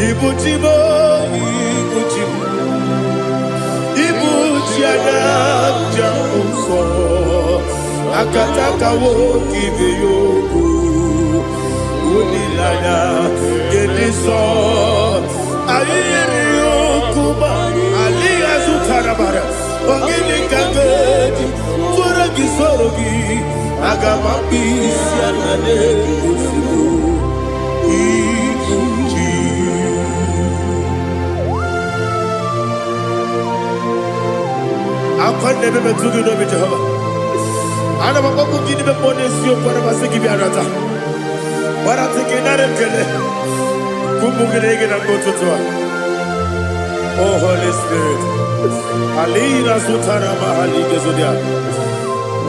Ibuchibo, Ibuchibo, Ibuchiana, Jamuso, Akataka wo kibeyoku, Unilana, Gediso, Ayeriyokuba, Aliya Zutarabara, Ogini Kangeti, Turagi Sorogi, Agamapi, Sianane, Usibu, Ibuchi. I can't never do the Jehovah. I never go to give the bonus you for a give you another. But I'm thinking that I'm going to go to oh, Holy Spirit. Alina Sutana Mahali Gezudia.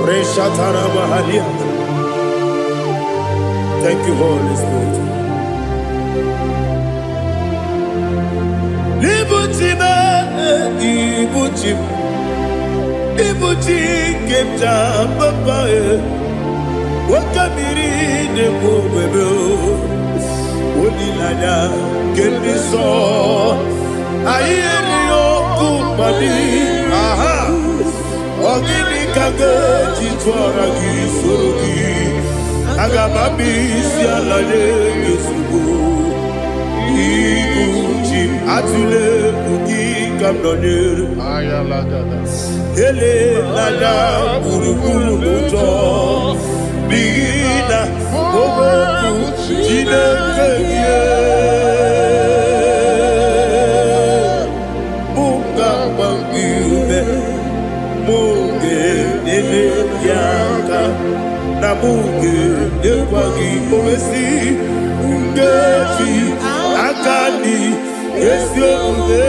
Reshatana Mahalia. Thank you, Holy Spirit. Libutime, Ibuchim. Ibuchi kemta papa wakamiri de bobebe onilanya kendiso ayeri okupadi aha ogini kage jitwara gisorogi agamabi sialale yesugo Ibuchi atule ugi kamdonir ayalagada ele lala buruburu moto bigina oboku jinekeye munga bangiume munge nene yaka na munge nekwagi owesi ngeji akani esiombe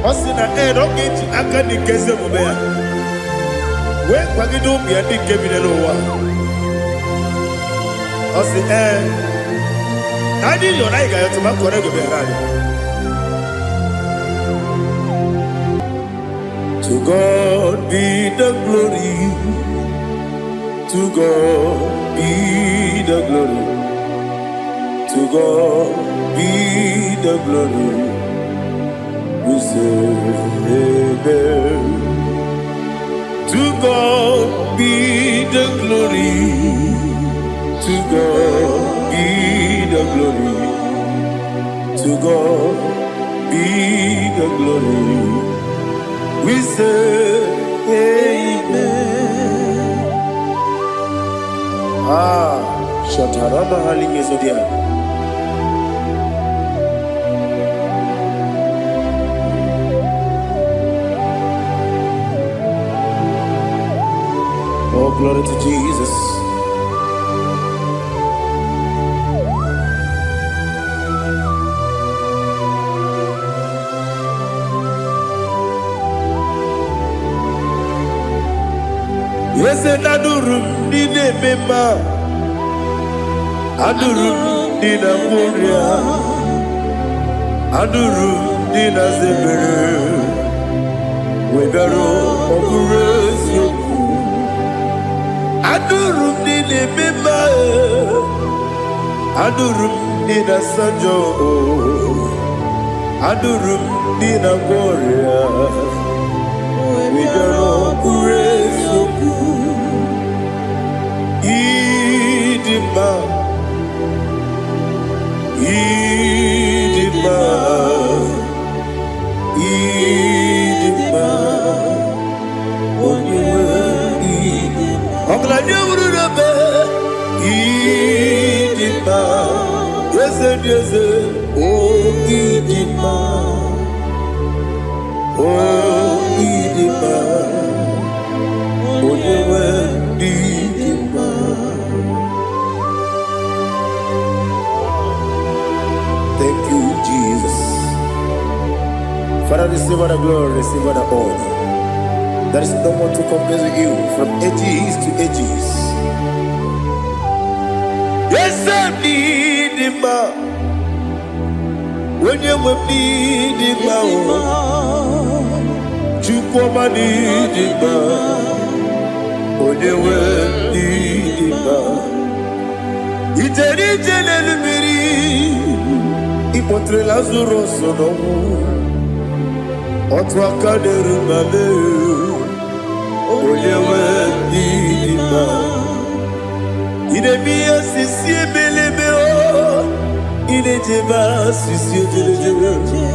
Osina rocket akani keze mubea. We kwagido biandi kebinelo wa. Osi nadi yo naiga yo tuma korego berani. To God be the glory. To God be the glory. To God be the glory. We say amen. To God be the glory. To God be the glory. To God be the glory. We say amen. Shataraba Halingezodia. Oh, glory to Jesus. Yes, and Adurum did a member. Adurum did a Moria. Adurum did a Zebere. We better operate you. Adurum did a member. Adurum did a Sanjo. Adurum did a Moria. We better operate you. Idima, Idima, Idima, Idima, yes, yes, oh, Idima, oh, Idima, oh, Idima. Thank you, Jesus. Father, receive all the glory, receive all the honor. There is no one to compare with you from ages to ages. Yes, I need him. When you need him, you come and need him. When you Contre Lazaro sono Otwa kaderu male Oyewe dima Inemia sisi melebeo Inejeba sisi jelejebe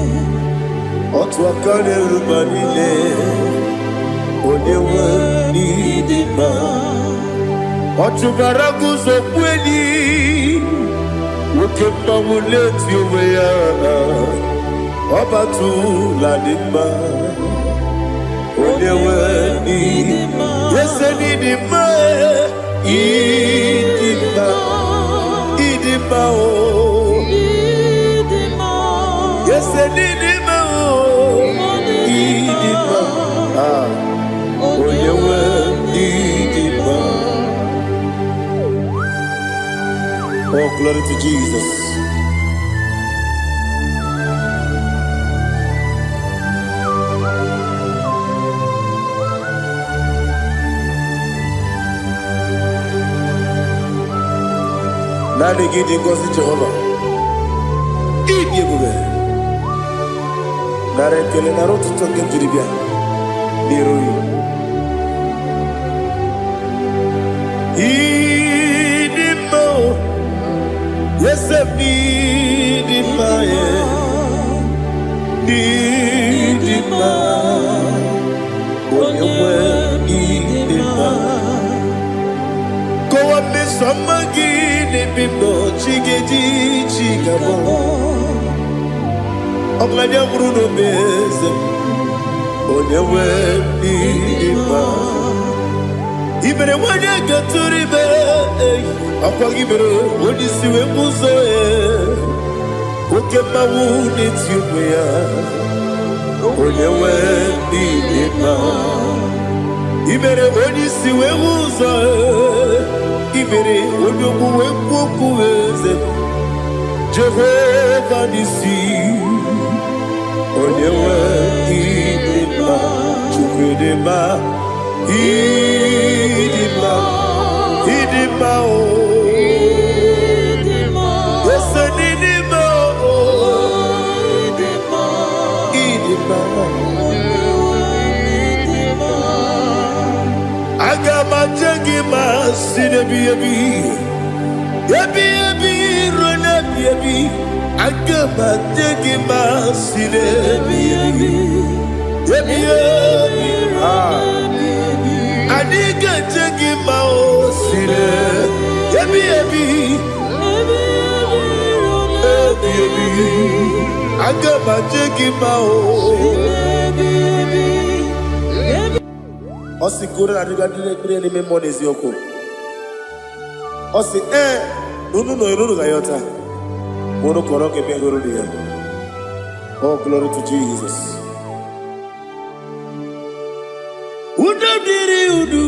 Otwa kaderu malile Oyewe dima Otubaragu zokweni Ukemba muleti uweya Obatu la dima Oyewe dima Yese dima Idima Idima o Yese dima o Idima Oyewe dima. Oh, glory to Jesus. Nani gidi ngozi Jehovah. Idi ebube. Nare kele naro tutoke jiribia. Niroyi. Idi mo. Yes, need my when you were need go up the summer guinea bimbo chigedi chigabo of my young Bruno Bez on your way even when you get to the Apagibero, when you see a muso, who can my wound it's you, when you went in Ibere, when you see a muso, Ibere, when you move Jehovah, you see, when you went in Idima, Agama jagima sinebi ebi rona ebi agama jagima sinebi ebi adiga jagima o sine ebi agama jagima o Osi kura na diga dire ni me monezi yoko. Osi nunu gayota. Mono koroke me guru dia. Oh, glory to Jesus. Udobdiri udu.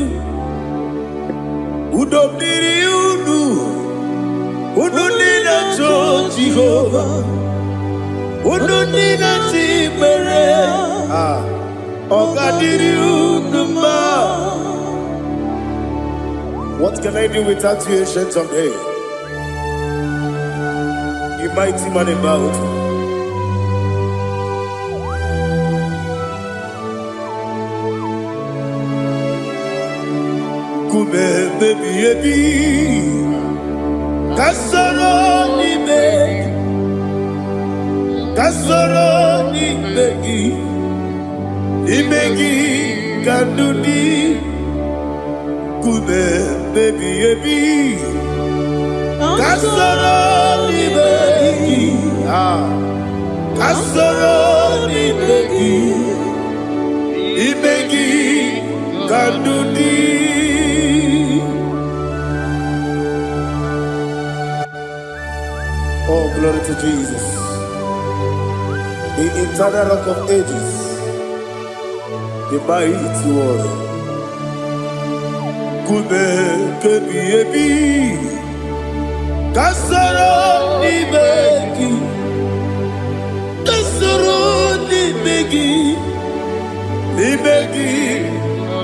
Udunina cho Jehovah. Udunina chibere. What can I do without you, ancient of days? You mighty man about. Kume baby, kasoro ni begi. Imegi kandudi kume baby kasoro ni begi kasoro ni begi imegi kandudi. Oh, glory to Jesus, the eternal rock of ages, the mighty one. Kume kebi kasoro ni begi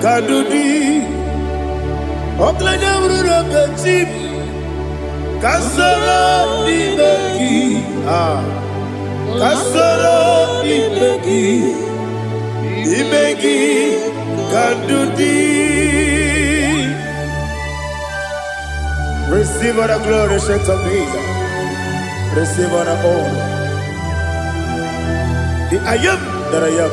kadudi oklanya ururo beti kasoro ni begi Kasoro Imegi Kandudi. Receive all the glory, shake of me. Receive all the honor. The I am that I am.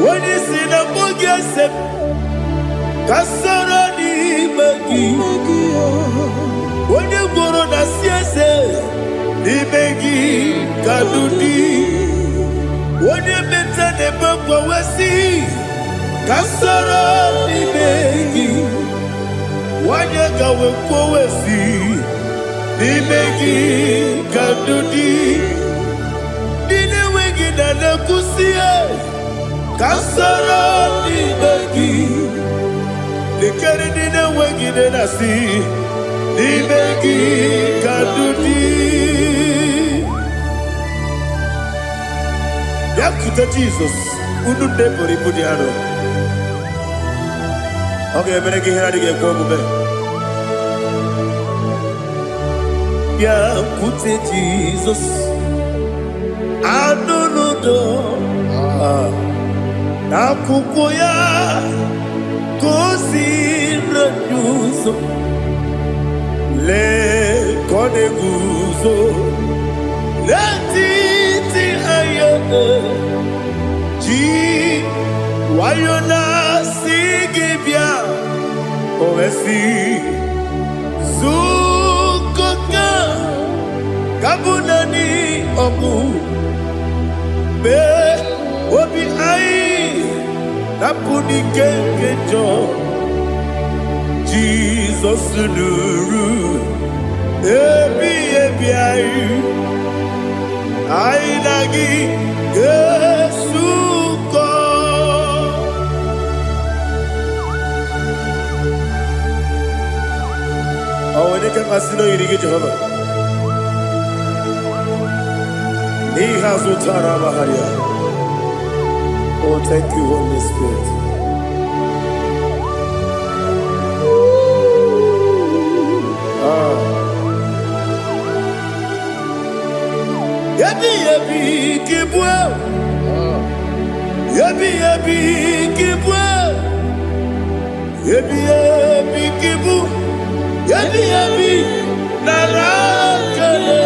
When you see the book, Kasoro Imegi. When you go on the CSA, Imegi Kandudi. When you mention the book, we see Kasoro Imegi. When you go we see Imegi Kandudi. Dine wegi na kusiye Kasoro Imegi. Nikere dine wegi na si Imegi Kandudi. Yakuta Jesus, unu nebori pudiano. Okay, better get here to get over. Yakuta Jesus, I don't know. Nakukoya, kosi renuso, le koneguzo, le titi ayote. Wayona sigibia ovesi zukoka kabunani omu be obi ai napuni kenkejo Jesus nuru ebi ai nagi Yesu. Oh, when you can casino, you get Jehovah. He has Utara Maharia. Oh, thank you, Holy Spirit. Yabi, Kibwa. Yabi, Kibwa. Yabi, Kibu. Yabi, Narakale.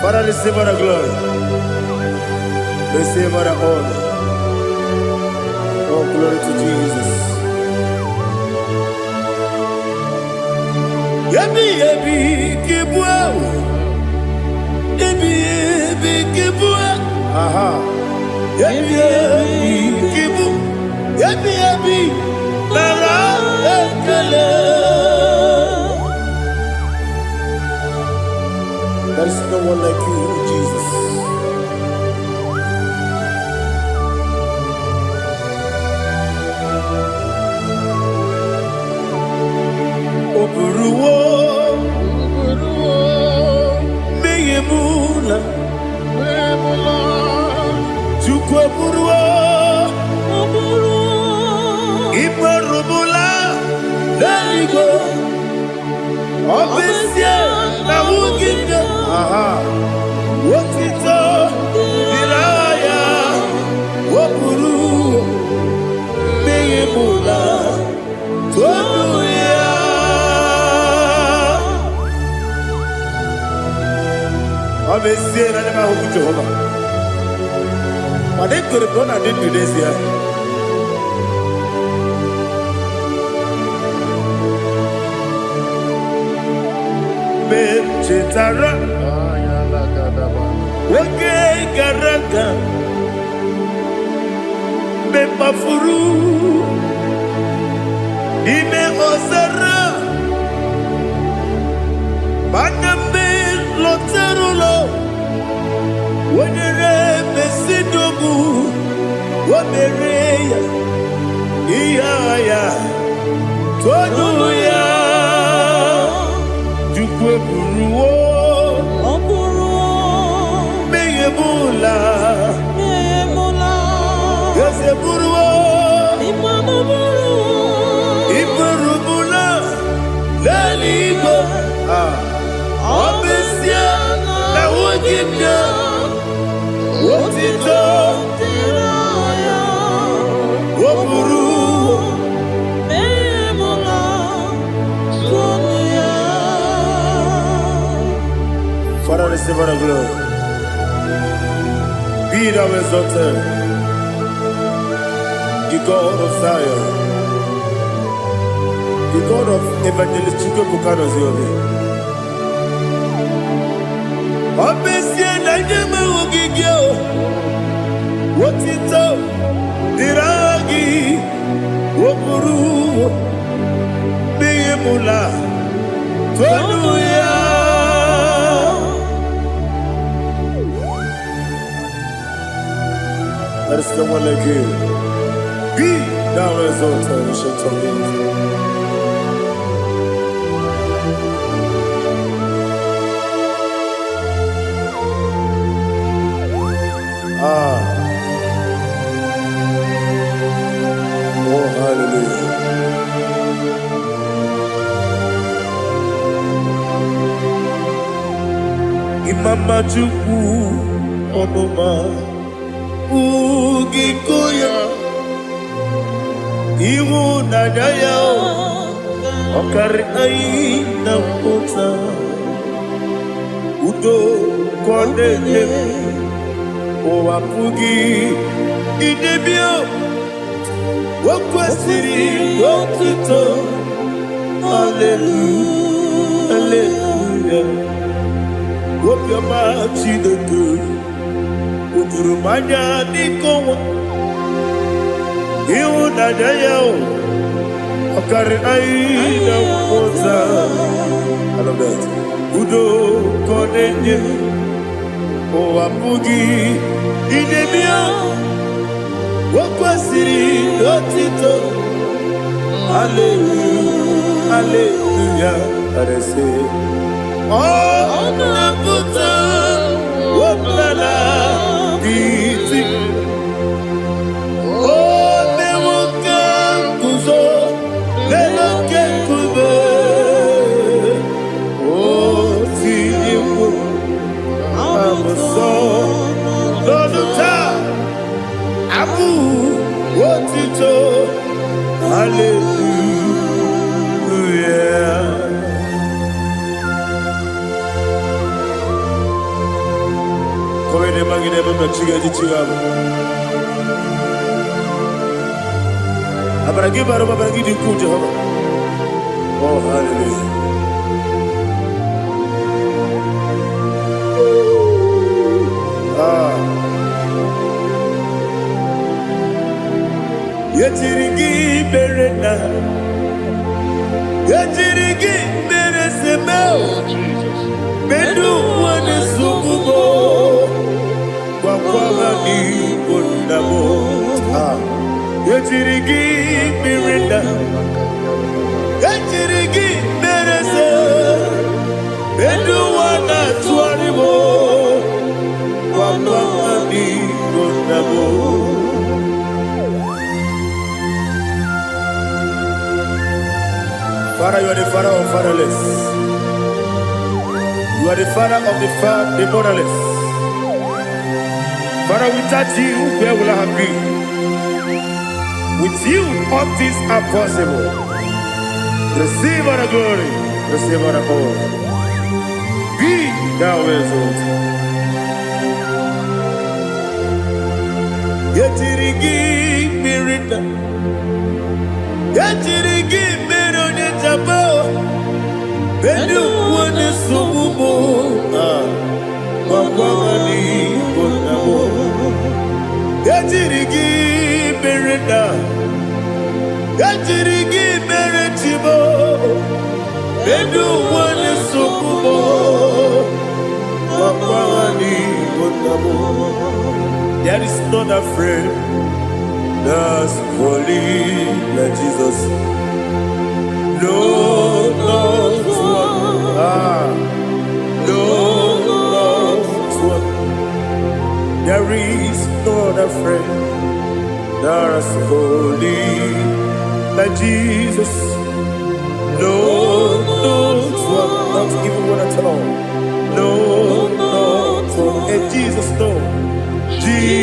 Father, receive all the glory. Receive all the honor. Oh, glory to Jesus. Yabi, Kibwa. Yabi, Kibwa. Aha. Yabi, Kibu. Yabi, Narakale. There is no one like you, Jesus. Oburuwo, meyemula, Chukweburuwo. Imarubula, there you go. Obisia, na wuginde. Aha. Wotito, diraya, wopuru, meyemula, tonuya. Obisia, na nema huku Jehovah. But they could have done I did today here. Chitara, Wake Garaka, Bepafuru, Ime Osara, Banambe Loterulo, Wenere Besidogu, Wamereya, Iaya, Toduya. Jukweburuwo, Meyemula, Yeseburuwo, Iparubu. Father, receive all the glory. Be thou exalted, the God of Zion, the God of Evangelist Chike Bukano Ziobi. Obesia Naija Ugigio, what it up, Diragi, Wopuru, Beyemula, Tonuya. There is no one like you. Be thou exalted, ancient of days. Oh, hallelujah. Imama Chukwu Onoma Ugikoya Iwu Naija Okari Aina Kota Udo Kondele Owapugi Idebio Wakwasiri Wakito Hallelujah Hallelujah Wopiama Chidoku Udurumanya Nikowa Iwu Naija Okari Aina Kota I love that Udo Kondele Owapugi Idebio Wakwasiri Lotito Hallelujah Hallelujah I say Oh Naputa Wopala Biti Oh Mewoka Kuzo Leloke Kube Oh Tiyimu Amoso Loduta Abu Wotito Hallelujah Koine magine baba chiga jichigabo Abaragi baro babaragi di ku Jehovah Oh hallelujah Yetirigi berena Yetirigi beresebeo Bedu wane sukubo Wakwama ni bondabo Yetirigi berena Yetirigi berese Bedu wana tuaribo Wakwama ni bondabo Father, you are the father of fatherless. You are the father of the motherless. Father, without you, where will I have been? With you, all things are possible. Receive all the glory, receive all the honor. Be thou exalted. Yetirigi mirina, yetirigi mirone jabo, bedu wane sububo, wakwamani bonamo. Yetirigi mirina, yetirigi miretibo, bedu wane sububo, wakwamani bonamo. There is none afraid that's holy like Jesus. No, no, no, no, there is no other friend that's holy like Jesus. No, no, not even one at all. No, no, and Jesus, no. Jesus.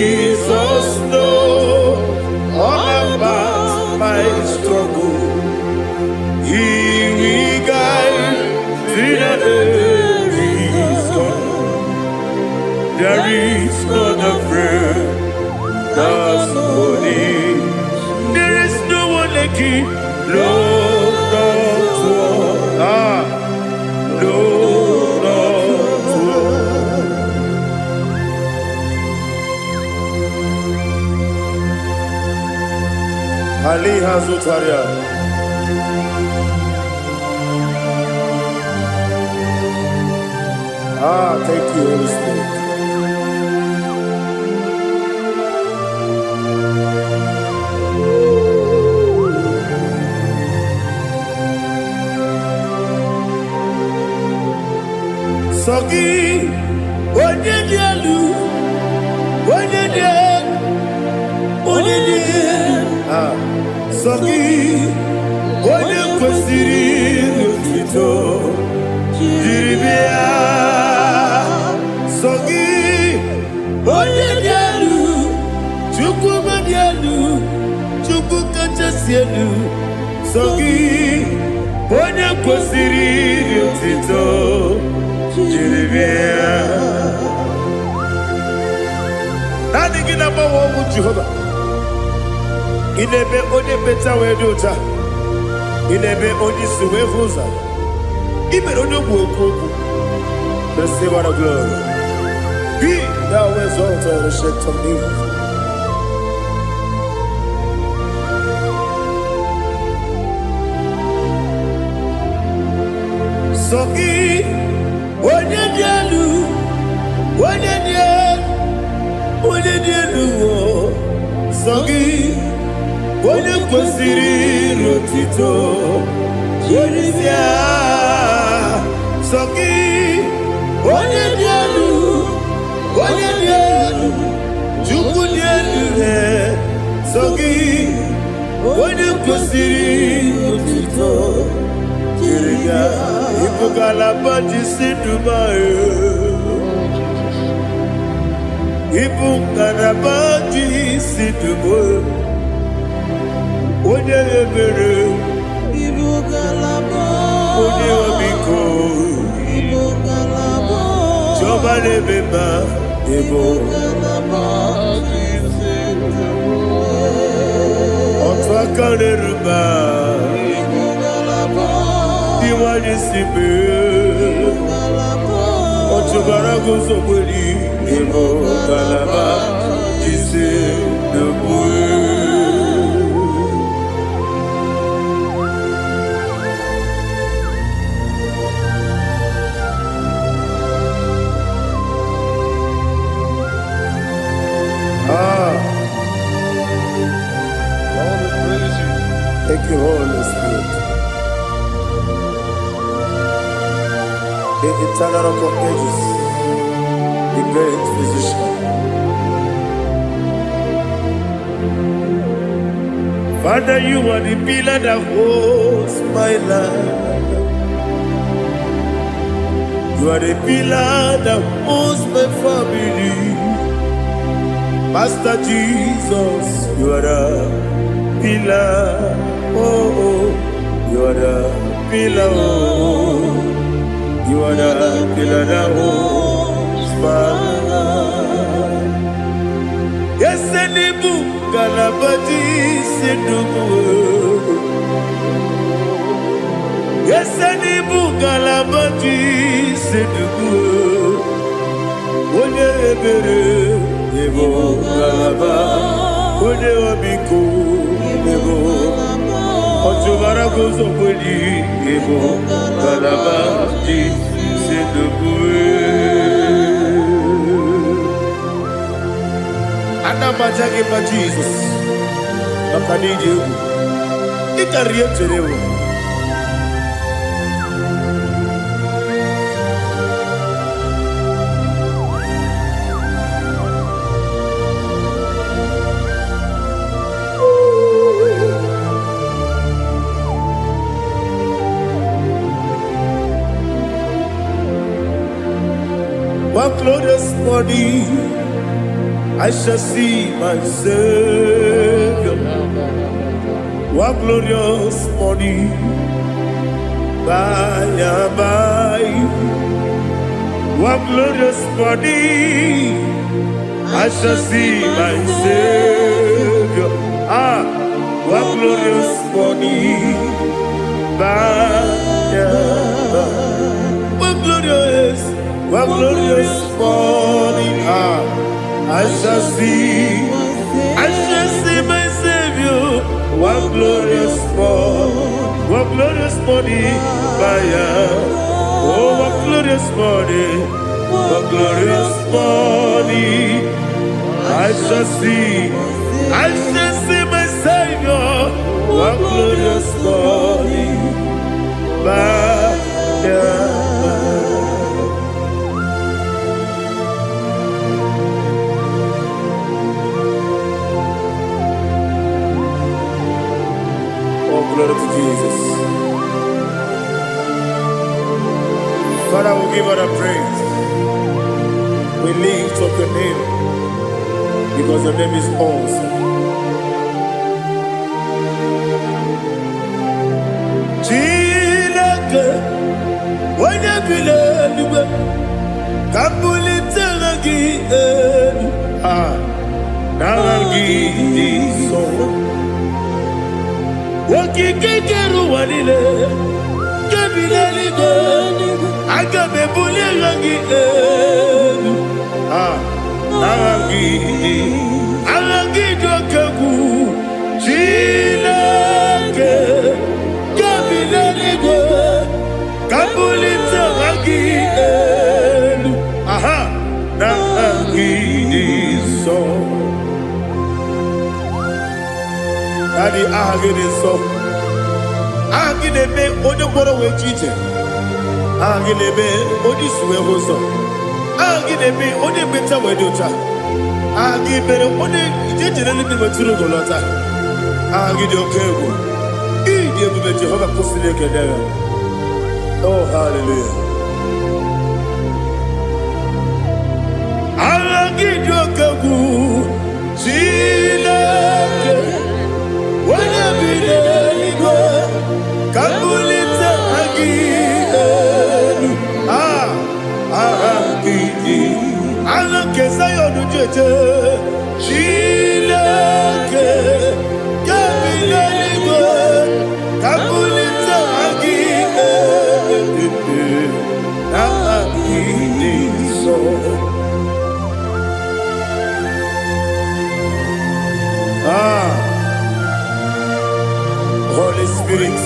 Ali Hazutaria. Thank you, Holy Spirit. Sogi, Onyedielu, Sogi, Onyekwesiri n'otito, jiribia. Sogi, Onyedielu, Chukwumadielu, Chukwukachasielu. Sogi, Onyekwesiri n'otito, jiribia. Nani gina mawa mu Jehovah. Inebe onye beta we dota. Inebe onye suwe vuza. Ibe onye woku. Receive our glory. Be thou exalted and shed to me. Sogi onye dielu. Sogi Onyekwesiri n'otito, jiribia. Sogi Onyedielu, Chukwudielu. Sogi Onyekwesiri n'otito, jiribia. Ibugalaba jisidumae. Ibugalaba jisidumae. Onye ebere, onye omiko, Jehova na-emeba, otu aka na-eruba, diwali sibe, otu bara guzo kweli, Ibugalaba jisidumae. Thank you, Holy Spirit. The eternal rock of ages, the great physician. Father, you are the pillar that holds my life. You are the pillar that holds my family. Master Jesus, you are the pillar. Oh, you are the pillar. Oh, you are the pillar that holds my life. Yes, Enibu Galabadi Sedumu. Yes, Enibu Galabadi Sedumu. Onye ebere, Ebo Galaba. Onye omiko, Ebo. Otubara gozo kweli, Ebo Galaba Sedumu. Anamajage pa Jesus. Nakanije u. Ikariye terewo. One glorious morning, I shall see my Savior. One glorious morning, by and by. One glorious morning, I shall see my Savior. One glorious morning, by and by. One glorious morning, I shall see my Savior. one glorious morning, oh, one glorious morning, one glorious morning. I shall see my Savior, one glorious morning, Oh, glory to Jesus. Father, we give all the praise. We lift up your name because your name is awesome. Chilake, when you believe, Kabulitagi, Naragi, so. Wakikeru wanile, kabilaligo, agabe bulirangi, Aragi dokagu, Chilake, kabilaligo, kabulita ragi, Naragi so. Daddy, agide so. Agide be odoboro we chiche. Agide be odisuwe hoso. Agide be ode beta we dota. Agide be ode jejere ni be turu golota. Agide okego. Ide be Jehovah kosile kedera. Oh, hallelujah. Agide okego. Chilake. When you believe, Kabulita again. Alakesayo do jeje. Chilake. Kabilaligo. Kabulita again. So. Holy Spirit,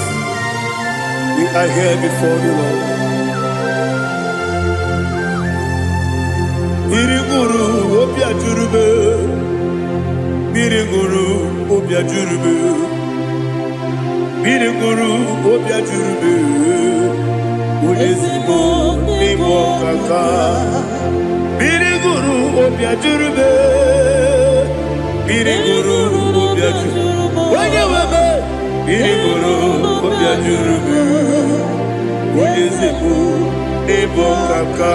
we are here before you, Lord. Biriguru obia jurube, Biriguru obia jurube, Biriguru obia jurube, Udesibo nimo kaka, Biriguru obia jurube, Biriguru obia jurube, Wanyawame. Biriguru obia jurube, Udesibo nimo kaka.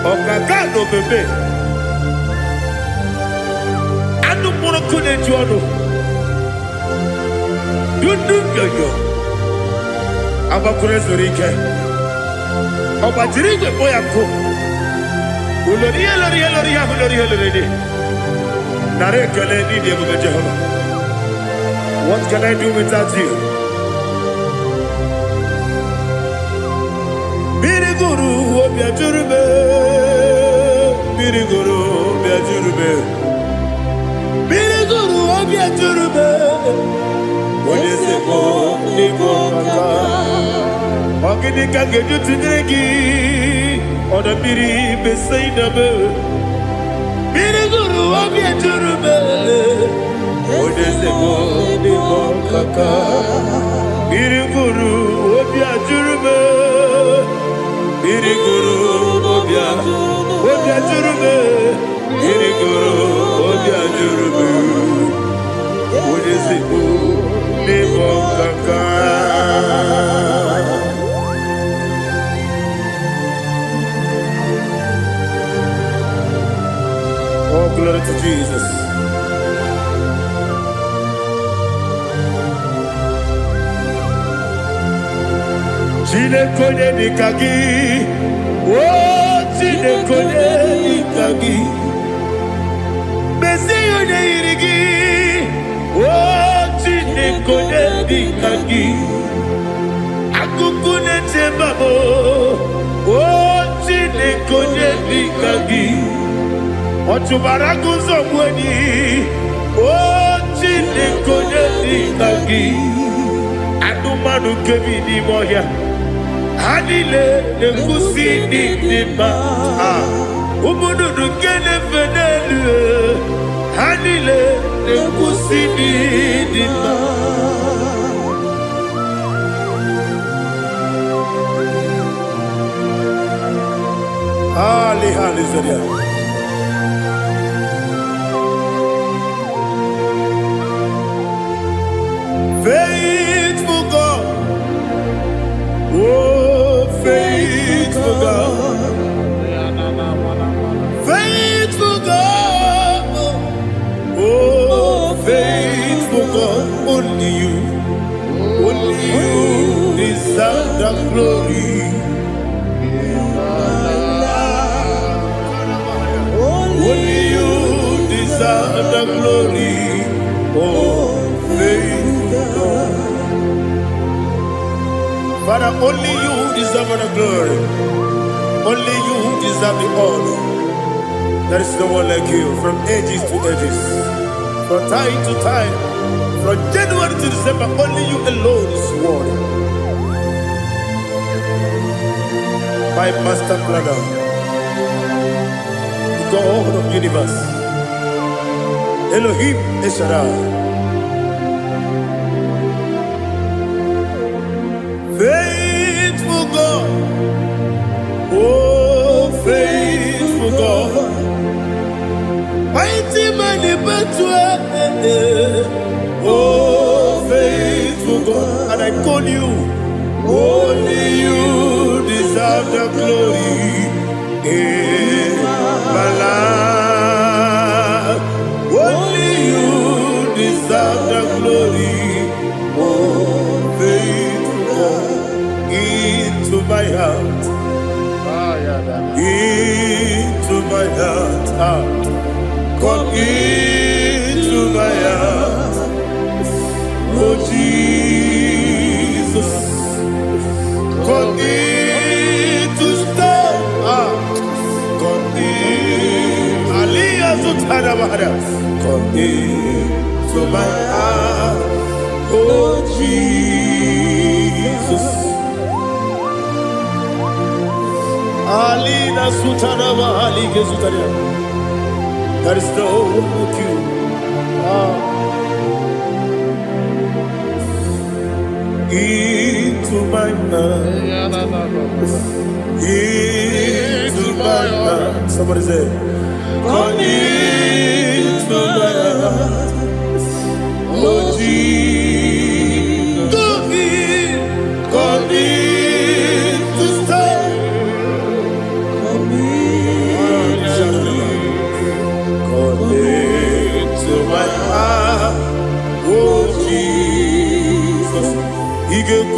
Okaka no bebe. Anu mono kune juano. Dundu yoyo. Abakure zorike. Obajirije boya ko. Uloriya. Nare kele ni diye buga Jehovah. What can I do without you? Biriguru obia jurube, Biriguru obia jurube, Biriguru obia jurube. Odesebo nimo kaka, ogini kange jutinegi, oda biri besaidabe. Biriguru obia jurube, Odesebo nimo kaka, Biriguru obia jurube. Biriguru obia jurube, Biriguru obia jurube, Udesibo nimo kaka. Oh, glory to Jesus. Chinekone nikagi, oh Chinekone nikagi, Mesiyo ne irigi, oh Chinekone nikagi, Akukune tembabo, oh Chinekone nikagi, Otubaragu zomweni, oh Chinekonye Nikagi Anumanu Kevini Moya Hanile Nekusi Nidima Umudu Nukene Fenelu Hanile Nekusi Nidima Ali Halizaria Faithful God, oh faithful God, faithful God, oh faithful God, only you deserve the glory. Only you deserve the glory, oh faithful God. Father, only you deserve the glory. Only you deserve the honor. There is no one like you from ages to ages, from time to time, from January to December. Only you alone is worthy. My master planner, the God of the universe, Elohim Eshadai. Faithful God, oh faithful God, mighty man in battle, oh faithful God, and I call you, only you deserve the glory in my life, only you deserve the glory, oh faithful God. Into my heart, into my heart, come into my heart, oh Jesus, come in to stay, come in, Aliyah Zutanabara, come into my heart, oh Jesus. Alina Sutanaba Ali Gesutaria. There is no one like you. Into my mind. Into my heart. Somebody say, come into my heart. Oh Jesus. Come in to stay. To my heart, oh Jesus, he gave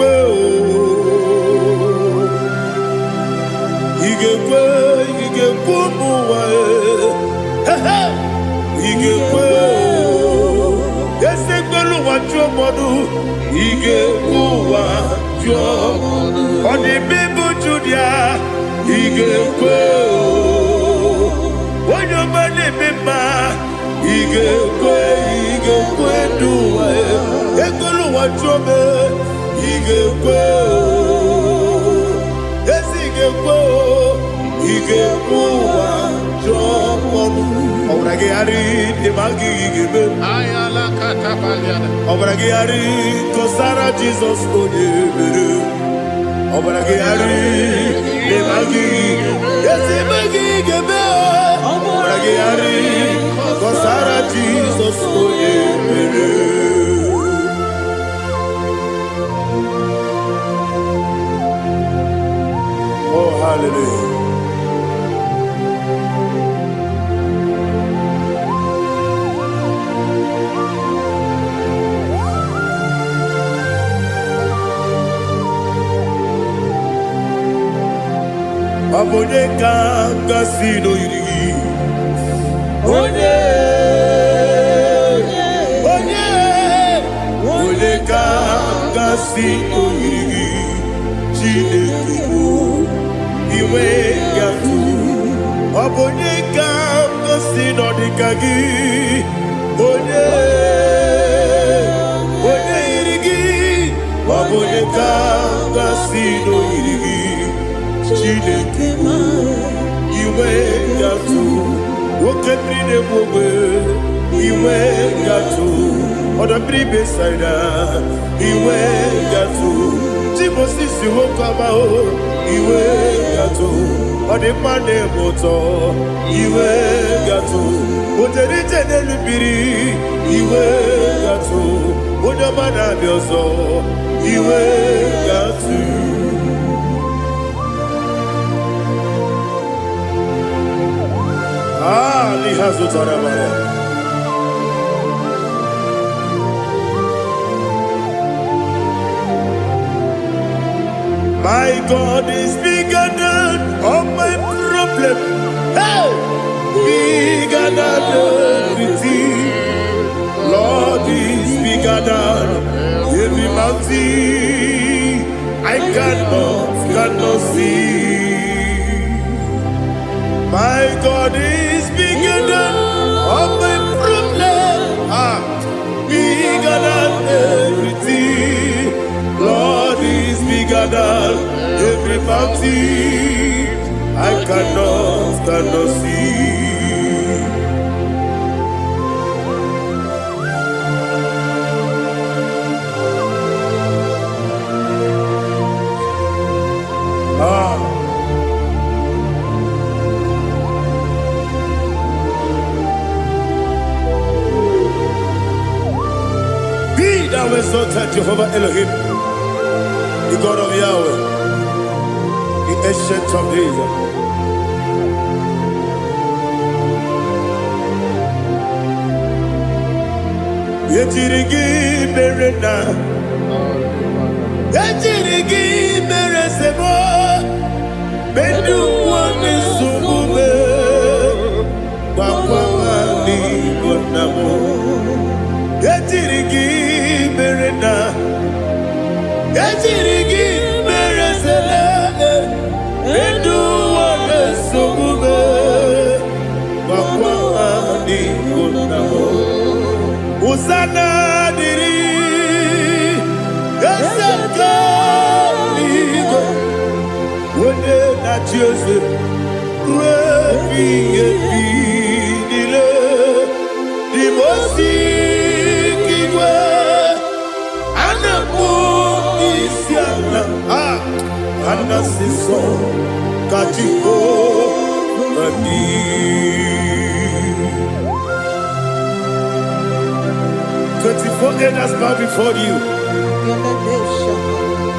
Jesus, oh, hallelujah. Abone kanga sino yiri. Abone kanga sino yiri. Chinekibu iwe yatu. Abone kanga sino dikagi. Kasino iri Chineke iwe gatu woke brine bobe iwe gatu oda bribe saida iwe gatu timosisi wokama o iwe gatu ode mane moto iwe gatu oderi tenelu biri iwe gatu oda mana biozo iwe gatu. My God is bigger than all my problem. Hey, bigger than everything. Lord is bigger than every mountain I cannot see. My God is bigger than all my problems. Bigger than everything. Lord is bigger than every mountain I cannot see. Be thou exalted, Jehovah Elohim, the God of Yahweh, the ancient of days. Yetirigi berena, yetirigi beresemo, bedu wane sumume, bakwani bonamo. Yetirigi berena, yetirigi beresele, bedu wane sumume, bakwani bonamo. Usana diri, esaka ligo, wone na Joseph, refi nile, di mosi kiwe, anapo isiana, anasiso kachiko mani. 24 elders bow before you.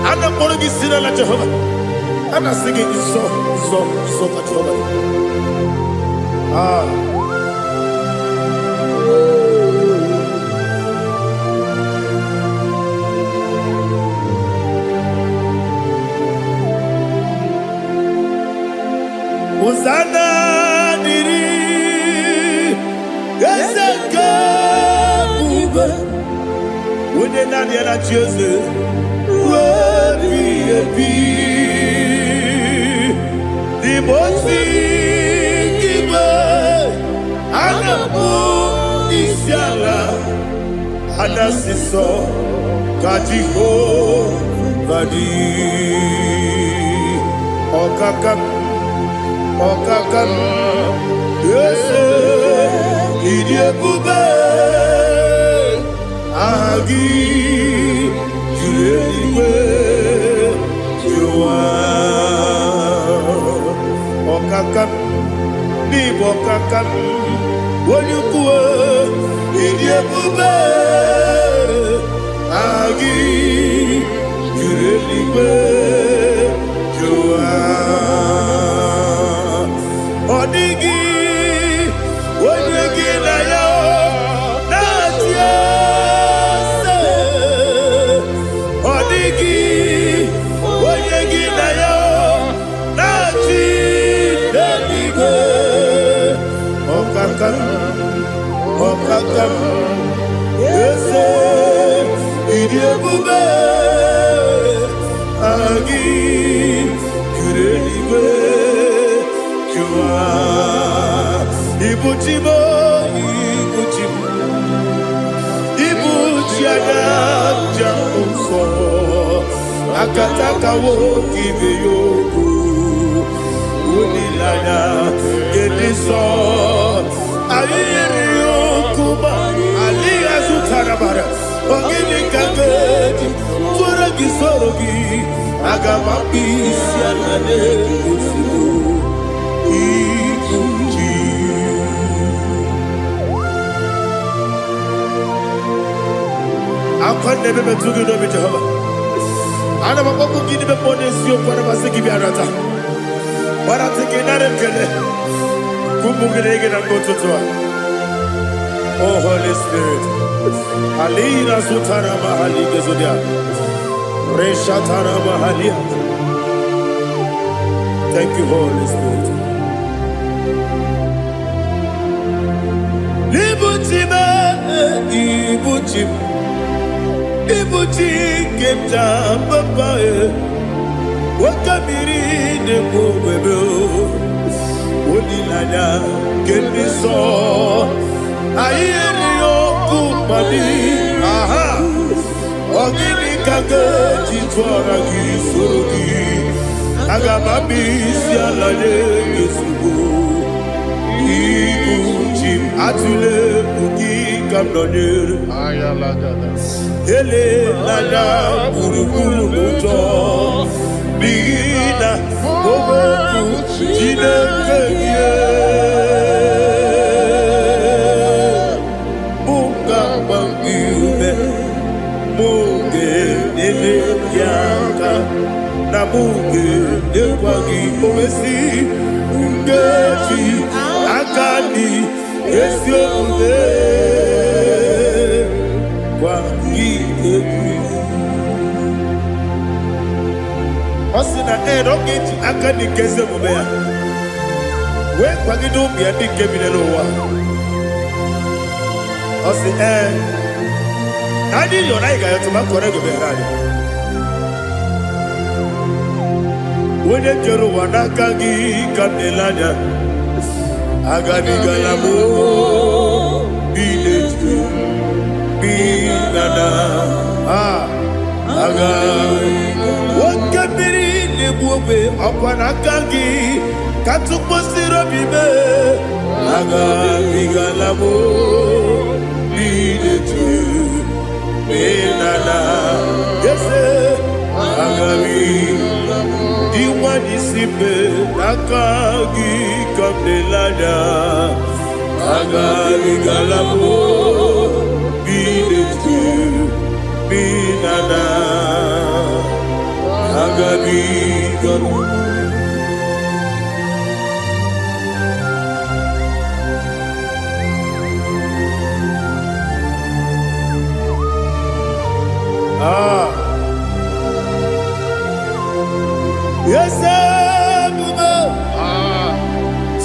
And I'm going to be singing like Jehovah. And I'm singing this song like Jehovah. Hosanna diri, Eseka. When they not yet at Jesus, the most and Siso Kajiho Vadi Okakam Yes, Idiabube Agi Juliwe Jua Okakam Nibokakam Wonyukue Idiabube Agi Juliwe Jua Odigi Wonyegi na yo Natia Odigi Wonyegi na yo Nati Deligwe Okakam Okakam Yese Idiabube Agi Jureligwe Jua Ibuchimo Ibuchiana Jamuso akataka wo kibe yoku unilana gediso ayiri yoku ba aliya zutarabara ogini kagedi tora gisorogi agama bisiana negusu ikuji akwande bebe tugi no Jehova ana makoku gini be ponesio kwa na basiki bi arata bara tiki na rekele kumugirege na ngototoa. Oh Holy Spirit alina sutara mahali gezodia reshatara mahali. Thank you Holy Spirit. Libutime ibutim ibuti kemta papa wakamiri de bobebe onilana kemiso ayeri okupali aha ogini kage titwara gisorogi agamabi sialale gesugo ibuti atule buki kamdonir ayalagada ele nana buruburu moto bigina boboku jinekeye bunga bangiume muge ele yaka na muge dekwagi omesi ngeji akani esiombe Osina roketi akani keze mubea we kwagido bia dike binelowa osi nadi yo naiga yo tuma korego be radi wode jero wanakagi kamelanya agani galamo biletu binana aga wakabiri lebuwe akwana kangi katuposiro bibe aga bigalamo biletu binana yese aga diwani sipe nakagi kamelanya aga bigalamo biletu binana agabi galu yes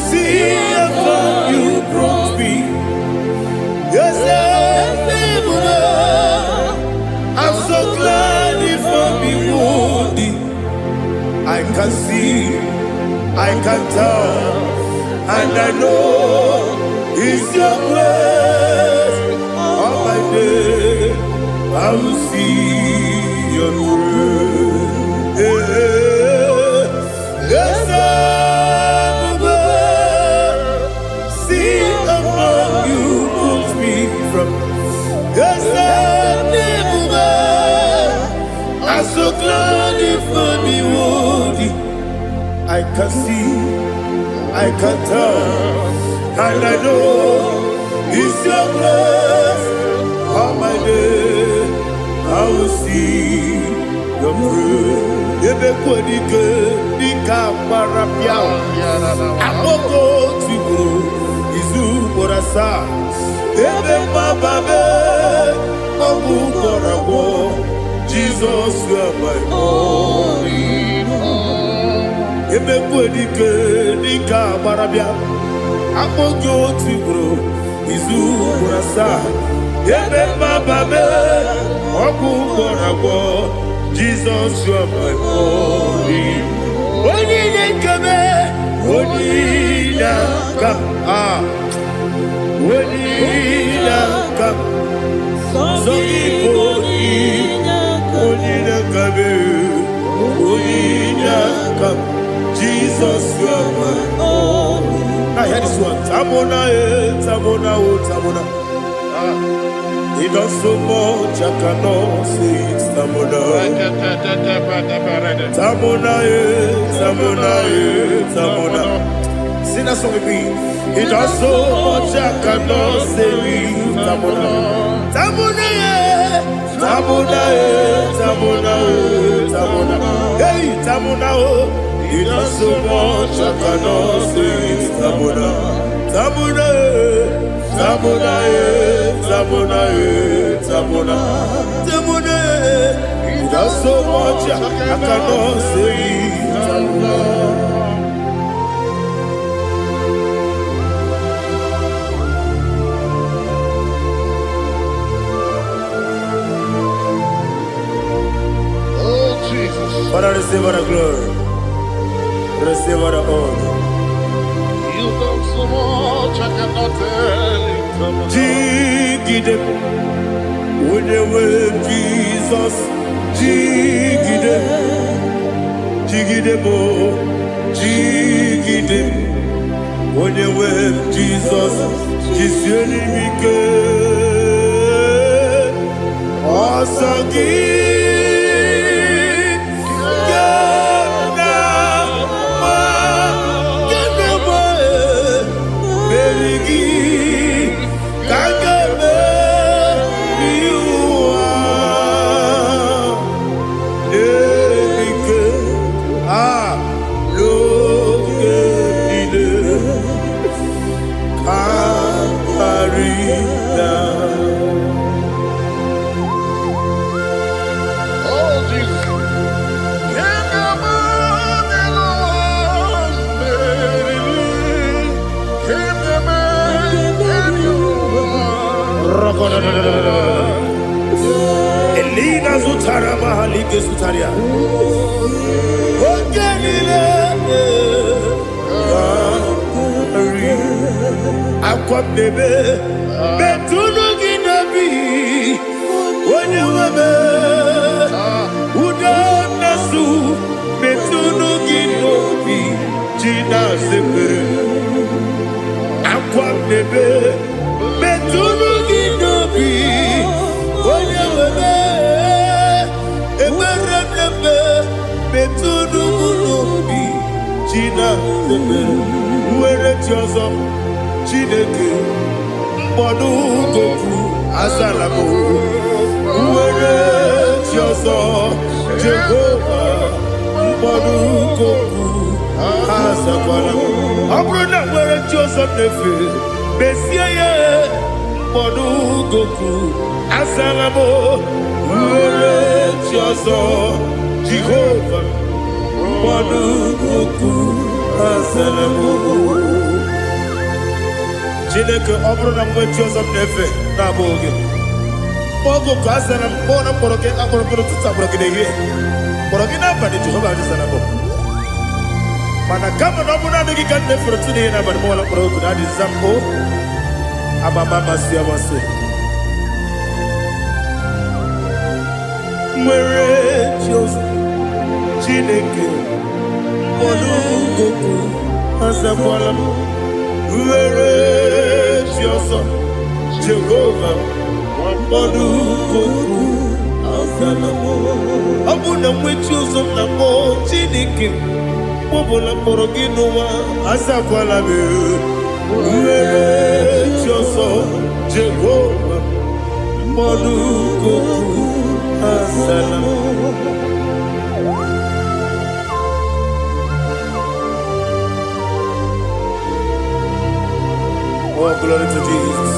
see how you brought me. Yes I'm so glad if I'm wounded. I can see, I can tell, and I know it's your grace. On my day, I will see your grace. Yes, see how you put me from. Yes, I'm so glad if I'm worthy. I can see, I can tell, and I know it's your grace. On my day, I will see your grace. Ebe kwenike nika marapia, amoko tibu izu morasa. Ebe mababe, obu korawo. Jesus, you are my only home. Ebe kwenike nika marapia, amoko tibu izu morasa. Ebe mababe, obu korawo. Jesus, you are my only. Only come, only come, only come. So only come. Now hear this one. Tamona, Tamona, Tamona. He does so much, I cannot say it's Tamona. Tamona, Tamona, Tamona. Sing that song with me. He does so much, I cannot say it's Tamona. Tamona, Tamona, Tamona, Tamona. Hey, Tamona, he does so much, I cannot say it's Tamona. Tamona, Tamona, Tamona, Tamona, Tamona. He does so much, I cannot say it's Tamona. Father, receive all the glory. Receive all the honor. You done so much, I cannot tell it. Jigide, with the way Jesus. Jigide, jigide mo, jigide, with the way Jesus. Jisieni mike, osagi. Elina Zutara Mahalike Sutaria. Aquam debe, Betuno Ginabi, when you were Udanasu, Betuno Ginobi, Gina Sepe. Aquam debe, Betuno Ginobi, when you were Betuno Ginobi, Gina Sepe. Where it yours up. Chineke mbodu goku azalamo uwere tioso Jehovah mbodu goku azakwalamo abrona were tioso nefe besiye mbodu goku azalamo uwere tioso Jehovah mbodu goku azalamo. Chineke ọbụrụ na mgbe chi ọzọ m na-efe na-abụ oge mgbe oge asara m kpọọ na mkpọrọ gị akpọrọ mkpọrọ tụta mkpọrọ gị n'ehihie mkpọrọ gị n'abalị Jehova adịzana bụ mana kama na ọ bụ naanị gị ka m na-efere tụ n'ihe n'abalị mụọla mkpọrọ ogu na adịza mbụ amama amasị amasị nwere chi ọzọ Chineke mkpọrọ ogu azakwala m were Jioso Jehovah mbodu goku azalamo abuna mwechi ozo na mo Chineke mbobola mkpọrọ gị n'ụwa azakwala m were Jioso Jehovah mbodu goku azalamo. Oh, glory to Jesus.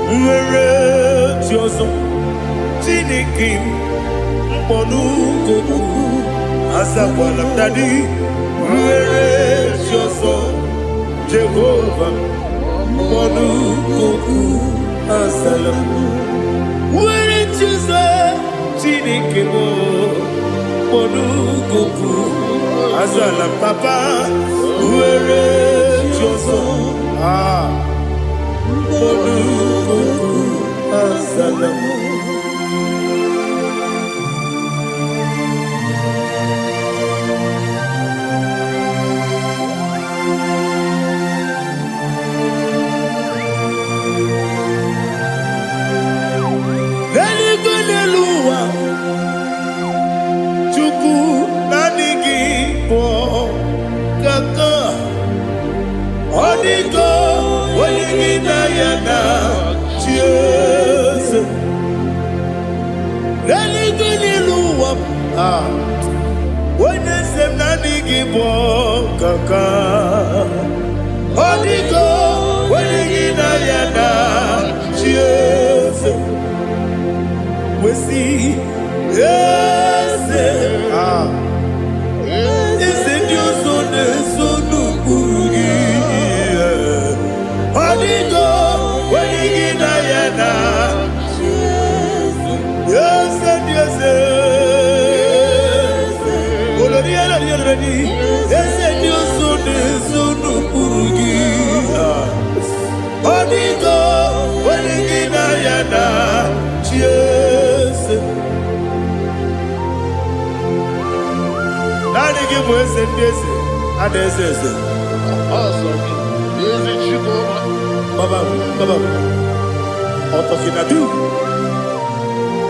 Where Jioso Chineke mbodu goku azakwala dadi were Jioso Jehovah mbodu goku azalamo were Jioso Chineke mbodu goku azalam papa were choso. Monukuku asalamu.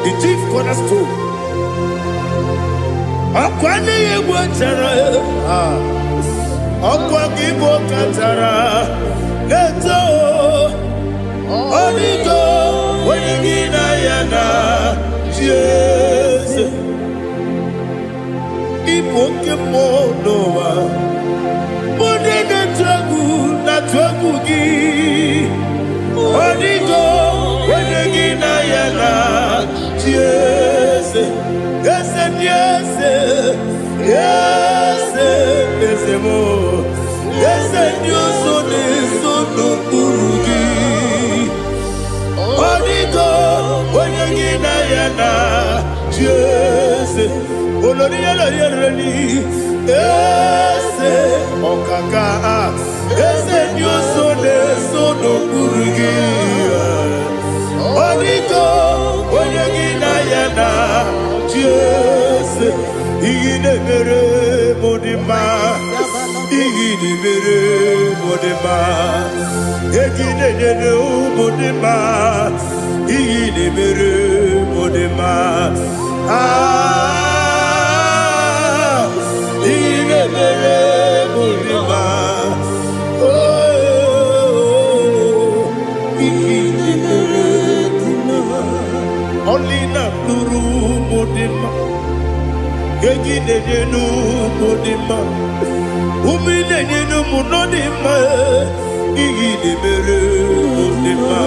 The chief cornerstone. Akwani yegwachara. Akwani bokatara. Leto. Onigo. Wenigina yana. Jesus. Ipoke monowa. Monene tragu na tragu gi. Onigo. Wenigina yana. Yes, yes, yes, yes, yes, more. Yes, you so no burugi. Onigo, when you get yana, yes, Olori, yes, Okaka, yes, you so no burugi. Onigo, when you Jesus, Igide mere modima, Igide mere modima, Igide mere modima, Igide mere modima, Igide mere modima, Igide mere modima, only na pluru modima. Gegine jenu modima, umine jenu munodima, igide mere modima,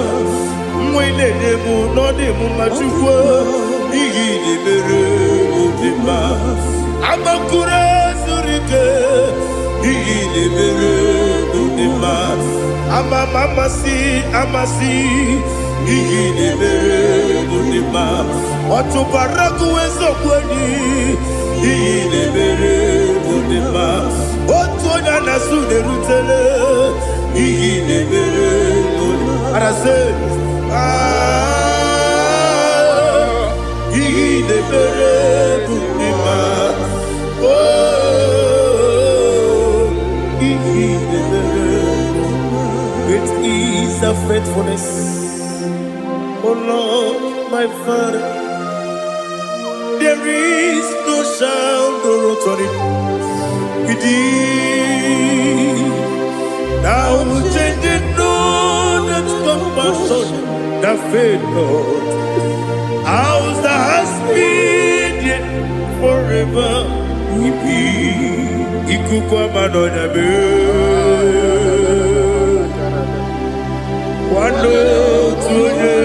mwine jenu nodimu machukwa, igide mere modima, amakure surike, igide mere modima, amasi, igide mere modima, watu baraku wezo kweni. Igide mere modima, otonya nasude rutele. Igide mere modima, arase. Igide mere modima, igide mere. Great is the faithfulness, oh Lord, my Father. There is no sound or authority within. Thou changing not that compassion, that faith not. Ours that has been yet forever will be. Ikukwa madonya be. Wando tuone,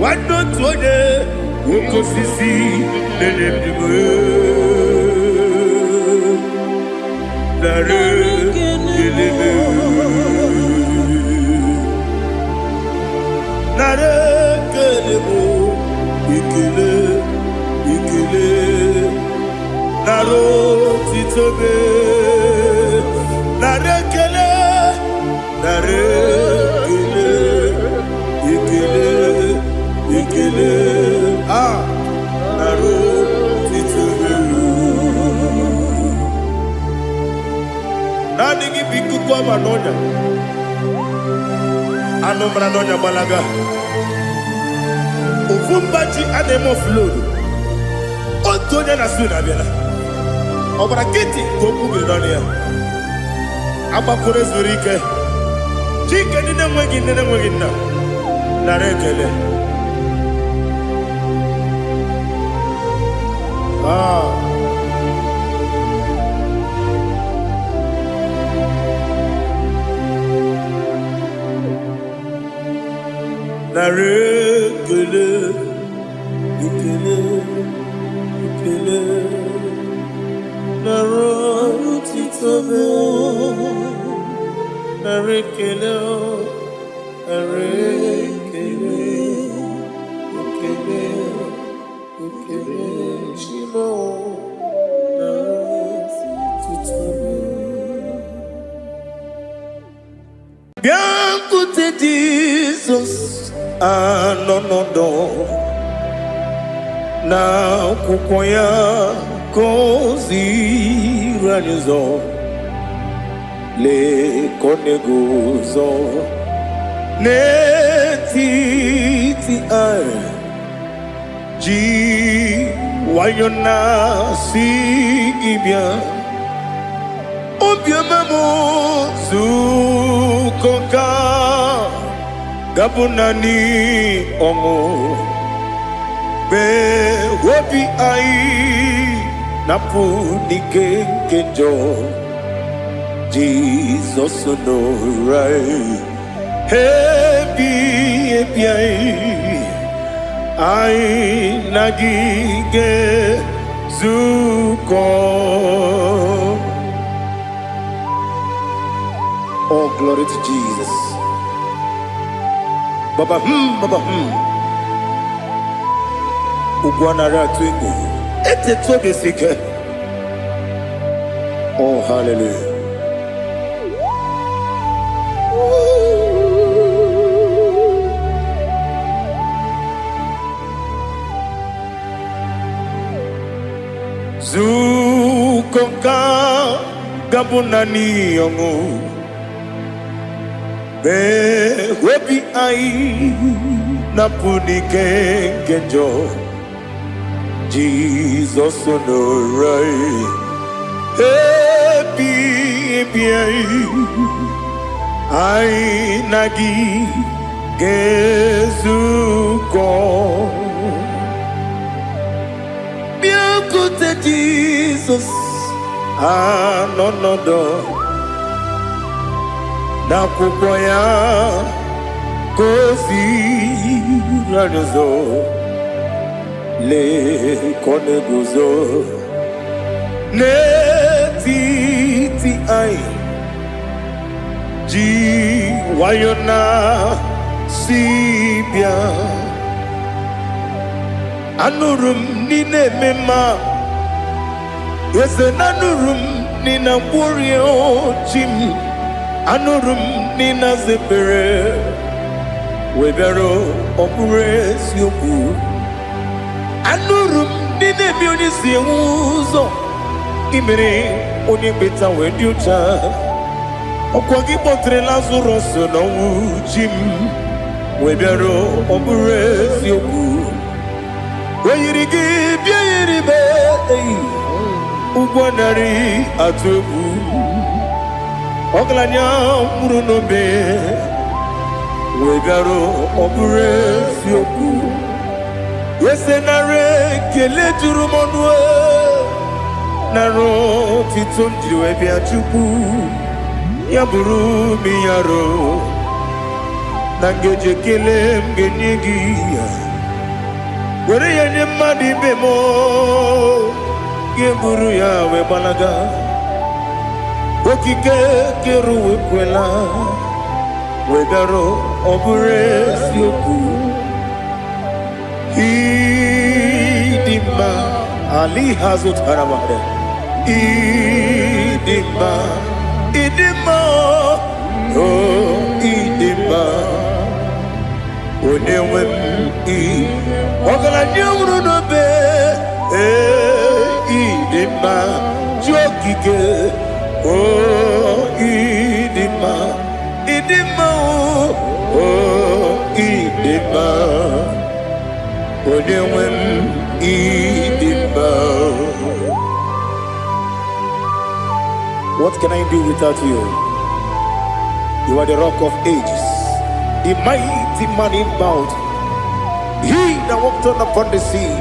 wando tuone. Woko sisi nenemdiwe Nare kelebe Nare kelebo Ikele Naro titobe Manonya. Anomranonya Balaga. Ufumbaji anemo flodu. Otonya na suna biela. Obrakiti koku bilonia. Abakure zurike. Chike nine mwegi na. Narekele. Narekele. Ikele. Narotitobe. Narekele. Bianco te Jesus, no. Na kukoya kozi ranizo le koneguzo netiti ai ji wayona si ibia obiamamo zukoka gabunani omo be wobi ai napu nikenjo Jesus no right happy ai nagige zuko. Oh, glory to Jesus. Baba Ugwanara twingu. Ete tobe sike. Oh, hallelujah. Zukonka gabunani yongu. Be webi ai napuni kenjo Jesus no right happy ai nagi gezuko biakute Jesus no do na kukoya kozi ranizo le koneguzo netiti ai ji wayona sibia anurum nine mema yese nanurum nina burio chim anurum nina zebere webero opure sioku anurum nine bioni siuzo imere oni beta wediocha okwagi potre Lazarus no jim webero opure sioku weyirigi biayiribe ugwanari atubu Oglanya murunobe wegaro obure sioku yesenare kele jurumonwe naro titondiwe biachuku yaburu miyaro nangeje kele mgenyigi were yenye madi bemo geburu ya webalaga okike keru wekwela wegaro obure sioku idima ali hazut haramade idima oh idima onewem ogala nyumru no be idima jokike oh idima idima, oh, idima, onewem idima. What can I do without you? You are the rock of ages, the mighty man in mountain. He that walked on upon the sea.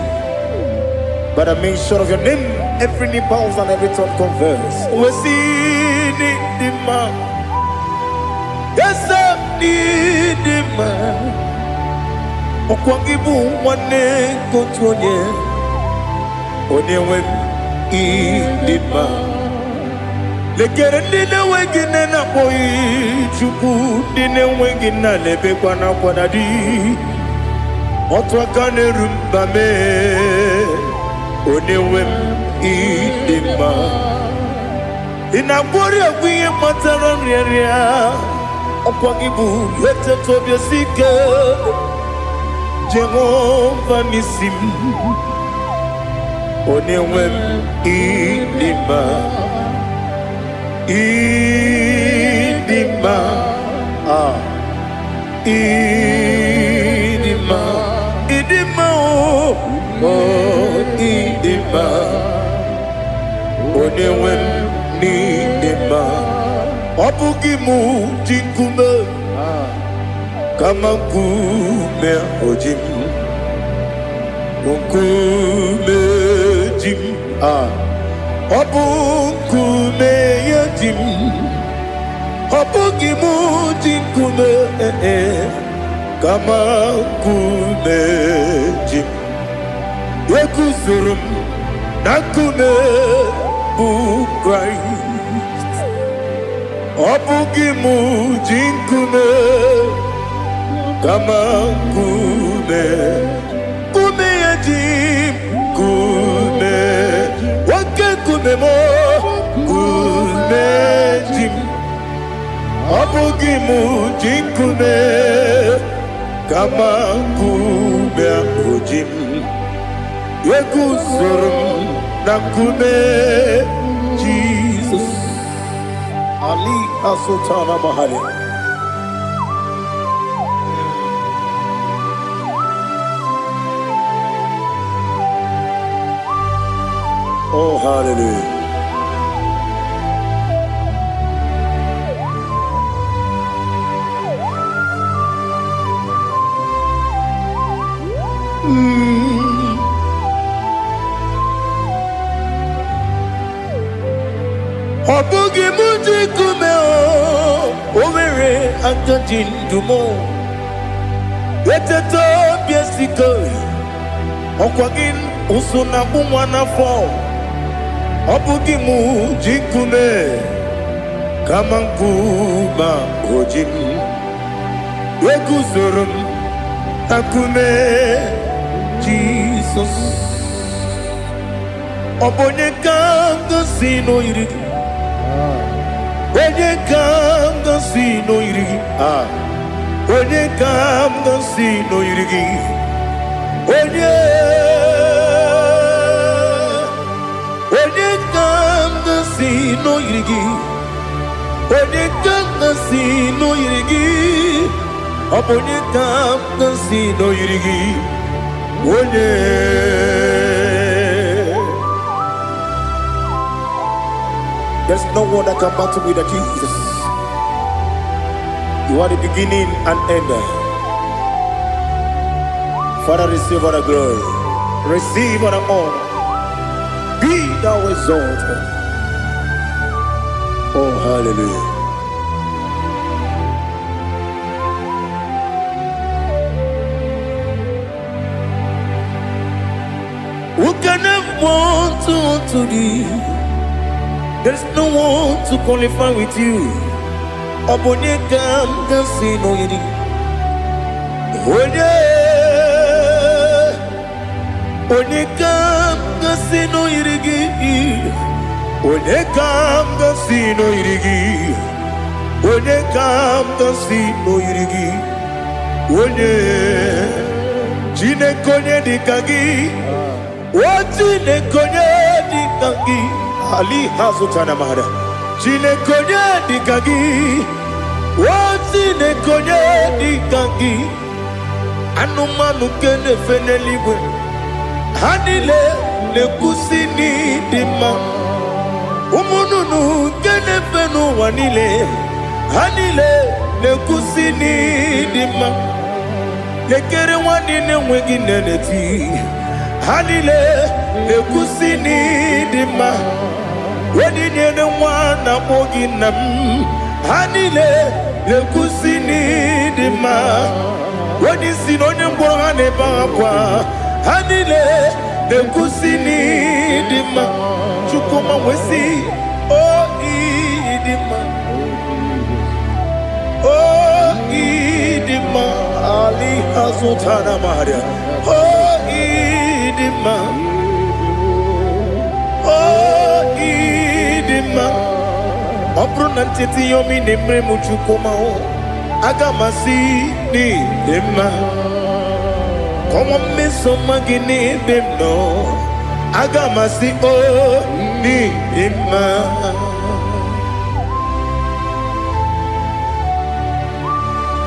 By the mention of your name, every knee bows and every tongue confesses. We see the man. Yes, the man. Okwangibu wane kontonye. Onyewe idima. Lekere nina wengine na boy chuku nina wengine lebe kwa na kwa dadi. Otwakane rumbame. Onewem idima. Inabori agwiye mataran ria. Okwangibu yete tobye sike. Jehovah nisim. Onewem idima. Idima. Idima. Idima. Oh, idima. Onewem idima. Obugimu jinkume. Kama kume ojim. Kume jim. Obukume yajim. Obugimu jinkume. Kama kume jim. Yekusurum nakume bu Christ. Obugimu jinkume. Kama kume. Kume yajim. Kume. Wake kume mo. Kume jim. Obugimu jinkume. Kama kume ojim. Yekusurum nakume Jesus. Ali Asultana Mahali. Oh, hallelujah. Obugi muji kume o, omere anjajin dumo. Yeteto biesiko, okwagin usuna umwana fo. Obugi muji kume, kamankuma ojim. Yekusurum akume Jesus. Obonye kanga sino irigi. Onye kam gansi no irigi. Onye kam gansi no irigi. Onye kam gansi no irigi. Onye kam gansi no irigi. Onye kam gansi no irigi. Onye. There's no one that can battle with Jesus. You are the beginning and end. Father, receive all the glory. Receive all the honor. Be thou exalted. Oh, hallelujah. Who can have one to thee? There's no one to qualify with you. Obonye kam gansi no yiri. Onye kam gansi no yiri. Onye kam gansi no yiri. Onye kam gansi no yiri. Onye jine konye dikagi. Wajine konye dikagi. Ali Hazutana Mahara. Chile Konya Dikagi. Wati ne konye di kangi anumanu kene feneligwe hanile ne kusini dima umununu kene fenu wanile hanile ne kusini dima lekere wani ne wegi neneti hanile ne kusini dima wani ne wana mogi nam hanile le kusini dima wani sinonye mbora ne bakwa hanile le kusini dima chukuma wesi idima idima ali hazutana maria idima idima Obrunantiti yomi nemre muchukoma agamasi ni dema Komo meso magini demno agamasi ni dema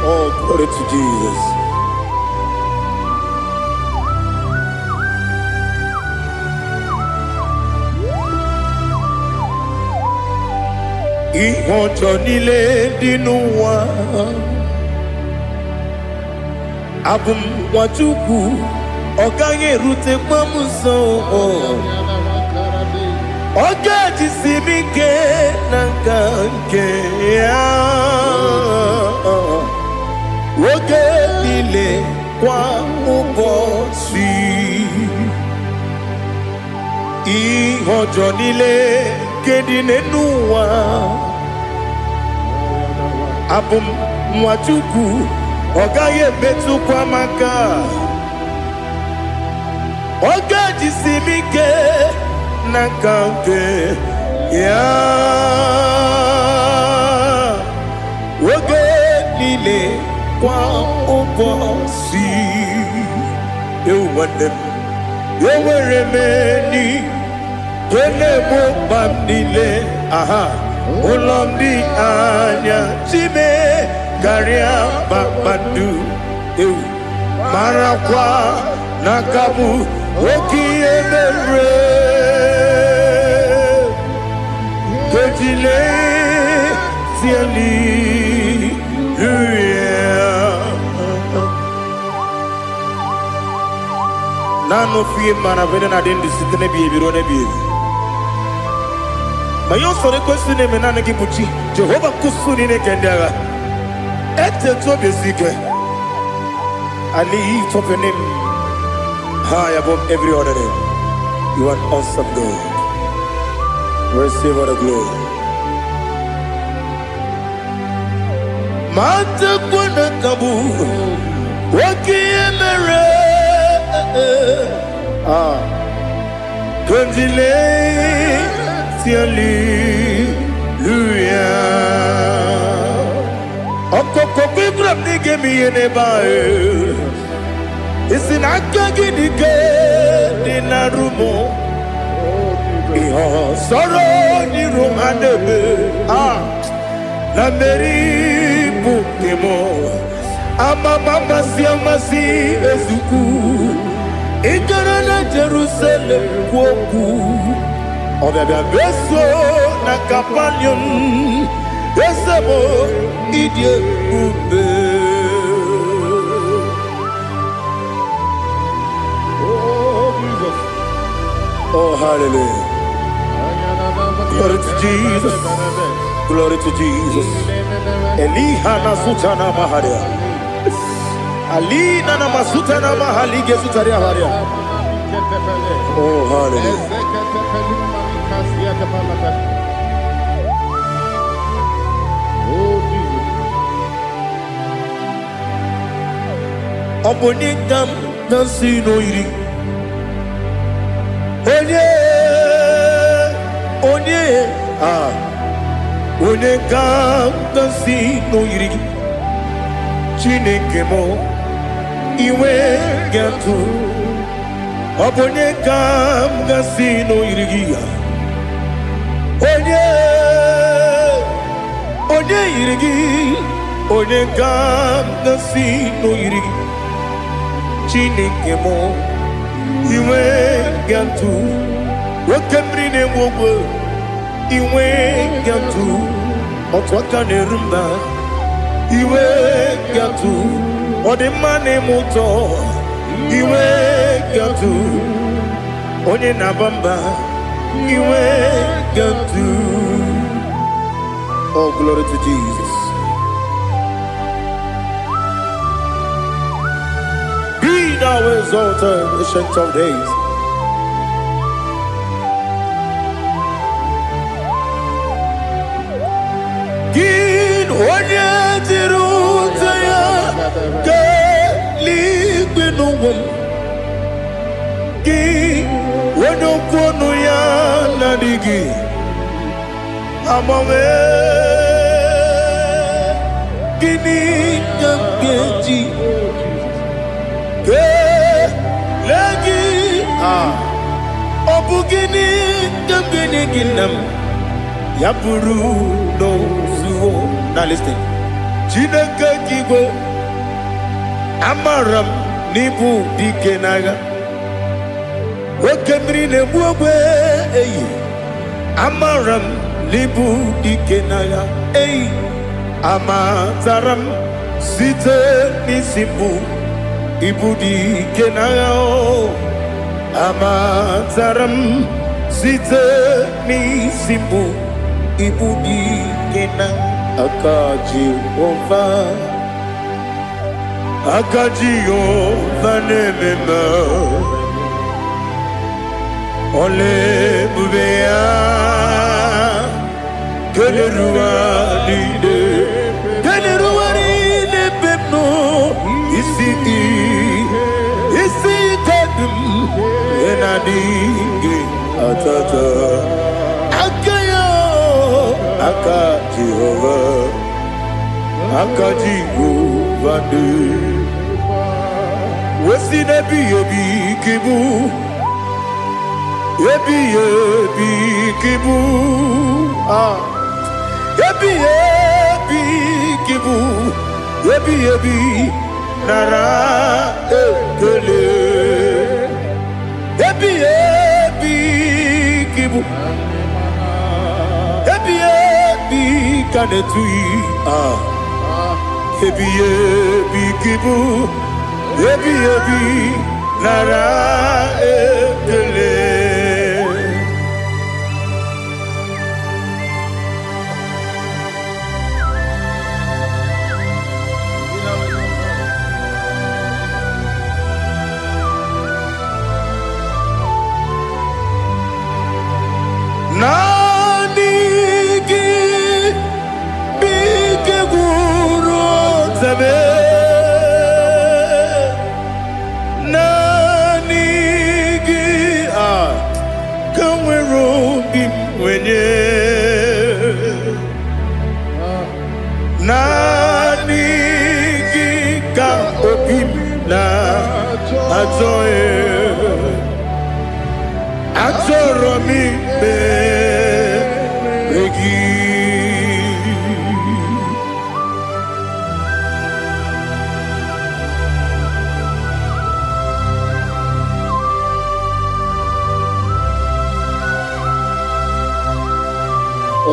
Oh, glory to Jesus. Ihojo nile dinuwa Abum wajuku Oganye rute pamuso Oga jisimike nankanke Woge nile kwa ubosi Ihojo nile Kedinenuwa Abum mwachuku Ogaye betu kwa maka Oga jisimike Nakanke Ya Woge nile kwa ubosi Ewanem Eweremeni Wele mo bandile, aha, ulomdi anya, chime, garia babadu, marakwa, nakabu, oki emere, kejile, siali, Nano fiye mana vene na dendi sitene biye birone biye. Mayon sore kwesine menane kibuchi Jehovah kusuni ne kendara ete to besike I lift up your name high above every other name. You are an awesome God. Receive all the glory. Mata kuna kabu wakiemere Kandile Hallelujah. Okoko kibram nige miyene bae. Isinaka gidike dinarumo. Iho soro ni rumanebe. La meri bukemo. Ama mama si ezuku. Ikarana Jerusalem kwoku. Obia beso na kapanion Esebo idie ube Oh Jesus. Oh hallelujah. Glory to Jesus. Glory to Jesus. Elihana sutana maharia Alina na masutana mahalige sutaria haria Oh hallelujah. Oh Jesus. Obonikam nasino iri. Onye Onekam nasino iri. Chineke mo iwe gatu. Obonekam nasino iri. Onye irigi Onegam nasi noiri Chineke mo Iwe gantu Wakemri ne mwogo Iwe gantu Otwaka ne rumba Iwe gantu Odemane moto Iwe gantu Onye nabamba Iwe gantu. Oh, glory to Jesus. Be thou exalted, ancient of days. Gin onye tirutaya ke ligbinugum. Gin onye kwonu ya nadigi. Amame gini gamgeji ke lagi obu gini gamgeni ginam yapuru no zuo. Now listen. Chineke kigo amaram nibu dikenaga wakemri ne buogwe eyi amaram Libu dikenaya, ey, amataram, site nisimbu, ibu dikenaya, amataram, site nisimbu, ibu dikenaya, akaji ova nemema, ole bubea. Geleruaride bepno isi kadum enadinge atata akayo akaji vande wesi nebi ebi kibu Yebi kibu, yebi nara ekele. Yebi kibu, yebi kanetui. Yebi kibu, yebi nara ekele. Nanigi bige guru zabe nanigi kamwero bimwenye nanigi ka obim na ajoe Atoromi begi.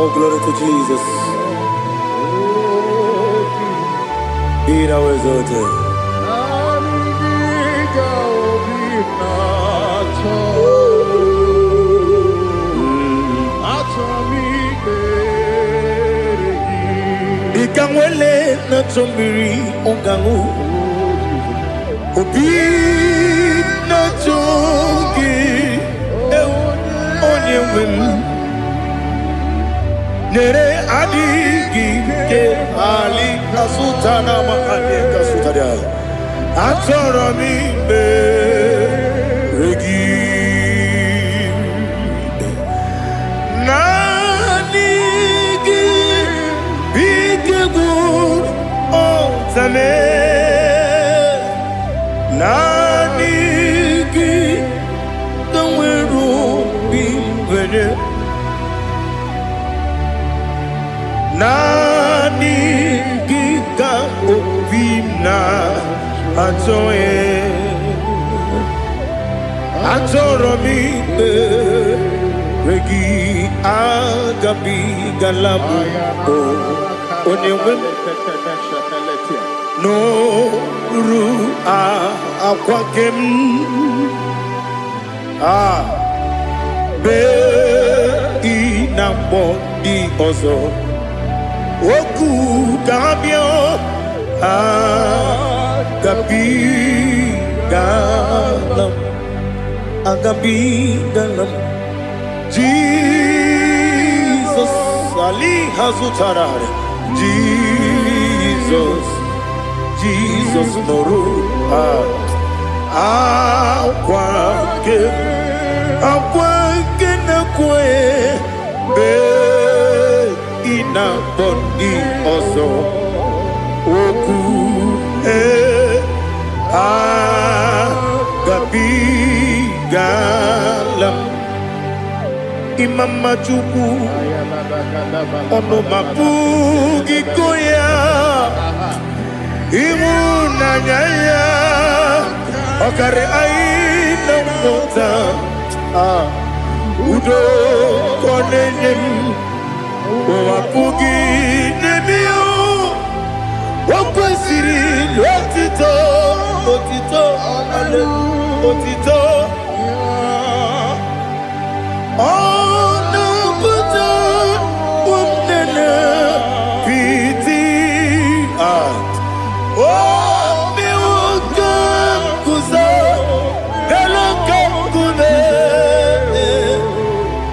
Oh, glory to Jesus. Be thou exalted. Ikangwele na chombiri ongangu Obi na chogi onye wim Nere adigi ke ali kasutana ma ali kasutaria Atoro mi regi Nanigi Kamweru bimwenye Nanigi ka Anjoye Anjoromi Regi Agabi Galabu Onewem No Ru Akwakem Be Inambo Di Ozo Oku Dabio Agabi Galam Agabi Galam Jesus Ali Hazutarare Jesus Noru Akwake na kwe Be ina bondi ozo Oku Agabi Galam Imam Majuku Ono Mabugi Koya Imuna Nyaya Okare Aina Mota Udo Konenyem Wapugi Nemio Wakwasiri Lotito Otito Ale Otito Buta Umnena Piti Miwaka Kuza Nelaka Kune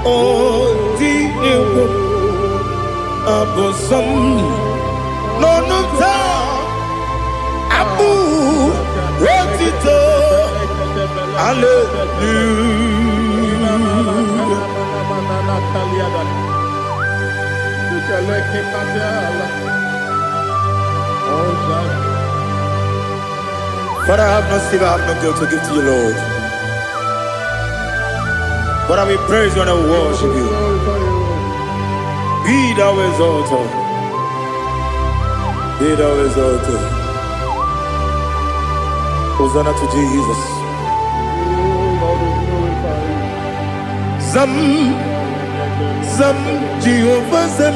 Odinewo Abosam Nonuta Abu Rotito Father, I have no silver, I have no gold to give to you, Lord. But I will praise you and I will worship you. Be thou exalted. Be thou exalted. Hosanna to Jesus. Zam, Jehovah Zam.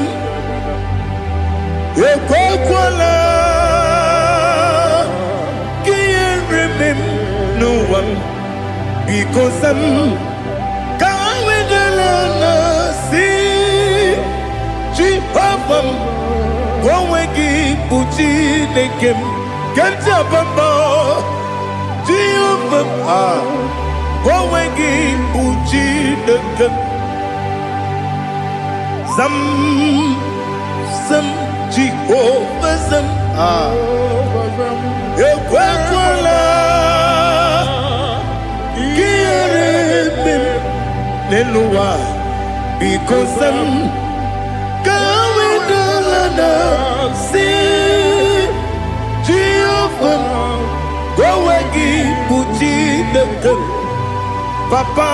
Ekwakwala. Can't remember no one. Because I'm Jehovah, go wegi buji nekem, kenta bamba. Jehovah, go wegi buji nekem. Zam Jehovah zam. Ekwakwala, kiyeremem neluwa, because I'm see Jehovah, go wegi buji nekem. Papa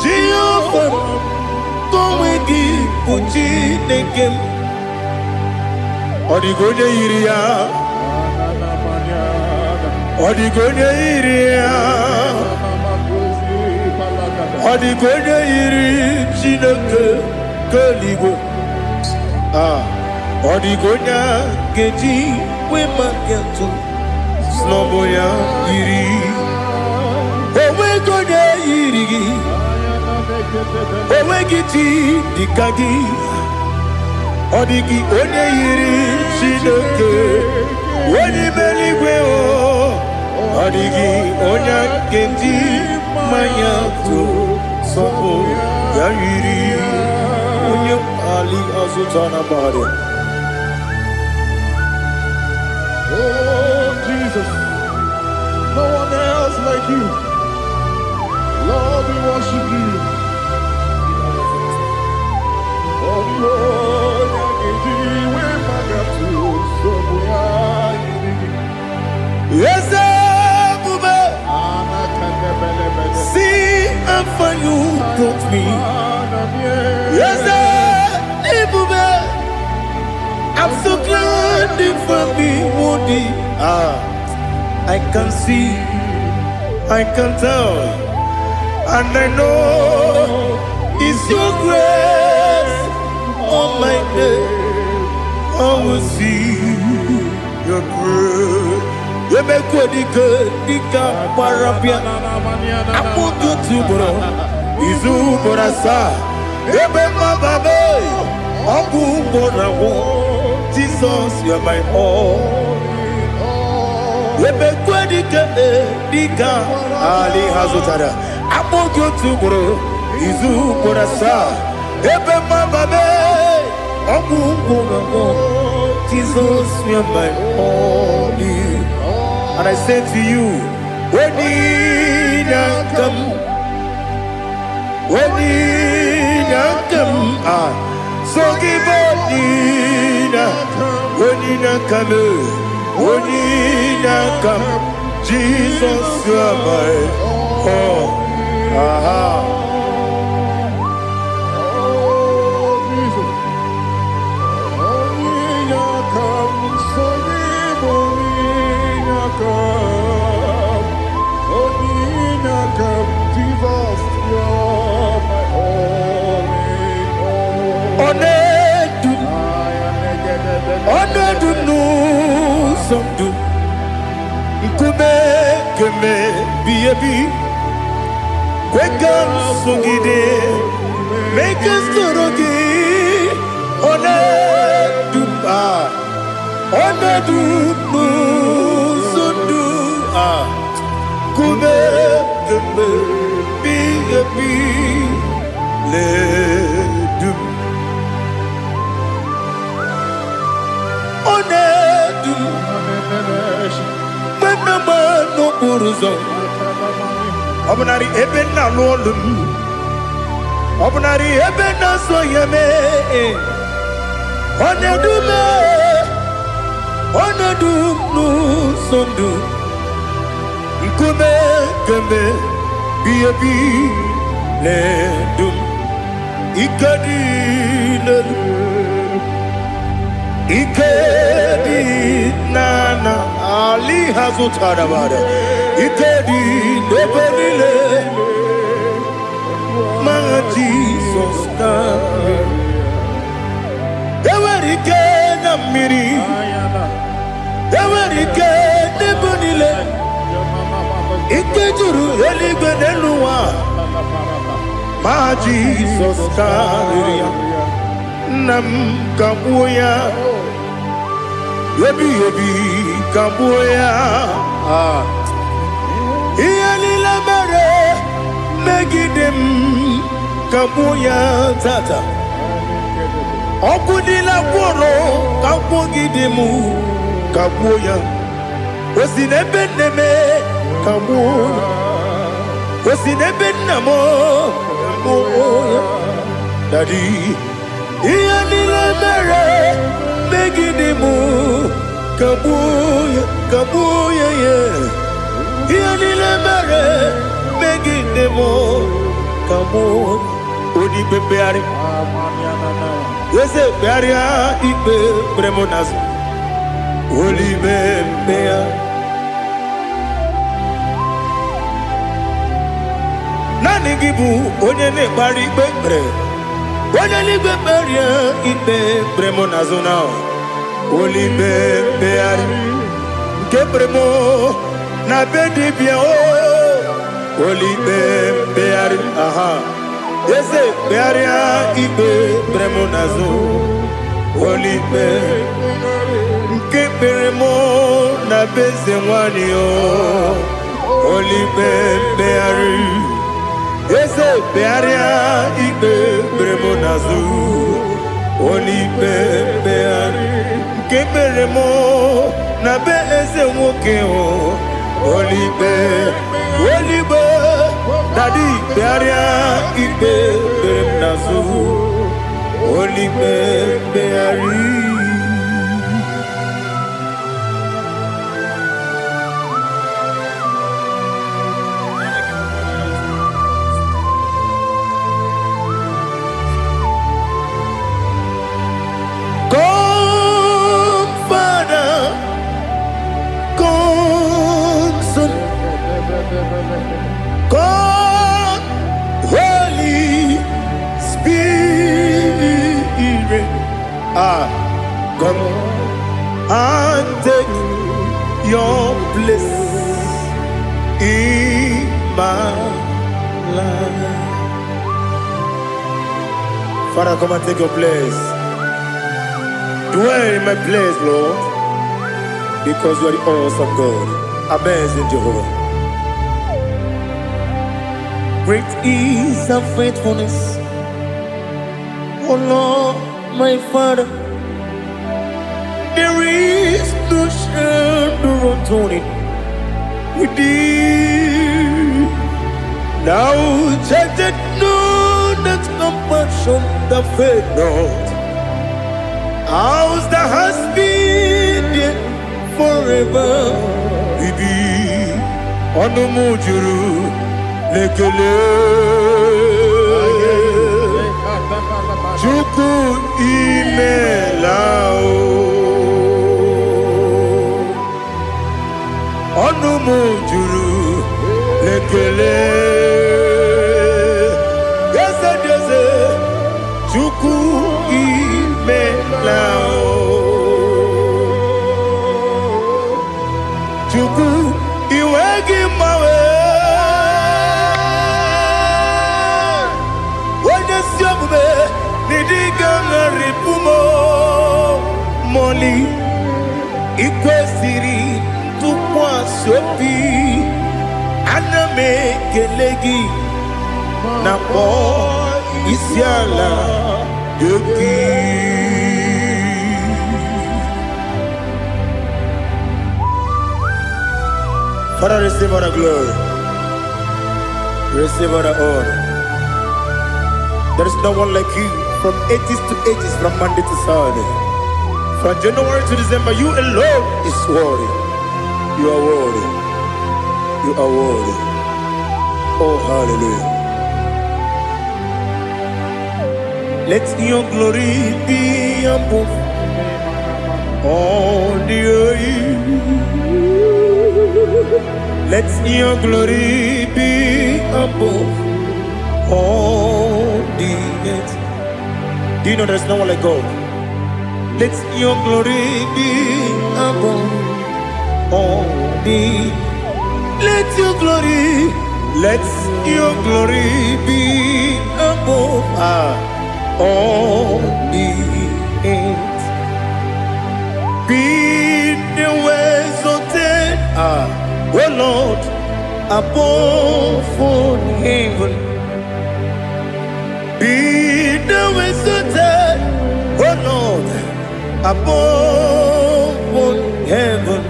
Jehovah, go wegi buji nekem. Odigonya iria, Odigonya iria, Odigonya iri chineke keligo. Odigonya geji we magentu Sloboya iri Owe gonya iri Owe giti dikagi Odigi onye iri Chineke Oni meligwe o Odigi onya geji Mayantu Sopo ya iri Onye Ali Azutana Bahari. Oh, Jesus, no one else like you. Lord, we worship you. Oh, Lord, yes, Bube. See how far you brought me. Yes, Bube. I'm so glad for me, Monie. I can see, I can tell, and I know it's your grace on my day. I will see your grace. You make good, dika parapia. Apo tu bro, izu borasa. Ebe mababe, abu borawo. Jesus, you are my all. Ebe good, dika ali hazutara. Apo tu bro, izu borasa. Ebe mababe, abu borawo. Jesus, you are my all. And I say to you, when you come, so give when you come, Jesus, you are my all. Make us Obnari ebena lolum, obnari ebena soyeme, onedu nu sondu, ikume keme biyebi ledum, ikadi nana ali hazutara bada. Ikedi neberile, my Jesus name. Ewerike na miri, ewerike nebonile. Ikejuru eligwe neluwa, my Jesus name. Nam kabuya, yebi kabuya. Iyalila mere megidem kabuya tata. Okudila kworo kabugidemu kabuya. Osinebeneme kabuya. Osinebenamo kabuya. Daddy, iyalila mere megidemu kabuya yeah. Iyalila mere megidemo kabuya. Odi bebeari. Yese bearia ibe premonas. Oli bebea. Nani gibu onye ne bari bebre. Onye ni beberia ibe premonas now. Oli bebeari. Kebremo na bedi bia o. Oli bebeari aha. Yese bearia ibe premonazo olipe keberemo na bezemwani o olipe beari yese bearia ibe premonazo olipe beari keberemo na bezemwoke o olipe Daddy, bearia ibe beremnazu, oli beari. Come, Father, come. Come and take your place in my life. Father, come and take your place. Dwell in my place, Lord, because you are the awesome God. Amazing Jehovah. Great is thy faithfulness, oh Lord, my Father. There is no shadow of turning with thee. Now judged know that compassion that faith not. Ours that has been there forever. We be on the mujuru lekele. Chuku imelao. On the mujuru lekele. Yes, Chuku imelao. Chuku iwegi mawe. Wanyesiamume nidiga ngaripumo. Moli ikwesiri tukwa sopi. Aname kelegi na po isiala yoki. Father, receive all the glory. Receive all the honor. There is no one like you from ages to ages, from Monday to Saturday. From January to December, you alone is worthy. You are worthy. You are worthy. Oh, hallelujah. Let your glory be above all the earth. Let your glory be above all the earth. Do you know there's no one like God? Let your glory be above all the earth. Let your glory be above all the earth. Be the ways of oh Lord, above all heaven. Be the ways of oh Lord, above all heaven.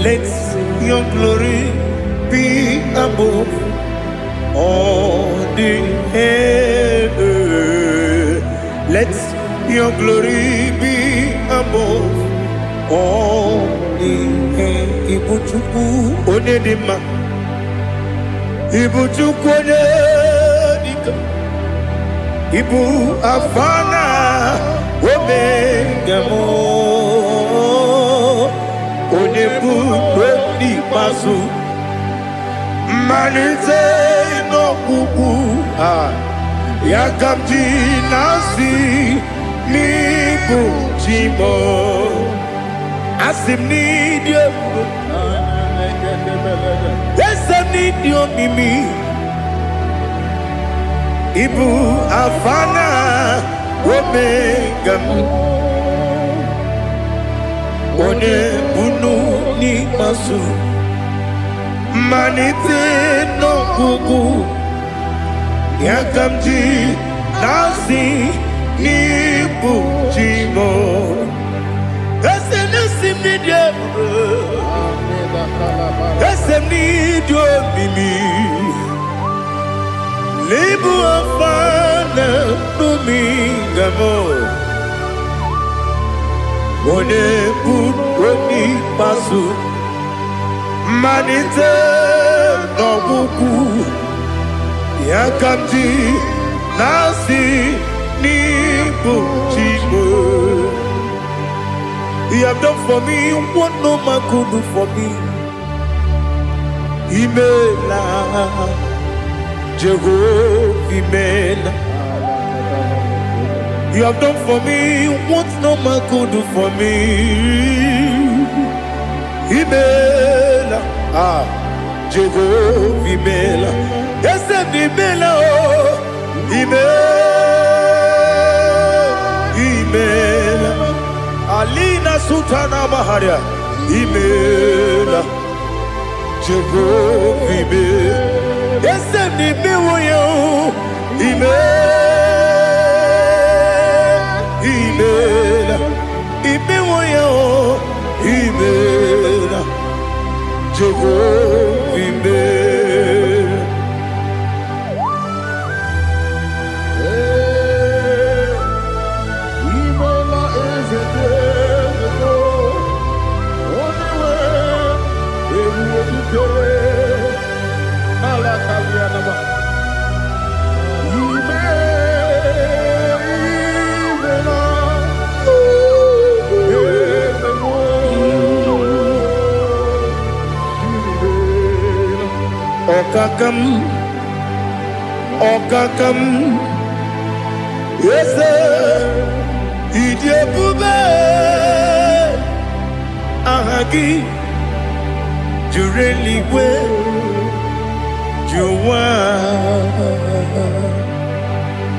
Let your glory be above all the earth. Let your glory be above all the earth. Ibuchuku onedima, Ibuchuku onedika, Ibu afana omega mo, onebu odi pasu, manite no kuku yakamji nasi nibu chimo. Asim need you. Yes, I need you, Mimi. Ibu afana omega. One bunu ni masu. Manite no kuku. Yakamji nasi nibu chimo. Esem need you. Esem need you, Mimi. Libu afana dominga mo. One put pasu. Manite no buku. Yakamji nasi nibu chimo. You have done for me what no man could do for me. Imela, Jehovah, Imela. You have done for me what no man could do for me. Imela, Jehovah Imela, yes, Imela, Imela, Alina Sultana Maharia, Imela, Jehovah Imela, yes, Imela, Imela, Imela, Jehovah Imela. Imela is a day, only way, Alakalianaba. Okakam, yes, Idiabube, Ahagi, Jureliwe, Juwa,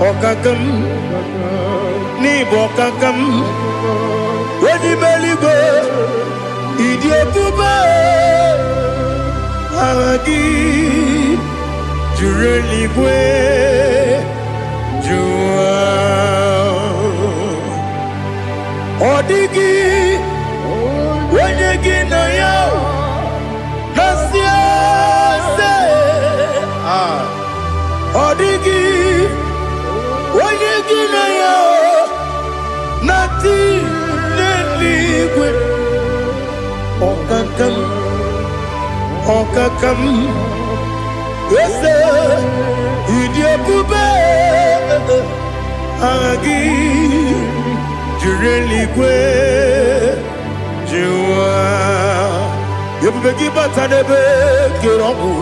Okakam, Nibokakam, Wedibeligo, Idiabube, Ahagi. Jureligwe, Jua, Odigi, Wenyegi na yo, Nasia se, Odigi, Wenyegi na yo, Nati neligwe, Okakam, Okakam. Yes, Idiabube, Agi, Jureligwe, Jua, Yabubeki Batanebe, Kirobu,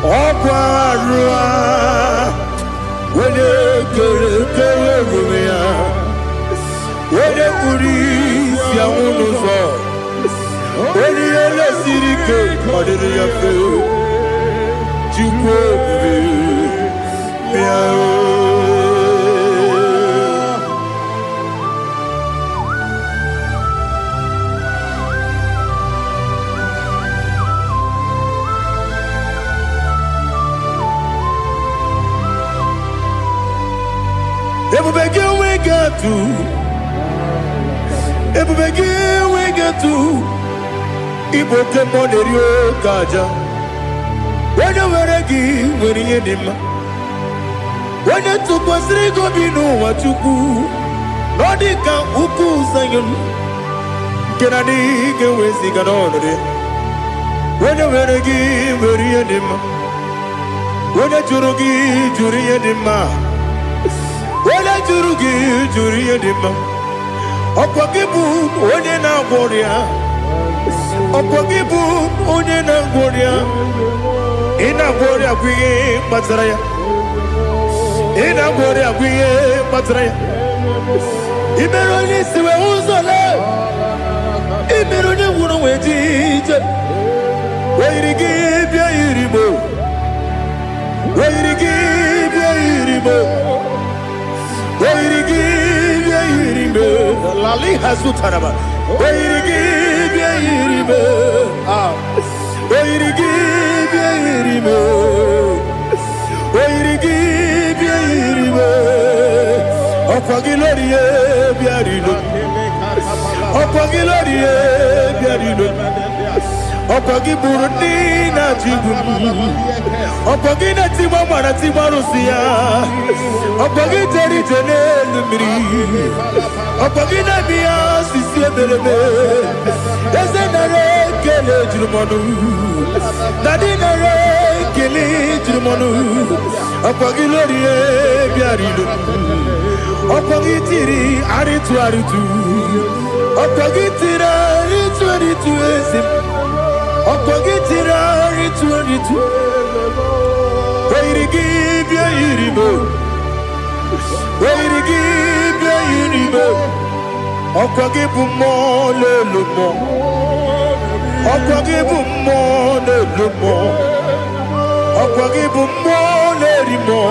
Okwarua, when you Rumia, when you Uris, Yamunuzo, when you Lesirike, or did you feel? When you were a give, when you did, when you took was Rigo, you know what you do. Nodika, Uku, Sayon, Kenadi, Gewesi, Ganone. When you were a give, when you did, when you Jurugi, Juria Dima, when you Jurugi, Juria Dima, Opakibu, when you now warrior, Opakibu, when you now warrior. Ina gloria kuye batraya. Ina gloria kuye batraya. Imeroni siwe uzole. Imeroni wuno wejije. Weirigi bia iribo. Weirigi bia iribo. Weirigi bia iribo. Lali hazutaraba. Weirigi bia iribo. Weirigi bia iribo. Weirigi bia iribo. Okwagilorie bia iribo. Okwagilorie bia iribo. Okwagiburundi na jibu. Okwagina timama na timarusia. Okwagiteri jene numiri. Okwagina biya sisi eberebe. Ezenare kele jirumonu. Nadinare kele jirumonu. Okwagilorie bia iribo. Okwagitiri aritu aritu. Okwagitira aritu aritu esim. Okogitira ritu. Weirigi bia iribo. Where you give your universe. Okwagibu mo lelumo. Okwagibu mo lelumo. Okwagibu mo lerimo.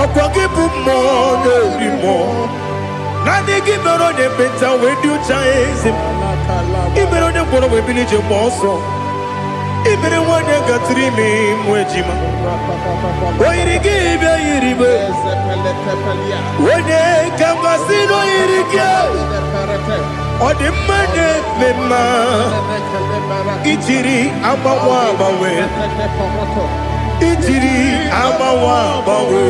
Okwagibu mo lerimo. Nani gimero de beta when you chase him. Ibero de bono we village moso. Ibero one got 3 me mwejima. Where you give your universe. When they come casino irike. O de mane mema. Ichiri abawa bawe. Ichiri abawa bawe.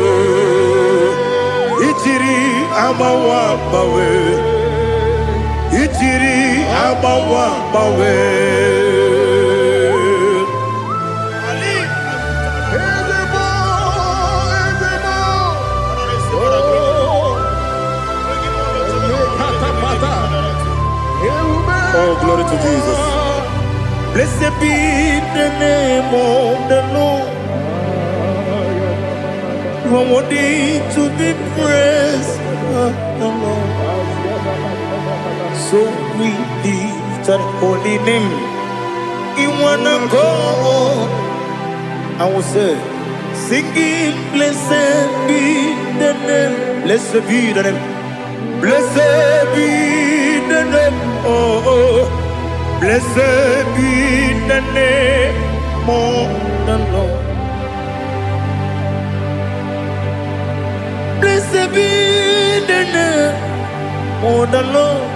Ichiri abawa bawe. Ichiri abawa bawe. Oh, glory to Jesus. Blessed be the name of the Lord. You are worthy to be praised, the Lord. So we lift that holy name. You wanna go? I will say, singing, blessed be the name. Blessed be the name. Blessed be the name. Oh, blessed be the name of the Lord. Blessed be the name of the Lord.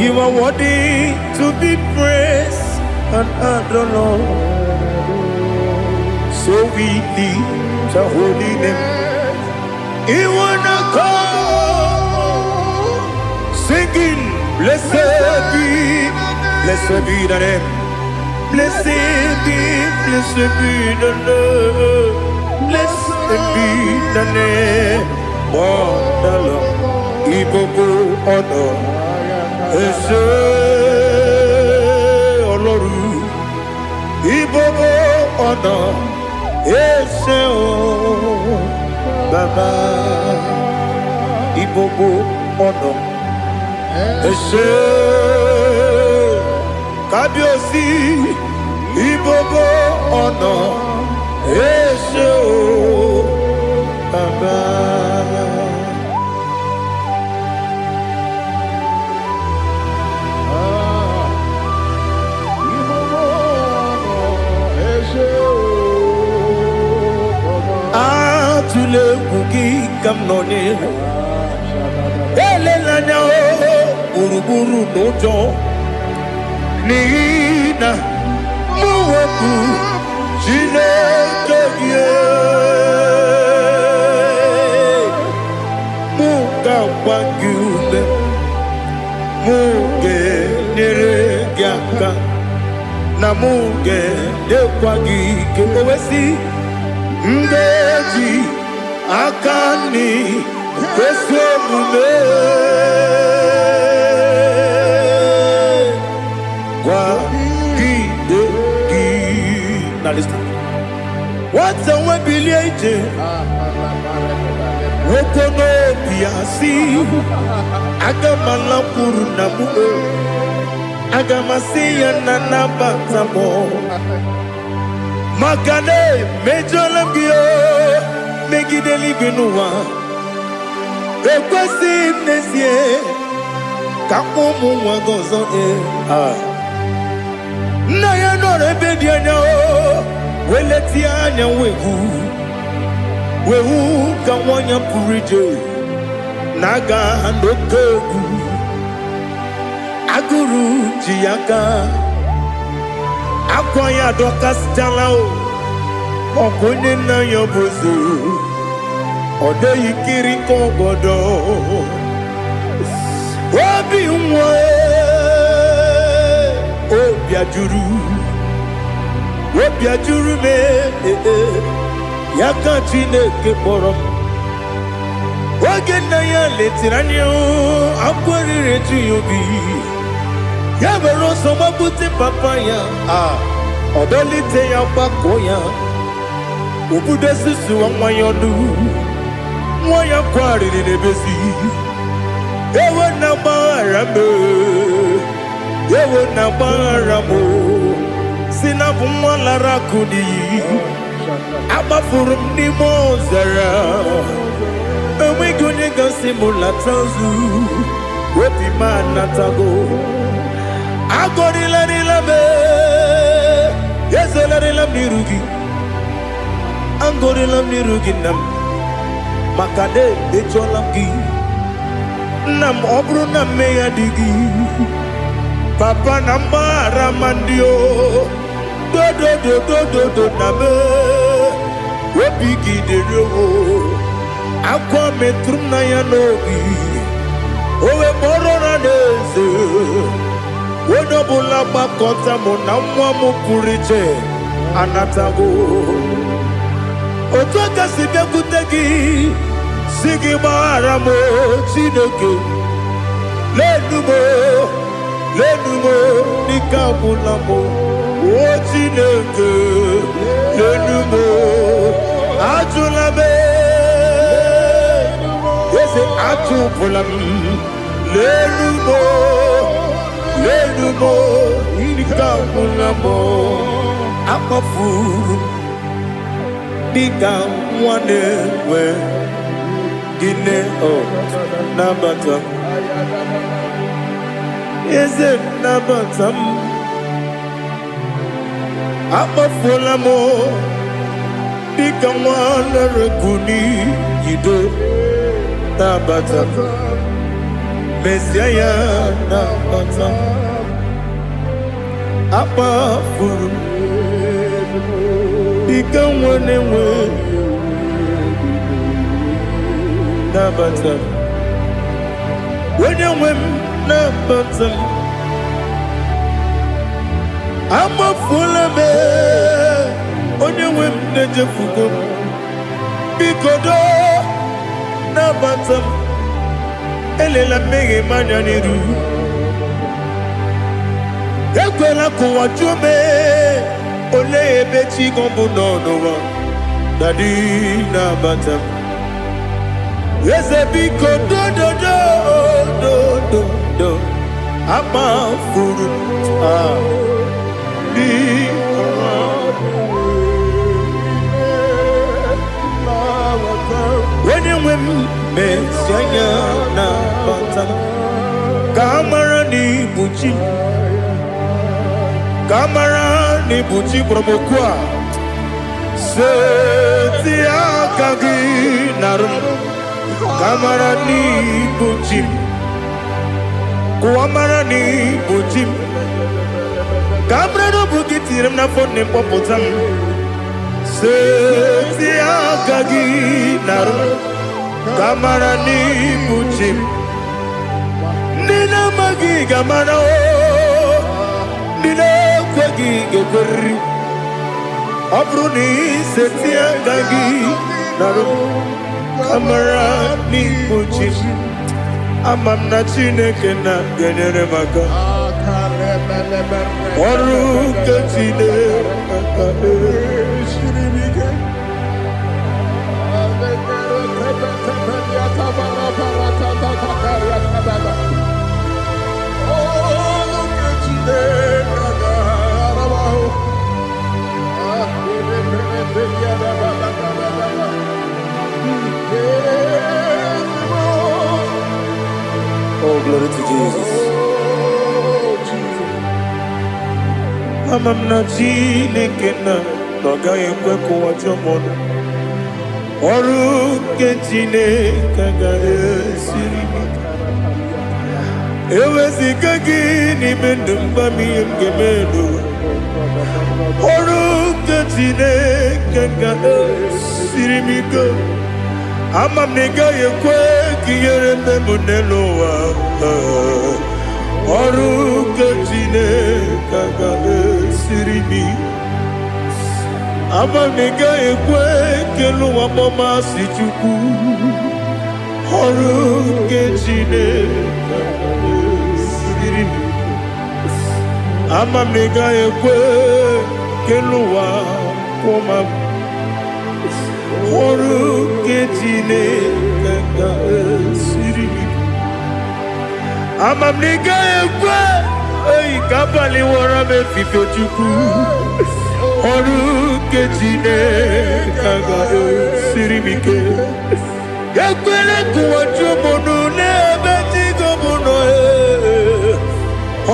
You are worthy to be praised and adored, Lord. So we lift the holy name. You wanna call, singing, blessed be the name. Blessed be the Lord. Blessed be the name of the Lord. Ibobo honor, Ese Oloru. Ibobo honor, Ese O. Baba, Ibobo honor, Ese Kabiosi, Ibobo honor, Ese O Baba. Tule kuki kamnone ele lanya buruburu nojo nina muweku jine kebye muka wangume muge nere gyaka na muge dekwagi kewesi ngeji akani kwesomume kwa kideki. Now listen. What's a webiliate? Wokono biasi agamala purunamu agamasiya nanabatamo Magane mejolambio megideli benua ekwesi nesie kakomu wagozo na ya no rebedianya weletianya wehu kawanya purije naga ndokogu aguru jiyaka akwanya dokas jalao okonye na yobuzu ode yikiri kogodo obi nwa obi ajuru me yaka Chineke kpọrọ oge na ya letiranya akwarire tuyobi ya bere ọsọ mabute papa ya odolite ya gbakọ ya Ubudesisu wa mwayonu Mwaya kwari ni nebesi Ewe na marame Ewe na maramo Sinabu mwalara kudi Abafurum ni mozara Ewe gune gasimu latanzu Wepi manatago Agori larilame Yeze larilam nirugi Angori lam nirugi nam Makade echolam gi Nam obru nam meya digi Papa namara mandio Do nabe Wepigi de rogo Aqua metrum na yanogi Owe morona neze Wodobula bakota mona mwamu puriche Anatago Otoka sibya kutegi Sigi maramo Chineke Lenumo Nikabulamo O Chineke Lenumo Ajulabe Yese Ajupulam Lenumo Nikabulamo Akafu Diga mwane we Gine o Nabatam Is it Nabatam Abafulamo Diga mwane rekuni Yido Nabatam Messiah Nabatam Abafulu Diga mwane we Nabatam When you win Nabatam I'm a full of it On you win Nejefugo Bikodo Nabatam Elela mege mananiru Ekwela kuwa jume Ole ebechi gombu nono Dadi Nabatam Yese biko do Ama furu Di When you win Messiah Nabatam Kamara ni buchi Kamara ni buchi promokwa Setia kagi narum Kamara ni buchim Kuamara ni buchim Kamara no bukitirim na fone popotam Setia kagi narum Kamara ni buchim Nina magi kamara o Nina kwagi gekori Abruni setia kagi narum Kamara ni buchim Amam na Chineke na genere maka Oru ke Chineke Shiribike Oh, glory to Jesus. Amam na Chineke na noga ekwe kuwa jomono. Oru ke Chineke ga esiri. Ewezika gini mendumba miyemgemelo. Oru ke Chineke ga esiri miko. Amam nega yekwe kiyere memunelo wa Oru ke Chineke ga esiri. Amam nega yekwe kelu wa mama si chuku Oru ke Chineke ga esiri. Amam nega yekwe kelu wa mama Oru ketine kanga siri. Amamnika ekwe. Ei kapali wara me fifo chuku. Oru ketine kanga siri bike. Yakwele kuwa chumonu ne beti gomuno.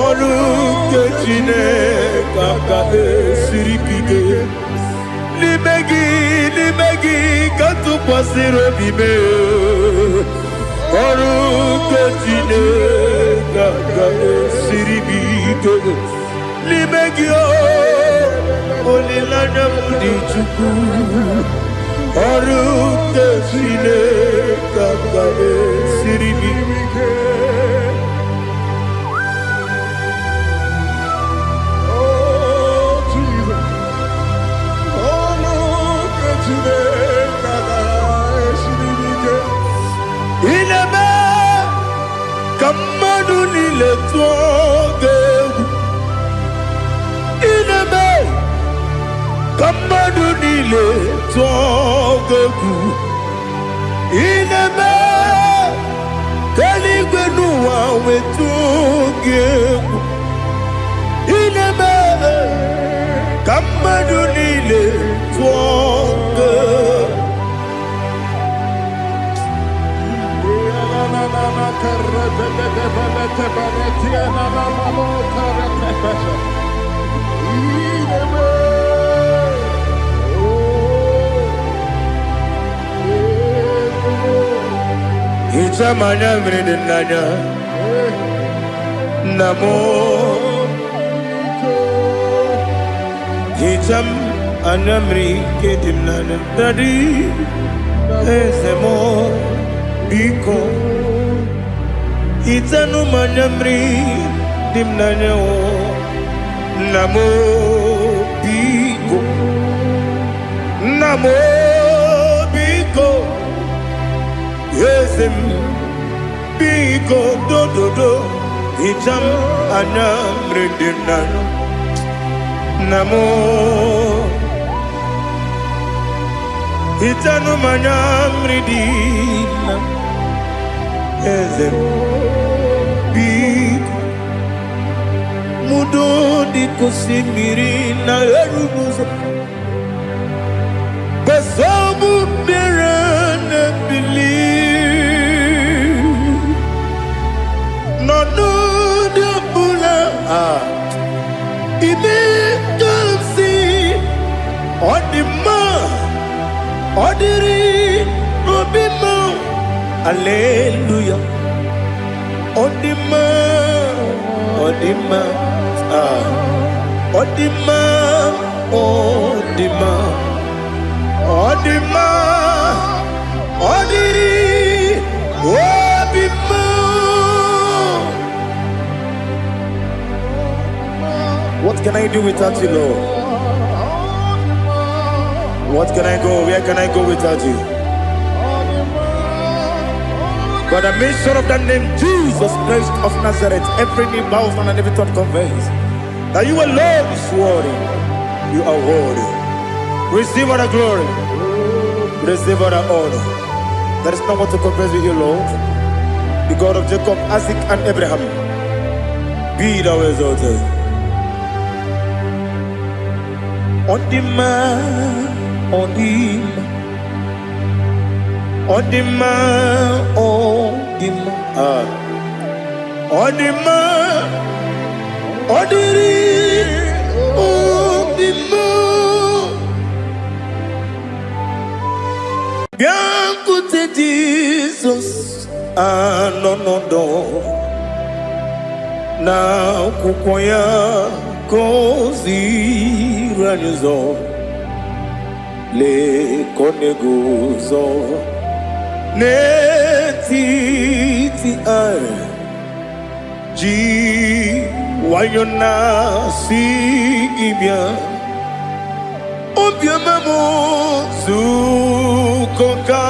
Oru ketine kanga siri bike. Libegi, katu pasiro bime. Oru ketine kaka siribito. Libegi olilana mudi chuku. Oru ketine kaka siribito. Ineme kamadu nile tuoge. Ineme kamadu nile tuoge. Ineme kaligwe nuwa wetuge. Ineme kamadu nile tuoge. Ita mana mridinanya namo Itam anamri kedimnana tadi ezemo biko Itanu manamri dimnanya namo biko ezem biko do itam anamri dimnanya namo Itanu manamri dimnanya ezem big mudo di kusimiri na erubuza besobu birane believe no de bula ibe kansi odima odiri obima Hallelujah. Odima, Odima, Odima, Odima, Odima, Odiri, Odima. What can I do without you, Lord? What can I go? Where can I go without you? By the mention of that name, Jesus Christ of Nazareth, every knee bows and every tongue confesses that you alone is worthy. You are worthy. Receive all the glory. Receive all the honor. There is no one to compare with you, Lord. The God of Jacob, Isaac, and Abraham. Be thou exalted. On the man, on the man. Odima, Odima, Odima, Odiri, Odima. Bianco Jesus, no. Na kukwaya kozi ranizo, le koneguzo. Netiti ai ji wayona si ibia obia mamo sukoka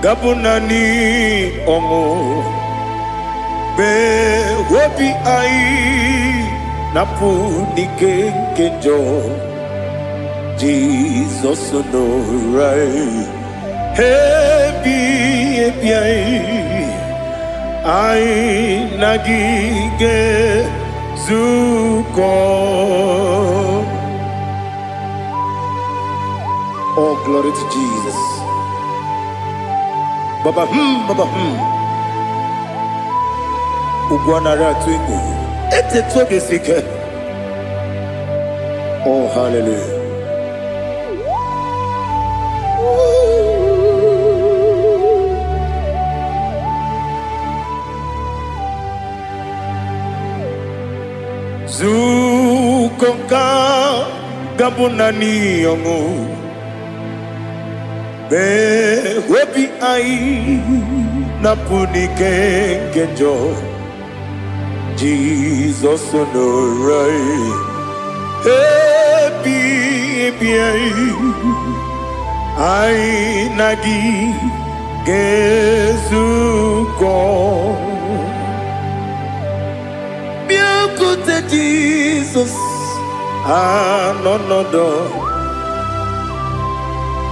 gabunani omo be wobi ai napu ni kenjo Jesus no right. Happy, I nagige zuko. Oh, glory to Jesus. Baba Baba Ugwanara twingu. Ete toge sike. Oh, hallelujah. Zukonka gabunani yongu be webi ai napunike genjo Jesus no right happy ai nagi gezuko Jesus, no do.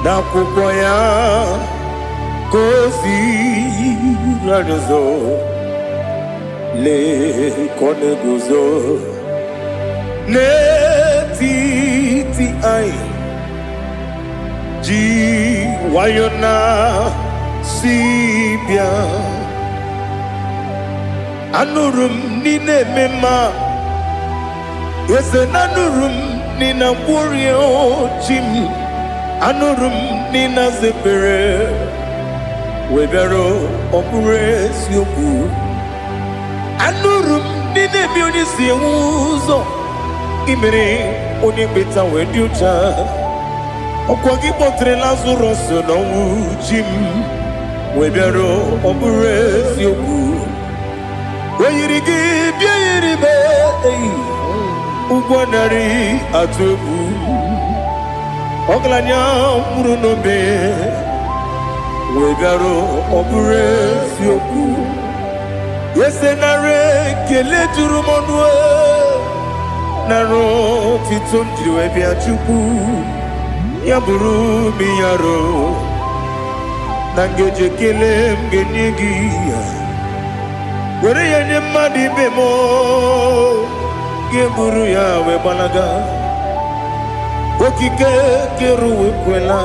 Na kupoya kozi radozo le koneguzo ne ti ai ji wayona sibia anurum nine mema. Yes, anurum nina warrior Jim, anurum nina zepere, webero operates yoku, anurum nina beauty uzo, imere onibeta weducha, okwagi potre Lazarus no Jim, webero operates yoku, weyirigi biiribe. Ugwanari atubu Oglanya murunobe Wegaro opures yoku Yesenare kele turumonwe Naro titondriwe biachuku Yaburu miyaro Nangeje kele mgenyegi Were yenye madi bemo Geburu ya we balaga Okike keru we kwela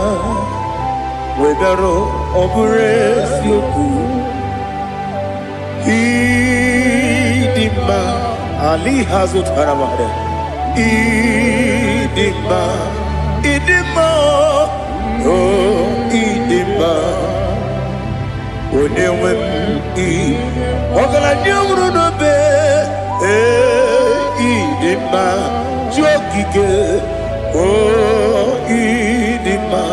Wegaro obures yoku Idima Ali hazut haramade Idima Oh idima Onewem Ogala nyumru no be Idima jokike oh idima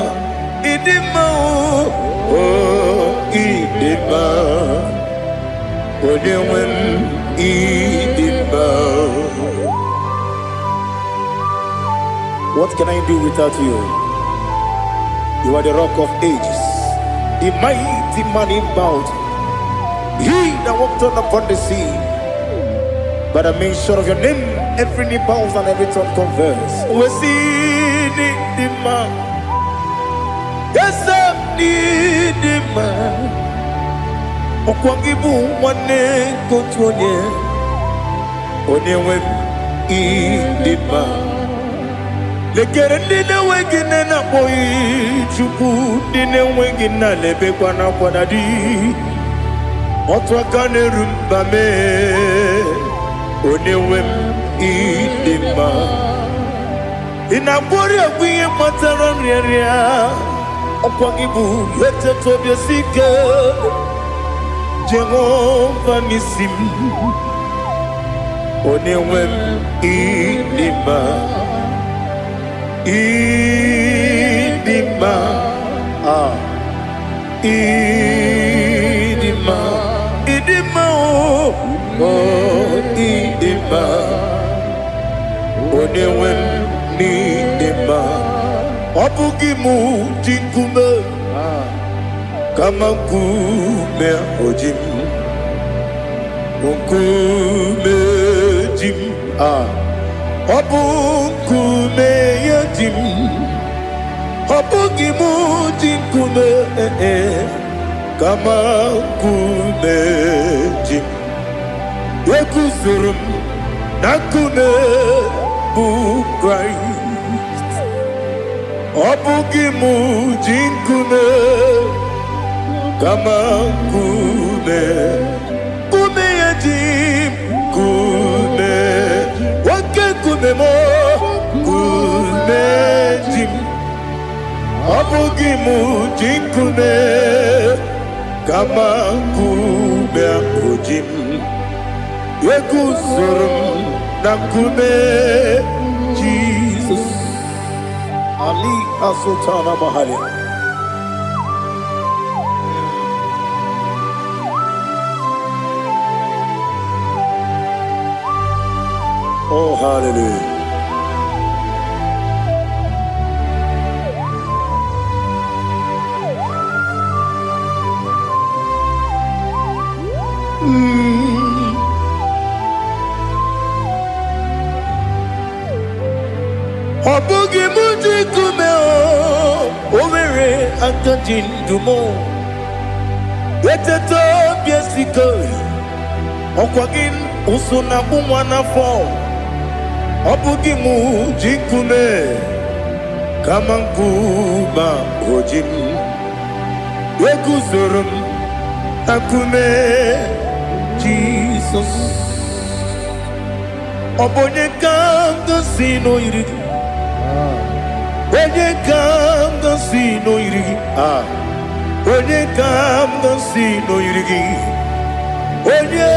oh idima odewem idima. What can I do without you? You are the rock of ages, the mighty man in battle, he that walked on upon the sea. But I make sure of your name, every knee bows and every tongue converse. We see the man. Yes, I need the man. Okwangibu wane kotonye. Onewe the man. Lekere nine wengine na boy chuku nine wengine lebe kwa na kwa dadi. Otwa kane rumba me. Onewem idima Inabori agwiye matara nriaria Okwangibu yete tobye sike Jehova nisim Onewem idima Idima Idima Idima oh idima Onewem nidima Obugimu jinkume Kama kume ojim Unkume jim Obu kume yajim Obugi muji kume kama kume jim Yekuzurum nakune bu Christ Obugi muji kume kama kume kume jim kume wake kume mo kume jim Abugi mujikume kama kume akujim Yekuzurum nakume Jesus Ali Asultana Mahali Oh hallelujah Obugi mujikume Owere akajindumo Weteto biesiko Okwagin usuna mwana fo Obugi mujikume Kama nkuma ojim Yekuzurum akume Jesus Obonye kanga sino irigi Onye kanga sino irigi Onye kanga sino irigi Onye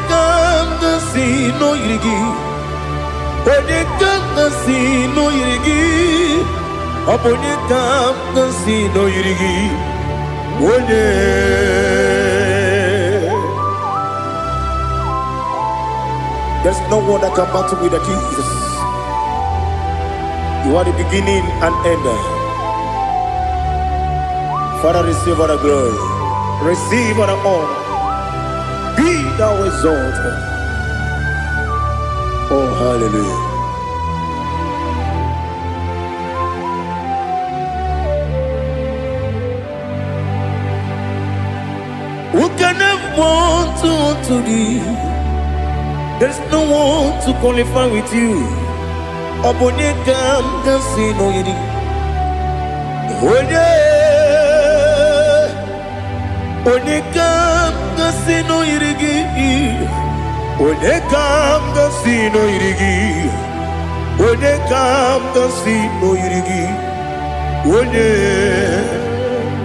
kanga sino irigi Onye kanga sino irigi Obonye kanga sino irigi There's no one that can battle with Jesus. You are the beginning and end. Father, receive all the glory. Receive all the honor. Be thou exalted. Oh, hallelujah. Who can have one to thee? There's no one to qualify with you. Obonye kanga sino yiri. Onye kanga sino yirigi. Onye kanga sino yirigi. Onye kanga sino yirigi. Onye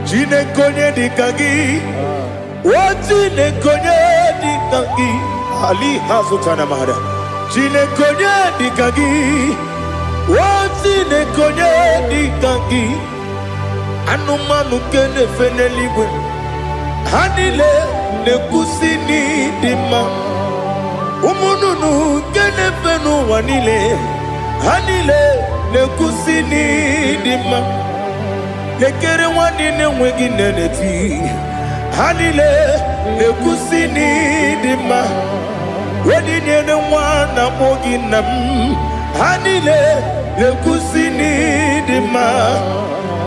chine konye dikagi. Wachine konye dikagi. Ali Hazutana Mahada Chine konye dikagi Wachine konye dikagi Anumanu kene feneligwe Hanile nekusini dima Umununu kene fenu wanile Hanile nekusini dima Lekere wanine wegi neneti Hanile nekusini dima Wedi nyene wana moginam Hanile nekusini dima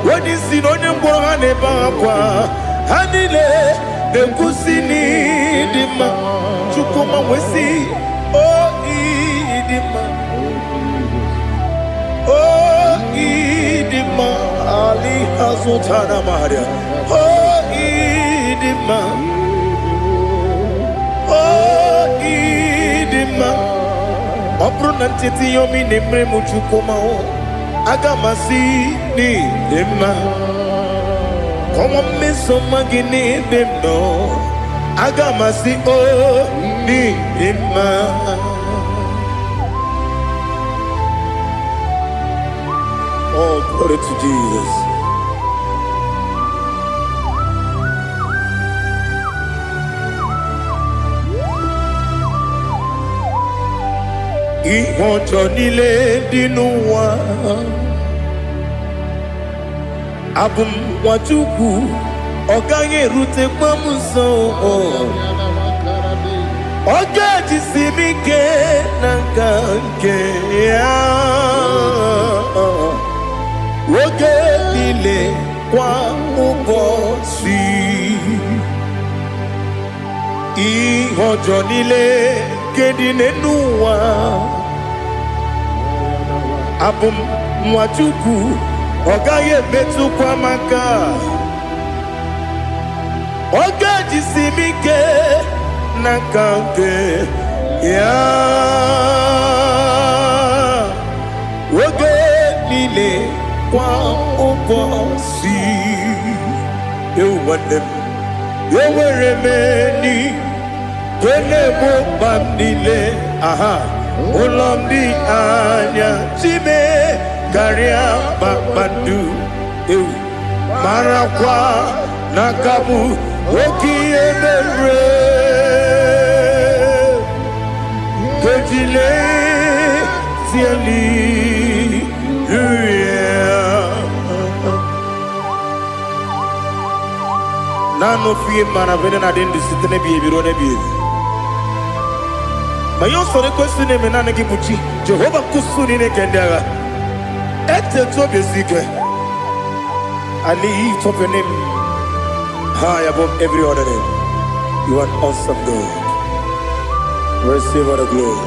Wedi sinonye mbwangane bakwa Hanile nekusini dima Chukuma wesi O idima O idima Ali Hazutana Maria O idima O idima Obru nantiti yomi nemre muchukuma o Agamasi ni dima Komo meso magini demno Agamasi o ni dima Oh, glory to Jesus. Ihoto nile dinuwa Abum wajuku Oganye rute kwamuso Oga jisimike nankanke ya Oge nile kwa ubosi Ihojo nile kedine nuwa Abum mwachuku Oga ye betu kwa maka Oga jisimike nankanke ya Oge nile kwa ubosi You want them You were many Kene mo bandile Aha Ulomdi anya Chime Garia babandu Eu Marakwa Nakamu Oki emere Kejile Siali Nano fiye mana vene na den disitene biye biro ne biye. Mayon sore kwesune me nane ki buchi. Jehovah kusuni ne kendaga. Ete to besike. I lift up your name high above every other name. You are an awesome God. Receive all the glory.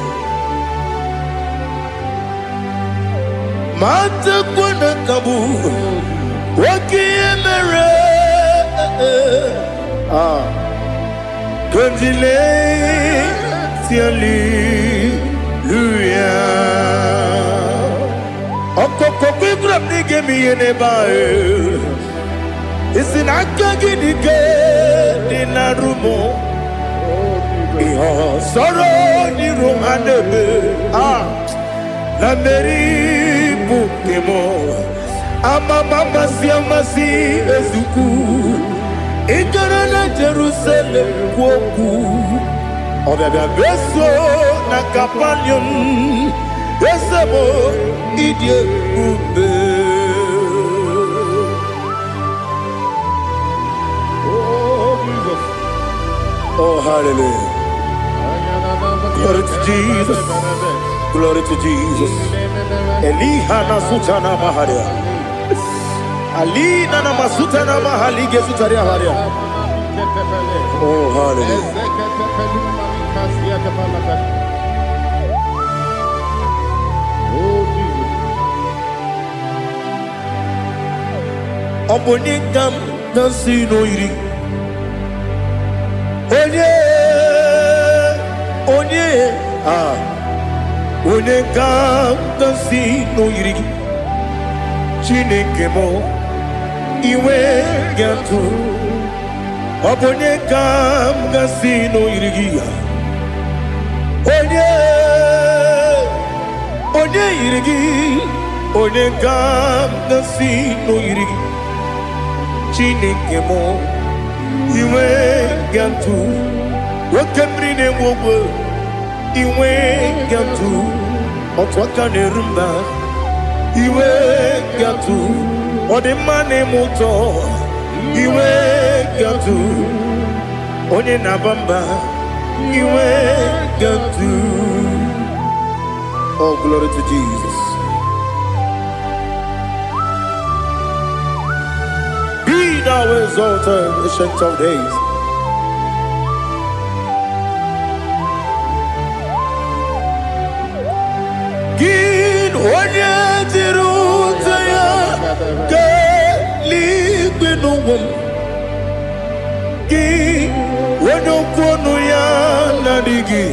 Mata kuna kabu. Waki emere. Kondile Hallelujah. Okoko grab ni gemi ene bae. Isinaka gidike dinarumo. Iho soro ni romanebe. La meri bukemo. Ama mama siamasi ezuku. Ikarana Jerusalem woku Obebe beso na kapanion Besemo idye ube Oh Jesus Oh hallelujah Glory to Jesus Glory to Jesus Elihana sutana maharia Ali nana masuta na mahali gesutaria haria. Oh hallelujah. Oh Jesus. Obonikam nasino iri. Onye Onekam nasino iri. Chineke mo Iwe gatu Obonye kam gasino irigia Onye irigi Onye kam gasino irigi Chineke mo Iwe gatu Wakemrine mwogo Iwe gatu Otwaka nerumba Iwe gatu Ode mane muto Iwe gatu Onye nabamba Iwe gatu Oh glory to Jesus. Be thou exalted, ancient of days. Gid onye tirutaya Liquinum Gi Wonokono ya Nadigi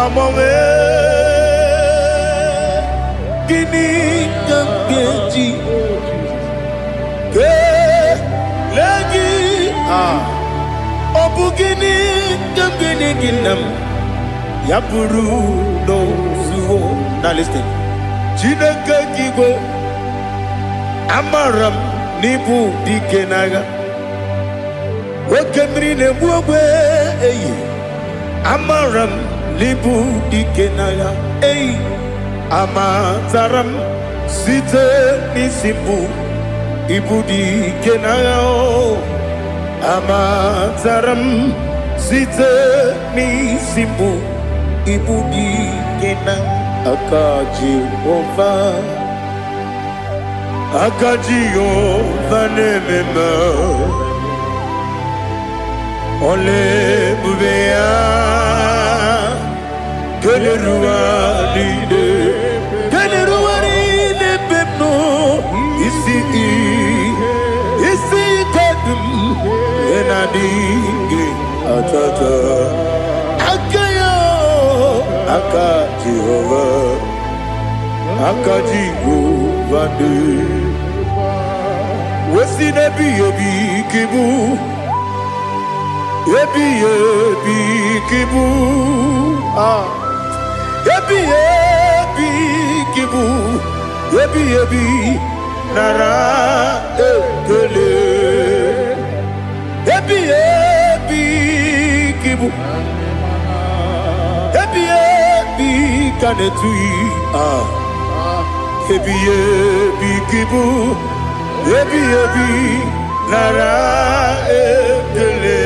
Amame Gini Gamgeji Ke Lagi Obugini Gamgini Ginam Yapuru no Suho. Now listen Chineke Kigo Amaram Nibu Dikenaga Wakemri Nebuwe Amaram Nibu Dikenaga Amataram Site Nisibu Ibu Dikenaga Amataram site n'isimu ibu dike na aka Jehova na-ememe ole ebube ya keleruwa niile pepno isi kadum enadinge atata aka Jehova de wesi nebi kibu ebi kibu ebi kibu ebi nara ekele ebi kibu ebi kanetui ebi kibu ebi nara ekele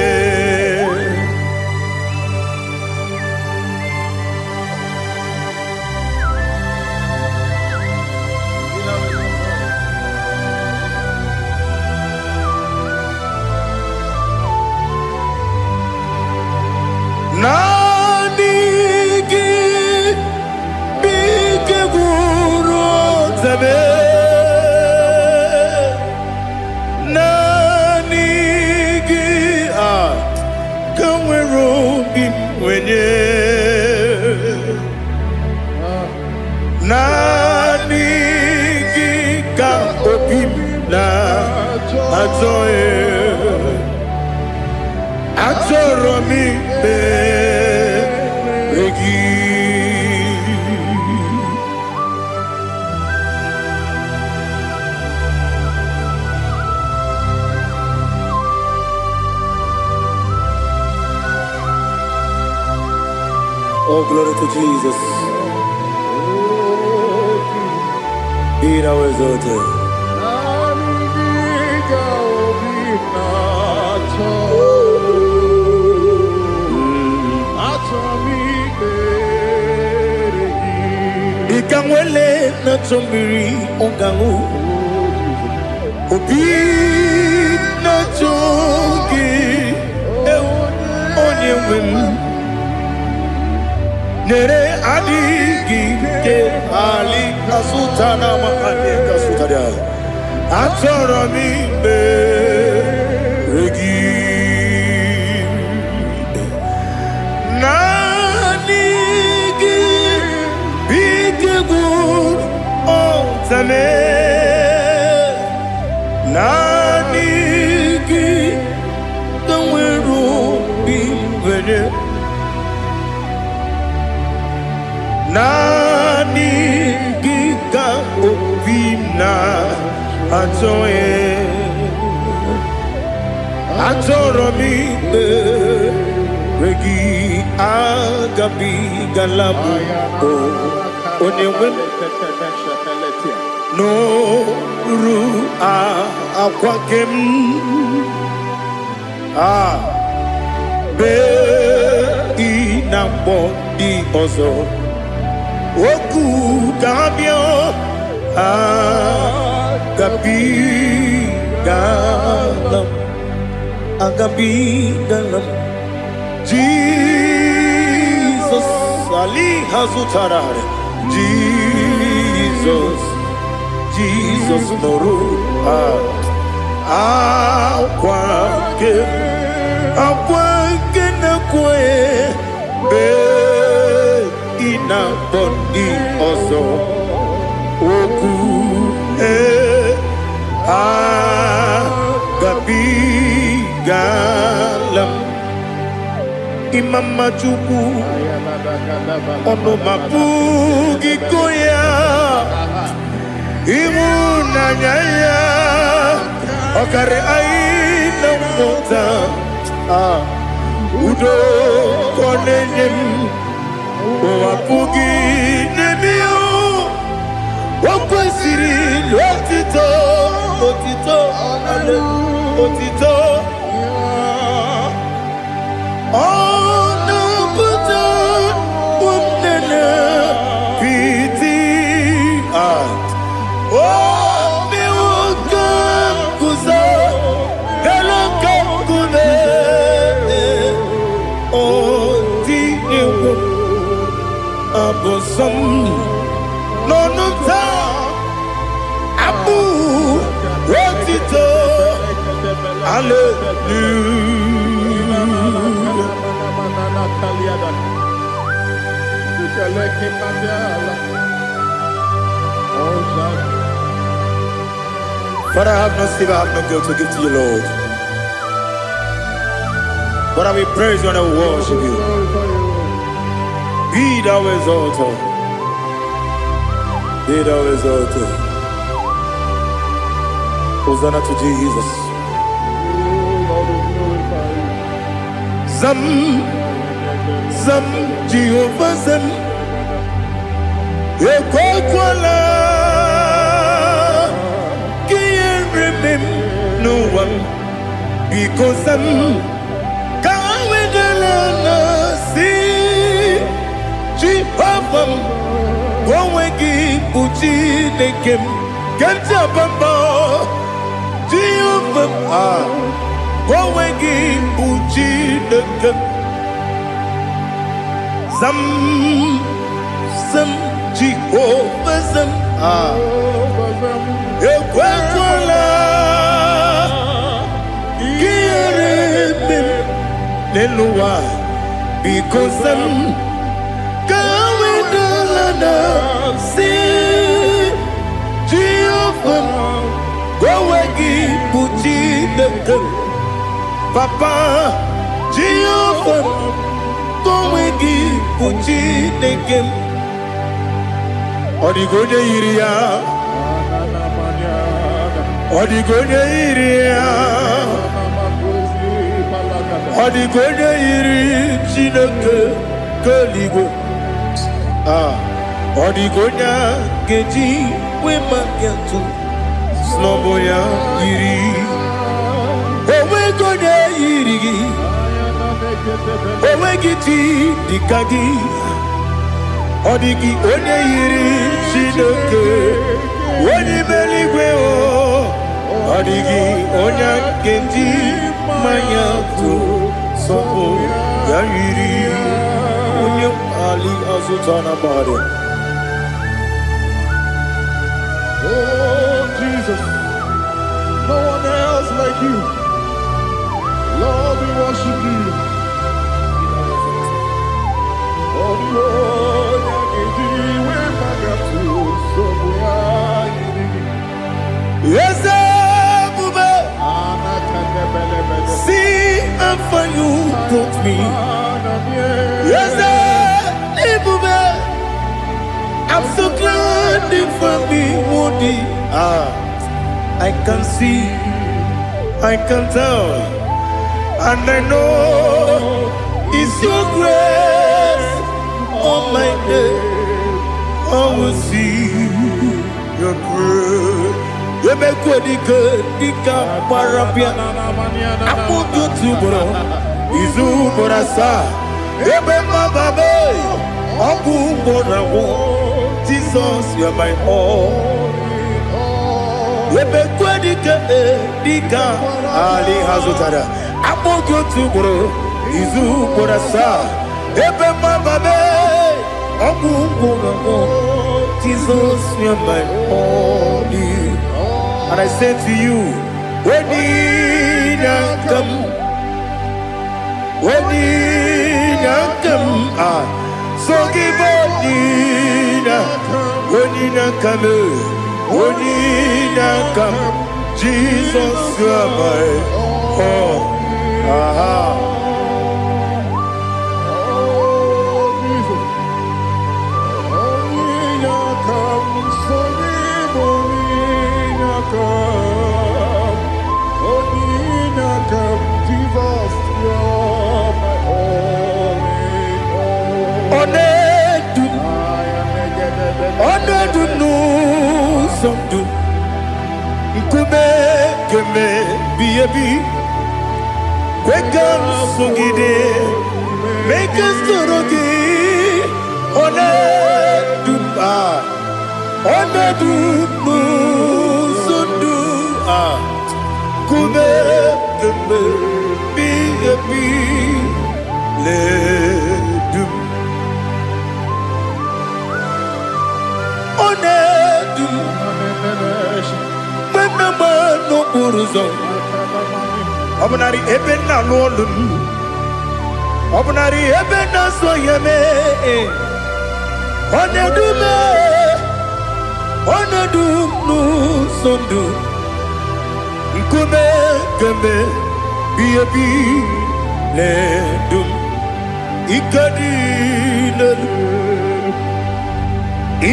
Oh, glory to Jesus. Be thou exalted. Ikamwele na chombiri ongangu obi na chogi onye wem nere adigi ke ali kasutana mahane kasutaria atoro mi be regi nanigi bitigu ontame nanigi tanweru bimvene nani giga obina atoro mi regi agabi galabu onewe no ru akwakem be inambo di ozo Oku Gabio Agabi Galam Jesus Ali Hazutarar Jesus Noru Akwake Nakwe Ina bondi ozo oku gabi galam imama chuku ono mapugi koya imunanyaya okare aina mota udo konenyem Wapugi nemio Wakwesiri Otito Father, I have no sin, I have no guilt to give to you, Lord. But I will praise you and I will worship you. Be thou exalted. Be thou exalted. Hosanna to Jesus. Zam, Zam, Jehovah Zam. Ekwakwala. No one because I'm going to see Jehovah going to Puchi the game get up about Jehovah going to Puchi the game some Jehovah some Leluwa, because I'm going to see Jehovah go again, Puchi the girl. Papa, Jehovah go again, Puchi the girl. Odigoje iria, Odigoje iria. Odigoje iri chineke keligo Odigonya geji we magetu Snoboya iri Owe goje iri Owe giti dikagi Odigi onye iri chineke Woni meligwe o Odigi onya geji Mayatu Sopo Yayiri Unyam Ali Azutana Bade. Oh Jesus, no one else like you. Lord, we worship you. Oh Lord, yes, see how far you brought me. Yes, I'm so glad you found me, Monie. I can see, I can tell, and I know it's your grace. On my day, I will see your grace. You make what you could, you can't parapia. I'm going to bro. Izu borasa. You make my baby. I'm going to Jesus, you're my all. You make what you could, you can't. Ali Hazutara. I'm going to bro. Izu borasa. You make my baby. I'm going to Jesus, you're my all. And I say to you, when you come, so give when you come, Jesus, you are my all. Something Keme Biabi Kwekam Sungide make us turugi one dumba one dumu sundu kube kube bi le dum one dum mama no buruzo obunari ebena lolum obunari ebena soyeme onedume onedum no sondu nkume kembe biebi le dum ikadi le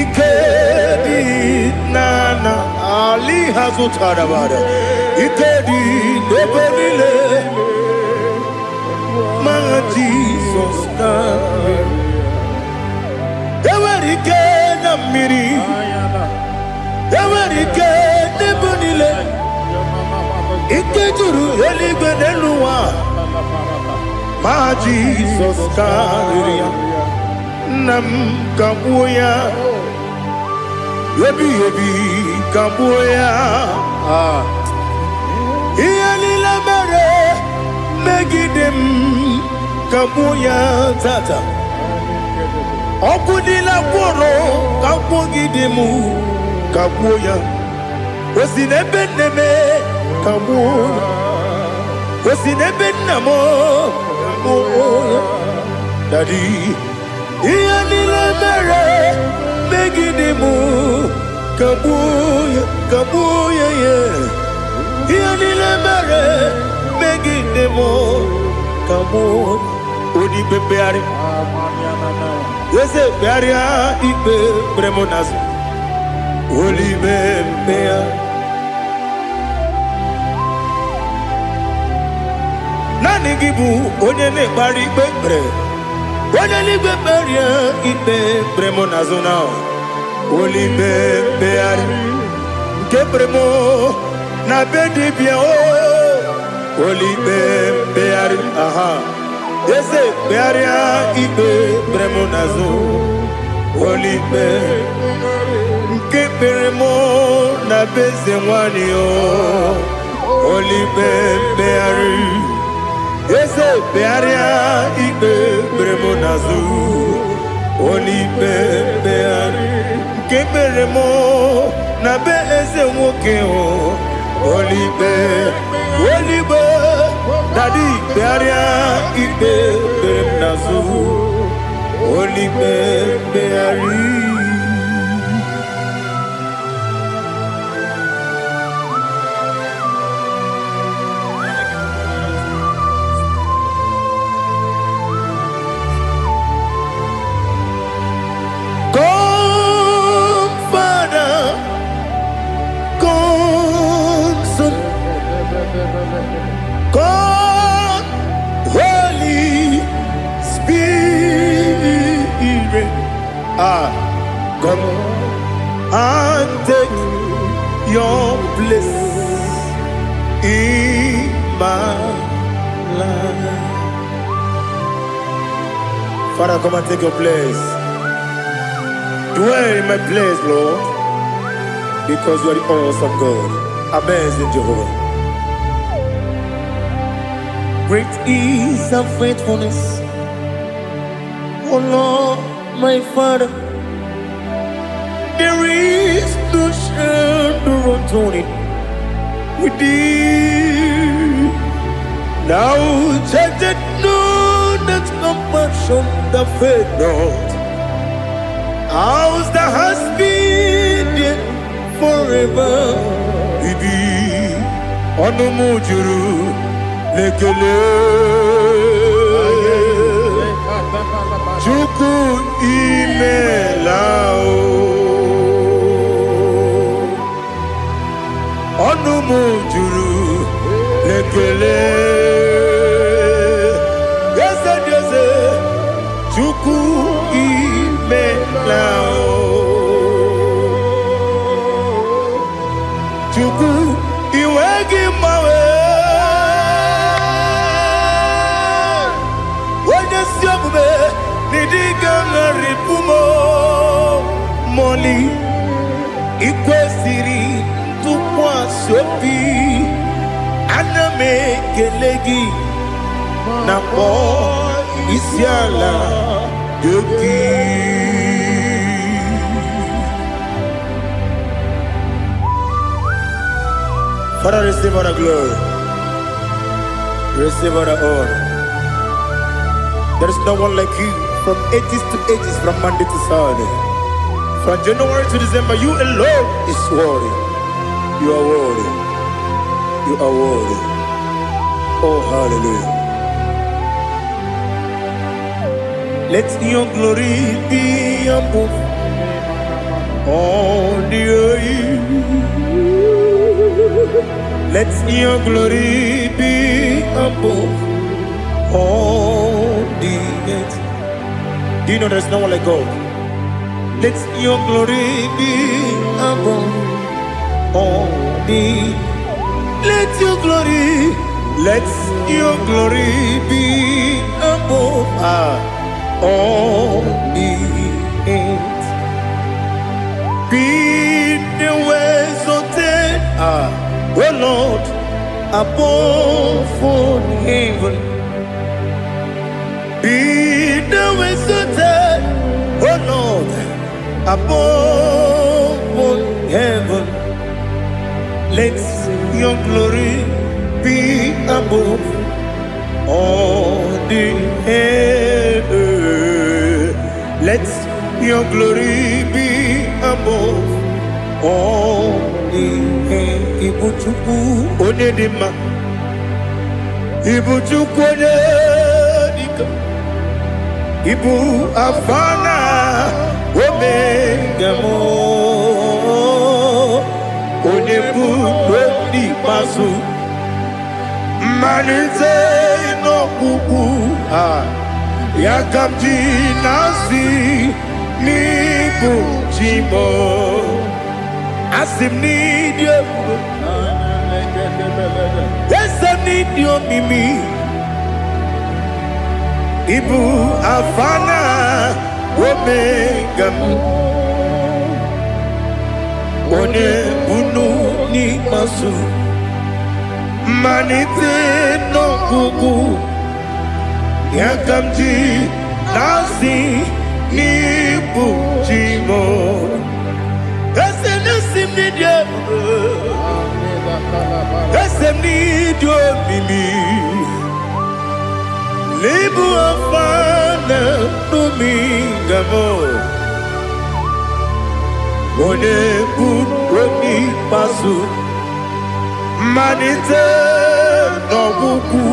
ikadi nana ali hazutarabara ikadi nebelile my Jesus ewerike na miri ewerike nebelile ikejuru eligbe neluwa my Jesus kariya nam kabuya yebi kabuya iyalila mere megidem kabuya tata okudila kworo kabugidemu kabuya osinebenneme kabuya osinebennamo kabuya dadi iyalila mere megidemu kabuya kabuya yeah iyalila mere megidemu kabuya odi bebeari yese bearia ibe bremonas oli bebea nani gibu onye ne bari bebre onye ligbe beria ibe bremonas na oli bebeari ke bremo na bedi bia o oli bebeari aha yese bearia ibe bremonazo olibe nke beremo na beze nwani o olibe beari yese bearia ibe bremonazo olibe beari nke beremo na beze nwoke o olibe Daddy, bearia ibe bernazu, oli beari. Come, Father, come, Son, come. Holy Spirit, come and take your place in my life. Father, come and take your place. Dwell in my place, Lord, because you are the awesome God. Amazing Jehovah. Great is thy faithfulness, O Lord, my Father. There is no shadow of turning with thee. Now check that know that compassion that faith not. Ours that has been forever with thee. Onomujuru. Lekele Chuku imelao Onumujuru Lekele Yese Chuku imelao Chuku iwegi mawe ripumo moli ikwesiri tukwasị obi ana m ekele gị na kpọ isi ala gị. Father, receive all the glory, receive all the honor. There is no one like you from ages to ages, from Monday to Sunday. From January to December, you alone is worthy. You are worthy. You are worthy. Oh, hallelujah. Let your glory be above all the earth. Let your glory be above all the earth. Do you know there's no one like God? Let your glory be above all the earth. Let your glory be above all the earth. Be the ways of death, oh Lord, above all heaven. Be the ways of death, oh Lord, above all heaven. Let your glory be above all the earth. Let your glory be above all the earth. Ibuchuku onedima, Ibuchuku onedika, Ibu afana omega mo, onebu odi pasu. Manite no kuku yakamji nasi ni bujimo asim ni dio esam ni dio mimi ibu afana omega one bunu ni masu. Manite no kuku yakamji nasi ni bujimo esem nasim ni dio esem ni dio mimi libu afana numingamo one buroni pasu. Manite no buku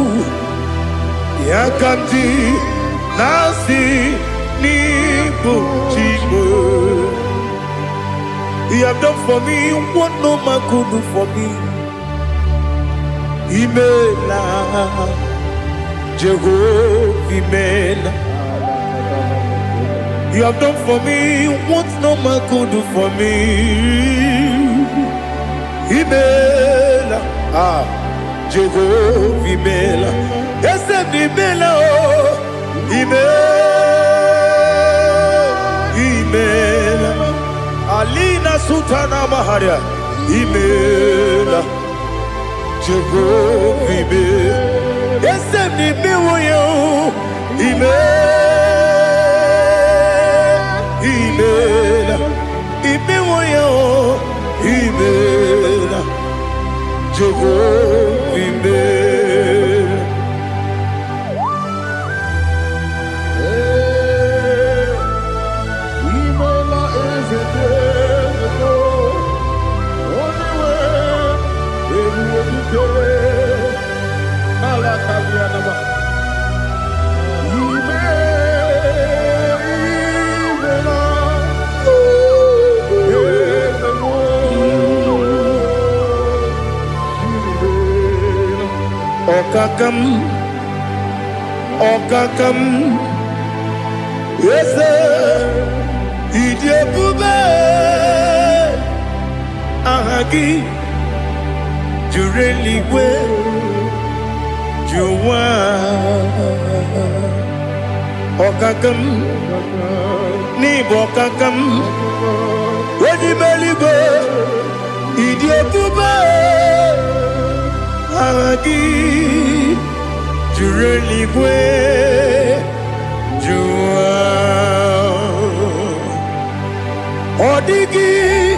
yakamji nasi ni bujimo. You have done for me what no man could do for me. Imela Jehovah Imela. You have done for me what no man could do for me. Imela, Jehovah Imela, Esem Imela, Imela, Alina Sutana Maharia, Imela, Jehovah Imela, Esem Imela, Imela, Imela, Imela, Jehovah Imela. Imela is a day, only way they will declare. Malakavianaba. Okakam, yes, Idiabube, Ahagi, you really will, you want. Okakam, Nibo Kakam, Wadi Meligo, Idiotuba, Agagi, Jureligwe, Jua, Odigi,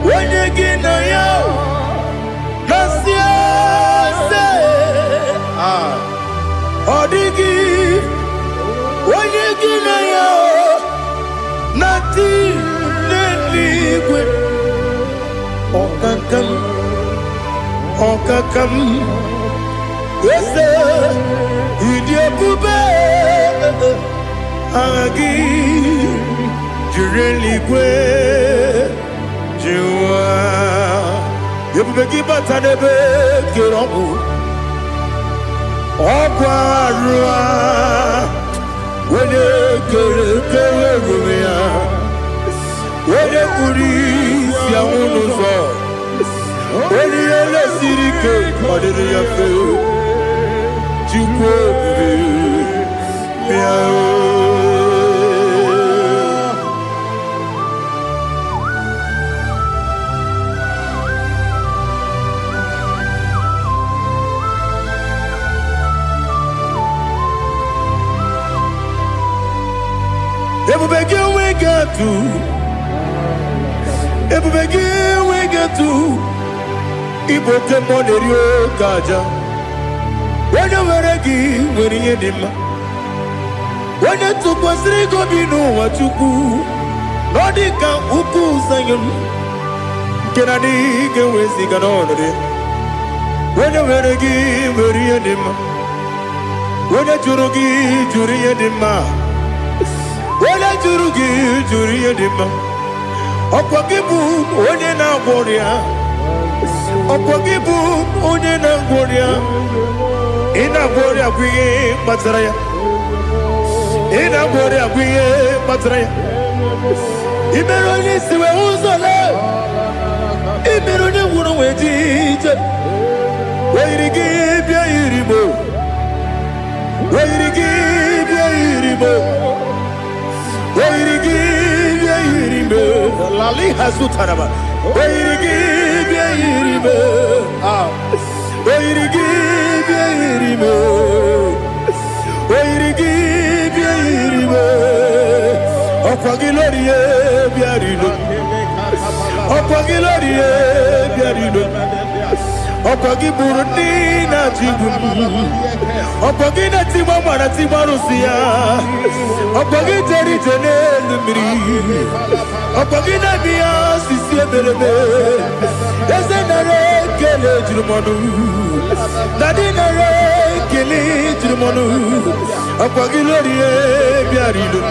Wanyagina Yao, Nasia, Odigi, Wanyagina Yao, Nati, Neligwe, Okakam, Okakam, yes, Idiopube, Agi, Jureligwe, Jua, Yubeki Batanebe, Kirobu, Okwarua, Wene Kerumia, Wene Kuris, Yamunuzo, Wene Yele Sirike, Madere Yafe, Jukwe, Miao. Everybody we get to Ibo Kemonerio Kaja. When you were a gay, when you did when you took was Rigo Bino, what you do, Nordica Uku Sayan Kennedy can we see an order. When you were a gay, when you did when you Jurugi, Juria Dima. When I Jurugi, Juria Dima. Okwagibu onye na-agwọrịa Okwagibu onye na-agwọrịa Ị na-agwọrịa bụ ihe kpatara ya Ị na-agwọrịa bụ ihe kpatara ya Ị mere onye isi wee ụzọ lee Ị mere onye gwụrụ wee ji ije Wee yiri gị bịa yiri mo Wee yiri gị bịa yiri mo Wee yiri gị Lali Hazutaraba, Oirigi, Oirigi, Oirigi, Okwagilorie, Biarino, Okwagilorie, Biarino, Okwagiburina Tibum, Okwagina Timamana Timarusia, Okwagiteri Tenelumri. Okagina biya sisi ebelebe Eze nare kele jirumonu Nadi nare kele jirumonu Okagiloriye biarido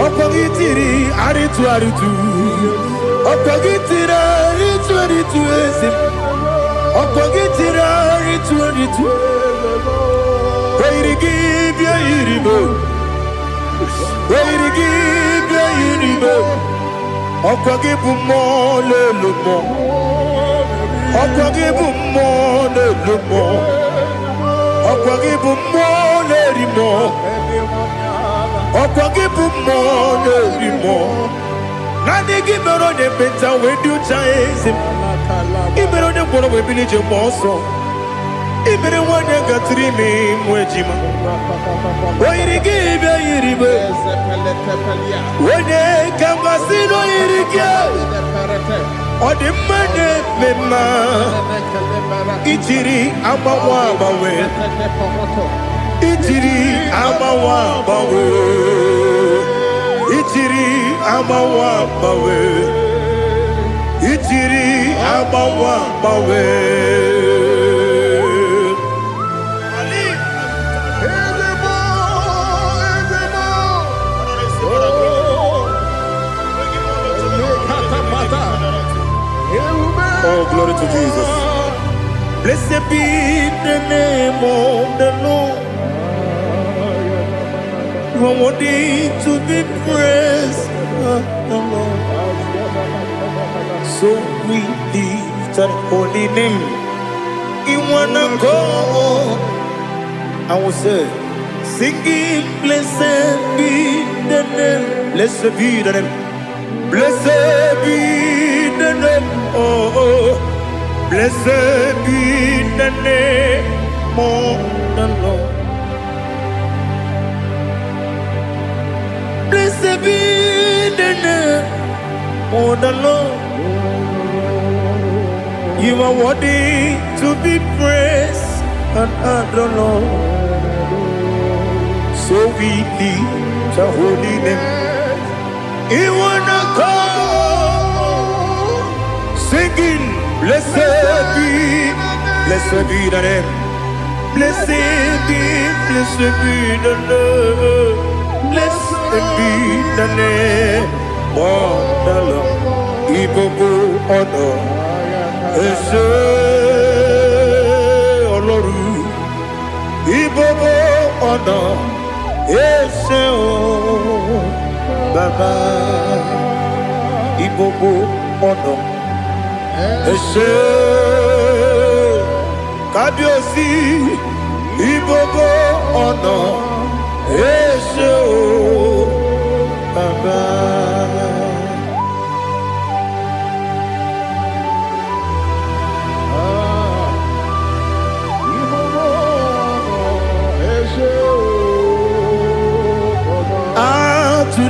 Okagitiri aritu aritu Okagitira aritu aritu esim Okagitira aritu aritu Oirigi biya iribo Oirigi biya iribo Okwagibu mo le lumo Okwagibu mo le lumo Okwagibu mo le rimo Okwagibu mo le rimo Nani gimero ne benta we do chaise Imero ne boro we bilije moso Imere wane gatrimi mwejima Oirigi biya iribo Wene kangasino irige Odimane mema Ichiri amawa bawe Ichiri amawa bawe Ichiri amawa bawe Ichiri amawa bawe Oh, glory to Jesus. Blessed be the name of the Lord. You are worthy to be praised, the Lord. So we lift that holy name. You wanna go? I will say, Singing, blessed be the name, blessed be the name, blessed be the name, oh, blessed be the name of the Lord. Blessed be the name of the Lord. You are worthy to be praised and adored, Lord. So we lift your holy name. He wanna come singing, blessed be the name, blessed be the Lord, blessed be the name of the Lord. Ibobo honor, Ese Oloru, Ibobo honor. Ese o Baba Ibobo ono Ese Kabiosi Ibobo ono Ese o Baba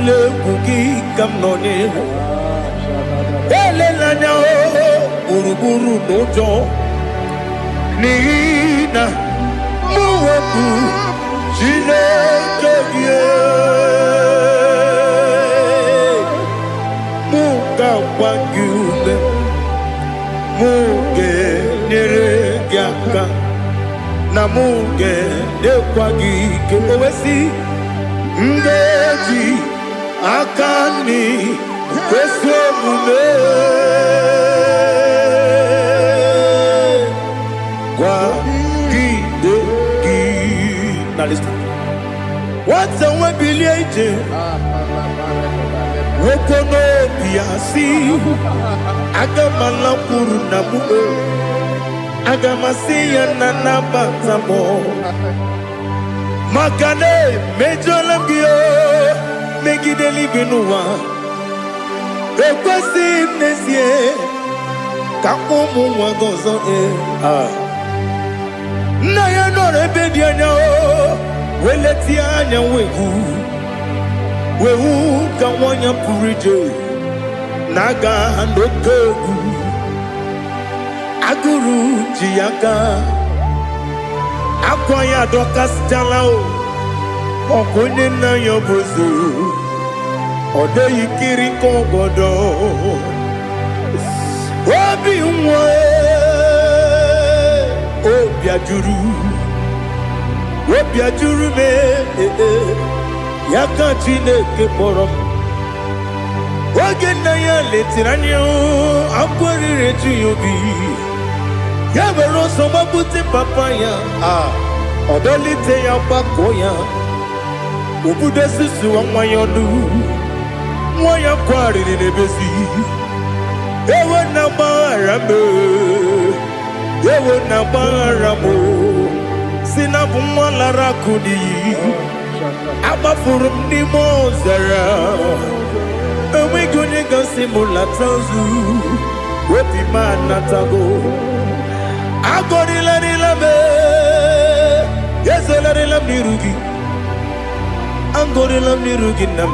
le kuki kamnone ele lanya uruburu nojo nina muweku chile kege muga wagyume muge nere gyaka na muge dekwagi kewesi ngeji akani kwesomume kwa gidegi. Now listen. What's a webiliate? Wokono biasi agamala purunamu agamasiya nanabatamo makane mejolamgio megideli benua ekwesi nesie kakomu wagozo na ya nore bedianya weleti anya wehu kawanya purije naga ndokogu aguru jiaka akwaya dokas jalao okonye na yobozo ode yikiri kogodo obi nwa obi ajuru me yaka Chineke kpọrọ oge na ya letiranya akwarire tuyobi ya were ọsọ gbapute papa ya ọdọlite ya gbakọ ya obodo susu nwa ya ọnụ nwa ya kwariri n'ebezi ewe na gbaghara m si na bụ nwa lara kudi agbafuru m n'ime ọzara enweghị onye gasị m lata ozu obi m anatago agọrịlarịla m ezolarịla m n'iru gị agọrịla m n'iru gị nna m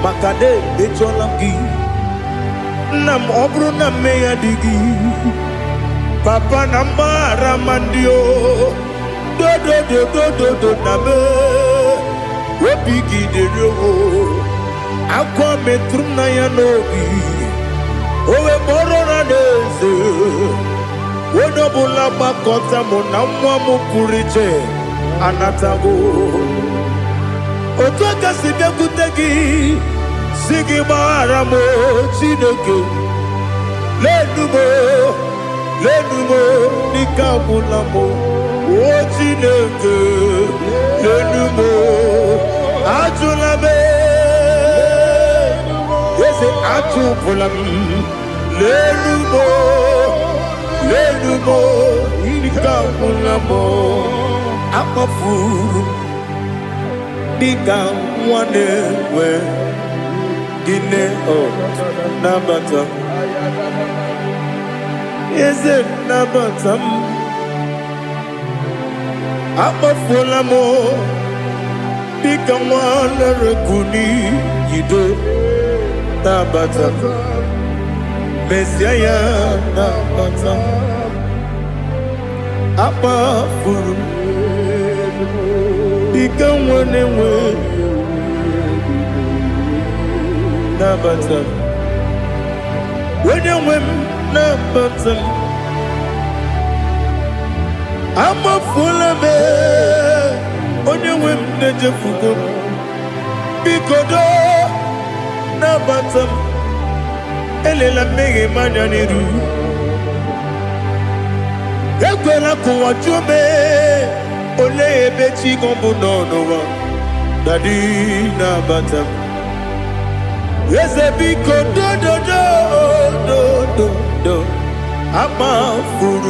maka na emechuola m gị nna m ọ bụrụ na mmehie adịghị papa na mgbaghara ma ndị o dodododododo na me obi gị dịrị o akwa metụrụ na ya n'obi o wee kpọrọ na n'eze onye ọbụla gbakọta mụ na nwa m pụrụ iche anatago otu aka si bịakwute gị si gị gbaghara m Chineke lenumo dịka agwụla m o Chineke lenumo ajụla m eze ajụpụla m lenumo dịka agwụla m akpafuru Dika wane we Gine o nabatam Is it nabatam Abafola mo Dika wane rekuni Yido nabatam Messiah nabatam Abafuru Dika wane we Nabatam When you win Nabatam I'm a full of it When you win Najafugo Bikodo Nabatam Elela mege manyaniru Ekwela kuwa chume Ole ebechi kombu nono Dadi Nabatam Yes, a big do. I'm a fool.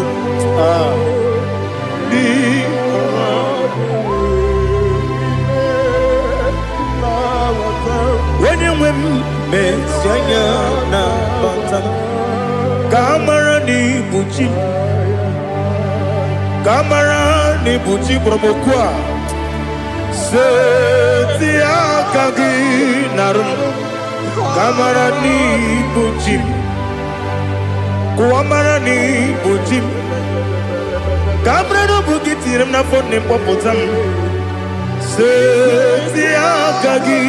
When you win, Messiah, Nabatam. Kamarani Buchi. Kamarani Buchi Bromokwa. Setia Kagi Narum. Kamarani Bujim Kuamarani Bujim Kamarano Bugitiram na phone popotam Setia Kagi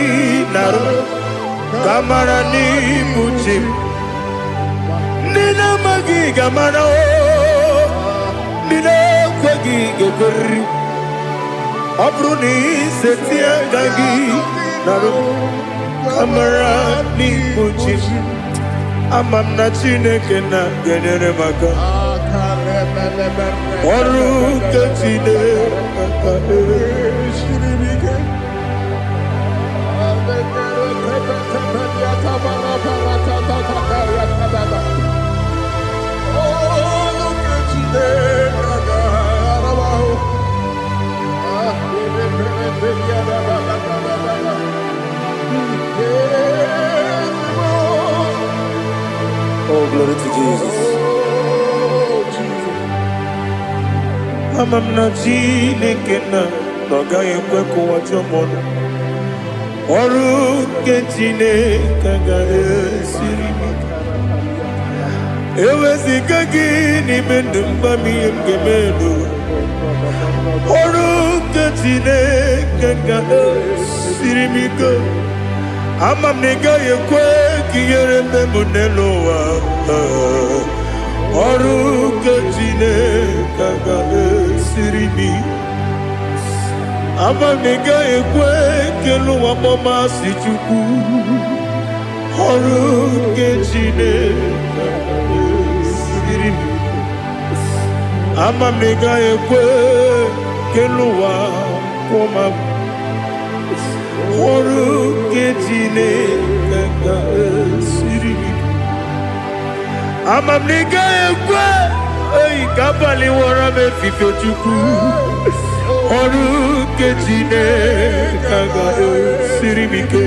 Naru Kamarani Bujim Nina Magi Gamano Nina Kwagi Gokuri Abruni Setia Kagi Naru Kamarani Buchi Amam na Chineke na genere maka Oru kachine Oh, glory to Jesus. Amam na Chineke na noga ekwe kuwa chomono. Oru ke Chineke ga esiri. Ewezi kagi ni mendumba mi emgemelo. Oru ke Chineke ga esiri miko. Amam nega yekwe kiyere memunelo wa Oru kachine kaga siribi Amam nega yekwe kelu wa mama sichuku Oru kachine kaga siribi Amam nega yekwe kelu wa mama Oru kechine kaka siribi Amam nega ekwe Ei kabali wara me fife chuku Oru kechine kaka siribi ke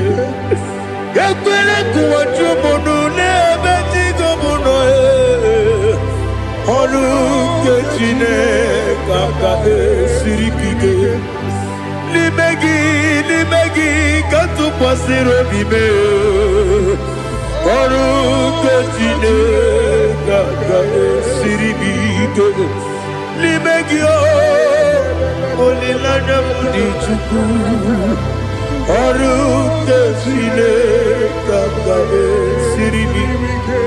Ekwele kuwa chumono Nebe tigo mono Oru kechine kaka siribi ke Limegi kantu pasiro bime Oru kechine kaka siribi ke Limegi olilanya mudi chuku Oru kechine kaka siribi ke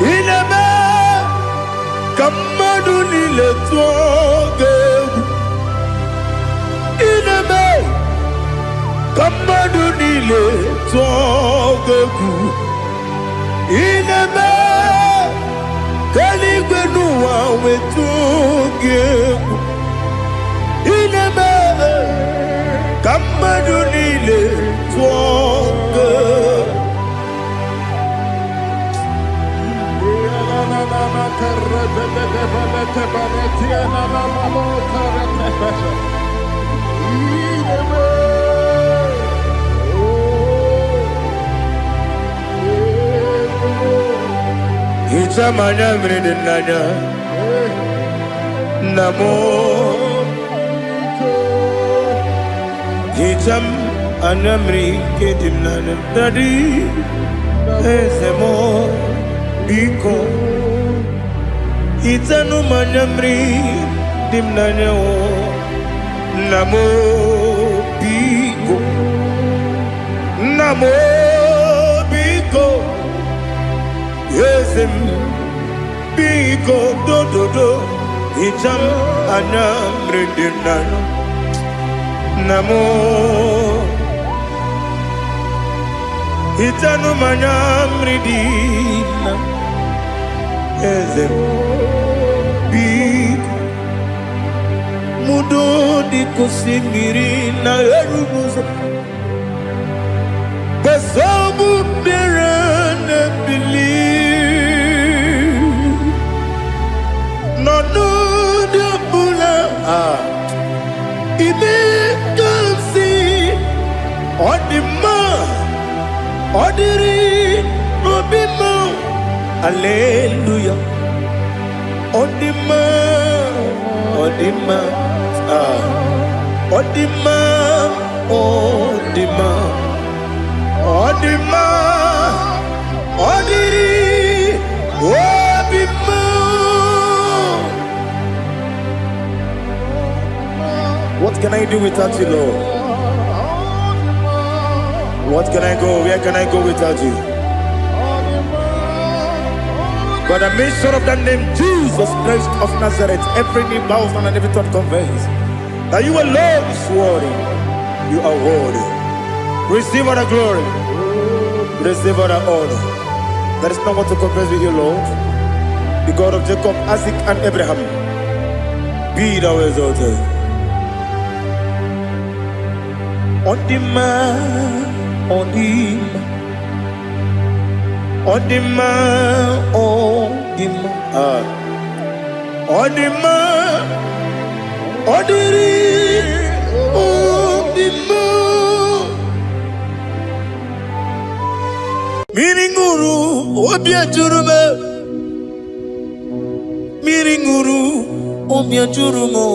Ineme Kamadu nile tuoge Ineme Kamadu nile tuoge Ineme Kaligwe nuwa wetuge Ineme Kamadu nile tuoge Itamanya mridinanya Namo Itam anamri kedimnana Dadi Ezemo Biko Itanu manamri dimnanya Namo Biko Namo Biko Yesem Biko do Itam anamri dimnana Namo Itanu manamri dimnana Ezem Biko Mudo di kusingiri na erubuzo Basabu birane believe No de bula Ime kamsi Odima Odiri Obima Hallelujah Odima Odima Odima Odima Odima Odiri Obima. What can I do without you, Lord? What can I go? Where can I go without you? But the mention of that name, Jesus Christ of Nazareth, every knee bows down and every tongue confesses that you alone is worthy. You are worthy. Receive all the glory. Receive all the honor. There is no one to confess with you, Lord. The God of Jacob, Isaac, and Abraham. Be thou exalted. On the man, on him. On the man, on the man, on the man, on the man. Miringuru, obia jurume. Miringuru, obia jurumo.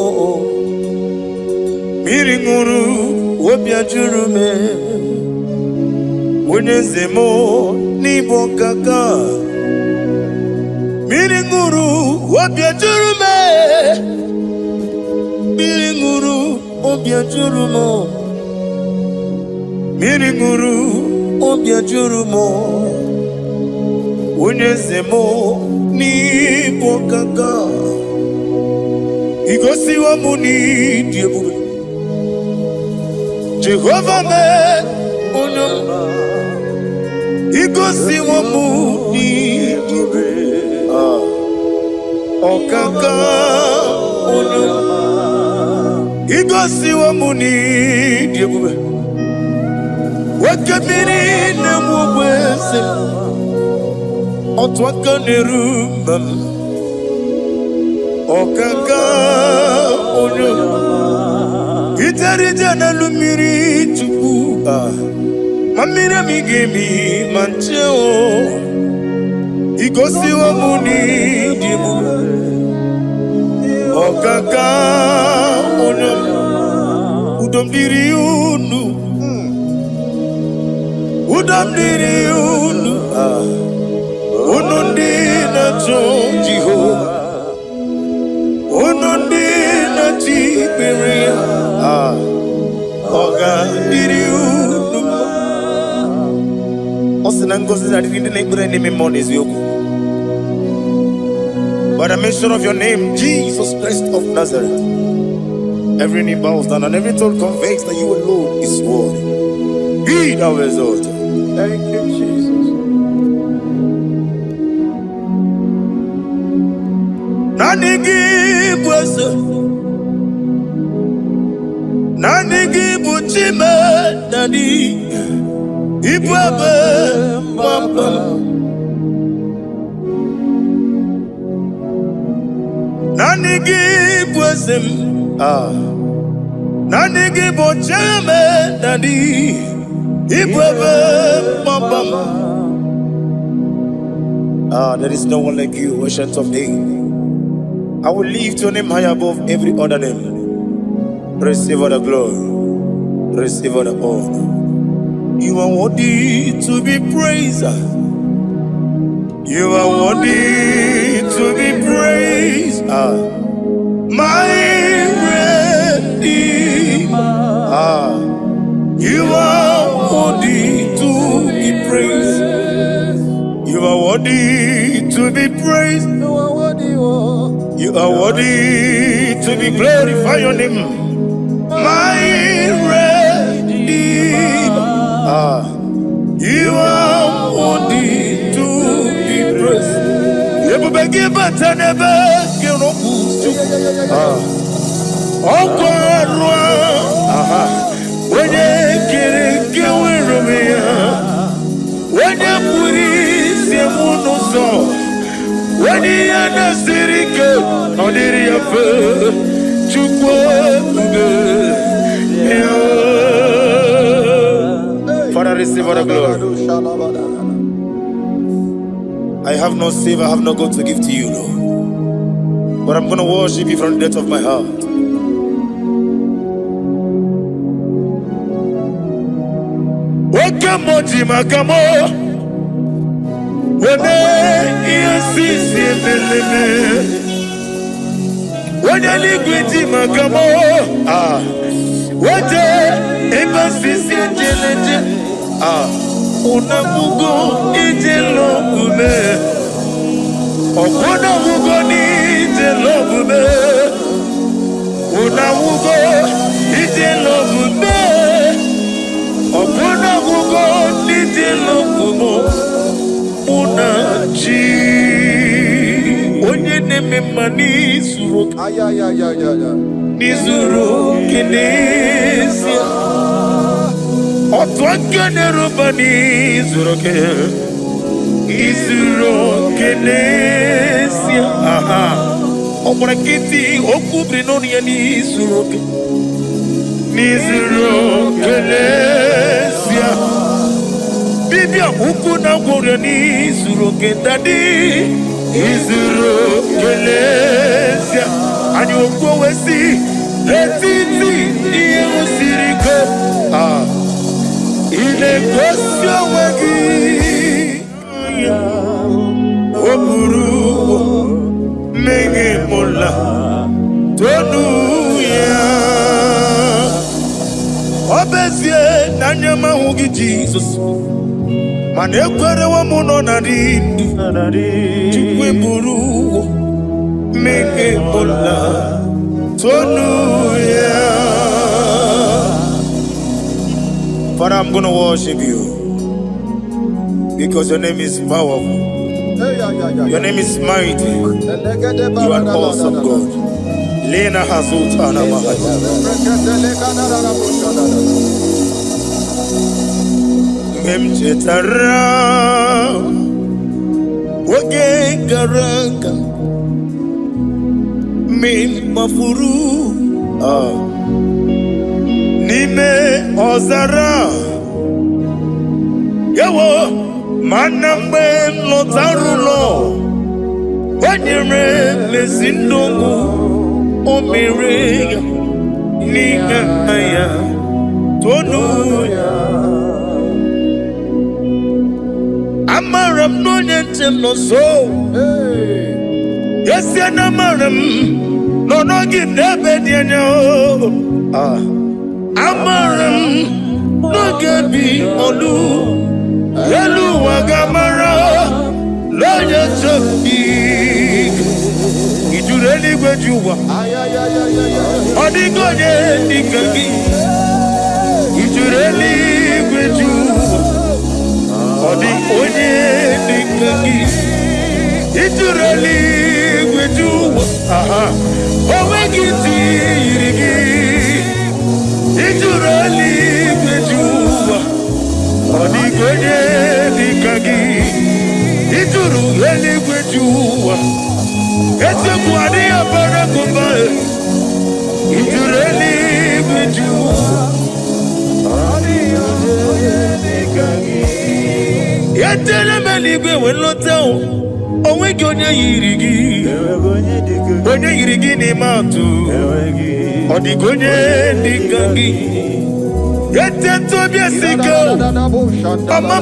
Miringuru, obia jurume. Unezemo. Nibo kaka Miringuru Wabia jurume Miringuru Wabia jurumo Miringuru Wabia jurumo Unyezemo Nibo kaka Igosi wa muni diebube Jehovah me Unyamba Igosi wa muni dibe Okaka Onyama Igosi wa muni dibe Wakabiri na mwese Otwaka nerumba Okaka Onyama Itarija na lumiri tupu Mamira migemi mancheo Igosi wa muni dimu Okaka Onyama Udomdiri unu Udomdiri unu Unundi na Jehovah Unundi na Tiberia Oga diri unu By the mention of your name, Jesus Christ of Nazareth, every knee bows down and every tongue confesses that you alone is worthy. Be thou exalted. Thank you, Jesus. Nanigi bwese, nanigi buchime, nani. Ibwabe mama give wisdom. Nani give o chame nani. Ibwebe mabam. There is no one like you, ancient of days. I will lift your name high above every other name. Receive all the glory. Receive all the honor. You are worthy to be praised. You are worthy to be praised. My Redeemer. You are worthy to be praised. You are worthy to be praised. You are worthy to be glorified your name. My Redeemer. You are worthy to be praised. You will give but I never give no when you get when you put it, you won't know. When you are the city, on the river, Father, receive all the glory. I have no save, I have no God to give to you, Lord. But I'm going to worship you from the depth of my heart. Wakamo jimakamo wene yasisi beleme wene ligwiti makamo wete ebasisi jeleje unamugo ijelo kume okona mugo ni ijelo kume unamugo ijelo kume okona mugo ijelo kumo unachi onye neme mani suru nizuru kinesia otwakane rubani zuroke izuru kinesia omrakiti okubri noni yani zuroke nizuru kinesia bibia ukuna ngore nizuru dadi izuru kinesia ani okwesi letiti iye usiriko ile kosyo wagi oburu menge mola tonu ya obezie nanyama hugi Jesus mane kwere wa muno narindi chikwe buru menge mola tonu ya. Father, I'm going to worship you because your name is powerful. Your name is mighty. You are awesome God. Lena Hazutana Mahaya. Memchetara Wage Garanga Min Mafuru Nime Ozara Yawo Manambe Lotarulo Wanyere Mesindongu Omere Nigaya Tonuya Amaram no Yentem no so Yes Yanamaram No no give never Amaram no gabi olu Yelu wagamara Loya choki Ijureli gwejuwa Odigoye nikagi Ijureli gwejuwa Odigoye nikagi Ijureli gwejuwa Owegiti irigi Ijureli gwejuwa Odigoye nikagi Ijureli gwejuwa Ete kwani abara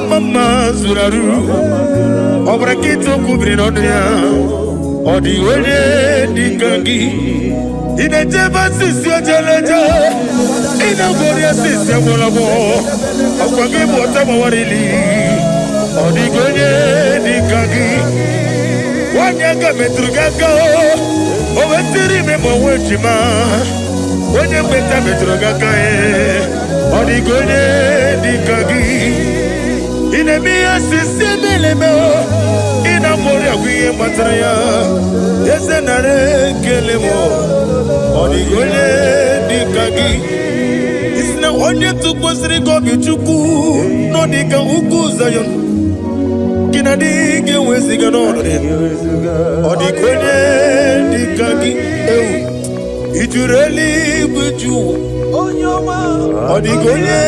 Mama Zuraru, Obrakito Kubrinonia, or the Wede Dikangi, in a Java sister Jalaja, in a Boria sister Wolabo, of Wagim Watamarili, or the Wede Dikangi, one younger Metrugaka, over to remember Wajima, when you better Metrugaka. Odi gone di kagi ine miya sisi lemo ina mori agwiye matraya yese nare kelemo odi gone di kagi isna onye tukwesiri gobi chuku no di ka uku zayon kina di ke wesiga no odi gone di kagi ijureli buju Odi gole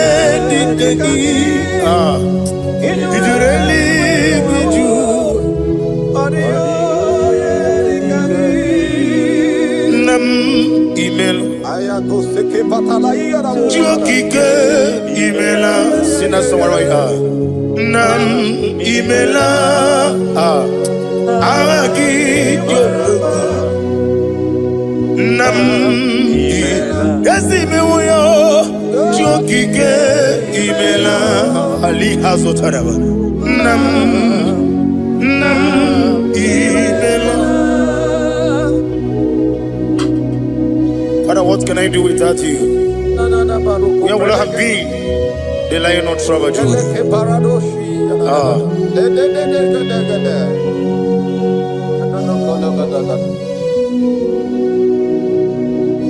di kagi, did you really with you? Odi nam email. Ayago seke batala iyara. Jokike emaila sina somara nam emaila agi nam. Yasi me woyo jokike imela Ali Hazotaraba nam imela. Father, what can I do without you? Where would I have been? The Lion of Trouble.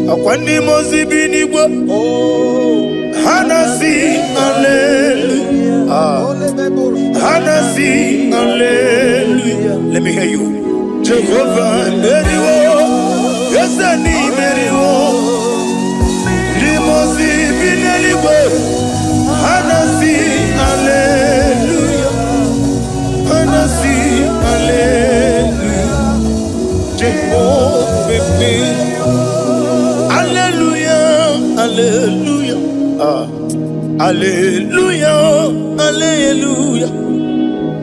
Akwani mozibi nibo Hanasi hallelujah Hanasi hallelujah. Let me hear you. Jehovah meriwo Yesani meriwo Limozibi nibo Hanasi hallelujah Hanasi hallelujah. Jehovah meriwo. Hallelujah, hallelujah, hallelujah,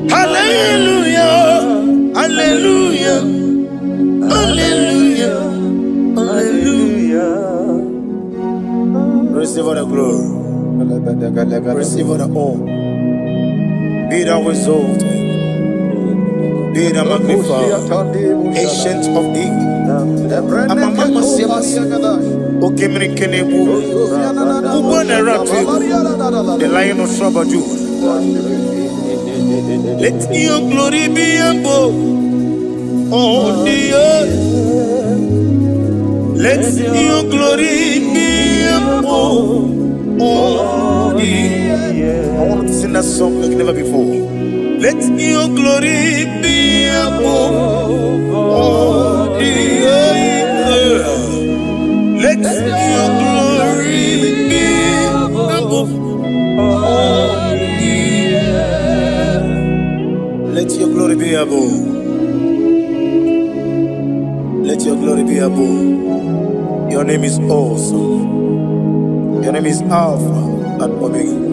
hallelujah, hallelujah, hallelujah, hallelujah. Receive all the glory, receive all the honor. Be thou exalted, be thou magnified, ancient of days. Okay, the Lion of Trouble. Let your glory be above on the earth. Let your glory be above on the earth. I want to sing that song like never before. Let your glory be above on the earth. Let your glory be above all the earth. Let your glory be above. Let your glory be above. Your name is awesome. Your name is Alpha and Omega.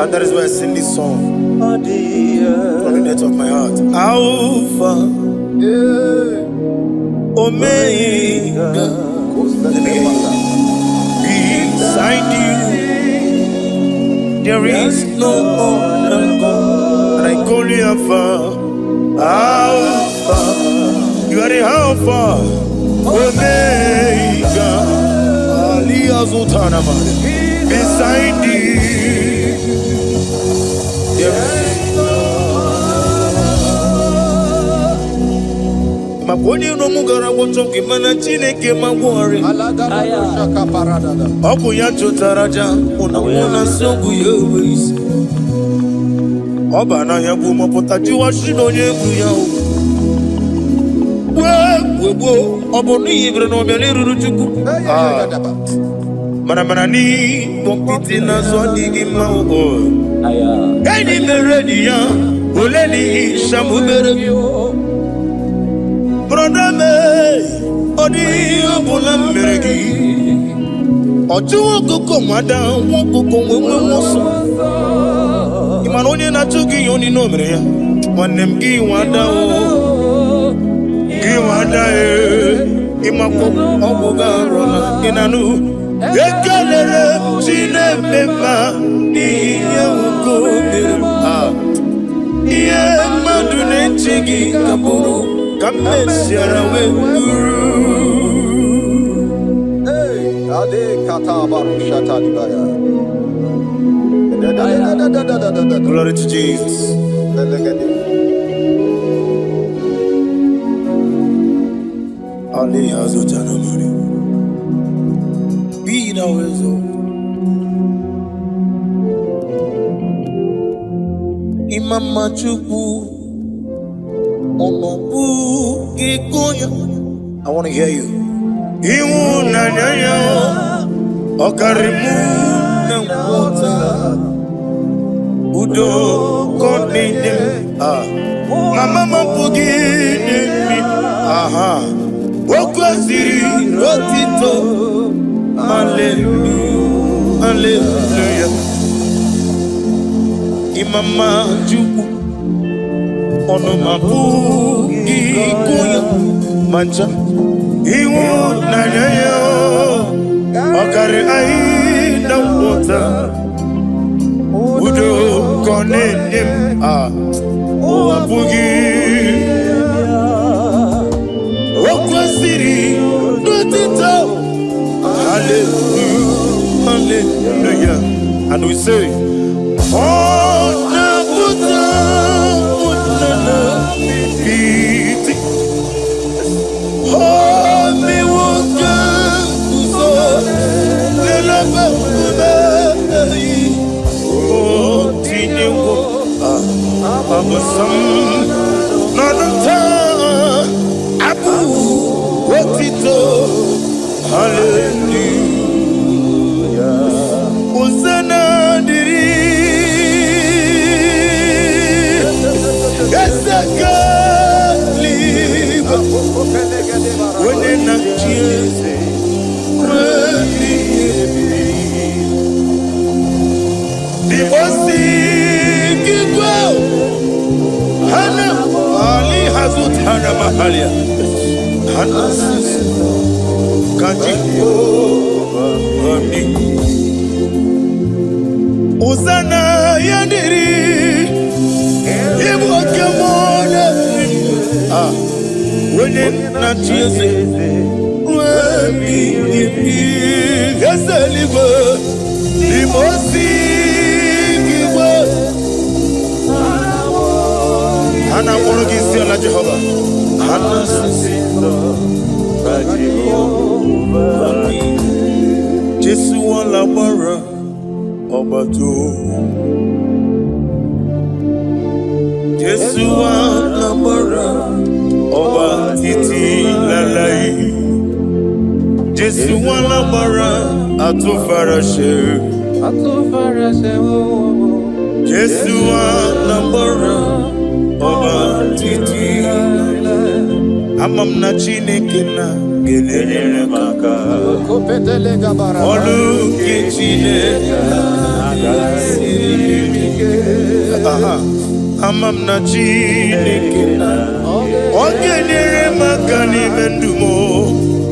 And that is why I sing this song from the depth of my heart. Alpha, Omega. Let me hear you. Beside you, there is no other God. And I call you Alpha. Alpha. You are the Alpha. Omega. Beside you, there is no Maponi no mugara wotoki mana chineke magwari. Oku ya chotaraja una sogu yewis. Oba na yabu mopota jiwa shino yebu yao. Obonu yibre no bele ruruchuku. Mana ni kompiti na so digi ma o. Eni meredia, oleni shamu meregi. Brother me, odi obula meregi. Oju okoko mada, okoko wemoso. Imanoni na chuki yoni no mere. Wanem gi wada o. Imako obuga rola inanu ekelele chinemema niye ukobere iye madune chigi kaburu kamesiara wenguru ade kata barushata dibaya. Glory to Jesus. Ali hazo janamari. Be thou exalted. Imama chukwu onobu ikonya. I want to hear you. Iwu nanyanya okarimu nengwota udo konene mama mapugi nemi aha. Okwasiri rotito, hallelujah, hallelujah. Imama juku, ono mapu ikuya, mancha, iwu nanyayo, okare aina wota, udo konenim owapugi. Okwasiri rotito, hallelujah, hallelujah. And we say, oh, Nabuta, Biti, oh, me woka, so, oh, Tinyo, Abasam, Nanata, Abu, Rotito, hallelujah. Hosanna diri, Esaka liba, wene na chiese, Dibosi kikwa, Hana Ali hazut Hana mahalia, Hana sisi, Kajiko Mami. Hosanna yandiri, Ibu kemona, wene na chiese, wemi gasaligo, Dibosi kikwa. Hana morogisi ala Jehovah. Hana sisindo ba Jehovah. Jesu wala bara obato. Jesu wala bara oba titi lalai. Jesu wala bara atufarashe. Jesu wala bara oba titi amam na Chineke na gelele maka olu ke Chineke amam na Chineke na ogelele maka ni mendumo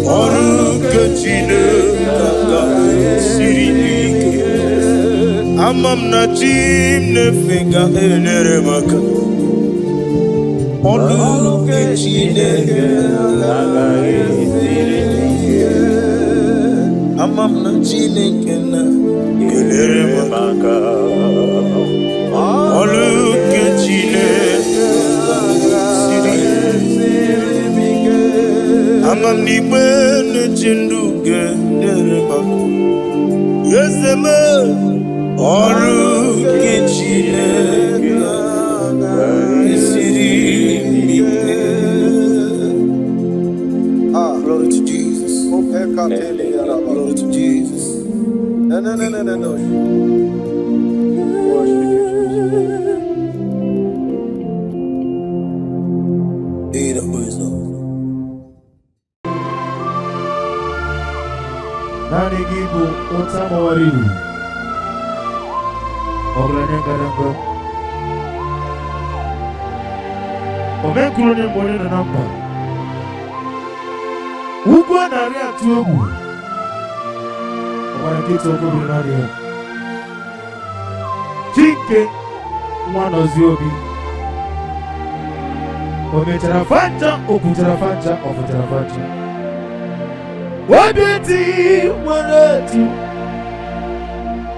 olu ke Chineke sirike amam na Chineke elele maka olu ke Chineke amam na Chineke na gelere maka olu ke Chineke amam ni bene chindu gelere maka yeseme olu ke Chineke Glory to Jesus. No. Worship you, Jesus. Nani gibu utama waridi Oglanya garango Omekuru ni mwone na namba Ugwa nari atuogu Omwana kito okubiri nari ya Chike Mwana ziobi Ometara fanja Okutara fanja Ofutara fanja Wabiti Wanatu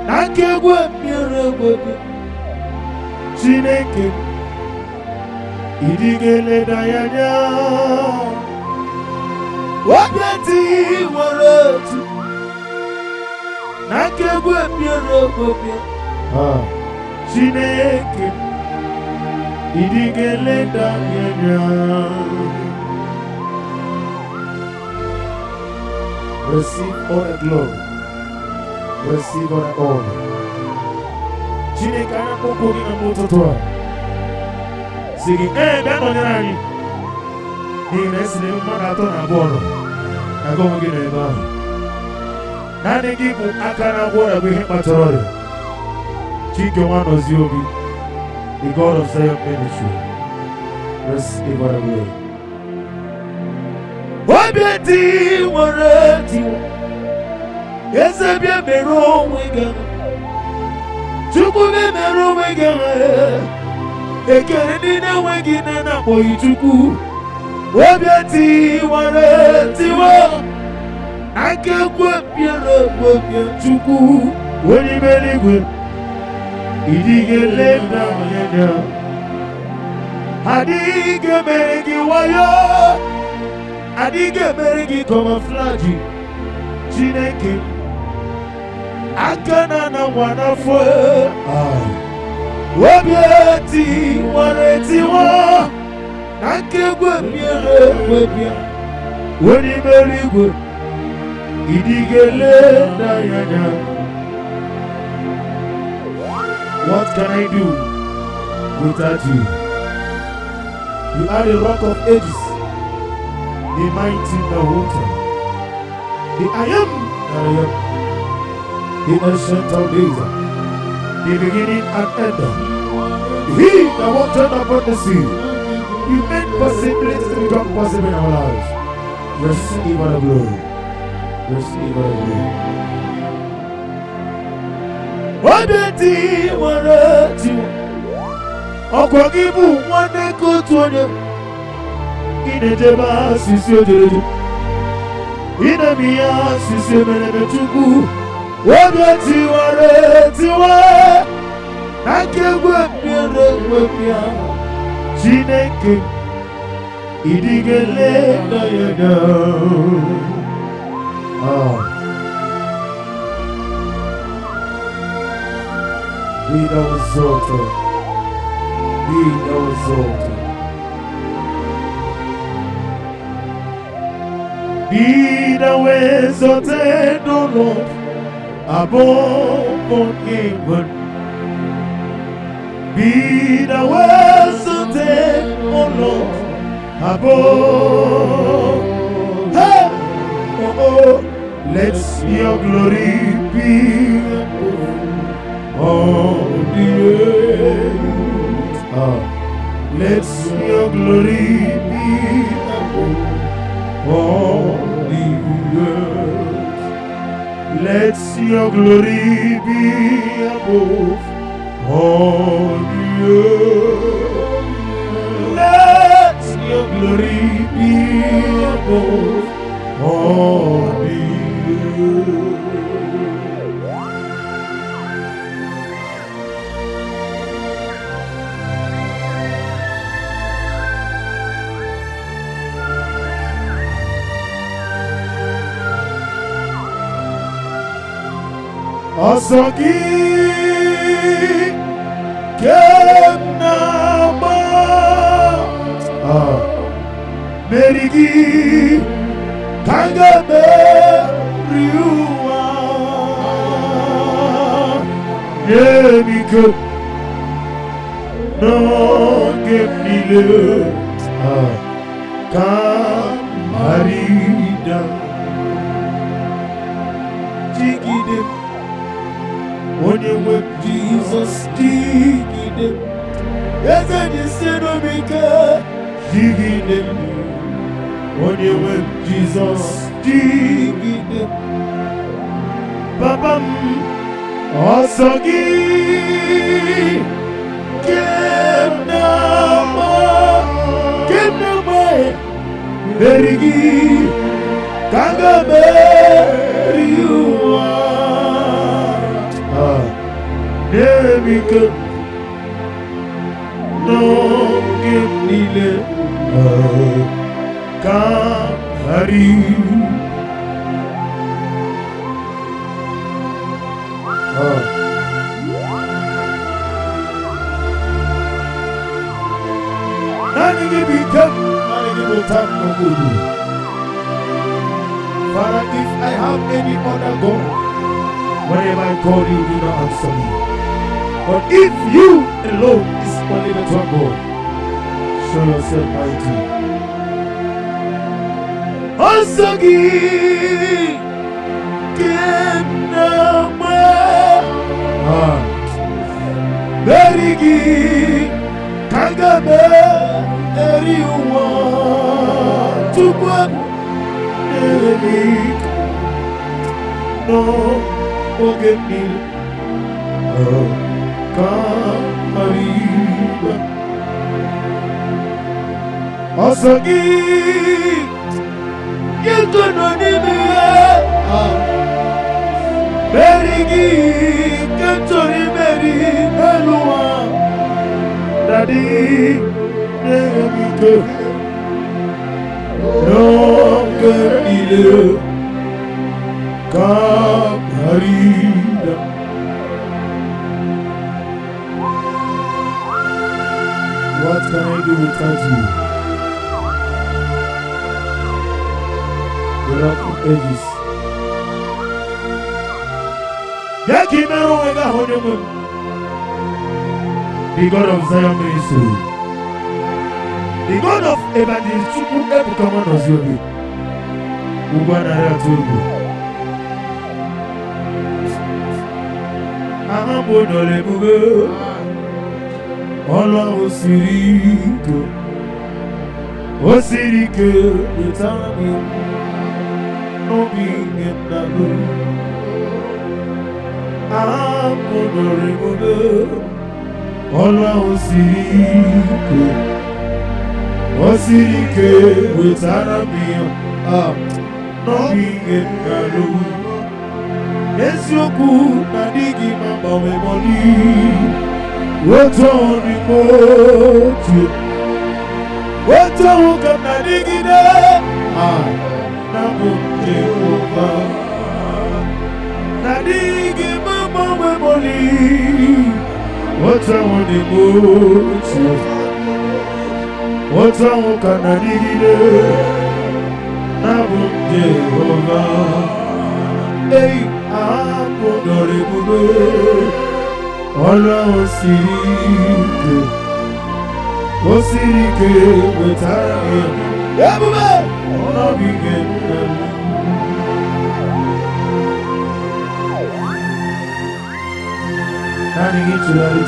Nakegwe Mirewebi Chineke Idigele Dayanya Wabiti Wanatu Nakegwe Mirewebi Chineke Idigele Dayanya. Receive all the glory. Receive all the honor. Chinekana popogi na mototoa. Sigi beno nyani. Ni nesile manato na bono. Na gomo gino eba. Nani gibu akana bora gwe matorore. Chike wano ziobi. The God of Zion ministry. Receive all the glory. Wabeti wareti Yesebye mero wega Chukube mero wega Ekere nina wegine na boyi chuku Wabeti wareti wa Akekwe piere webye chuku Weni meligwe Idigele na yenya Hadige meregi wayo Adige merigi koma flaji Chineke Akana na wanafwe Wabieti wareti wa Nakegwe miere webia Weni merigwe Idigele na yanya. What can I do without you? You are the rock of ages, the mighty mountain, the I am that I am, the ancient of days, the beginning and end. He that walked upon the sea, you made possibilities to become possible in our lives. Receive all the glory. Receive all the glory. Wabeti wareti Okwagibu wane kutuone Inejeba sisi ojereju Inemiya sisi meneme chuku Wabeti wareti wa Nakegwe miere wepia Chineke Idigele na yeda. Be thou exalted. Be thou exalted. Be thou exalted, O Lord, above all heaven. Be thou exalted, O Lord, above. Hey! Oh, let your glory be above all the earth. Let your glory be above all the earth. Let your glory be above all the earth. Let your glory be above all the earth. Asagi Kemnama Merigi Kangameriwa Yemiko No give me love Kamarida Jigide When you with Jesus Jigide Yes, I just said Jigide When you with Jesus Jigide Babam Osogi Kemnama Berigi Kangaberiwa Nemika No Gemnile Kamari Father, if I have any other God, whenever I call you, do not answer me. But if you alone is only the true God, show yourself mighty. Osagi Kenama Berigi Kagabe Eriwa Tukwa Erik No Ogenil Kamariba Osagi Yekononime Berigi Kantori Meri Elua Daddy Nemiko Nonge ile Kamarida What can I do without you? The Rock of Ages Yakimero Wega Honeymoon The God of Zion Ministry The God of Evangelist Chukwu Ebuka Noziobi Ugwanara Togo Ahambo Nole Mugo Ọlọ́run Siriko Osirike Etami Nobi Ngendalo Ahambo Nole Mugo Ọlọ́run Siriko Osirike Etami Nobi Ngendalo Eziokwu na digi mgbanwe mọni Otu n'imotu Otu ka na digide Na bụ Jehova Na digi mgbanwe mọni Otu n'imotu Otu ka na digide Na bụ Jehova Ei Apodore bube Ọlọ́run Sirike wetara ya Ebube Ọlọ́bi gẹ̀ẹ́nà Nani gị tụgharị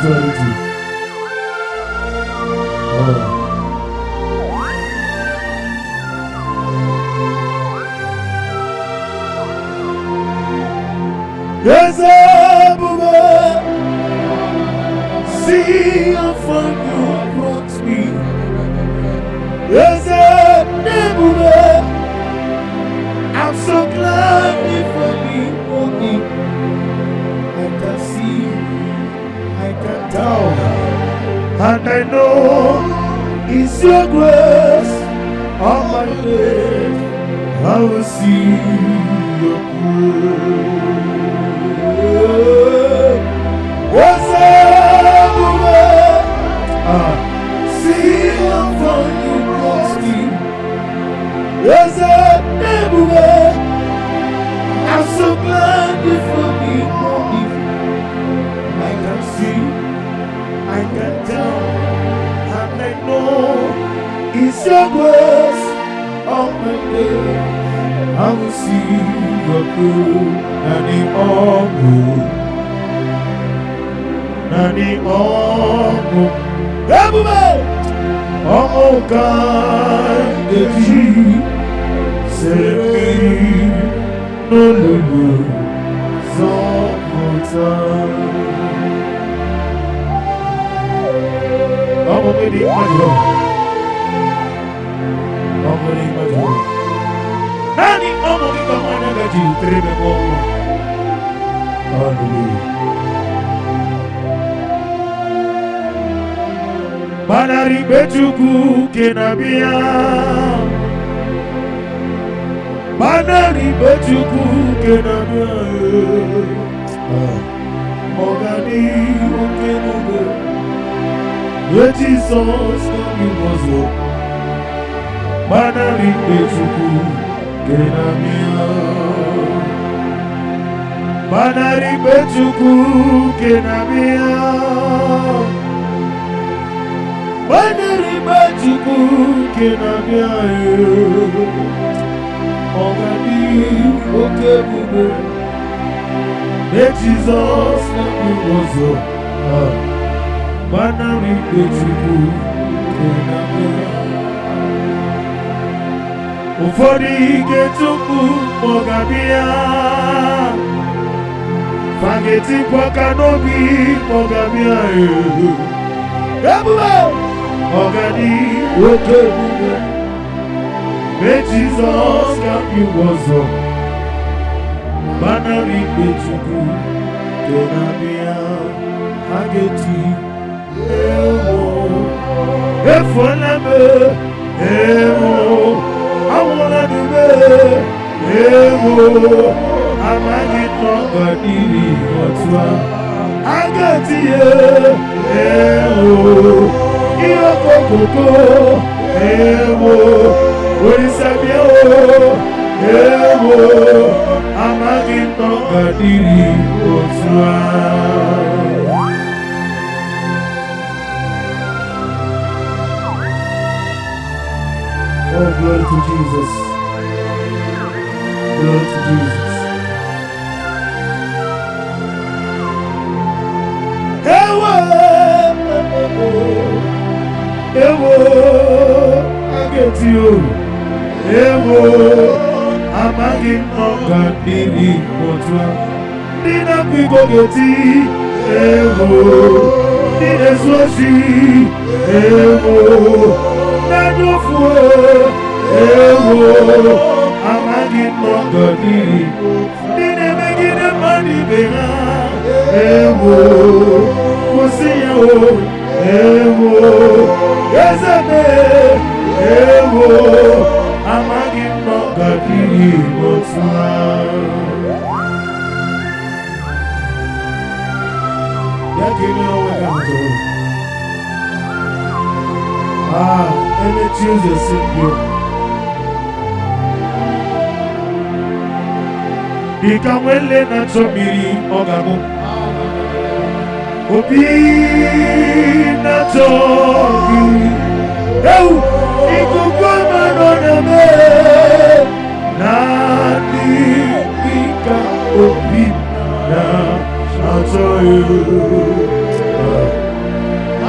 Yes, Ebube See how far you brought me Yes, Ebube I'm so glad you for me, Monie. I can see, I can tell And I know it's your grace on my face I will see your grace Yes, Ebube See how far you brought me Yes, Ebube It's your grace all my days. I will see your good and the honor. Nani omo, everybody. Oh God, that you set me no lulu, so I'm already my job. Nani omo ki kamana gaji trebe mo. Hallelujah. Banari betuku kenabia. Banari betuku kenabia. Mogani okenube. Jesus kabiwozo. Banari betuku kenabia. Banari betuku kenabia. Banari betuku kenabia. Ogani okebube. Jesus kabiwozo. Banari betuku kenabia. Ufodi getuku mogabia. Fageti kwa kanobi mogabia. Ebube ogani okebube. May Jesus kabiwozo. Banari betuku kenabia. Fageti ewo efoleme ewo. I wanna do it. I'm a get nobody what's I got you. You go. What is up, yo? I'm a get nobody what's Oh, glory to Jesus. Glory to Jesus. Ewo, I get you. Ewo, I'm a get no God, Didi, Motua. Dina Pico get it. Ewo, Dina Swashi. Ewo. Ewo, I'm a get more goody. Didn't make it a money behind. Ewo, Ewo, yes, I did. Ewo, I'm a get more goody. Yeah, give me away, I'm told. Let me choose a simple. Ikamwele na chomiri ogamu. Obi na chomi. Ikukoma noname. Nani ika obi na chomi.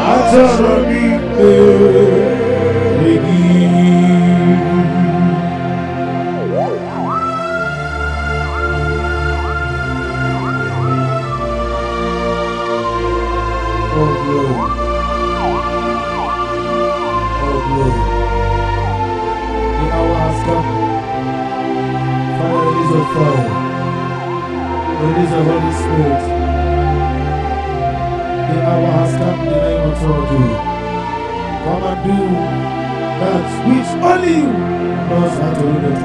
Achoromi. Fire. Release the Holy Spirit. The hour has come in the name of God. Come and do that which only you knows how to do it.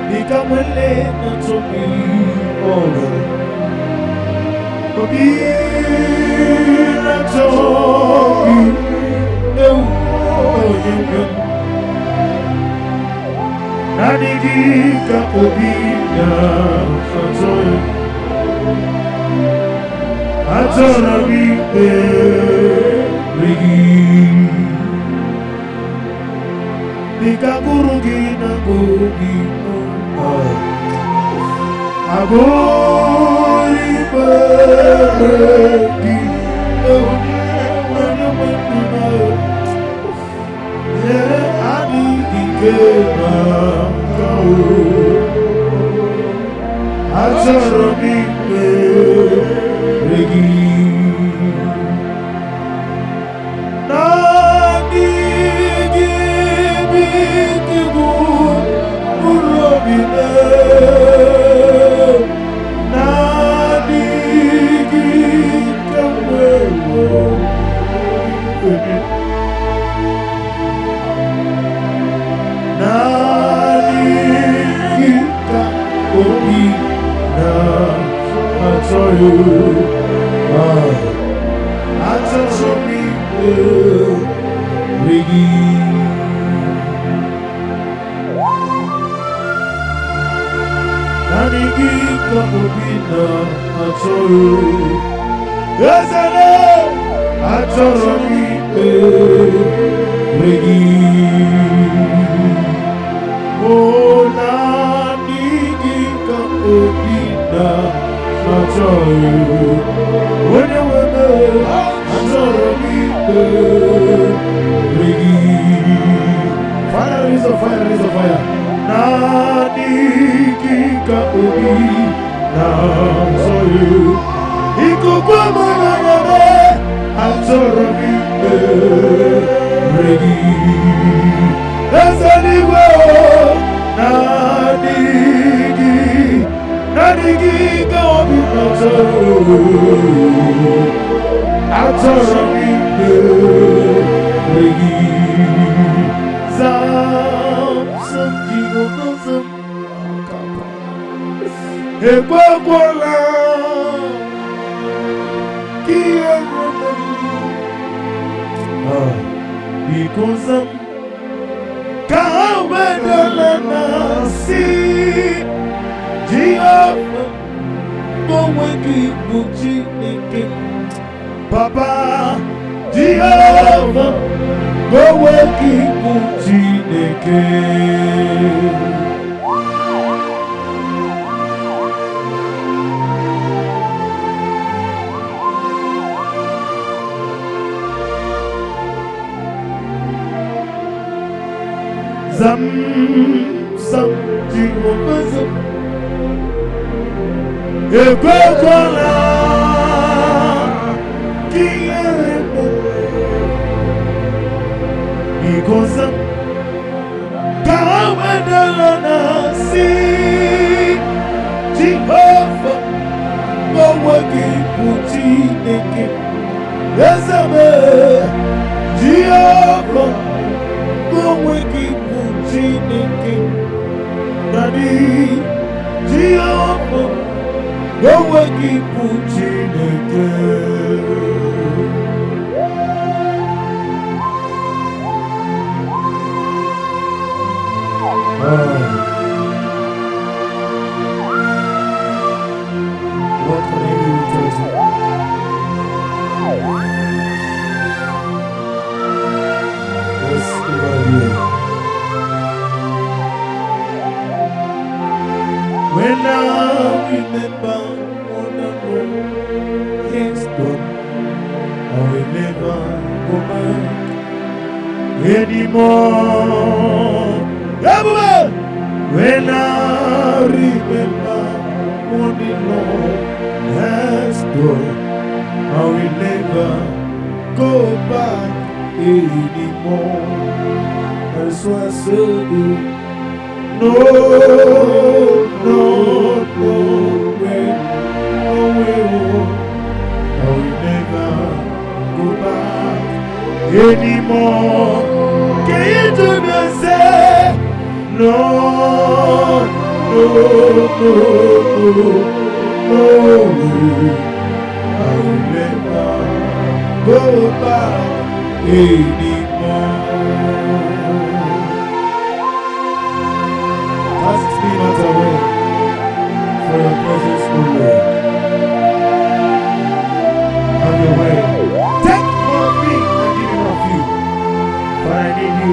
Become a lane to me all. Be not to be. Nadika obina Sansoy Atona Bipe Rigi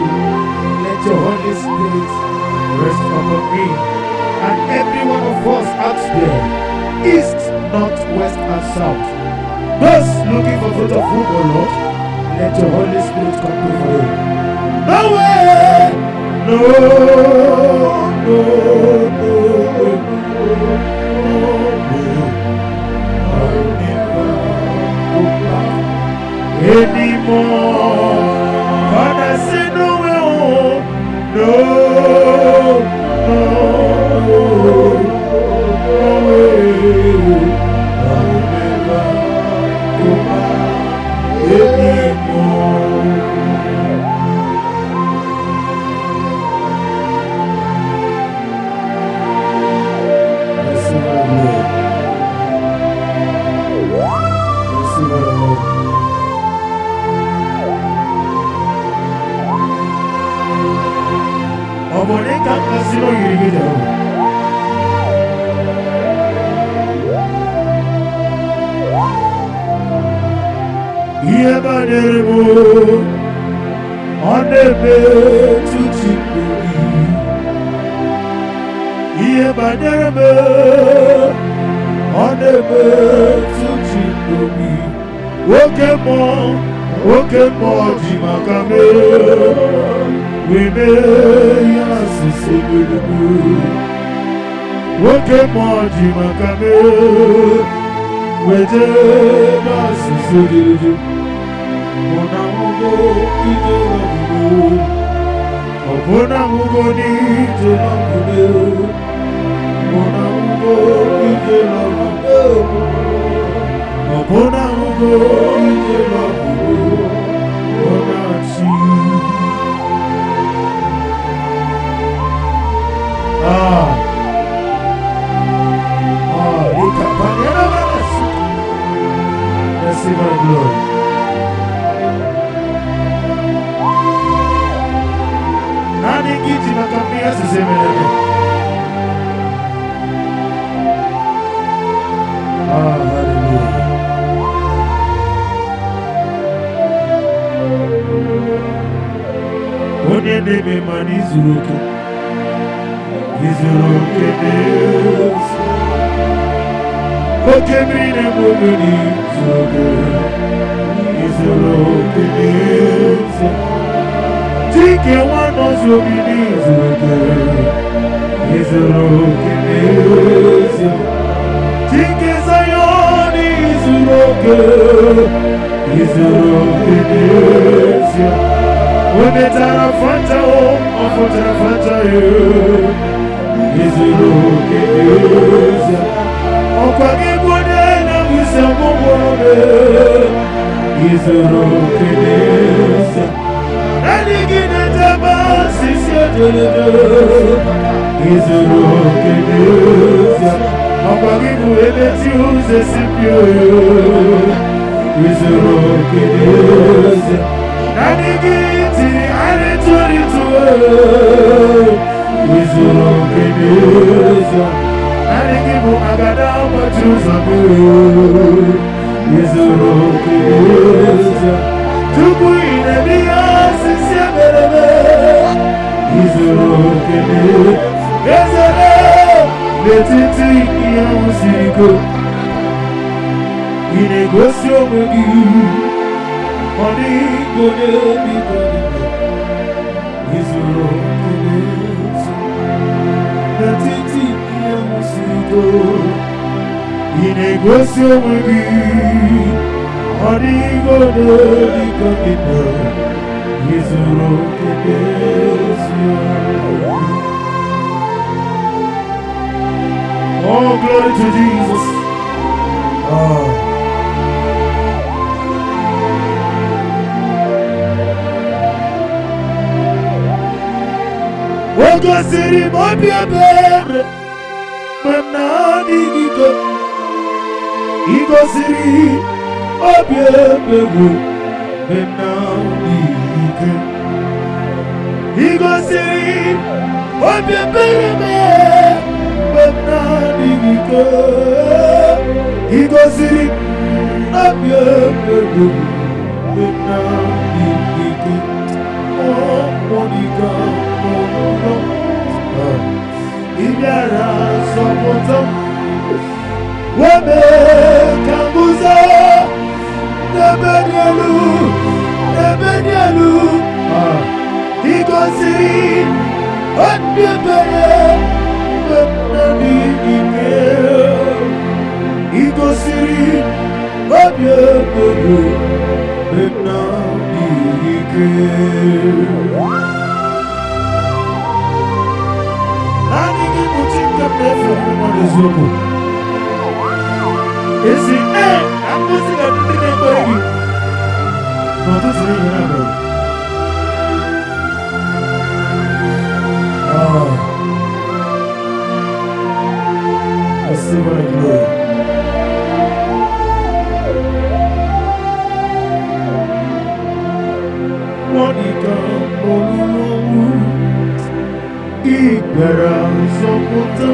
Let your Holy Spirit south. Those looking for fruit of womb, O Lord, let your Holy Spirit come through for you. No way! No, no, no, no way. I'll never go back anymore. Father, say no way, oh, no, no, no way. I'll never go back anymore. Ọmọdé kankan sínú ìrìngìdà o. Iye bá dẹrẹ mọ́, ọ̀nà èbè tútù lórí. Iye bá dẹrẹ mọ́, ọ̀nà èbè tútù lórí. Oke mọ́ jìmàkà mẹ́rẹ̀. Webe yasise bulubu, woke moji makame, weje basise diridu, mona mugo ije lagudu, mona mugo ni ije lagudu, mona mugo ije lagudu, mona mugo ije lagudu, mona chi. Receive my glory. Nani kiti makamia sisemelele. Hallelujah. Onye nebe mani zuruke. Izuruke neza. Oke mine muguni zuruke. Izuruke neza. Tike wano zubini zuruke. Izuruke neza. Tike zayoni zuruke. Izuruke neza. Umetara fanta o, afutara fanta yo. Izuruke neza. Okwagi bode na wisa mumorobe. Izuruke neza. Adigine taba sisi ojelede. Izuruke neza. Okwagi buele ti uze sipyo yo. Izuruke neza. Adigiti aretori tuwe. Izuruke neza. Adigibu agada machuza buyo. Izuruke neza. Tuku inebia sisi aberebe. Izuruke neza. Ezele letiti iya musiko. Inegosyo mwegi. Money gode bi gode. Izuruke neza. Letiti iya musiko. Inegosyo mwegi. Money gode bi gode. Izuruke neza. Oh, glory to Jesus. Ogo siri mobi ebere, menani giko. Igo siri mobi ebere, menani giko. Igo siri mobi ebere, menani giko. Igo siri mobi ebere, menani giko. Oh, Monica. Ibiara sopoto webe kambu Igosiri, Obiebere, Benadike. Igosiri, Obiebere, Benadike. Nani kimutinga mrefu mwanezoko. Esi amuzika ndine kwegi. Notuzi ni yanabe. I see what I do. Monica, Ibera, Sokoto,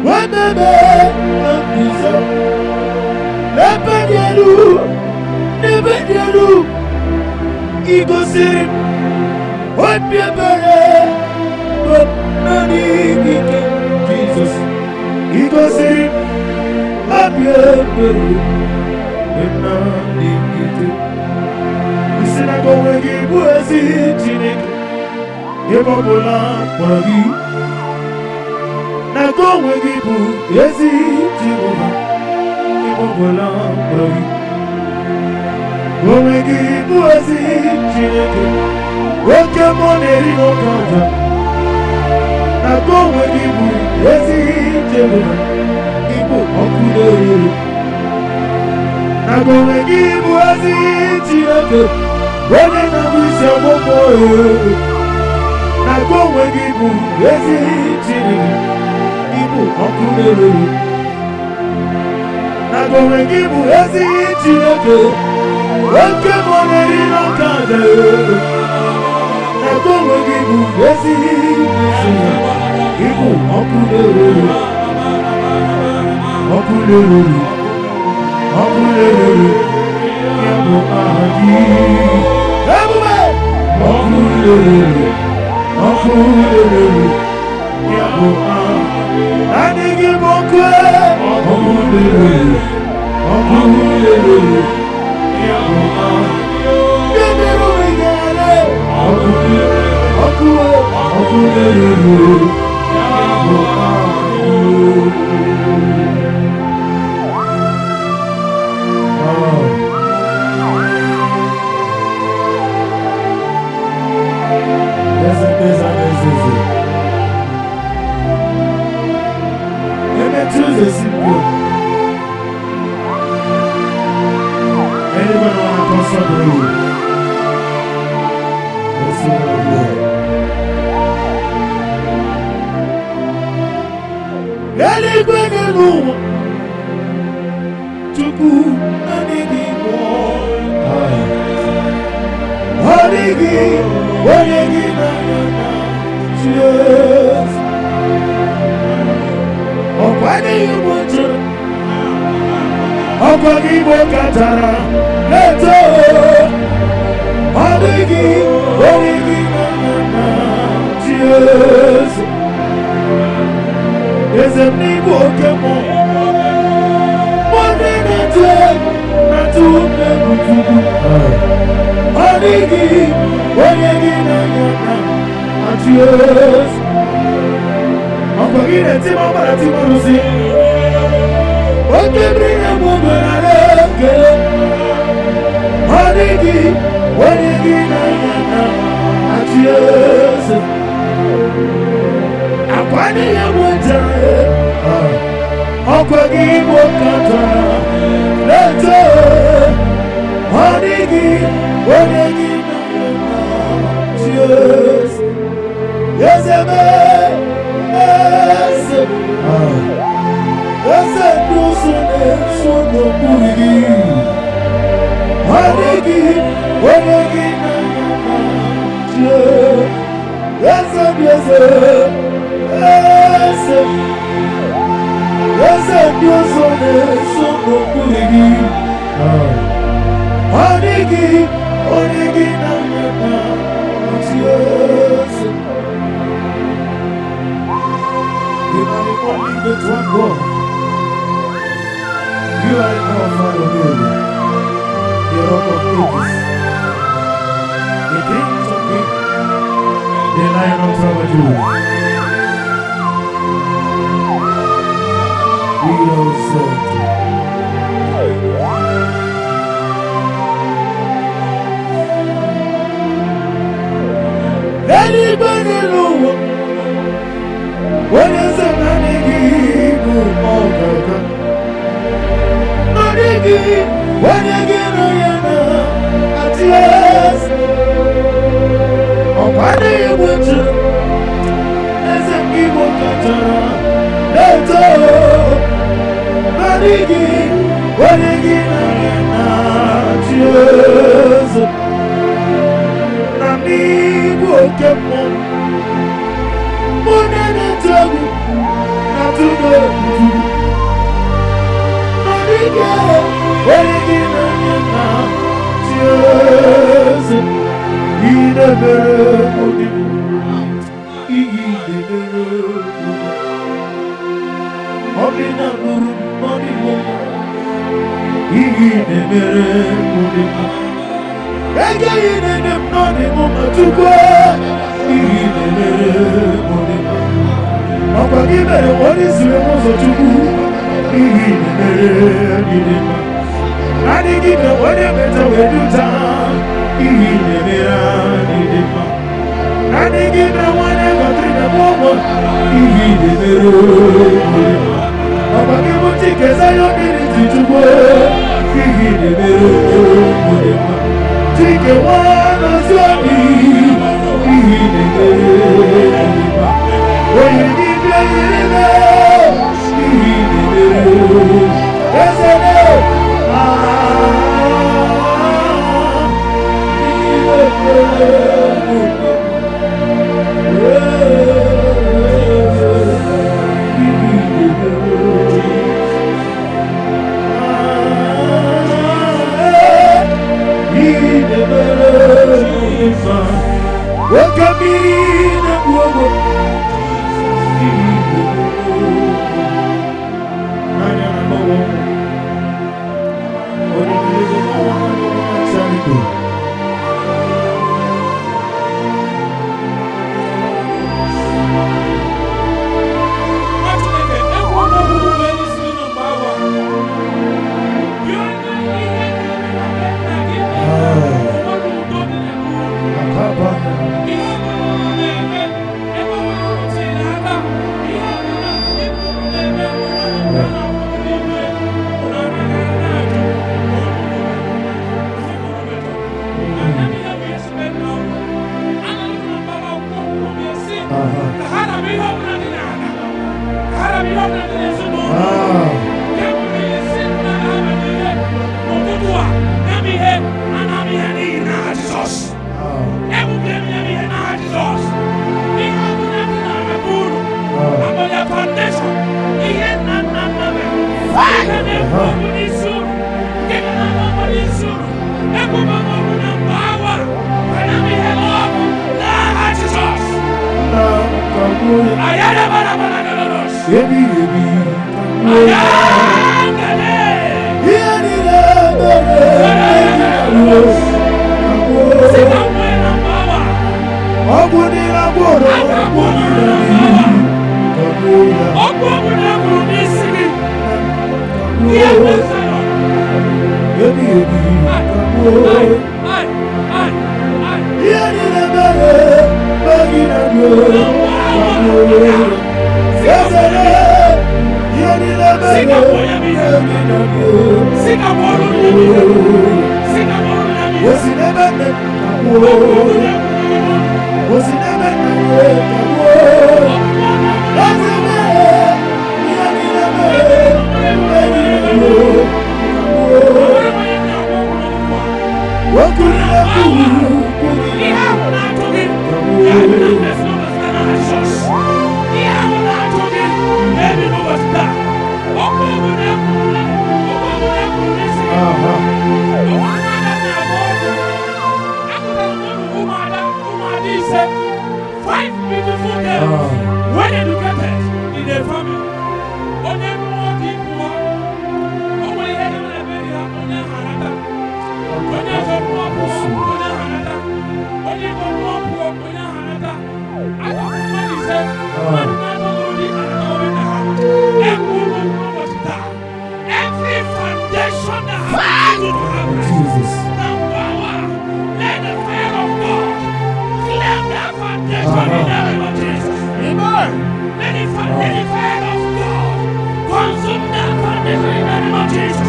Wabebe, Napiza, Nebedialu, Igosiri, Obiebere, Jesus, Igosiri, Obiebere, Benadike. Listen, I go where you was eating. Ebobola pagi, na go where you was eating. Ebobola pagi, go where you was eating. Woke up on a rio kanta, na go where you was eating. Ibo okule, na go where you was eating. When I miss your boy, I go where you is eating. People are good. I go where you is eating. Welcome on a little candle. I go where you is eating. People are Anybody know what is a man what again at last oh what you would as a people let's go what again at last Nami woke up more than a trouble not to go what again tears in the morning of Jesus.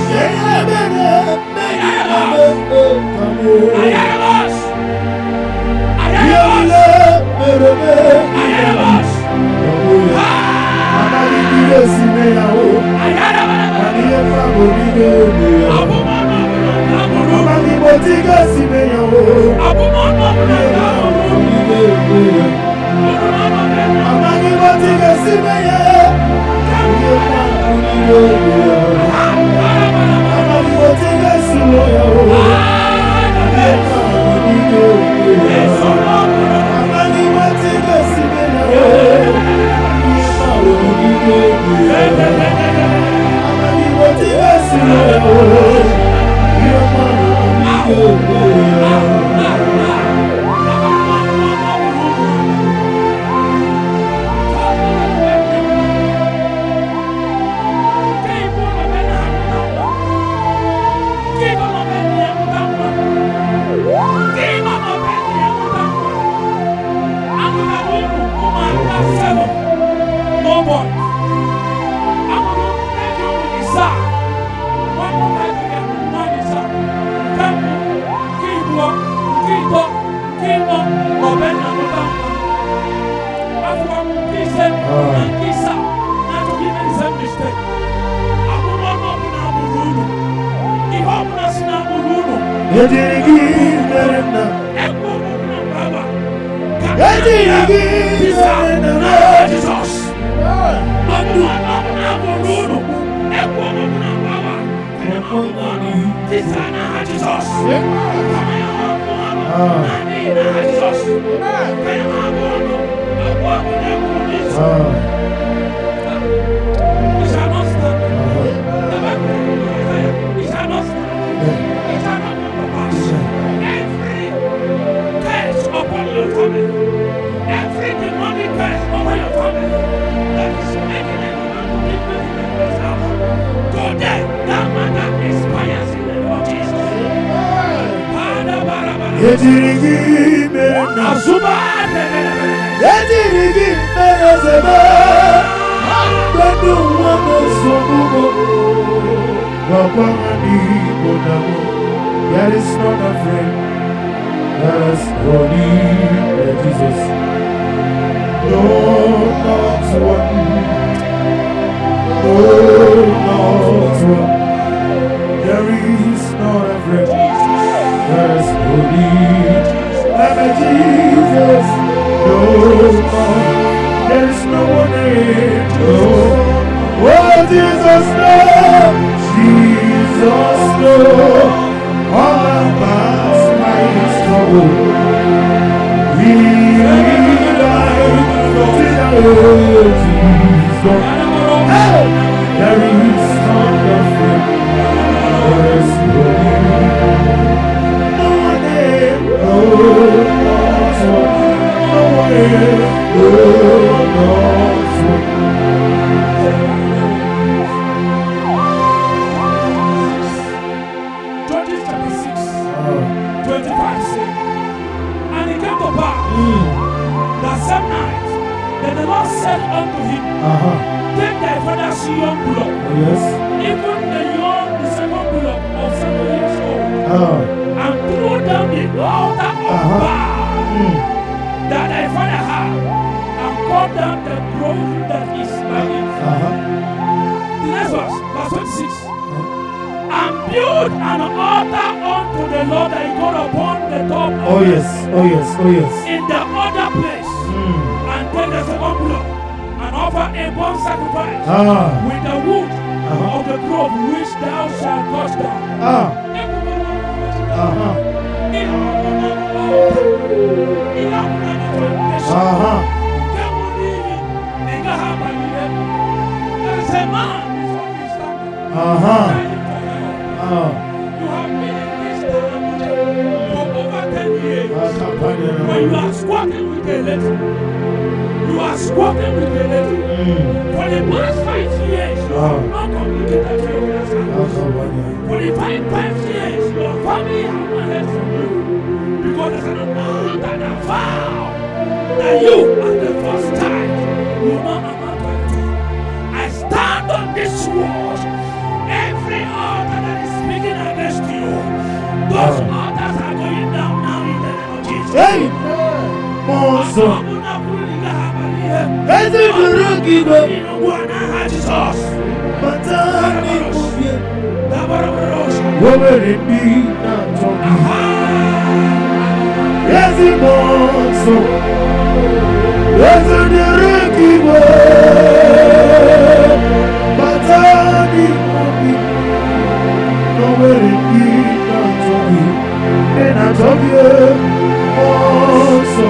That is not afraid. That's holy Jesus. No, not one. No, not one. There is not afraid. That's holy Jesus. No, there is no one in. No. Oh, Jesus, no. Jesus, no. All about my struggle. We died to Jesus. Hey! There is none afraid. There is no one there. No one there. No said unto him, take thy father's young bullock, even the second bullock of 7 years old, and throw down the altar of Baal that thy father had, and cut down the grove that is by it. The next verse 26. And build an altar unto the Lord thy God upon the top of in the other place. And take the second block and offer a burnt sacrifice with the wood of the grove which thou shalt cut down. There is a man before me standing. You have been in this town for over 10 years. When you are squatting with a lady, you are squatting with a lady. For the past 5 years, you have not communicated to your husband. For the 5 years, your family have not heard from you. Because there's an amount and a vow that you, at the first time, will not amount to. I stand on this word. Every Hey! Monso. Ezi duru gibe. Matani mubye. Wobere bi na tobi. Ezi monso. Ezi duru gibe. Matani mubye. Wobere bi na tobi. Na tobi monso.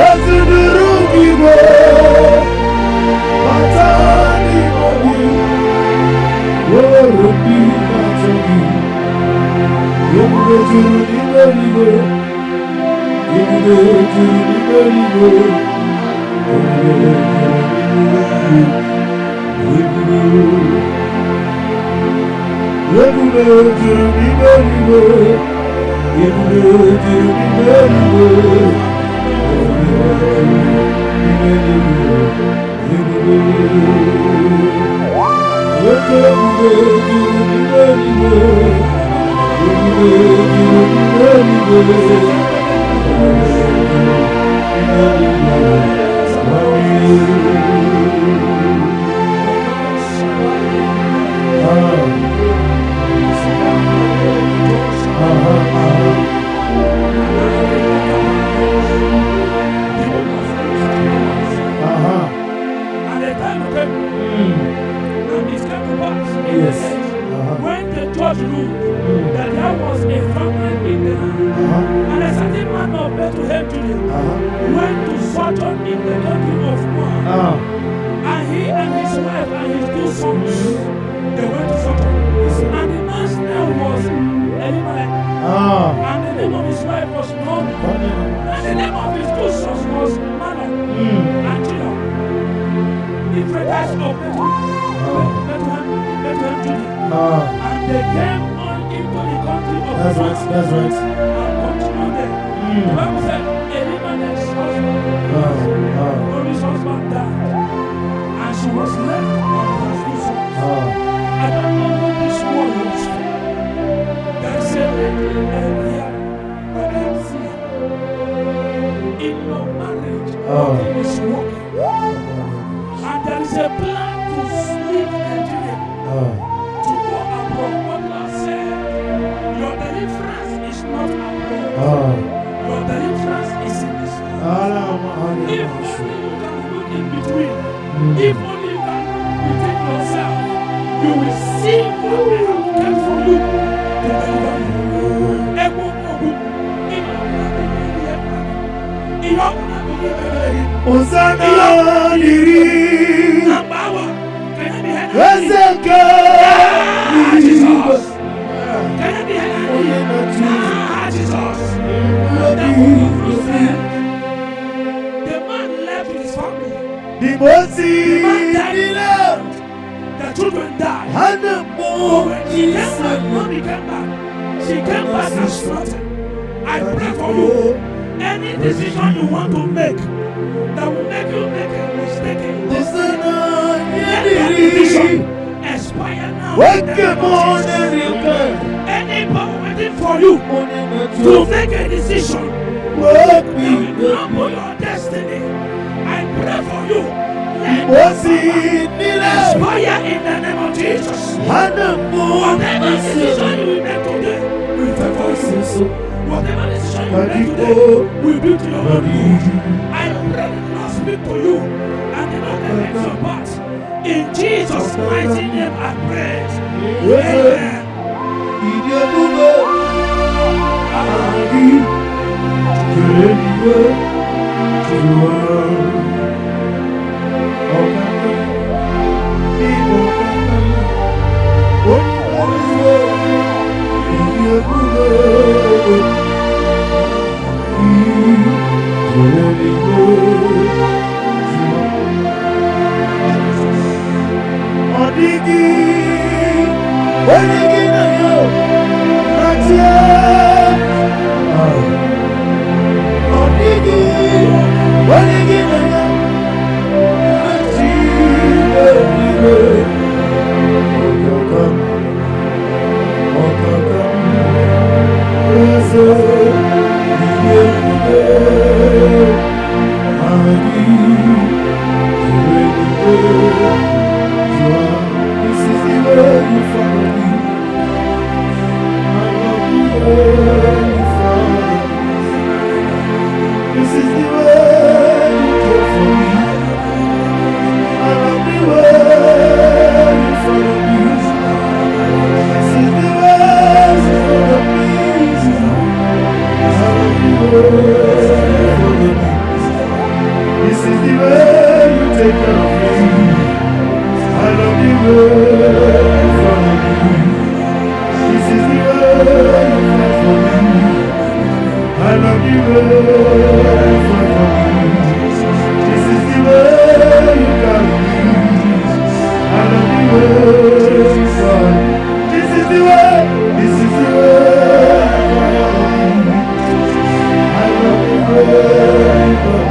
Ezi duru gibe. Matani mubye. Wobere bi na tobi. Yemure juru liberibe. Yemure juru liberibe. Yemure juru liberibe. Yemure juru liberibe. When the judge ruled that there was a famine in the land, and a certain man of Bethlehem, Judea, went to sojourn in the country of Moab, and he and his wife and his 2 sons, they went to sojourn. And the man's name was Elimelech, and the name of his wife was Monie, and the name of his 2 sons was Manon and Judah. Ifratites of Bethlehem, Judea. And they came on into the country of That's right. and continued there. The Bible said Elimelech's husband, Monie's husband died, and she was left on her 2 sons. I don't know who this word was for. There is a lady here where I am seeing in your marriage, nothing is working. And there is a plan to leave Nigeria. To go abroad. What Lord said, your deliverance is not abroad. Your deliverance is in this house. If only you can look in between, if only you can look within yourself, you will see what I have kept for you to deliver you. Jesus. The man left his family. The man died. The children died. But when she came back, mommy came back. She came back and started. I pray for you. Any decision you want to make that will make you make a mistake in this, let that decision expire now. Any power waiting for you to make a decision that will crumble your destiny, I pray for you. Let that expire in the name of Jesus. Whatever decision you will make today will favor you. Whatever decision you make today will be to your body. I pray the Lord speak to you and the Lord direct your path. In Jesus' mighty name I pray. Amen. Oh, This is the way you take care of me. I love the way you follow me. This is the way you fight for me. I love the way you fight for me. This is the way you carry me. I love the way you fight. This is the way. This is the way you follow me. I love the way you follow.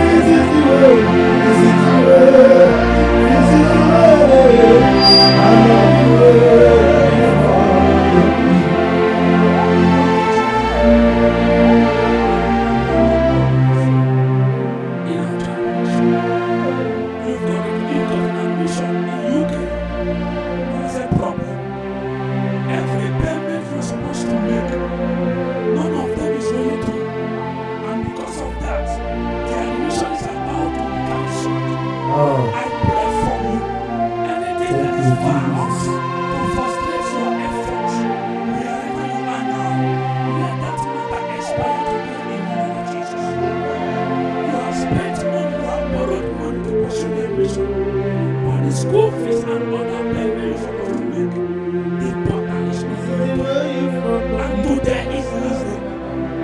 This is the way. This is the way. This is the way. I love the way you follow me. You've got an admission in UK. There's a problem. Every payment you're supposed to make, none of them is really through. And because of that, the admission is about to be cancelled. I pray for you. Anything that is violence to frustrate your efforts, wherever you are now, let that matter expire today in the name of Jesus. You have spent money, you have borrowed money to pursue the admission, but the school fees and other payments you're supposed to make, the portal is not there. And today is last day.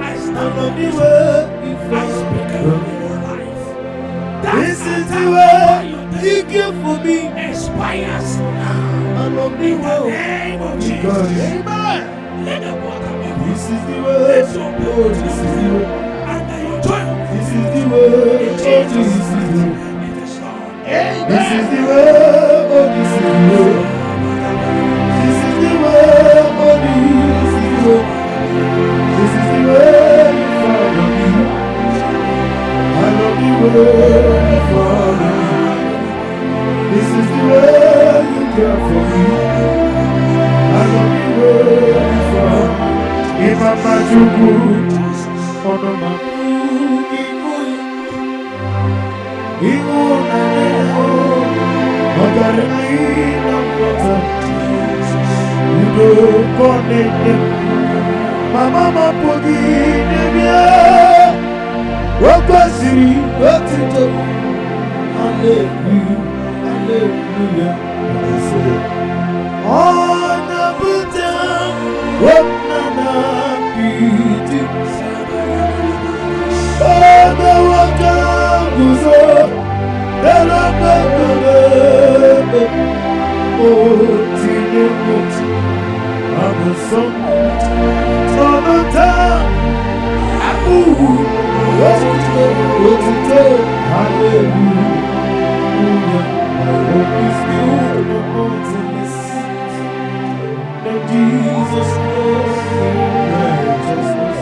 I stand on this way. I speak in your life. This is the way you give for me. Expires now. I love the In the way. name of Jesus. Amen. Let the water be. This is the Let way. your Oh, blood this is the way. and then you join. This is the way. In Oh, this Jesus' is the way. name, it is done. This is the way. Oh, this is the way. This is the way. Oh, this is the way. This is the way you follow me. I love the way you follow me. This is the way you care for me. I love the way you follow me. If I'm not too good, oh no, my Mama Pogi, what was it? What it up? Hallelujah, hallelujah. I say, on the button, what nana beauty. Oh, the water goes up, the love goes up. Oh, Tina, I'm a song. On the time, what's it? Hallelujah. My hope is built on mountains. And Jesus knows righteousness.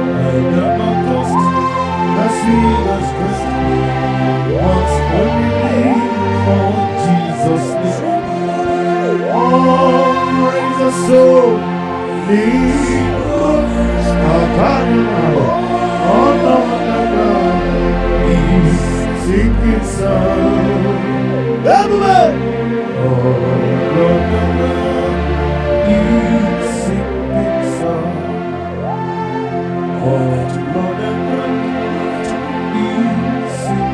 I never cost my sweetest Christ. Once only believe on Jesus' name. All praise the soul. Leave our God. Oh no, he's singing song. Everybody. Oh Lord, he's singing song. Oh Lord, he's singing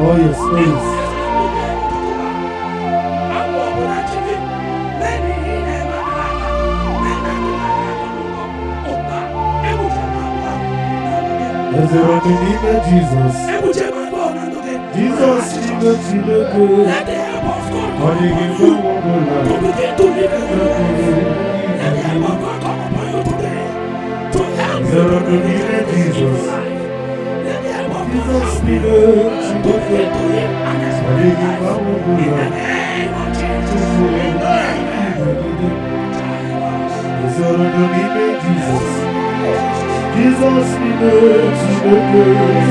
Oh yes, oh yes. There's a one in Jesus. Jesus is the children. Let the help of God Only Him to begin to live a good life. Let the help of God come upon you today to help you to live a good life. Let the help of God help you to begin to live an experience life. In the name of Jesus. There's a one in Jesus. Jesus is the children.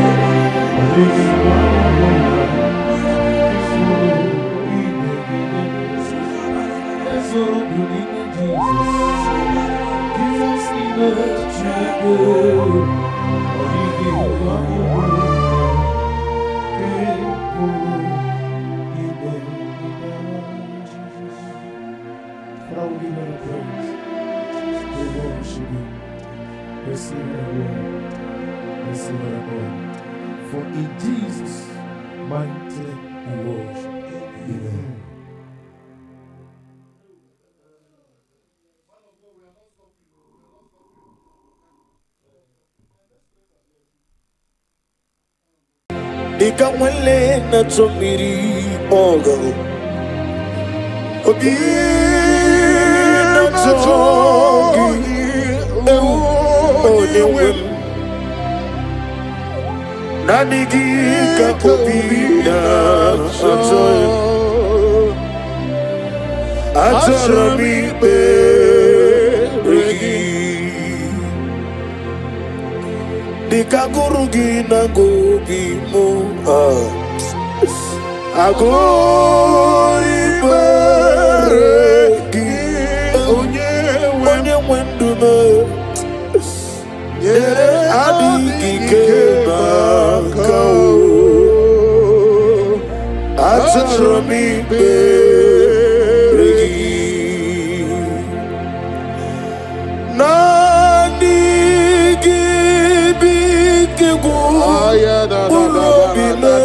For in Jesus' mighty we worship. Amen. Ikamwele na tumiri ogo Obi na tongi Onewem Nanigi ka obi na atoy Atarami beregi Dikagurugi na gobi mo Agoi beregi Onye wendu me Adigi kema kau Atarami beregi Nanigi bike Urobime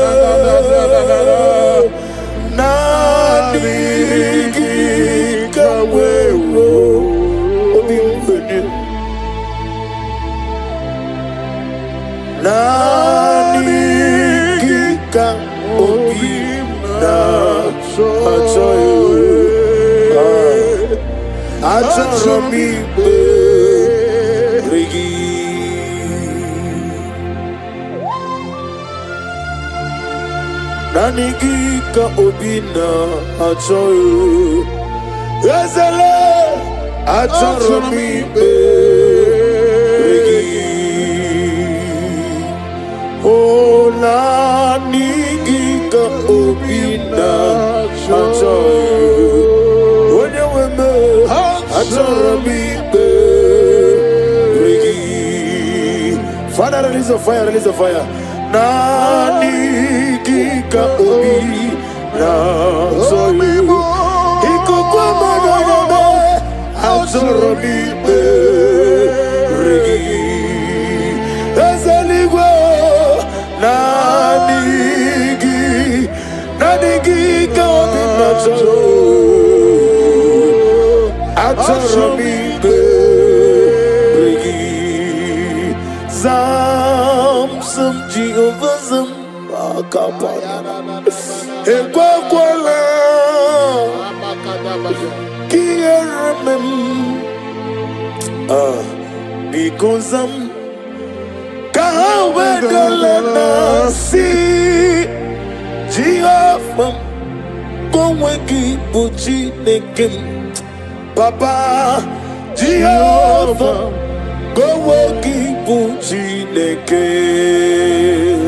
Nanigi kawewo Obimwene Nanigi ka obimna Atarami beregi Nanigi ka obina atoyo Ezele Atarami beregi Oh nanigi ka obina atoyo Onye weme Atarami beregi Father, release a fire, release a fire. Nanigi ka obi na soyu Ikukwama na yame Atarami beregi Ezeligwe Nanigi ka obi na soyu Atarami beregi Zam Jehovah Zam Akapana Ekwakwala Kieremem Because Kahawedalana Si Jehovah Goweki Buchi Nekim Papa Jehovah Goweki Buchi Nekim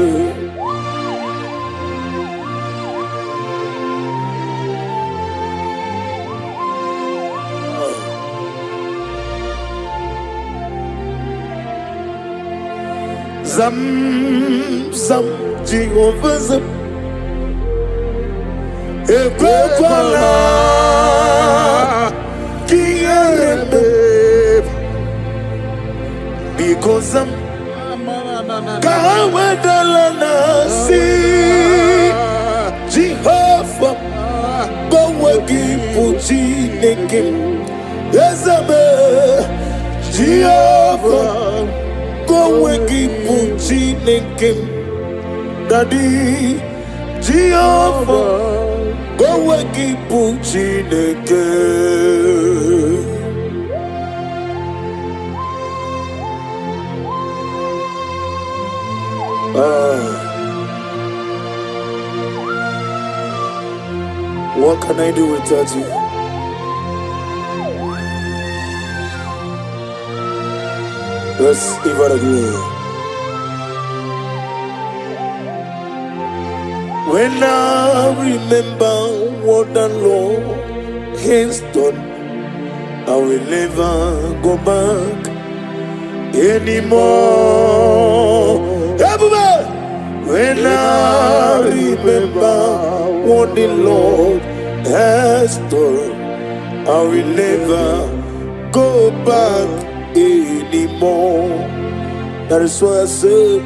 Zam Zam Jehovah Zam Ekwekwala Kierembe Because Zam Kahawedalana Si Jehovah Goweki Buchi Nekim Ezabe Jehovah Goweki Buchi Nekim Daddy Jehovah Goweki Buchi Nekim What can I do without you? Let's give it a go. When I remember what the Lord has done I will never go back anymore. Everybody, when I remember what the Lord has done, I will never go back anymore. That is why I say,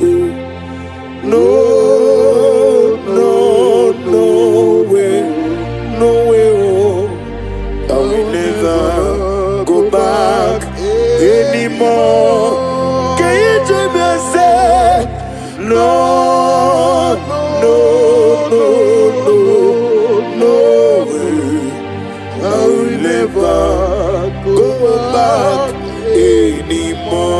no, no, no way, no way, oh, I will never go back anymore. Can you join me and say, no, no, no, no, no way, I will never go back anymore.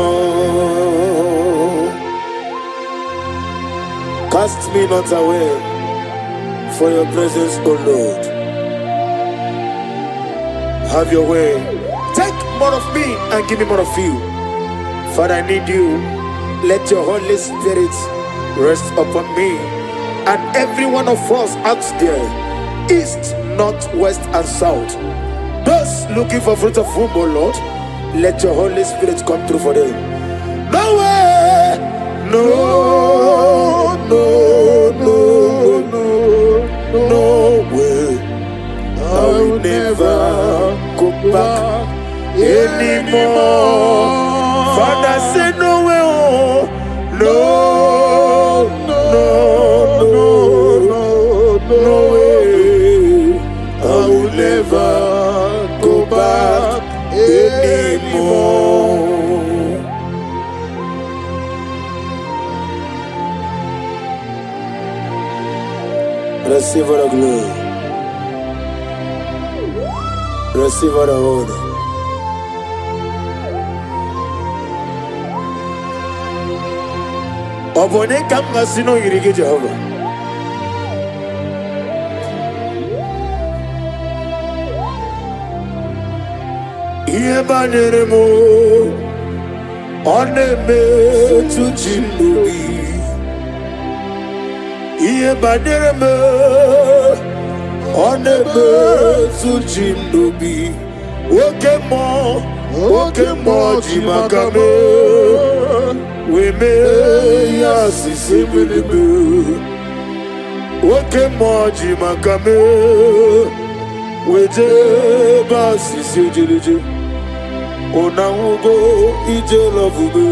Cast me not away for your presence, O Lord. Have your way. Take more of me and give me more of you. Father, I need you. Let your Holy Spirit rest upon me and every one of us out there, east, north, west, and south. Those looking for fruit of womb, O Lord, let your Holy Spirit come through for them. No way, no, no, no, no, no way. I will never go back anymore. Father, say no way, oh, no, no, no, no, no way. I will never go back anymore. Receive all the glory. Receive all the honor. Obone kam ngasino yirige Jehovah. Iye banere oneme tuchimbi. Iye banere oneme tuchimbi. Oke mo jimakame. We may assist with the moon. Oke mo jimakame. We just assist. Ona ugo ije love me.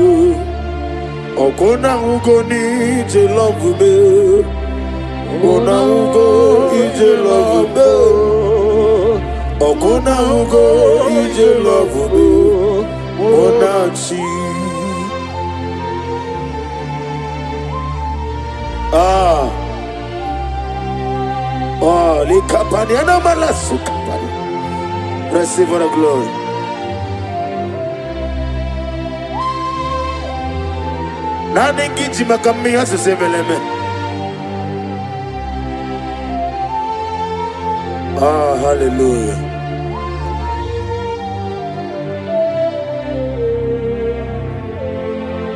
Okona ugo ni ije love me. Ona ugo ije love me. Okona ugo ije love me. Ona chi. Li kapani ana malasu kapani. Receive all the glory. Nane ngiji makami asesebeleme. Hallelujah.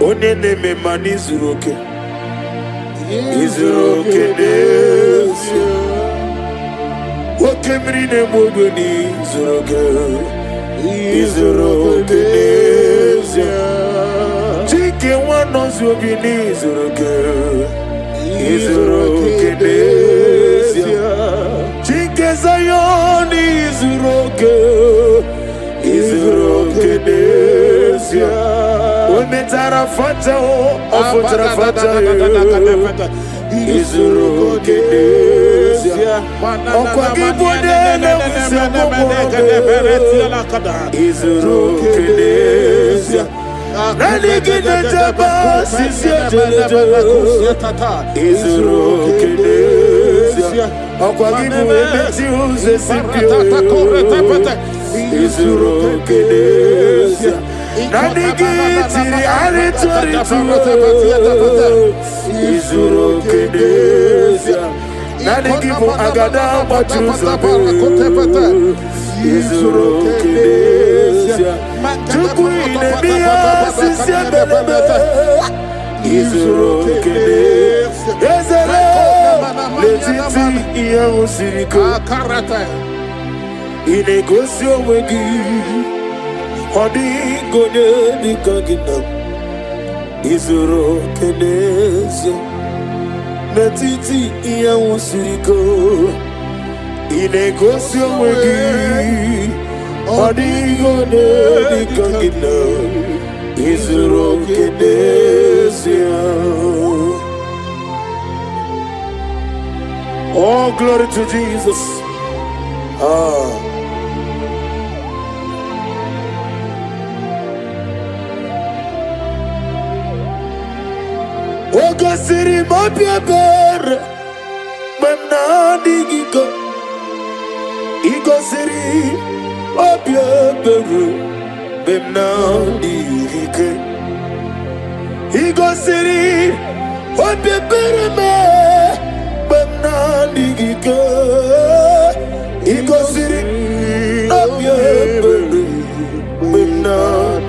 Onene me mani zuroke. Izuroke desia. Okemri ne mogoni zuroke. Izuroke desia. Chike wano zubini zuroke. Izuroke desia. Chike zayoni zuroke. Izuroke desia. Ometara fata o ofotara fata Izuroke desia. Okwa gibode na Izuroke desia. Nani gide jaba sisi Izuroke desia. Okwa gibode tiuze sipio Izuroke desia. Nani gitiri aritori Izuroke desia. Nani gibu agada machuza Izuroke desia. Chuku inemia sisi belebe Izuroke desia. Ezele letiti iya usirika Inegosio wegi Odigo de Kagina Izuro Kenezio Natiti Ia Usiriko Inegosio Wegi Odigo de Kagina Izuro Kenezio. Oh, glory to Jesus. Oga siri mapia ber Memna digiko Igo siri mapia ber Memna digike Igo siri mapia ber Memna digike Igo siri mapia ber Memna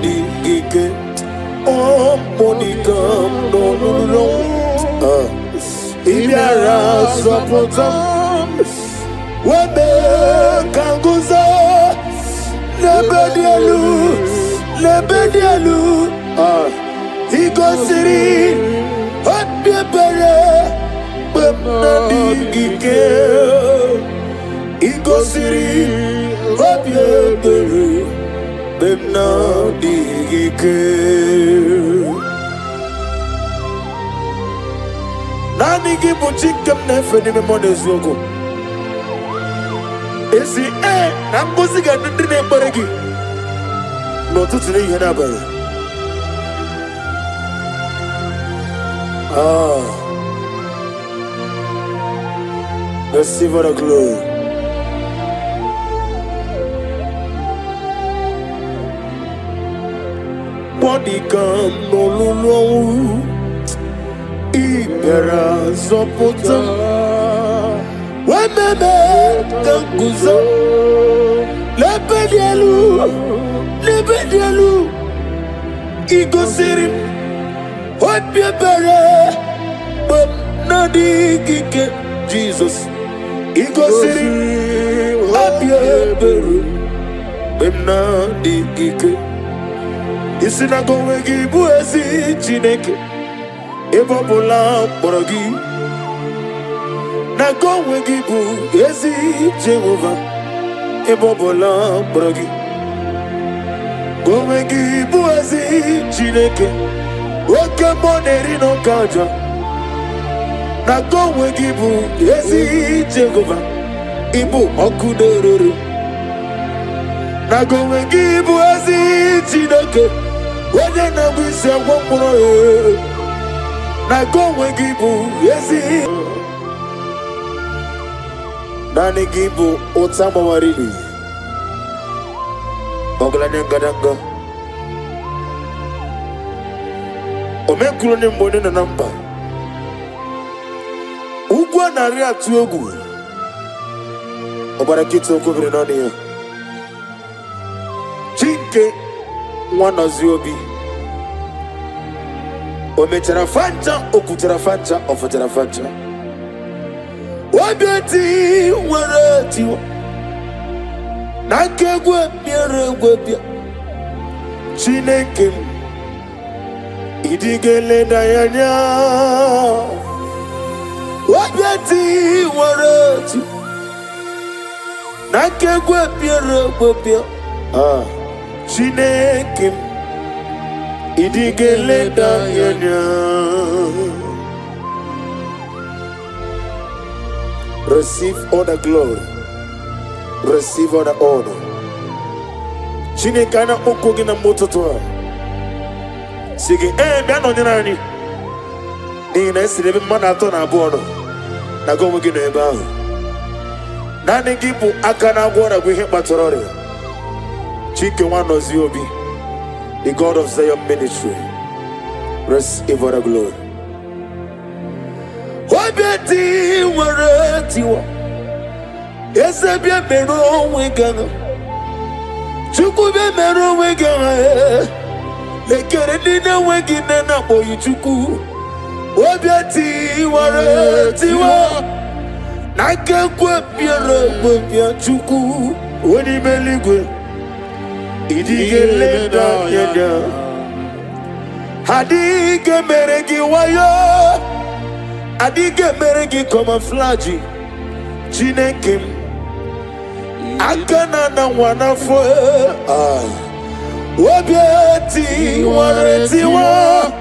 digike Oh, Monie Point MFB. Ibiara support Webe kanguza Lebedialu Igosiri Obiebere Bemnadigike Igosiri Obiebere Bemnadigike Nani gibu chikem nefeni me mones yogo. Esi na mbozi ga ndine baregi. No tutune yena bare. Receive the glory. Body come no lulu. Ibera Zopota Wememe Kanguzo Lebedialu Igosirim Obiebere But Nadi Gike Jesus Igosirim Obiebere But Nadi Gike Isinago Wegi Buezi Chineke Ebobola Borogi Nago Wegibu Ezi Jehovah Ebobola Borogi Go Wegibu Ezi Chineke Oke Moneri no Kaja Nago Wegibu Ezi Jehovah Ibu Okuderuru Nago Wegibu Ezi Chineke Wede na wise wapuro Na go wegibu yezi Nani gibu otama warili Oglane ngadanga Omekulo ni mbone na namba Ugwa na ria tuogu Obarakito kubiri nani ya Chinke Mwana ziobi Ometarafancha, okutarafancha, ofutarafancha. Wabiati, warati. Nakegwe, miaregwe. Chineke. Idigele dayanya. Wabiati, warati. Nakegwe, miaregwe. Chineke. Idigele dayanya. Receive all the glory. Receive all the honor. Chineke na okogi na mototoa. Sige biano nyirani. Ni na esirebe mmadụ atọ na abụọ no. Na go nwogi no ebe ahụ. Naanị gị bụ aka na agwọ na ihe kpatara ọrịa. Chike nwanọzi obi. The God of Zion ministry, receive all the glory. Wabeti waretiwa, esebia mero wegana, chukube mero wegana, lekere nina wegina na boyi chuku. Wabeti waretiwa, nake kwa piera kwa chuku, wani meligwe. idigele dayanya. Adige meregi wayo, adige meregi camouflage. Chinekim, akana na wanafo. Wabiati wareti wa,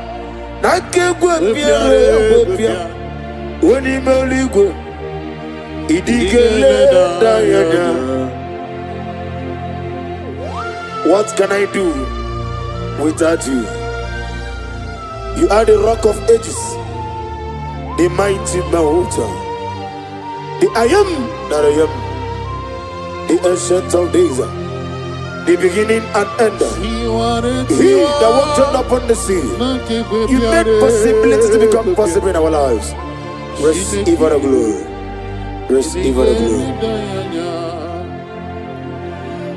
nakegwe pia. Woni meligwe, idigele dayanya. What can I do without you? You are the rock of ages, the mighty mountain, the I am that I am, the ancient of days, the beginning and end. He that walked upon the sea, you made possibilities to become possible in our lives. Receive the glory. Receive the glory.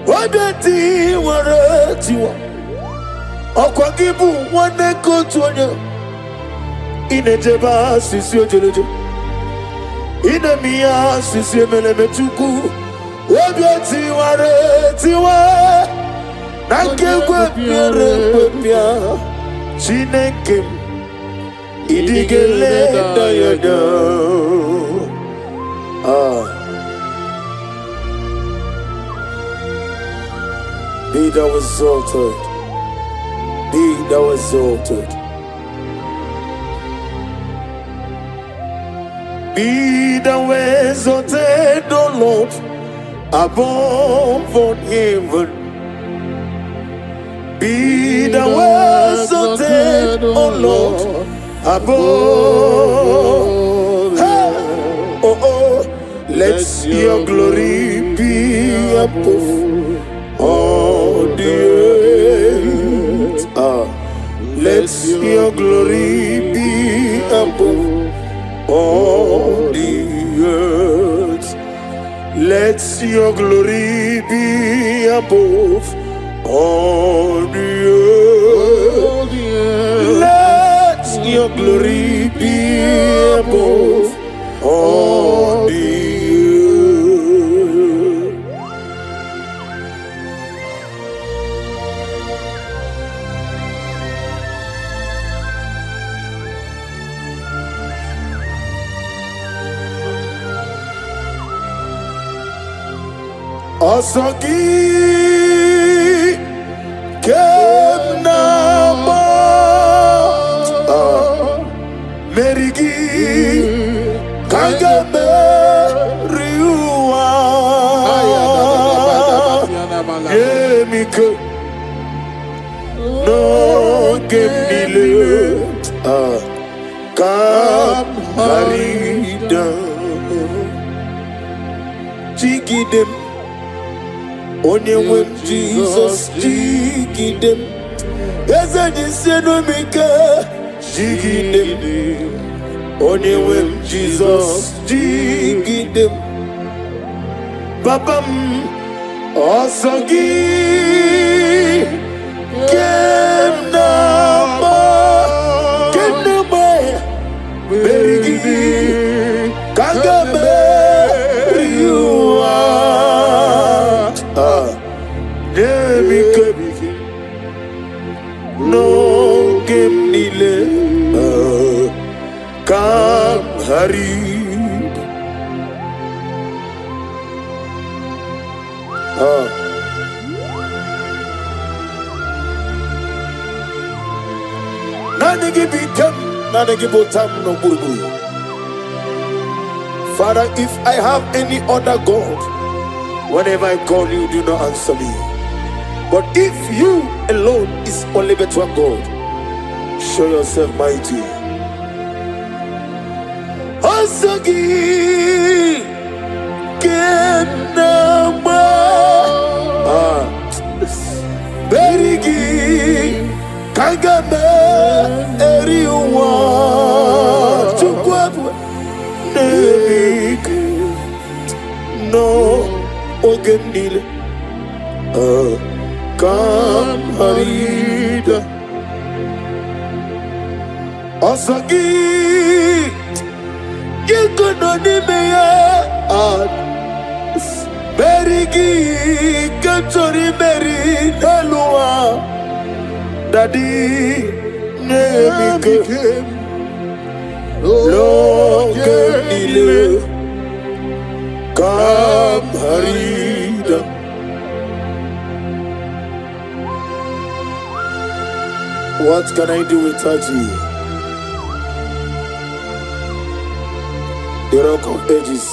Wabeti waretiwa okwagibu wane kotuanya inejeba sisi ojeleje inemia sisi emelemetuku wabeti waretiwa nakegwe pia Chineke idigele dayada. Be thou exalted. Be thou exalted. Be thou exalted, O Lord, above all heaven. Be thou exalted, O Lord, above. Let your glory be above all the earth. Let your glory be above all the earth. Let your glory be above all the earth. Let your glory be above all the earth. Asagi Kemnama Merigi Kagame Riua Yemike No Gemnile Kam Harida Chigidem Onye wem Jesus jigidem. Eze jisenu mike jigidem. Onye wem Jesus jigidem. Babam osagi kenama berigi kagame riua. No gemnile kam harid. Nanigi bitem, nanigi botam no buru. Father, if I have any other God, whenever I call you, do not answer me. But if you alone is only better God, show yourself mighty. Asagi Kenama Berigi Kagame Eriwa Chukwabu Nebik No Ogenile Kam harida Asagi Yekononimeya Berigi Kantori Meri Daddy, name became Lokogoma. Come, Harida. What can I do without you? The Rock of Ages.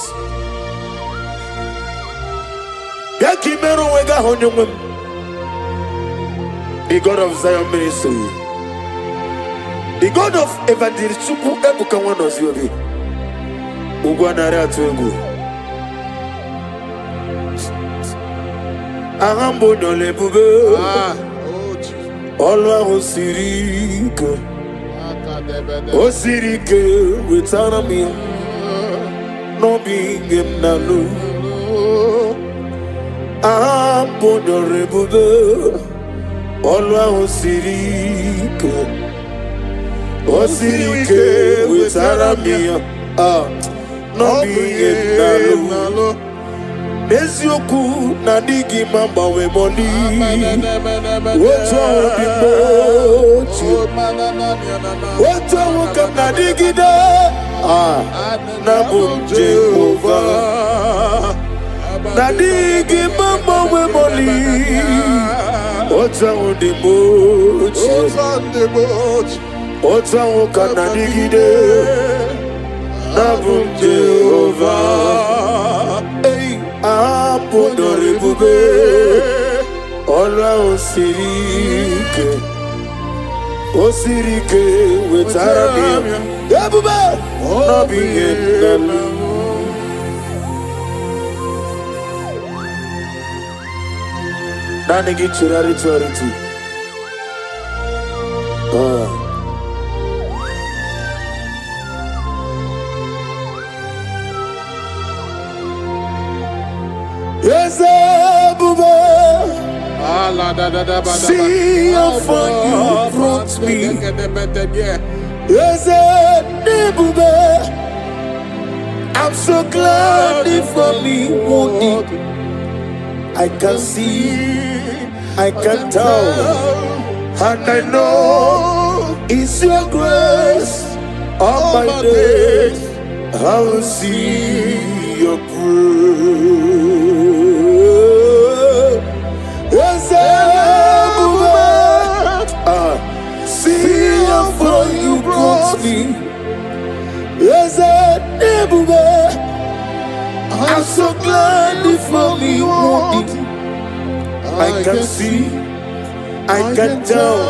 The God of Zion Ministry. The God of Evangelist Chupu Ebuka Wanos Yobi. Ugwanare Atuegu. Ahambo Dole Bube. Olwa Osirike. Osirike with Anami. No being him Nalu. Ahambo Dole Bube. Olwa Osirike. Osirike with Aramia. No being Nalu. Nesioku Nadigi Mamba we Moni. What's wrong with What's wrong with Nadigi da? Nabum Jehovah. Nadigi Mamba we Moni. What's wrong with the boat? What's wrong with Nadigi da? Nabum Jehovah. Apodore bube, Olwa Osirike with Arabia. Yabube, no be in Nanigi Chirarity. Yes, Abuja. See how far you brought me. Yes, Abuja. I'm so glad for me. I can see, I can tell, and I know it's your grace. All my days, I will see your praise. Yes, see how far you brought me. Yes, I'm so glad for me. I can see, I can tell,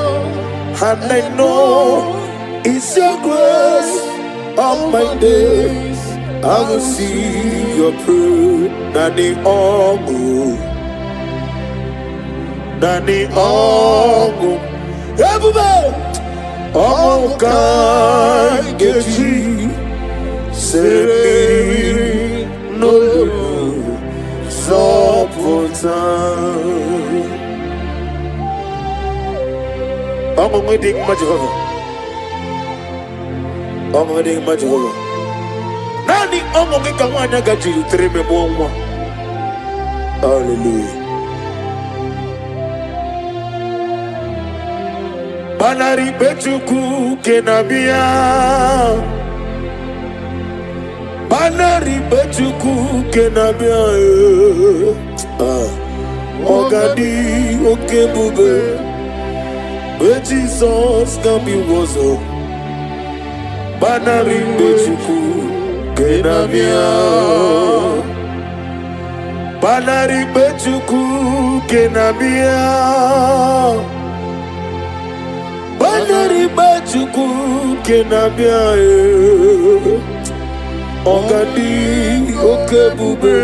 and I know it's your grace. All my days I will see your proof. Nani Ogu, Nani Ogu. Everybody, Ogu can get you. Say no, so Ogu wedding Jehovah. Ogu wedding Jehovah. Nani Ogu Kawanya Gaji Treme Mwa. Hallelujah. Banari Bechuku Kenabia. Banari Bechuku Kenabia. Ogadi Okebube. But Jesus can be wazo. Banari Bechuku Kenabia. Banari Bechuku Kenabia. Banari Bechuku Kenabia. Ogadi Okebube.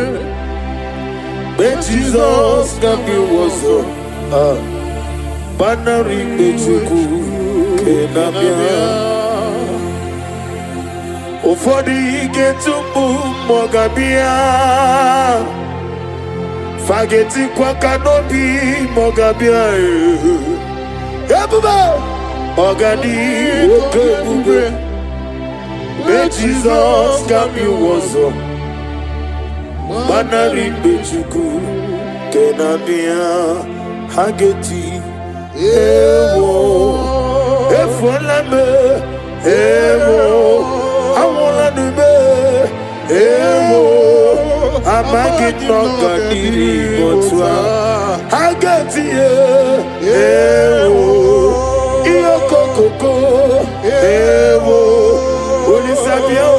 But Jesus can be wazo. Banari Bechuku Kenabia. Ufodi Getumbu Mogabia. Fageti kwa kanobi Mogabia. Ebube Ogadi Okebube. May Jesus come you wazo. Banari Bechuku Kenabia. Hageti Efolame, Awolanime, Amaginogadiri Botswa, Agatie, Iokoko, Ulisabio,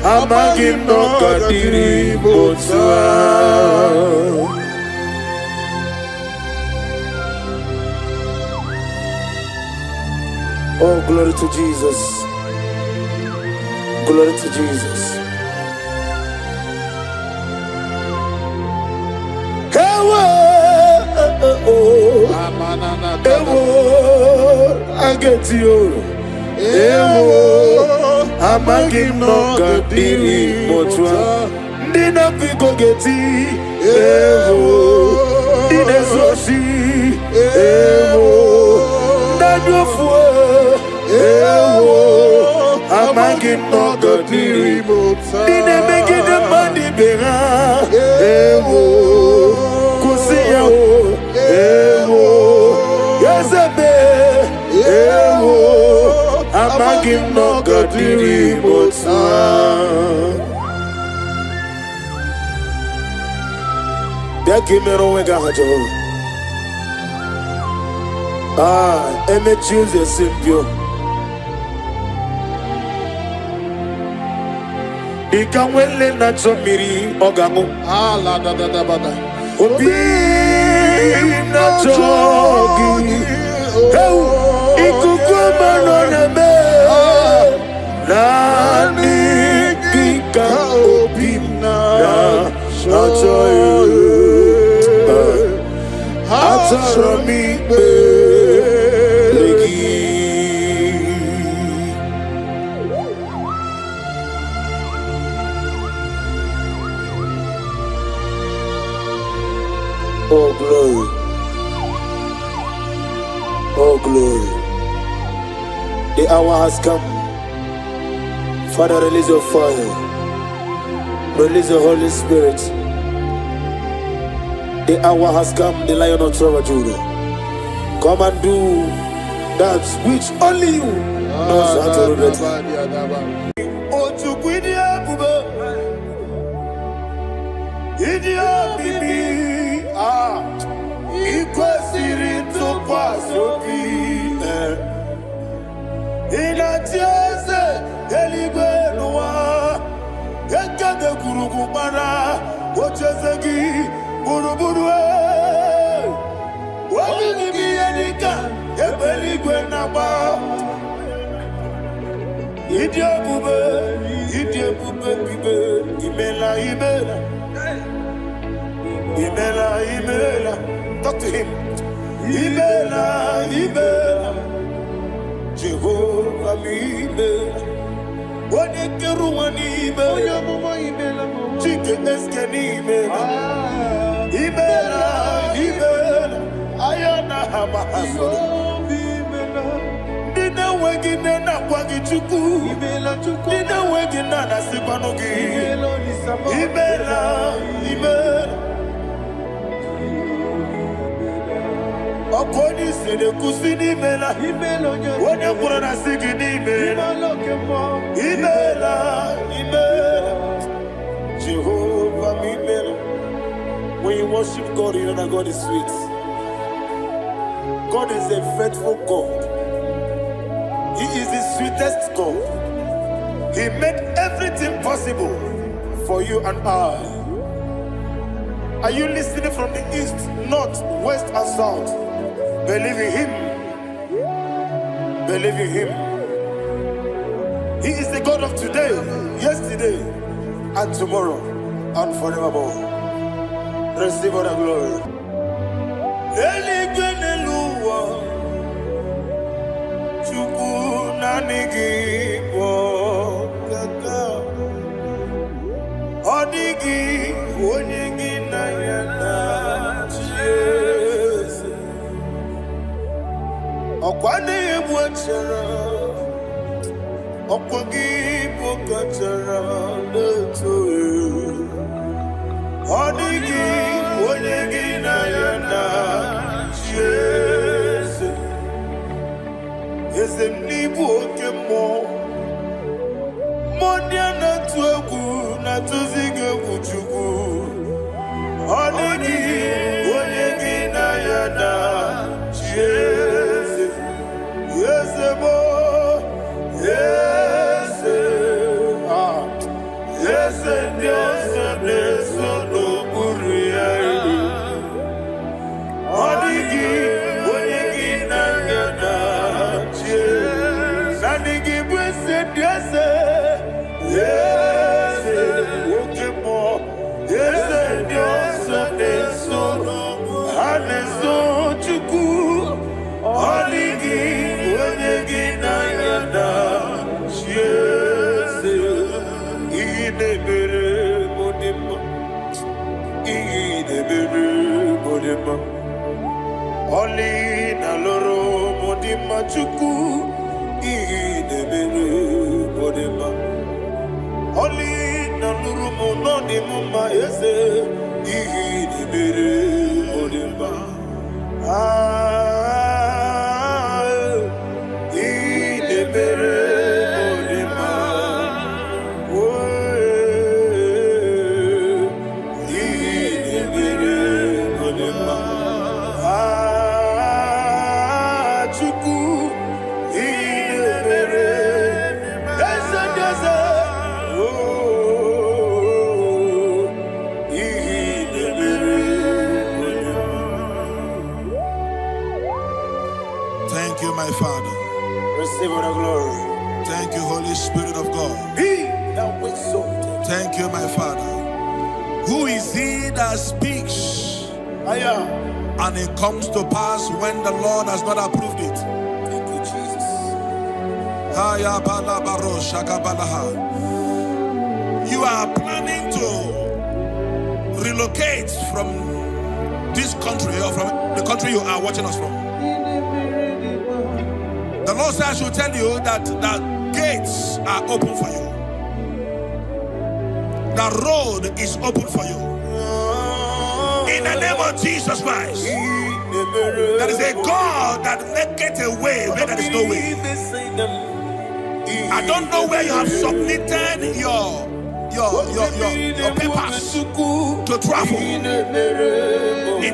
Amaginogadiri Botswa. Oh, glory to Jesus. Glory to Jesus. I get you. Amaginogadiri Botswa. Dina Pico Geti. Dina Zoshi. Amaginogadiri Botswa. Dina make the money bera. Kusiya. Amaginogadiri Botswa. Dakimero wega hajo. Eme choose simple. Ikamwele na chomiri ogangu. La da da da bada. Obi na chogi. Ikukuma no neme. Nani kika obi na chogi. Atarami oh glory, oh glory. The hour has come. Father, release your fire, release the Holy Spirit. The hour has come, the Lion of Tribe of Judah. Come and do that which only you knows how to do. Talk to him. Jehovah Chicken Ayana Hamahaso. Dina wegina na kwagi chuku. Dina wegina na sipanogi. Imela. Okoni sede kusini mela. Wone kurana sigini mela. Imela. Jehovah Mimela. When you worship God, you know that God is sweet. God is a faithful God. He is the sweetest God. He made everything possible for you and I. Are you listening from the east, north, west, and south? Believe in Him. Believe in Him. He is the God of today, yesterday, and tomorrow, and forevermore. Receive all the glory. Odigi, na Jesu. Ese nibu oke mo. Monia na tuegu na tuzige kuchugu. Onegi onegi na ya na Jesu. Yese mo. Yese. Yese Dios neso no buria. Onegi onegi na ya na Jesu. Nanigi bwese Dios. Yes, Okemo. Yes, Dios neso aneso chuku. Onigi onegi na yana. Yes, idebere modema. Idebere modema. Oli na loro modema chuku. Idebere modema. Oli na nurumo no di mama ese di bere odemba di bere odemba di bere odemba chuku di bere ese Thank you, my Father. Receive all the glory. Thank you, Holy Spirit of God. He that exalted. Thank you, my Father. Who is he that speaks and it comes to pass when the Lord has not approved it? Thank you, Jesus. You are planning to relocate from this country or from the country you are watching us from. The Lord says I should tell you that the gates are open for you. The road is open for you. In the name of Jesus Christ. There is a God that maketh a way where there is no way. I don't know where you have submitted your papers to travel. In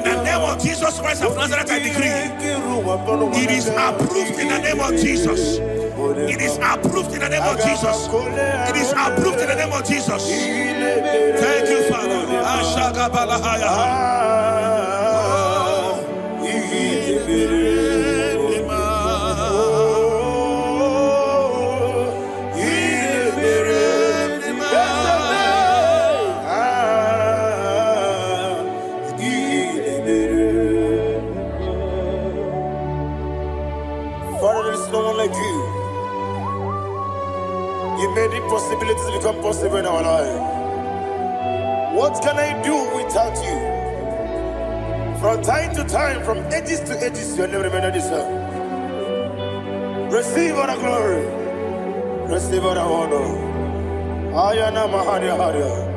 the name of Jesus Christ of Nazareth, I decree it is approved in the name of Jesus. It is approved in the name of Jesus. It is approved in the name of Jesus. Thank you, Father. Father, there is no one like you. You made impossibilities become possible in our life. What can I do without you? From time to time, from ages to ages, you never remain the same. Receive all the glory. Receive all the honor. Ayana Maharia Haria.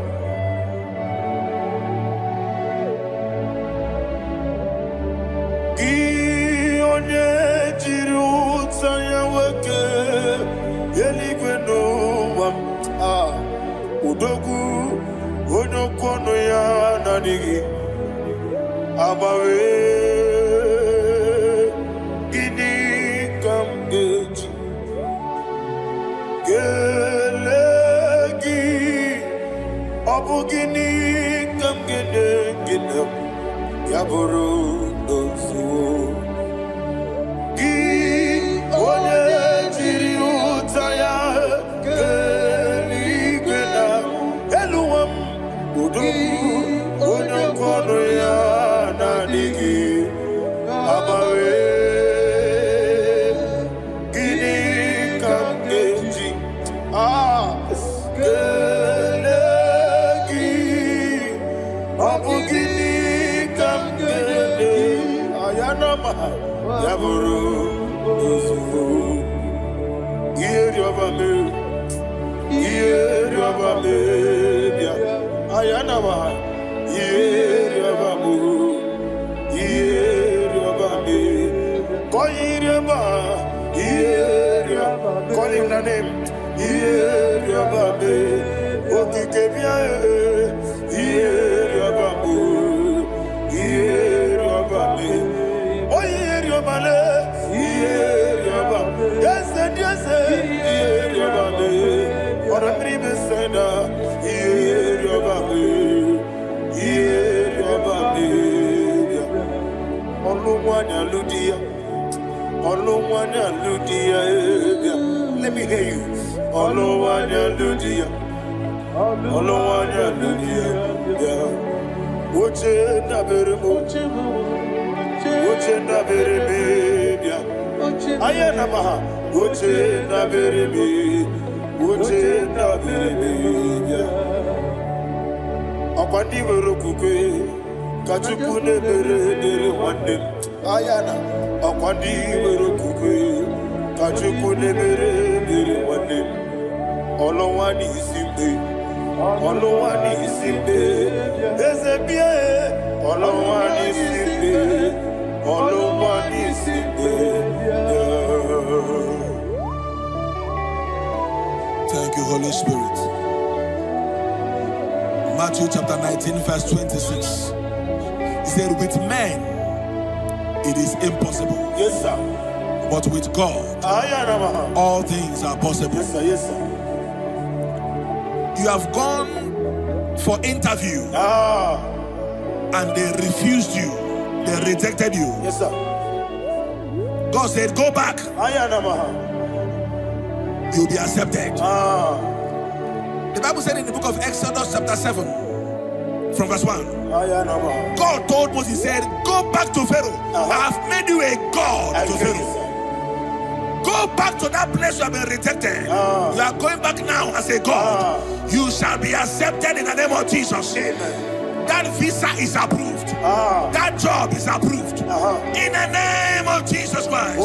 Udogu onokono ya nadigi abawe ini kamgeji gelegi abugini kamgene ginem yaburu dosuo gi one jiri utaya onokono ya nadigi abawe gini kamgeji gelegi abugini kamgene ayanama yaburu uzufu yeri obame Ayanama, Yeri Abamu, Call him the name. Let me hear you. Ayana, Akwandi Verokukwe, Kachukune Bere one Olowani Simbe, Olowani Simbe, Ezebie, Olowani Simbe, Olowani Simbe. Thank you, Holy Spirit. Matthew chapter 19, verse 26. He said, with men it is impossible. Yes, sir. But with God, all things are possible. Yes, sir. Yes, sir. You have gone for interview and they refused you. They rejected you. Yes, sir. God said, go back. You'll be accepted. The Bible said in the book of Exodus chapter 7 from verse 1. God told Moses, he said, go back to Pharaoh. I have made you a God to Pharaoh. Go back to that place you have been rejected. You are going back now as a God. You shall be accepted in the name of Jesus. Amen. That visa is approved. That job is approved. In the name of Jesus Christ.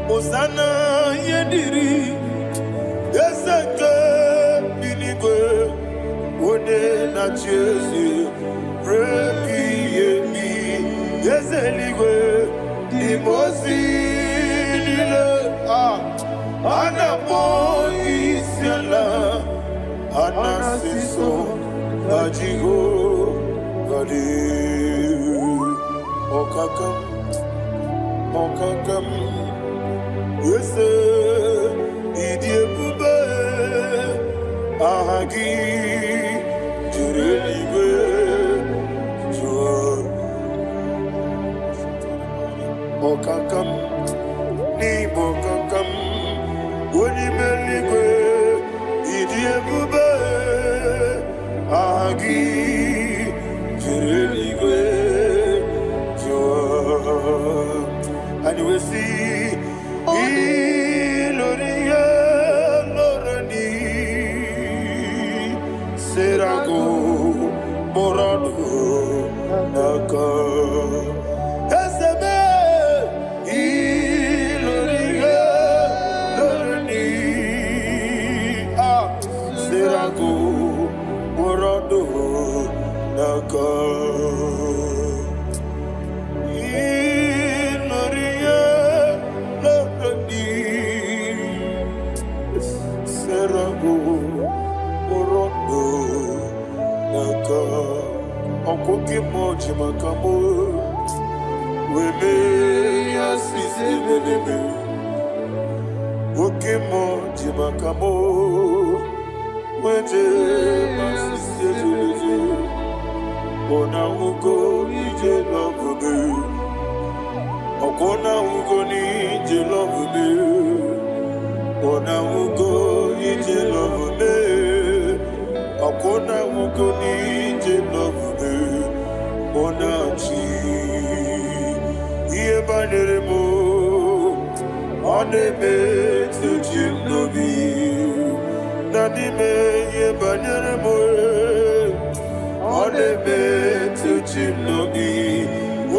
Osana yediri ezeke binigwe one na chezi rebi yemi ezeligwe imozi nile anapo isiala anasiso ajigo gadi okakam Yes, Idiabube, Ahagi, Jurelibe, Jua, Okakam, Nibokakam, Unimeligwe, Idiabube, Ahagi, Jurelibe, Jua, and we see. Iloria Lorani Serago Borado Naka Esebe Iloria Lorani Serago Borado Naka Okoke moji makamo Weme yasisi leleme Oke moji makamo Weje masisi leleme Ona ugo nije lovebe Okona ugo nije lovebe Ona ugo nije lovebe Akona ukoni je lovebe onachi iye banere mo Oneme tuchi nobi Nanime ye banyere moe Oneme tuchi nobi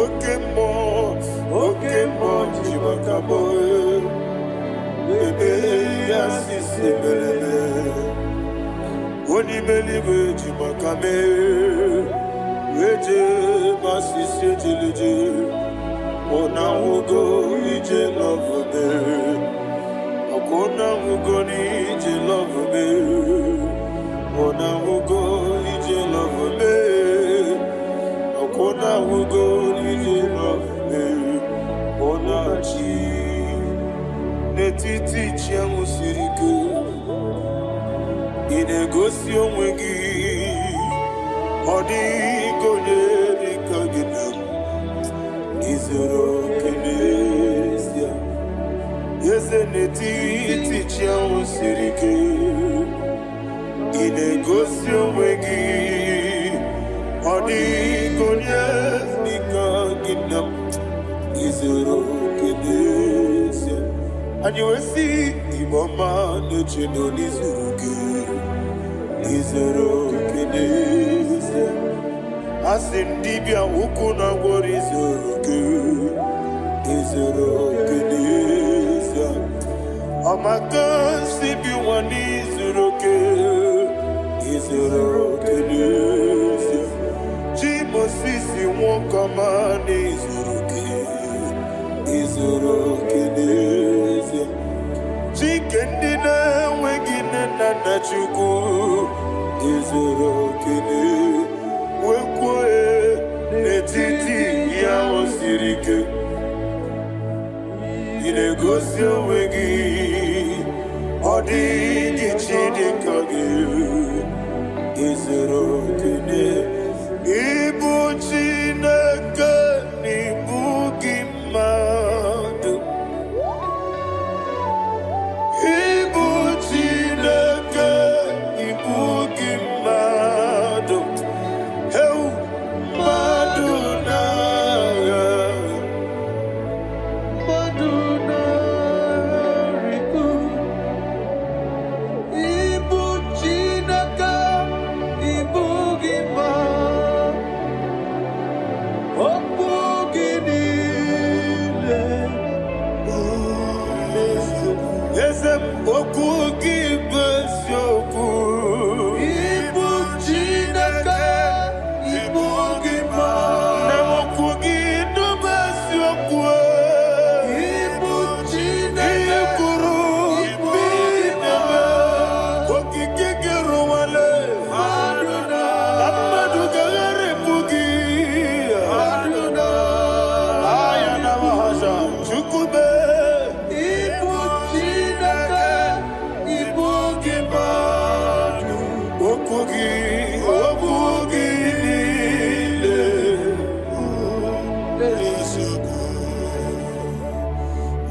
Oke mo jibakamoe Bebe yasisi belebe Onime libe jibakame Weje masisi jilije Ona ugo ije love me Akona ugo ni ije love me Ona ugo ije love me Akona ugo ije love me Ona chi Netiti chiamu sirike Inegosi onwegi Odi gonye dikagina Izoro kenesia Yeze netiti chiamu sirike Inegosi onwegi Odi gonye dikagina Izoro kenesia Anyuesi imama nechino nizuruke Izoro kenesia Asindibia ukuna gwori Izoro kenesia Amaka sibi wani Izoro kenesia Chimo sisi wokama Izoro kenesia Chikendina wegine nana chuku Izoro kenesia Wekwe netiti ya osirike Inegosi onwegi Odi gichidikage Izoro kene Ibu Chineke Ibu Gimadu Ibu Chineke Ibu Gimadu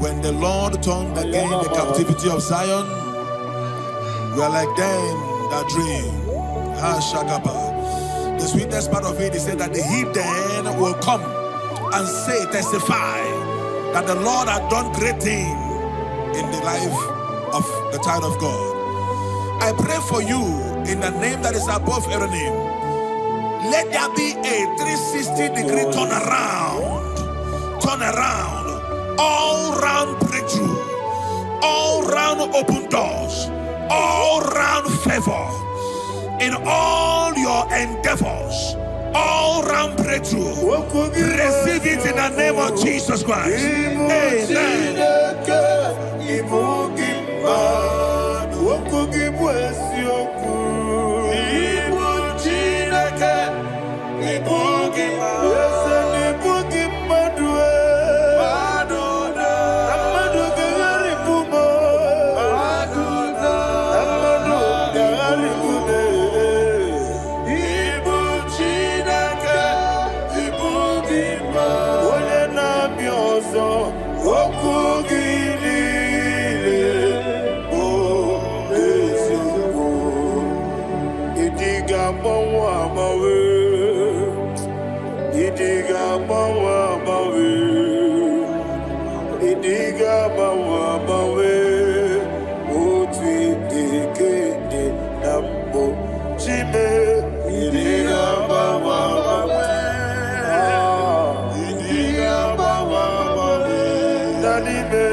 When the Lord turned again the captivity of Zion, we are like them that dream. The sweetest part of it is said that the heathen will come and say, testify, that the Lord had done great things in the life of the child of God. I pray for you in the name that is above every name. Let there be a 360-degree turn around, all round breakthrough, all round open doors, all round favor in all your endeavors, all round breakthrough. Receive it in the name of Jesus Christ. Idiga bawa n'ime.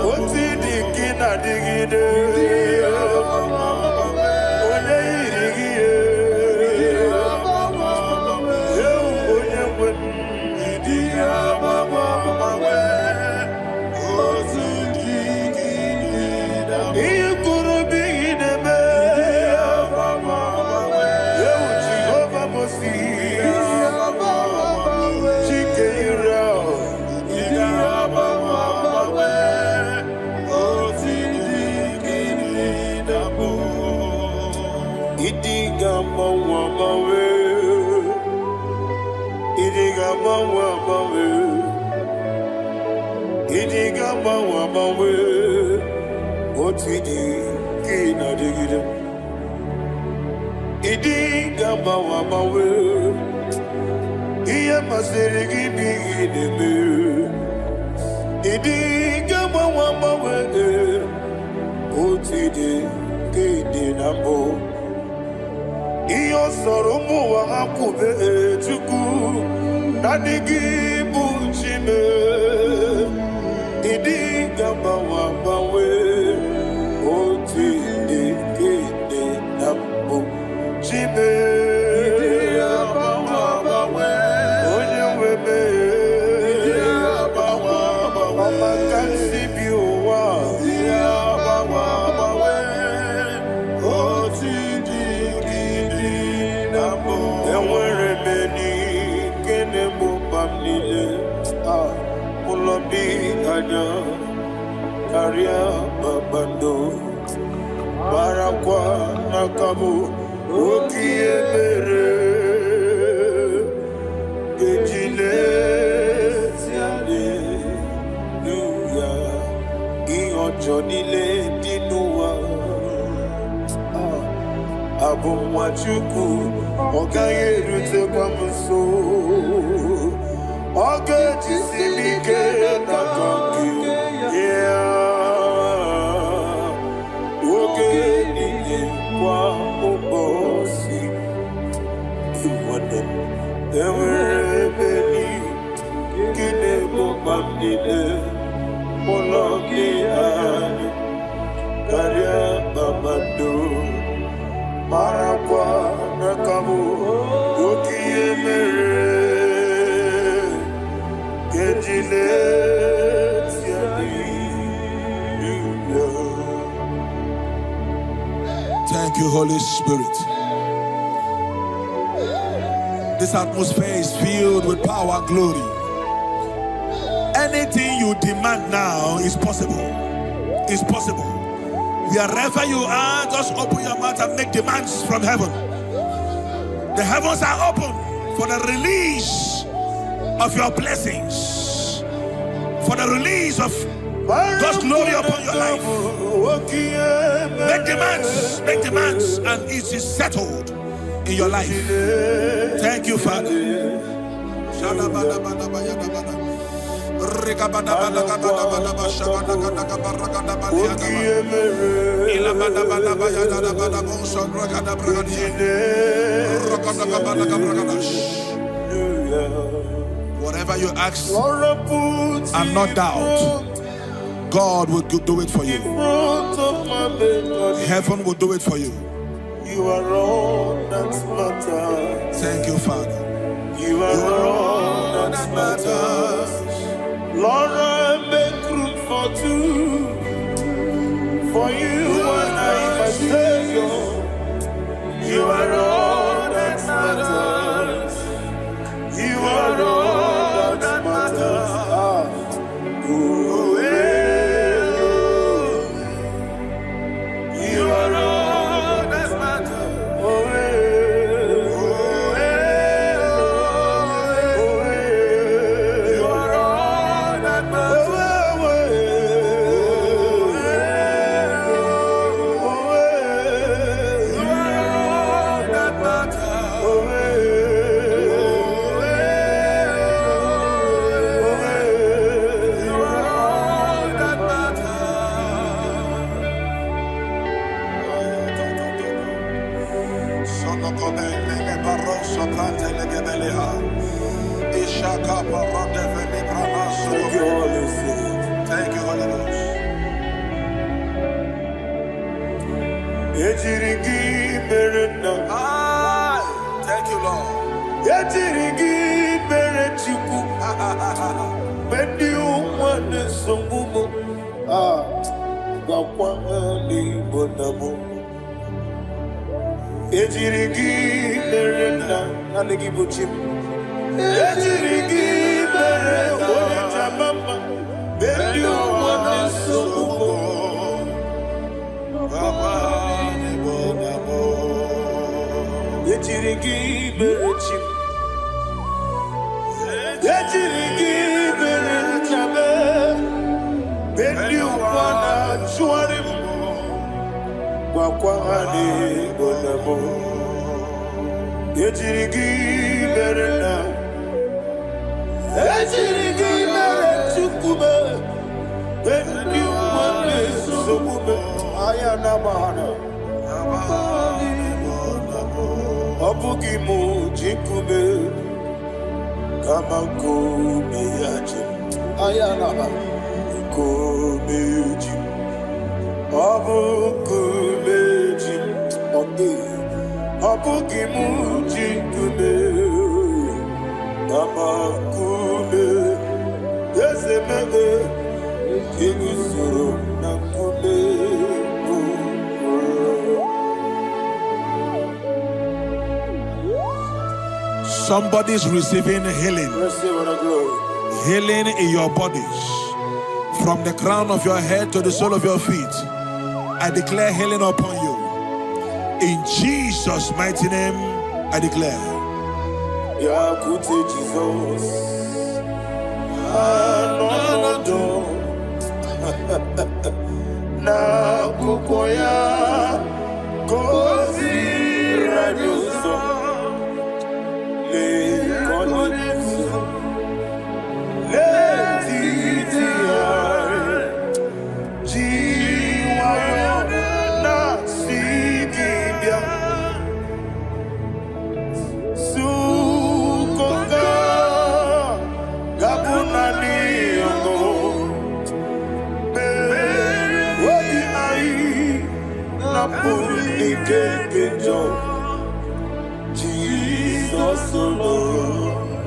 Oti dị gị na-adịgide. Onye yiri gị ewu onye nwe m. Ihe kwuru bụ ihe na-eme. Ewu Jehova Mosi. Chike ire ahụ. Idiga mawa mawe. Idiga mawa mawe. Idiga mawa mawe. Otidi kina digide. Idiga mawa mawe. Iye masiri gibi gidebe. Idiga mawa mawe. Otidi kina mo. Iyo sọ̀rọ̀ mú wa akube Chukwu n'adịghị bụ Chime. Ịdị ga-agbanwe agbanwe otu ịdị kede na mbụ Chime. Onye nwe mee ọmaka nsi bi ụwa. Enwere meni kene mụ pam niile. Ụlọ dị anya karịa kpakpando. Marakwa n'aka mụ oke ihe mere. Ejile haleluya. Ihe ọjọọ niile dị n'ụwa. Abụ nwa Chukwu, ọ gaghị erutekwa m nso. Ọ ga-ejisi m ike n'aka nke ya. Oge niile kwa ụbọchị. Nwanne m, enwere ebe nke na-egbu mkpa m niile. Ụlọ gị anya karịa kpakpando. Marakwa n'aka mụ oke ihe mere. Ejile haleluya. Thank you, Holy Spirit. This atmosphere is filled with power and glory. Anything you demand now is possible. It's possible. Wherever you are, just open your mouth and make demands from heaven. The heavens are open for the release of your blessings, for the release of God's glory upon your life. Make demands, and it is settled in your life. Thank you, Father. Whatever you ask and not doubt, God will do it for you. Heaven will do it for you. You are all that matters. Thank you, Father. You are all that matters. Lord, I make room for two. For you and I, my Savior. You are all that matters. You are all that matters. You are all that matters. Thank you, Holy Ghost. Thank you, Lord. Somebody's receiving healing. Healing in your bodies. From the crown of your head to the sole of your feet. I declare healing upon you. In Jesus' mighty name, I declare. Jesus. Na kukoya kozi rajuso le konesu le titia jiwayo na sigibia sukoka gabunani yongo Jesus alone.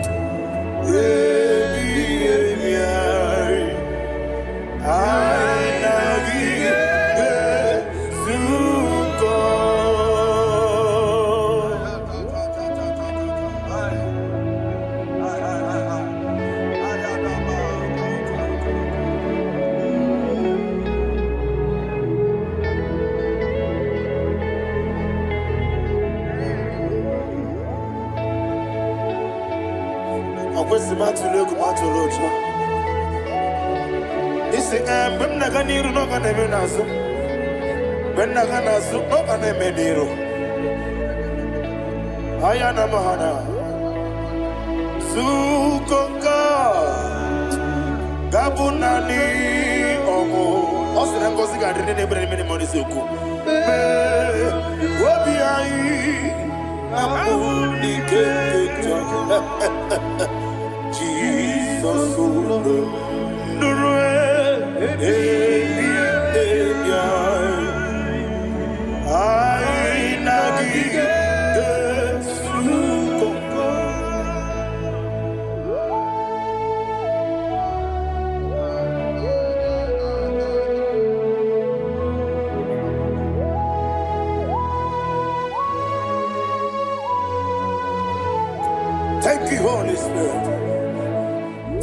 Thank you, Holy Spirit.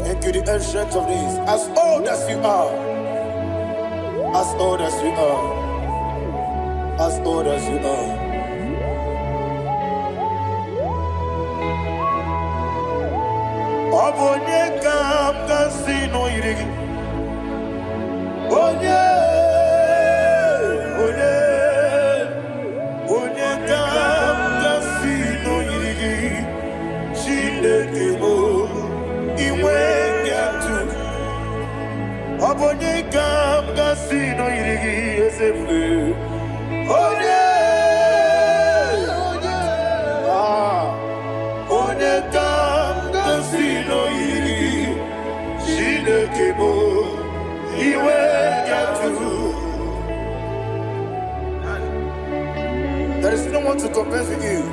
Thank you, the ancient of days. As old as you are, as old as you are, as old as you are. Obonye kam kasino irigi. Onye kam kasino irigi. Chinekemo iwe nyatu. Obonye kam kasino irigi esefu. He will get to. There is no one to compare with you.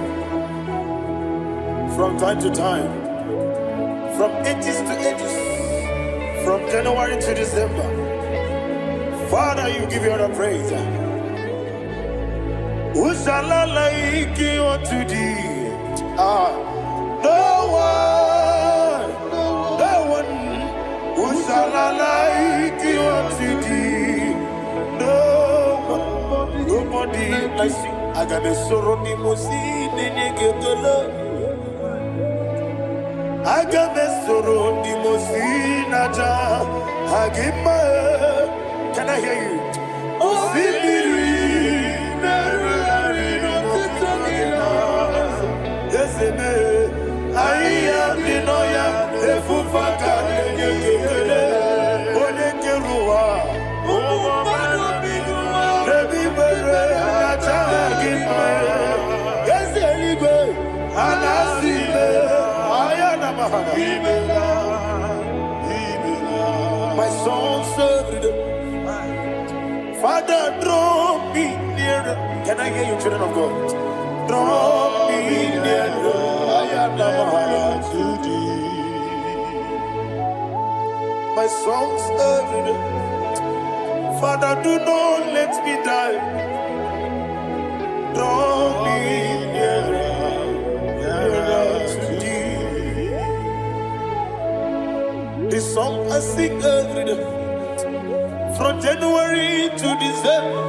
From time to time, from ages to ages, from January to December, Father, you give you all the praise. Who shall I like you unto thee? No one. Who shall I like you unto thee? No one. Nobody like you. I got a sorrow in I got a sorrow in Mosinaja. Can I hear you? I am the Noya, the Fufaka, Onekerua, my soul served. Father, draw me nearer. Can I hear you, children of God? Draw me nearer. I am to thee. My songs served. Father, do not let me die. Draw me nearer to thee. This song I sing every day, from January to December.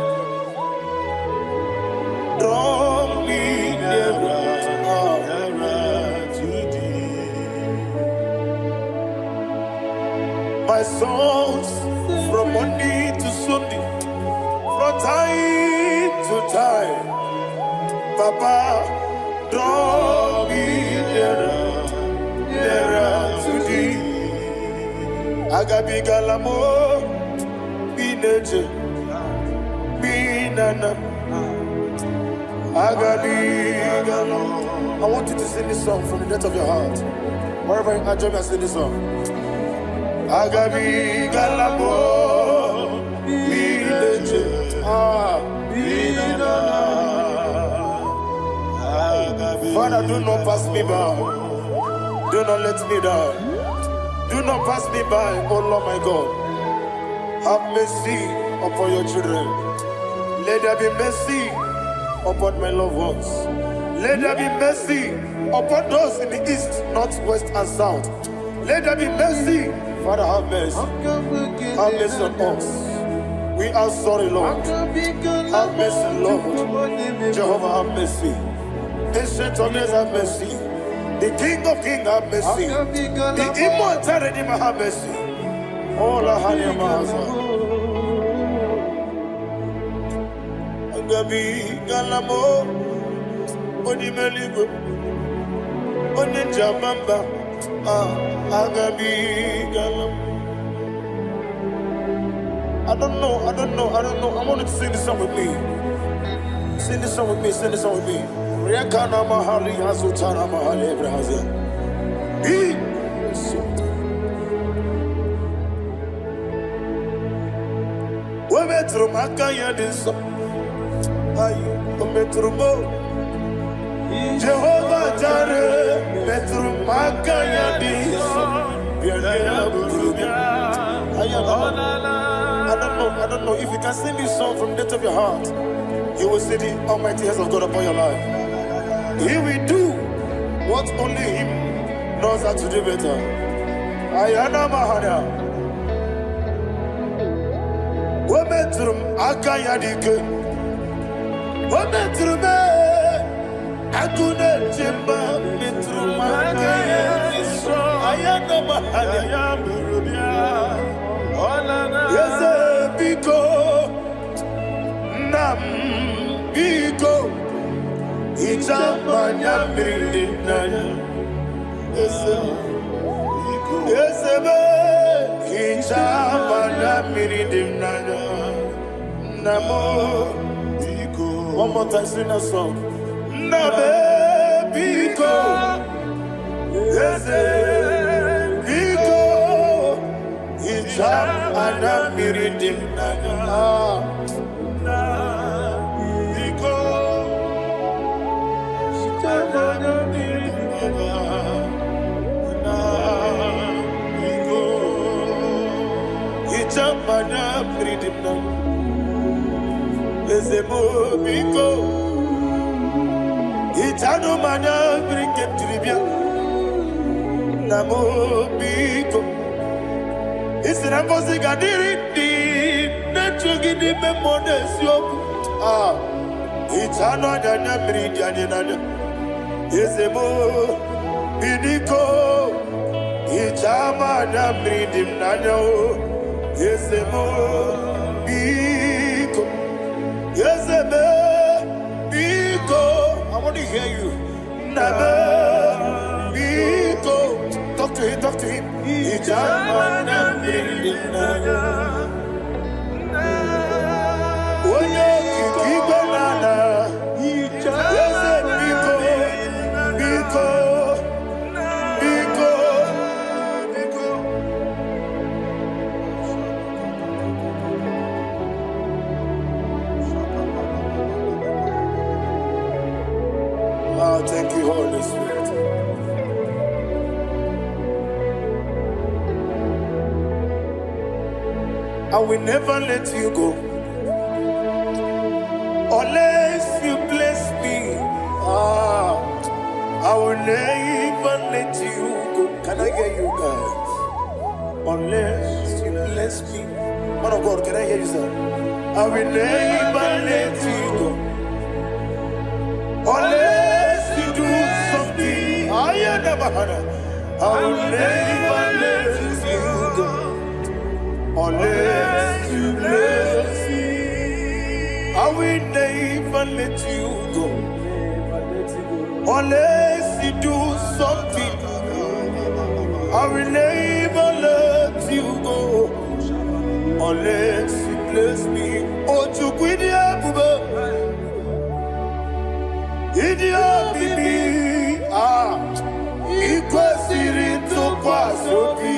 Draw me nearer to thee. My songs from Monday to Sunday, from time to time. Papa, draw me nearer to thee. Agabi galamo, bineje, binana. Agabi galamo. I want you to sing this song from the depth of your heart. Wherever you are, join me and sing this song. Agabi galamo, bineje, binana. Father, do not pass me by. Do not let me die. Do not pass me by, oh Lord my God. Have mercy upon your children. Let there be mercy upon my loved ones. Let there be mercy upon those in the east, north, west, and south. Let there be mercy. Father, have mercy. Have mercy on us. We are sorry, Lord. Have mercy, Lord. Jehovah, have mercy. Ancient of days, have mercy. The King of Kings, have mercy. The immortal Redeemer, have mercy. All our honey master. Agabi galamo, oni meligo, oni jamamba. Agabi galamo. I don't know. I want you to sing this song with me. Sing this song with me. Sing this song with me. Rekana mahali hazutana mahali Brazil. We metro makaya diso. Ayo, we metro mo. Jehovah Jireh, metro makaya diso. I don't know if you can sing this song from the depth of your heart. You will see the almighty hands of God upon your life. He will do what only Him knows how to do better. Ayana Mahana. Wometrum Akayadike. Wometrum Akune Jimba Metrum Akayadike. Ayana Mahana. Yes, Biko Nam Biko. Ichamanya mirinaya, esebe. Ichamanya mirinaya, namo. One more time, sing a song. Nabe biko, ese biko. Ichamanya mirinaya. Itano mana briket tribia namo biko isira kosi gadiri di nechugi di memone sioku itano dana bridi anana isemo bidiko itama na bridi nano isemo biko isemo biko. I want to hear you. Never go. Talk to him, talk to him. Thank you, Holy Spirit. I will never let you go unless you bless me. I will never let you go. Can I hear you guys? Unless you bless me. Man of God, can I hear you, sir? I will never let you go unless you do something. I will never let you go unless you bless me. I will never let you go unless you do something. I will never let you go unless you bless me. Oh, to quit Idia bibi ikwesiri tukwasobi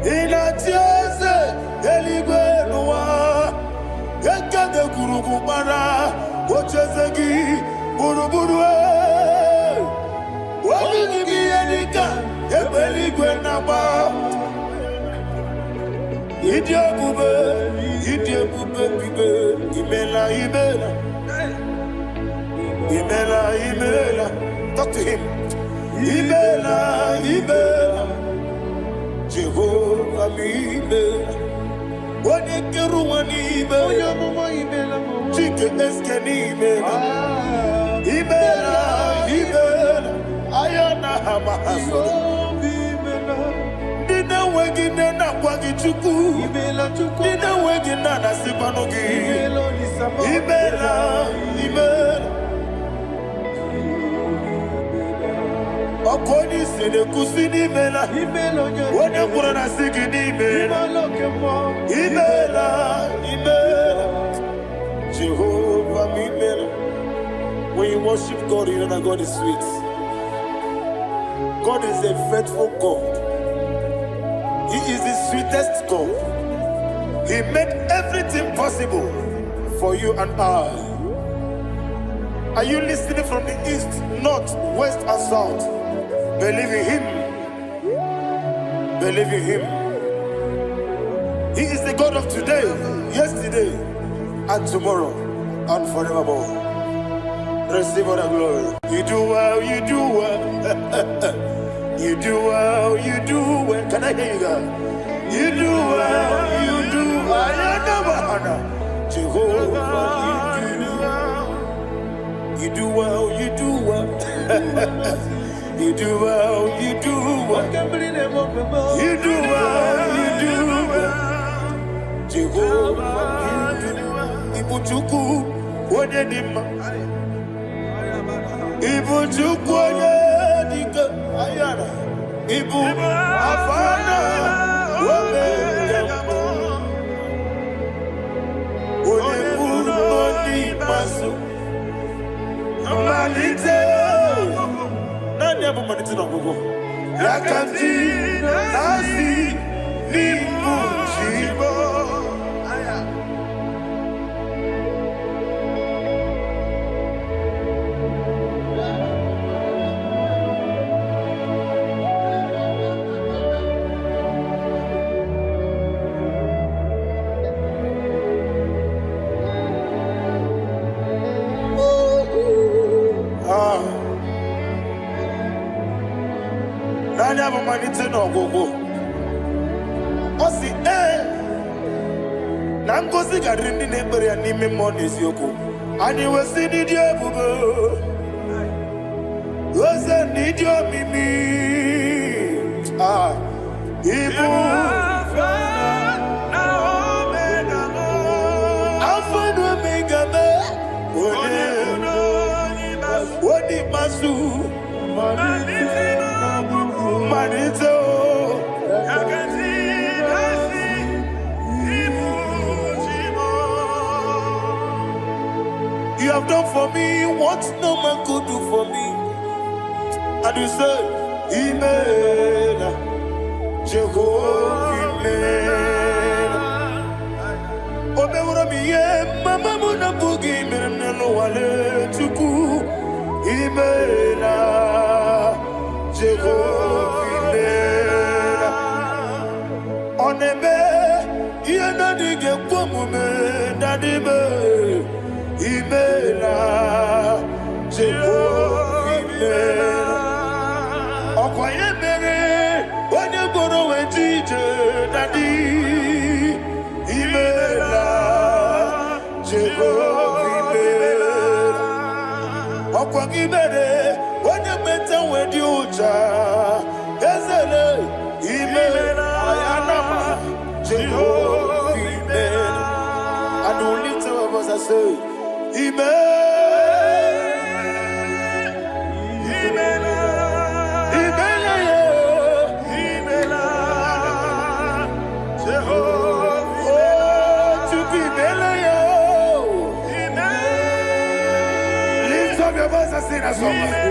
inatieze eligwe nuwa yekade kurugumara ochezegi buruburu wabigi yenika ebeligwe naba Idia bube bibe imela Imela, talk to him. Imela, Jehovah Imela. Wanikeru wanimela, chicken eskenimela. Imela, ayana hamahaso. Nina wegina na kwagichuku. Nina wegina na sipanogi. Imela. Akoni sede kusini mela Wone kurana sigini mela Imela Jehovah Imela. When you worship God, you know that God is sweet. God is a faithful God. He is the sweetest God. He made everything possible for you and I. Are you listening from the east, north, west and south? Believe in him. Believe in him. He is the God of today, yesterday, and tomorrow, and forevermore. Receive all the glory. You do well, you do well. You do well, you do well. Can I hear you guys? You do well, you do well. Jehovah, you do well, you do well. You do well, you do well. You do well, you do well. Jehovah, you do well. Ibuchuku, Wodedima. Ibuchuku, Wodedika. Ayana. Ibu, Afana. Wodedima. Wodedima, Masu. Malite. Yakanji nasi ni mujibo Nani abamanite no gogo. Osi na ngozi garindi n'ekpere ya n'ime mmụọ n'eziokwu. Anyị wesi n'ịdị ebube. Eze n'ịdị omimi. Ibu Alpha and Omega me. Wodi masu Manito. You have done for me what no man could do for me. And you say, Amen, Jehovah, Amen. Obeura mi ye, mama muna bugi mirnelo wale tuku. Amen, Jehovah, Amen. Onebe, ye nadige kwamume, nadibe. Imela, Jehovah, Imela. Okoye mere, onye goro wetije, Daddy. Imela, Jehovah, Imela. Okoye mere, onye meta wedi uja, Ezele, Imela, Ayanama, Jehovah, Imela. And only two of us are saved. Lift up your voice and sing a song.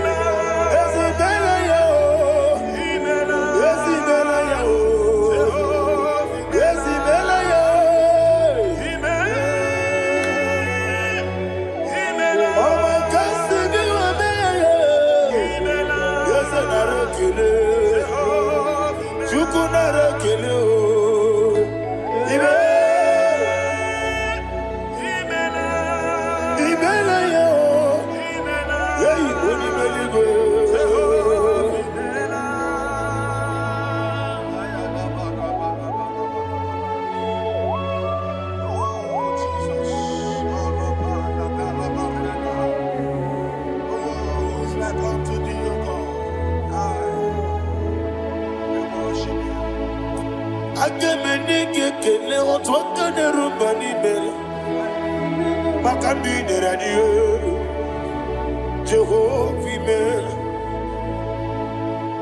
Jehovah, Imela.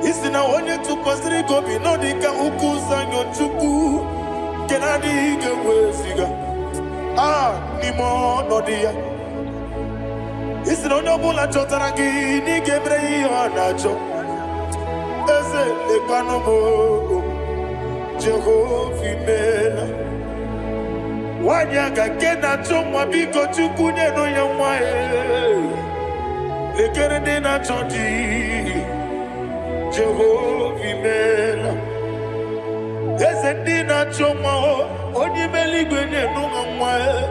Isina onye tupasiri gobi no dika ukuza nyochuku kenadi gewesiga nimo nodia. Isina onye bula chotara gi ni gebre yonacho eze lekanomo Jehovah, Imela. Wanyaga kena chomwa biko chukunye no ya mwae lekere de na choti Jehovah, Imela. Eze na chomwa oni meligwenye no mwae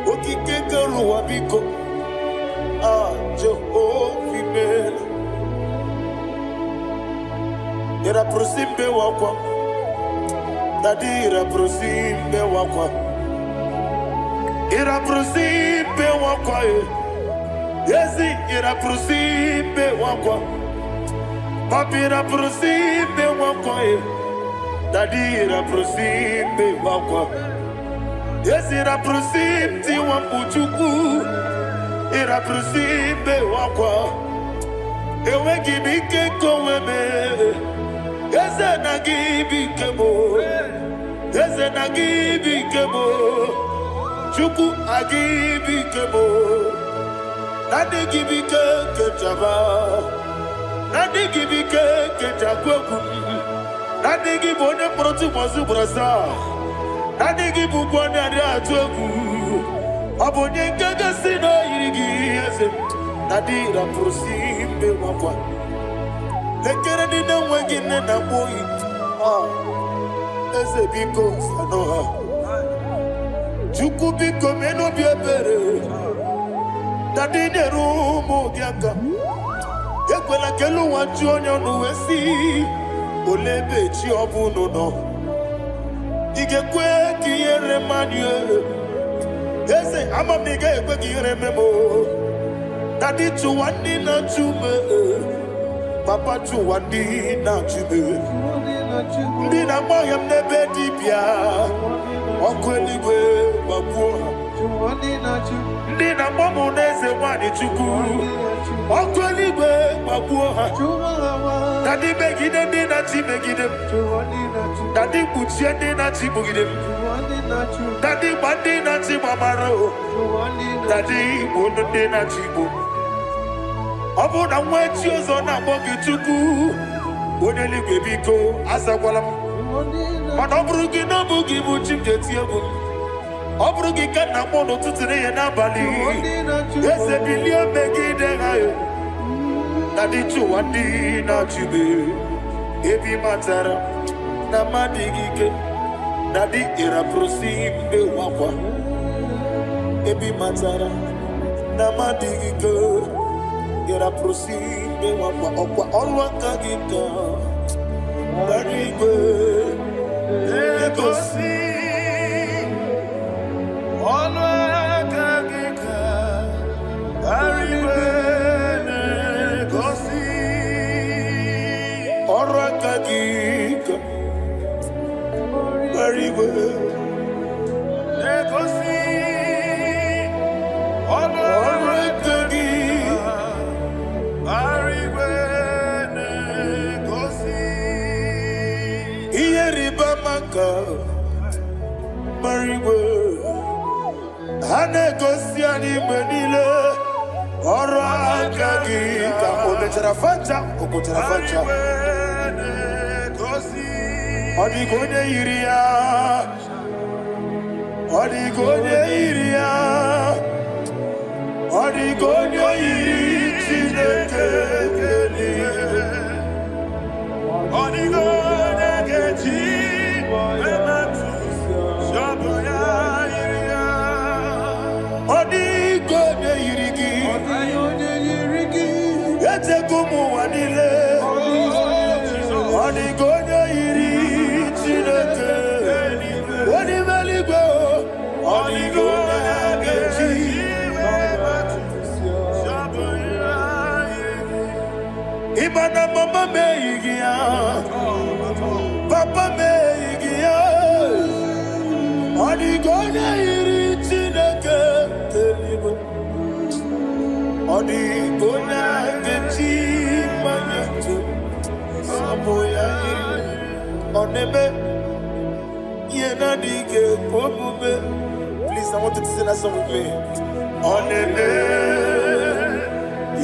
okike keruwa biko Jehovah, Imela. Era prosimbe wakwa Dadira prosimbe wakwa Ira prosimbe wakwa Yesi ira prosimbe wakwa Papira prosimbe wakwa Dadira prosimbe wakwa Yesi ira prosimti wambuchuku Ira prosimbe wakwa Ewe gibike koweme Yese na gibike mo Yese na gibike mo Chuku agibike mo Nadi gibike kejaba Nadi gibike kejakweku Nadi gibone proti mozu brasa Nadi gibukwane adi atweku Abonye nkege sino irigi yese Nadi raprosimbe wakwa Lekere dine wengine na boyi Eze biko sanoha Chuku biko meno biebere Dadine rumo gyaka Ekwela Ekelu wanchi onyo nuwesi olebe chi obuno no igekwe kiyere manye ese amamiga ekwe kiyere memo dadi chuwandi na chume papa chuwandi na chume ndi na moya mnebe dibia okweligwe babuo ndi na momo neze wani chuku okweligwe babuo dadi megide ndi na chi megide dadi kuchie ndi na chi bugide dadi bandi na chi mamaro dadi bono ndi na chi bo obu na mwechi ozo na mogi chuku oneligwe biko asakwala mana oburu gi no bugi bu chimjeti ebu oburu gi kana mono tutire ye na bali ese bilio megide hayo dadi chuwandi na chibe ebi matara na madigike dadi era prosimbe wakwa ebi matara na madigike era prosimbe wakwa okwa olwaka gika barigwe egosi olwaka gika barigwe egosi olwaka gika barigwe egosi olwaka gika barigwe egosi iyeriba maka barigwe anegosi animenile ọrụ aka gị ka o mechara facha okochara facha ọ dịghị onye yiri ya ọ dịghị onye yiri ya ọ dịghị onye yiri Chineke eluigwe ọ dịghị onye ga-eji emetụ shọbụ ya yiri ya ọ dịghị onye yiri gị echego ụmụ ụwa niile ọ dịghị onye yiri Chineke onye eluigwe ọ dịghị onye ga-eji shọbụ ya yiri ịma na mama meghị ya papa meghị ya ọ dịghị onye yiri Chineke eluigwe ọ dịghị onye ga-eji mmanya ntụ sabụ ya yiri ọ na-eme ihe na-adịghị ekwe omume. Please, I want you to sing that song with me. Ọ na-eme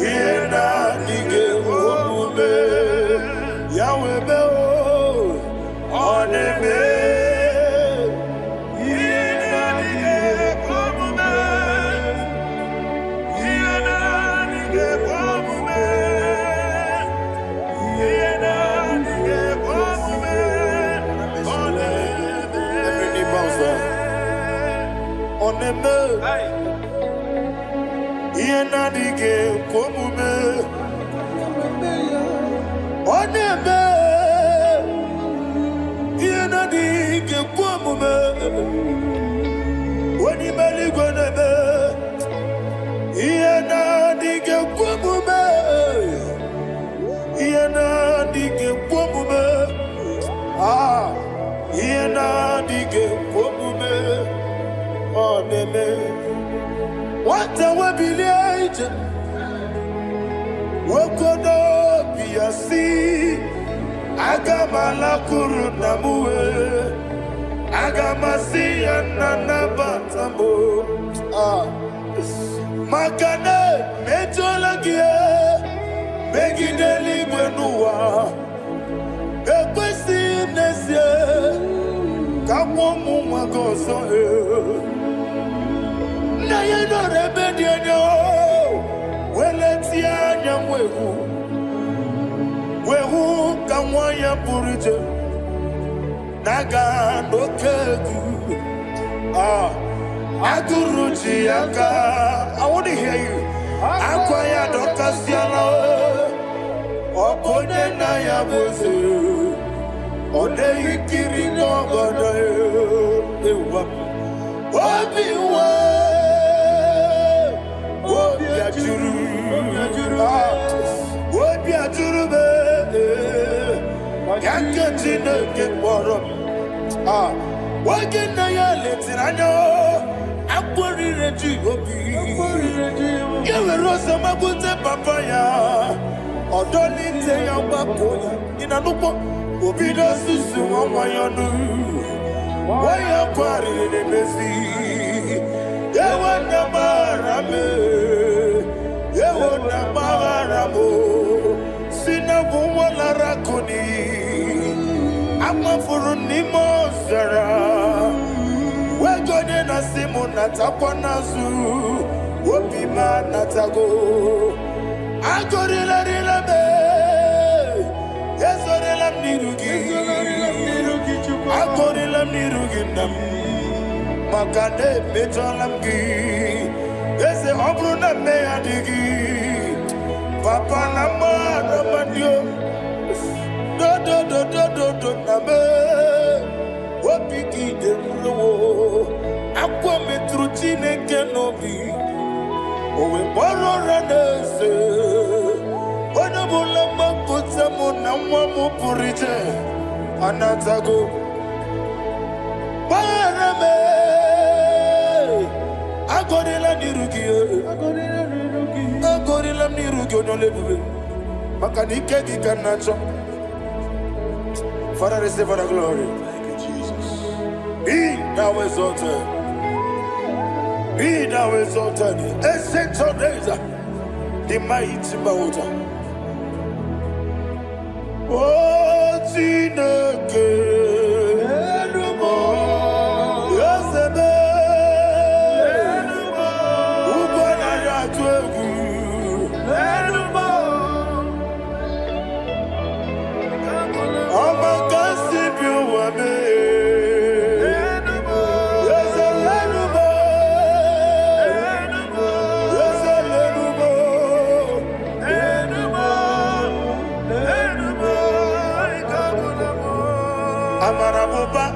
ihe na-adịghị ekwe omume ya wee mee ọ na-eme ihe na-adịghị ekwe omume ihe na-adịghị ekwe omume ihe na-adịghị ekwe omume ọ na-eme ọ na-eme ihe na-adịghị ekwe omume ọ na-eme ihe na-adịghị ekwe omume onye eluigwe na-eme ihe na-adịghị ekwe omume ihe na-adịghị ekwe omume ihe na-adịghị ekwe omume ọ na-eme nwata webilie ije wekodo obi ya si aga m alakụrụ nna m wee aga m asị ya nna nnabata m maka na emejuola gị megide eluigwe n'ụwa ekwesịghị m n'ezie ka nwa ụmụ nwa gị ọzọ nna ya nọrọ ebe dị anya weletie anya m wee hụ ka nwa ya pụrụ ije na-aga n'oke egwu agụrụ ji ya ka I want to hear you akwa ya dọkasịala Okonye na ya boze. Ode ikiri ngogodo ewa. Obiwa. Obi ajuru. Obi ajuru be. Yanke Chineke kpọrọ m. Oge na ya letiranya akpọrire ji obi. Ya were ọsọ mabute papa ya. Ọdọlite ya gbapụ ya. Ịna n'ụgbọ obido susu ọnwa ya nụ. Waya kwarịrị n'emezi. Ewe na mara me. Ewe na mara mo. Sinabu walara kuni. Amafuru nimo zara. Wegode na simu natakwa nazu. Wopima natago. Agorila rila me. Yezorila mirugi. Agorila mirugi nam. Makane metolamgi. Yeze obru na me adigi. Papa na mara manyo. Do na me. Wapiki de muro. Akwa metru Chineke nobi. Owe boro ranese. Wana bula makuta muna mwamu purije. Anatago. Barame. Agorila nirugi. Agorila nirugi onolebube. Makanike di kanacho. Father, receive the glory. Thank you, Jesus. Be thou exalted. Be thou exalted. Ancient of days, the mighty mountain. Oh, Chineke. Yosebe. Ubana ya twegu. Amaraboba,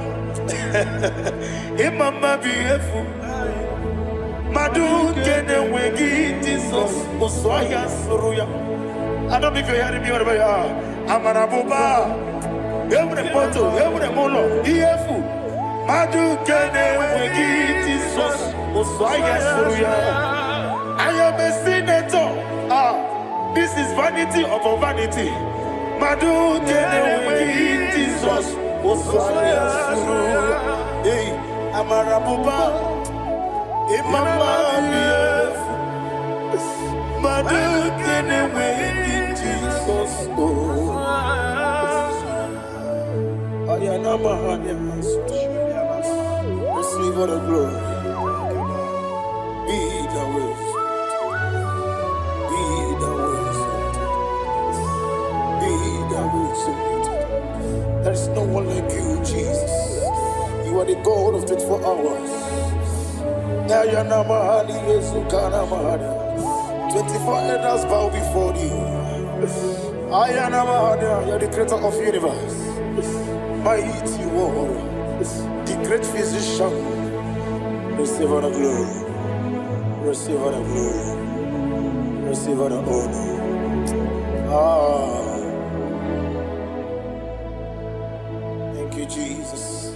Imama beautiful. Madu kene wegi Jesus, Osoya Suruya. I don't know if you're hearing me whatever you are. Amaraboba, every photo, every molo, beautiful. Madu kene wegi Jesus, Osoya Suruya. I am a senator. This is vanity of a vanity. Madu kene wegi Jesus. Hey, Amarabuba, Imama, Madu kene wegi Jesus. Ayanama, receive all the glory. Be the way. Be the way. Be the way. There is no one like you, Jesus. You are the God of 24 hours. 24 elders bow before you. You are the creator of the universe. Mighty warrior, the great physician. Receive all the glory. Receive all the glory. Receive all the honor. Thank you, Jesus.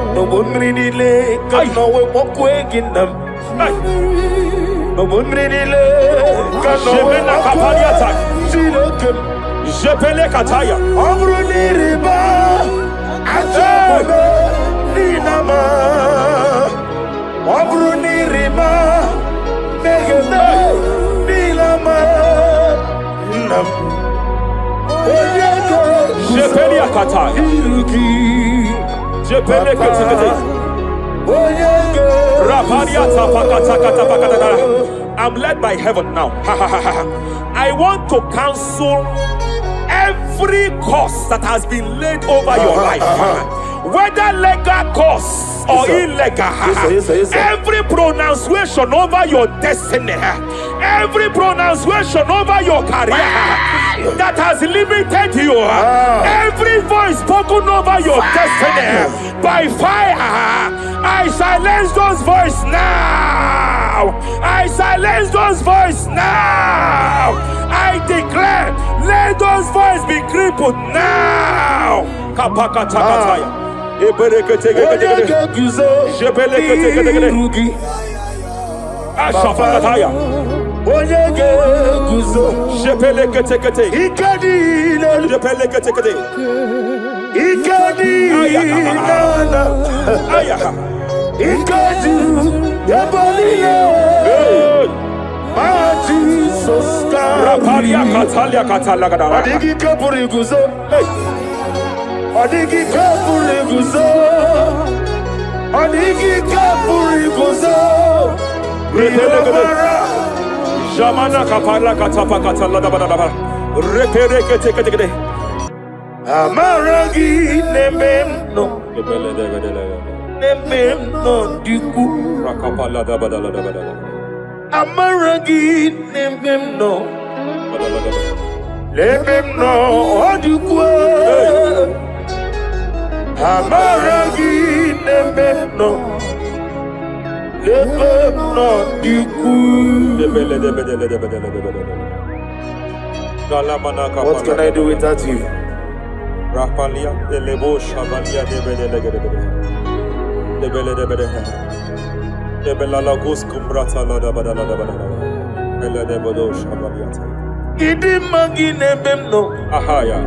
No one really late, cause no one walk away in them. No one really late, cause no one walk away. Je peux les kataya. Ombre ni riba, ajabe ni nama. Ombre Kapakata. Jepelekete. I'm led by heaven now. I want to cancel every curse that has been laid over your life, whether legal curse or illegal. Every pronunciation over your destiny, every pronunciation over your career that has limited you, every voice spoken over your destiny by fire, I silence those voices now. I silence those voices now. I declare, let those voices be crippled now. Kapakatakataya. Ashafakataya. Jepeleketekete. Jepeleketekete. Rapalia Katalia Katalaga. Adigi kapuriguzo. Adigi kapuriguzo. Adigi kapuriguzo. Jamana kapala katapa katala da da da. Repere kete kete kete. Amaragi nememno. Nememno diku. Rakapala da da da da da. Amaragi nememno. Nememno diku. Amaragi nememno. What can I do without you? Rapalia de lebo shavalia de de bella lagos cumbrata la da bada ella de bodo shavaliata. Idi magi nebemno. Ahaya.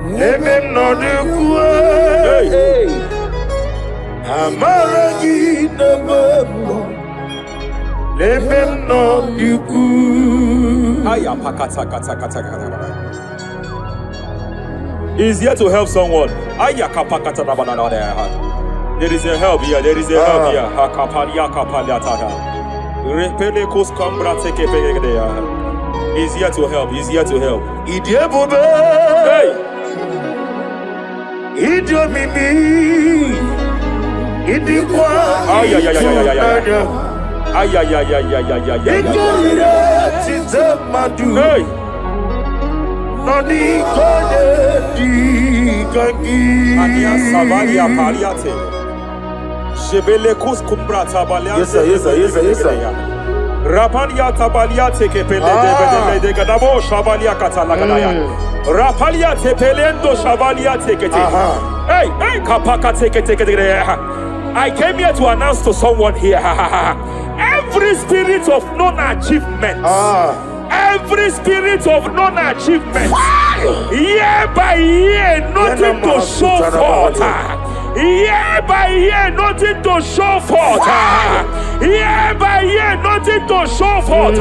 Nebemno de kue. Amaragi nebemno. Nebemno de kue. Aya pakata kata kata kata. Is here to help someone. Aya kapakata da bada there. There is a help here. There is a help here. Hakapalia kapaliata. Repele kos kambra teke pegedea. He's here to help. He's here to help. Idiabube. Hey. Idiomimi. Idikwa. Ay ay ay ay ay ay ay. Ay ay ay ay ay ay ay. Idiomira tizamadu. Hey. Noni kone di kangi. Ania savalia paliate. Jebele kus kumbrata balia. Yes sir. Rapalia tabalia teke pele de gadabo shavalia katalagadaya. Rapalia tepelendo shavalia teke. Hey, kapaka teke. I came here to announce to someone here. Every spirit of non-achievement. Every spirit of non-achievement. Year by year, nothing to show forth. Year by year, nothing to show forth. Year by year, nothing to show forth.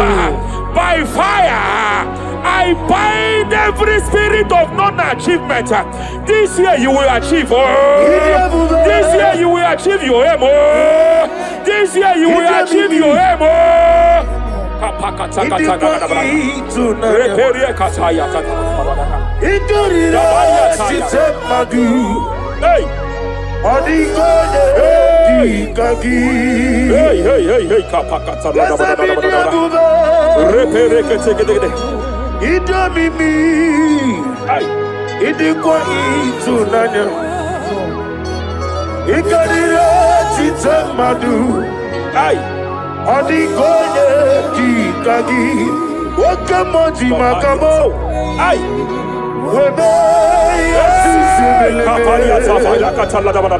By fire, I bind every spirit of non-achievement. This year you will achieve. This year you will achieve your aim. This year you will achieve your aim. Hey. Hey, kapakata la repere kete. Idomimi. Ay. Idikwa itunanya. Ikarira chitamadu. Ay. Odigoye dikagi. Wakamoji makamo. Ay. Webe kapalia safaya katala da bada.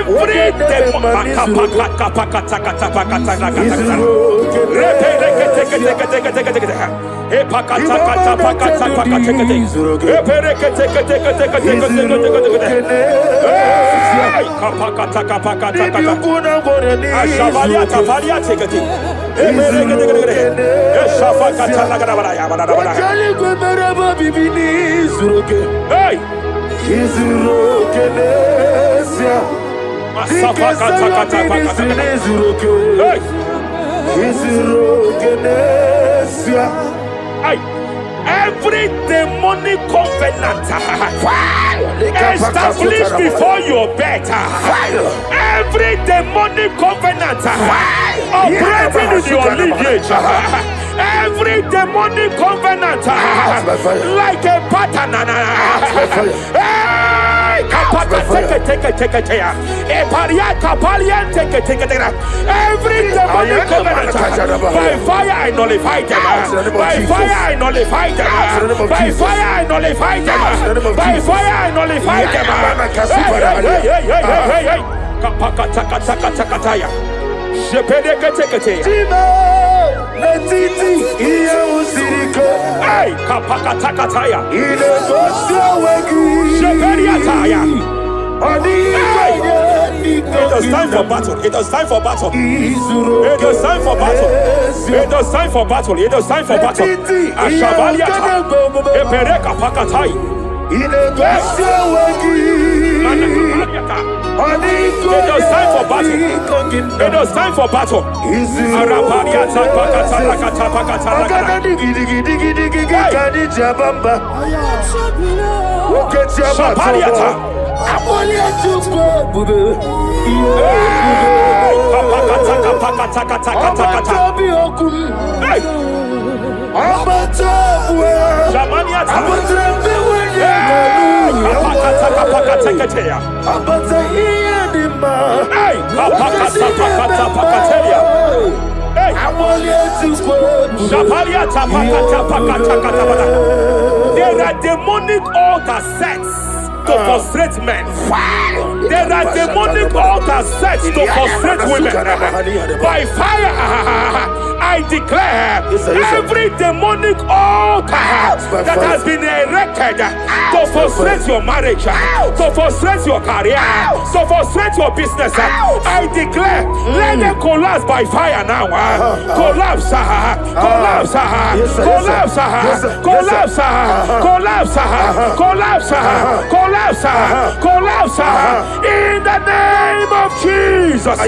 Every demon, every demonic covenant established before your bed, every demonic covenant operating in your lineage, every demonic covenant like a pattern, every demonic covenant, by fire I nullify them, by fire I nullify them, by fire I nullify them, by fire I nullify them. It was time for battle. It was time for battle. It was time for battle. It was time for battle. It was time for battle. Ashavaliata. Epereka pakatai. It was time for battle. It was time for battle. Arapariata pakata lakata pakata lakata. Shapariata. There are demonic altar sets to frustrate men. There are demonic altars set to frustrate women. By fire, I declare every demonic altar that has been erected to frustrate your marriage, to frustrate your career, to frustrate your business, I declare, let them collapse by fire now. Collapse, collapse, collapse, collapse, collapse, collapse, collapse, collapse, in the name of Jesus.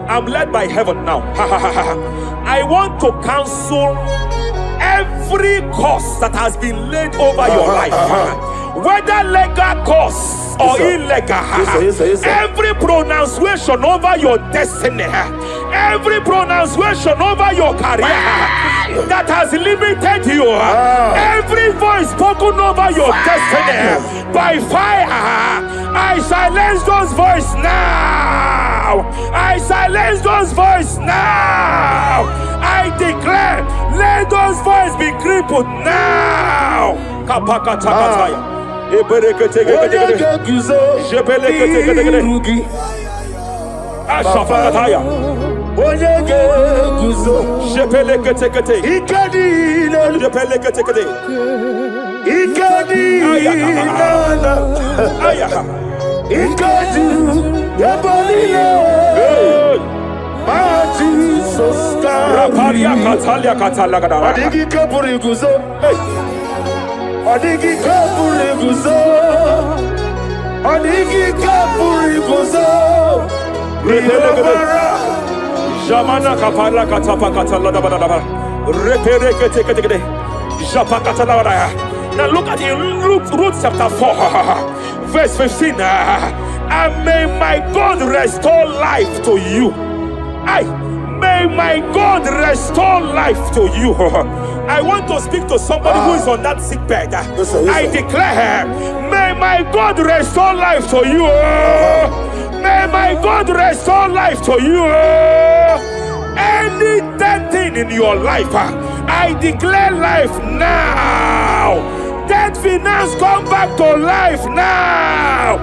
I'm led by heaven now. I want to counsel every curse that has been laid over your life, whether legal curse or illegal. Every pronunciation over your destiny, every pronunciation over your career, that has limited you, every voice spoken over your destiny by fire, I silence those voices now. I silence those voices now. I declare, let those voices be crippled now. Jamana kapala katapa katala da da da. Repere kete kete kete. Japa katala da. Now look at it. Luke chapter 4, verse 15. And may my God restore life to you. May my God restore life to you. I want to speak to somebody who is on that sick bed. I declare, may my God restore life to you. May my God restore life to you. Any dead thing in your life, I declare life now. Dead finance come back to life now.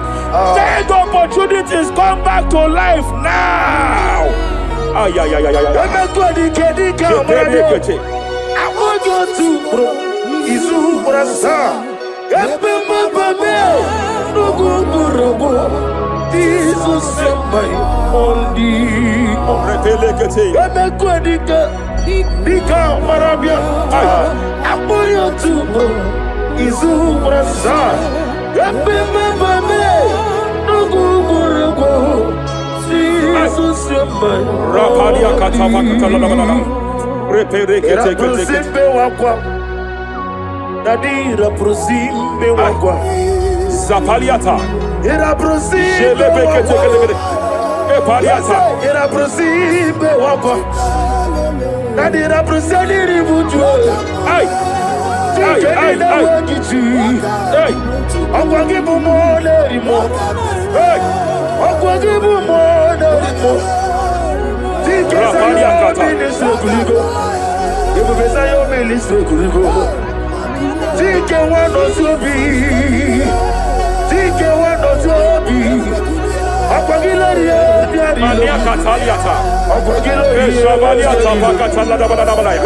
Dead opportunities come back to life now. I want you to Zapaliata. Era prosime Paliata. Era prosime wako. Nadira prosali ribuju. Ay. Akwagi bumole rimo. Ay. Akwagi bumole rimo. Zapaliata. Ibu besa yo ministro kuligo. Tike wano sobi. Tike wano sobi. Akwagilariya Mania Cataliata. Eshabaliata Pacatala da Badabaya.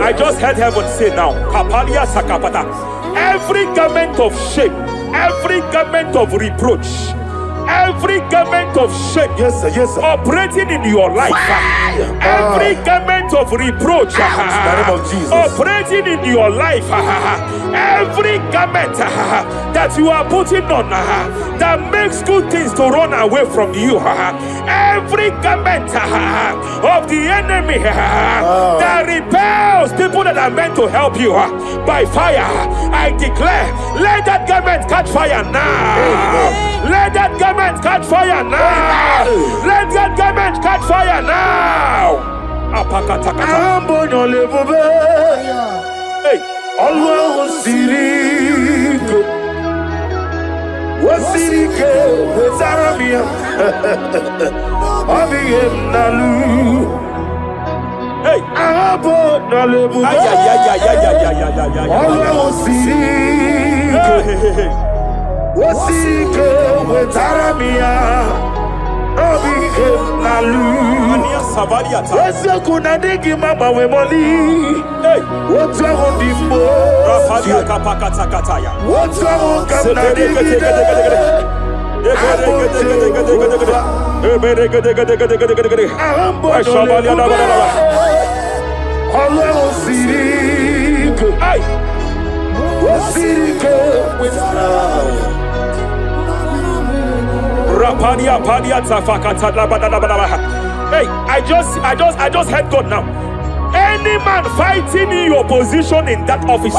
I just heard heaven say now, Kapalia Sakapata. Every garment of shame, every garment of reproach, every garment of shame, yes, sir. Operating in your life, every garment of reproach, operating in your life, every garment that you are putting on that makes good things to run away from you, every garment of the enemy that repels people that are meant to help you by fire, I declare, let that garment catch fire now. Let that garment catch fire now. Let that garment catch fire now. Hey, Allah Siriko. Wasirike Zaramia. Abiyem Nalu. Hey, Abo Nalebu. Allah Siriko. Wasirike Zaramia. Abiyem Nalu. Wese kunadigi mama we moli. Hey, what's wrong with you? Rafalia kapakata kataya. What's wrong with Rapadia padia tafakata labadabadaba. Hey, I just heard God now. Any man fighting in your position in that office,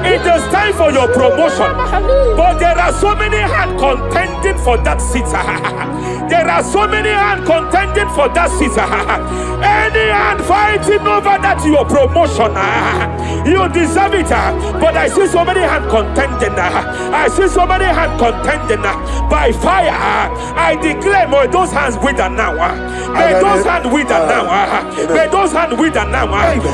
it is time for your promotion. But there are so many hands contending for that seat. There are so many hands contending for that seat. Any hand fighting over that your promotion, you deserve it. But I see so many hands contending. I see so many hands contending by fire. I declare, may those hands wither now. May those hands wither now. May those hands wither now.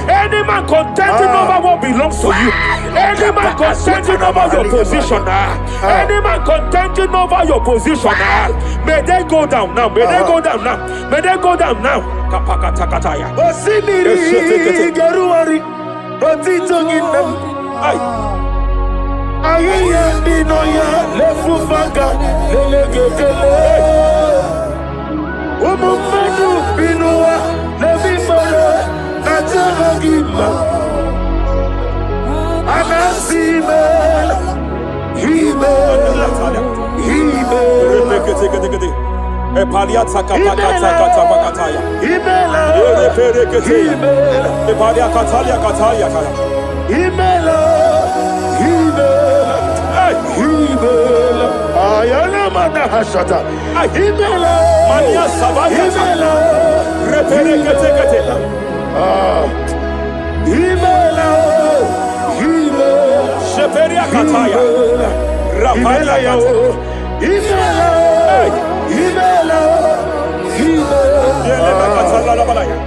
Any man contending over what belongs to you. Any man contending over your position. Any man contending over your position. May they go down now. May they go down now. May they go down now. Kapakatakataya. Osimiri Garuari Otitonginem Ayaya Dinoya Lefufaga Lelegele Umumadu Binua Levimara Najaragima Anasimel Himel Epaliata kapakata kapakataya. Himela Eperekete. Epalia katalia kataya kaya. Himela Himela Ayana Manahashata Himela Mania sabaya. Himela Reperekete kete. Himela Sheperia kataya. Rapalia kataya. Himela Yelema katala la balaya.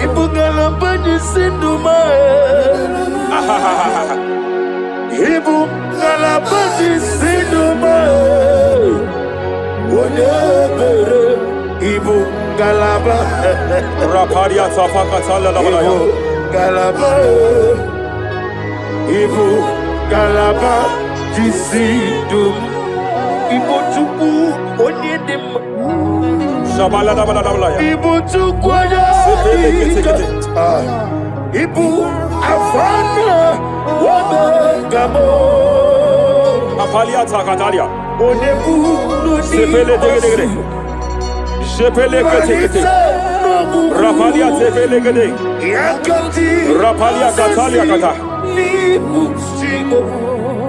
Ibugala bani sinduma Ibugala bani sinduma Wonebere Ibugalaba Raparia tafakatala la balaya. Galaba Ibugalaba Jisidum Ibutuku Onyedim Shabala la balaya. Ibutuku Ibu Afana Wabagamo Apalia takatalia. Onebu Sepele degede. Sepele kete. Rapalia sepele gede. Rapalia katalia kata.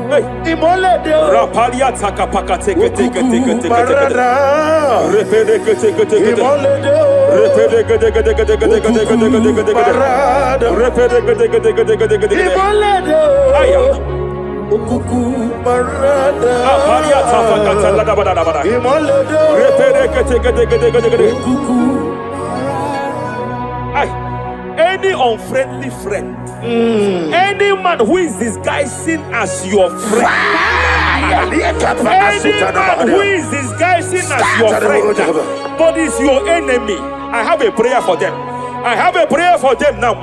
Hey. Rapalia takapaka teke. Repede kete. Repede gede. Aya. Apalia tafakata la bada. Repede kete. Ay. Any unfriendly friend, any man who is disguising as your friend, any man who is disguising as your friend, but is your enemy, I have a prayer for them. I have a prayer for them now.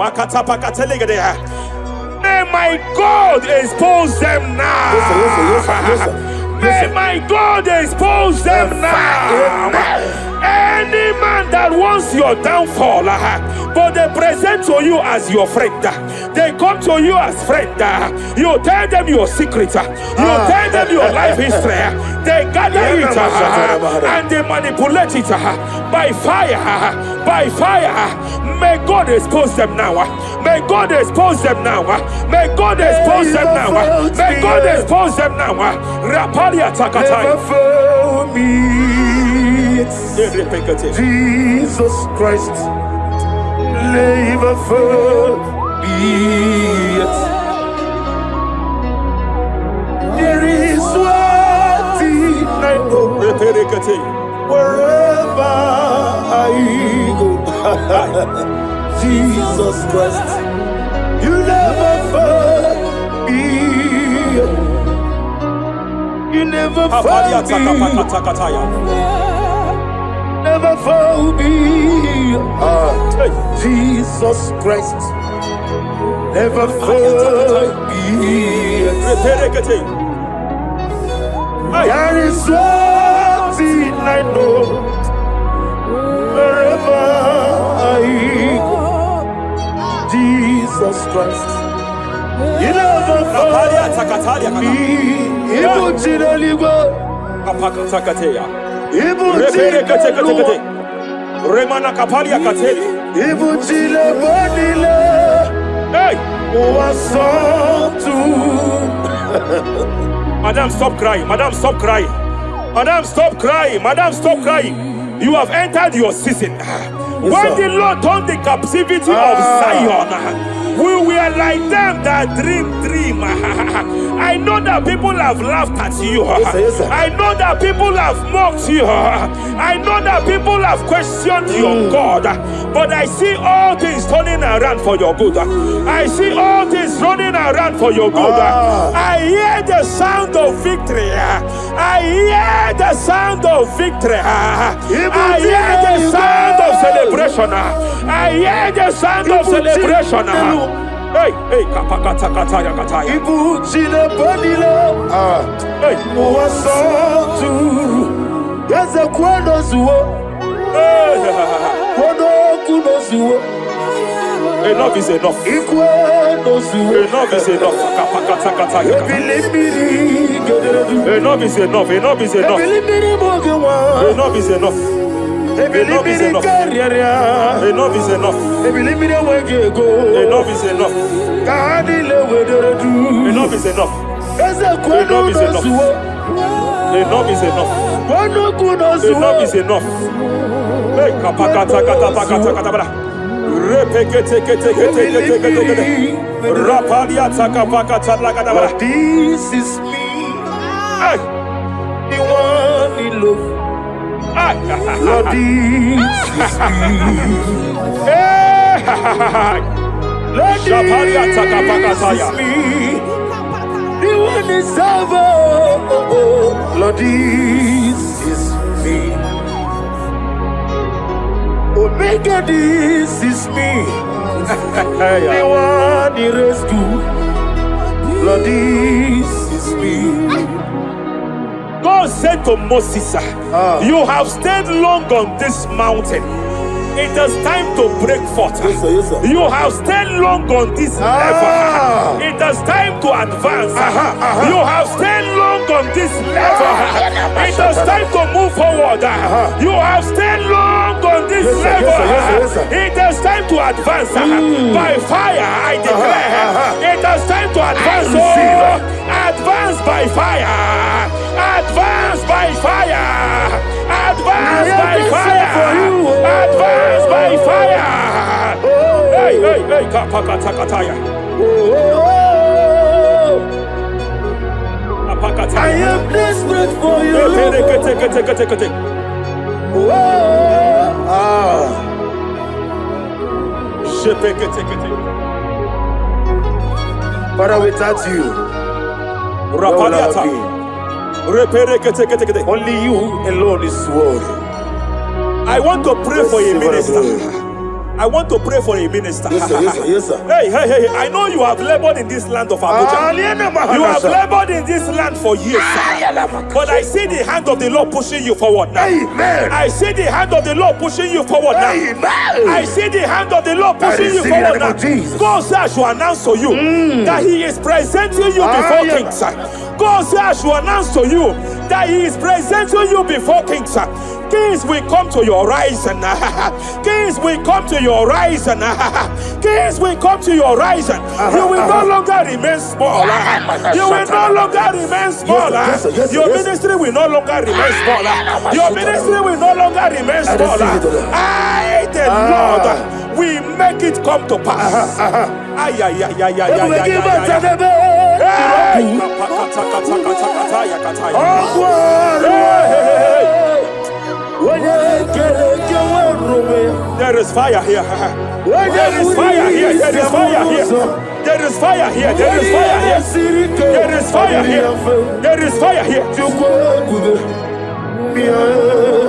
May my God expose them now. May my God expose them now. Any man that wants your downfall, but they present to you as your friend, they come to you as friend, you tell them your secret, you tell them your life history, they gather it and they manipulate it by fire. May God expose them now. May God expose them now. May God expose them now. May God expose them now. Rapalia takatai. Jesus Christ, never forget. There is one thing I know. Wherever I go, Jesus Christ, you never forget. You never forget. Never fool me, Jesus Christ. Never fool me. There is one thing I know. Wherever I Jesus Christ. You never Kapalia takatalia kana. Ibu chireligo. Kapaka takateya. Ibu Repere kate. chireligo. Remana kapalia kateli. Ibu chireligo. Hey! Wasantu. Madam, stop crying. Madam, stop crying. Madam, stop crying. Madam, stop crying. You have entered your season. When the Lord turned the captivity of Zion, we were like them that dream. I know that people have laughed at you. Yes, sir. I know that people have mocked you. I know that people have questioned your God. But I see all things turning around for your good. I see all things running around for your good. I hear the sound of victory. I hear the sound of victory. I hear the sound of celebration. I hear the sound of celebration. Hey, kapakatakataya kataya. Ibu chile panilo. Hey, Wasantu. Yaza kwano zuo. Kwano kuno zuo. enough is enough. Ikwano zuo. Enough is enough. Kapakatakataya. Ebilibiri gederedu. Enough is enough. Enough is enough. Ebilibiri mogewa. Enough is enough. Ebilibiri kariaria. Enough is enough. Ebilibiri wegego. Enough is enough. Kahani lewederedu. Enough is enough. Eze kwano Enough is enough. zuo. Enough is enough. Kwano kuno zuo. Enough is enough. Hey, kapakatakatakatakataka. Repekete. Rapalia takapakatakataka. This is me. Hey. The one in love. Lord, this is me. Lord, this is me. The one is over. Lord, this is me. Omega, this is me. The one in rescue. Lord, this is me. God said to Moses, you have stayed long on this mountain. It is time to break forth. Yes, sir. You have stayed long on this level. It is time to advance. You have stayed long on this level. It is time to move forward. You have stayed long on this level. Yes, sir. It is time to advance. By fire, I declare. It is time to advance. Advance by fire. Advance by fire. Advance by fire. Advance by fire. Hey, kapakatakataya. I am desperate for you. Father, without you, where would I be? Only you alone is worthy. I want to pray for a minister. I want to pray for a minister. Yes, sir. Hey. I know you have labored in this land of Abuja. You have labored in this land for years. But I see the hand of the Lord pushing you forward now. Amen. I see the hand of the Lord pushing you forward now. Amen. I see the hand of the Lord pushing you forward now. God says I should announce to you that He is presenting you before kings. God says I should announce to you that He is presenting you before kings. Kings will come to your horizon. Kings will come to your horizon. Kings will come to your horizon. You will no longer remain small. You will no longer remain small. Your ministry will no longer remain small. Your ministry will no longer remain small. I, the Lord, will make it come to pass. There is fire here. There is fire here. There is fire here. There is fire here. There is fire here. There is fire here. There is fire here.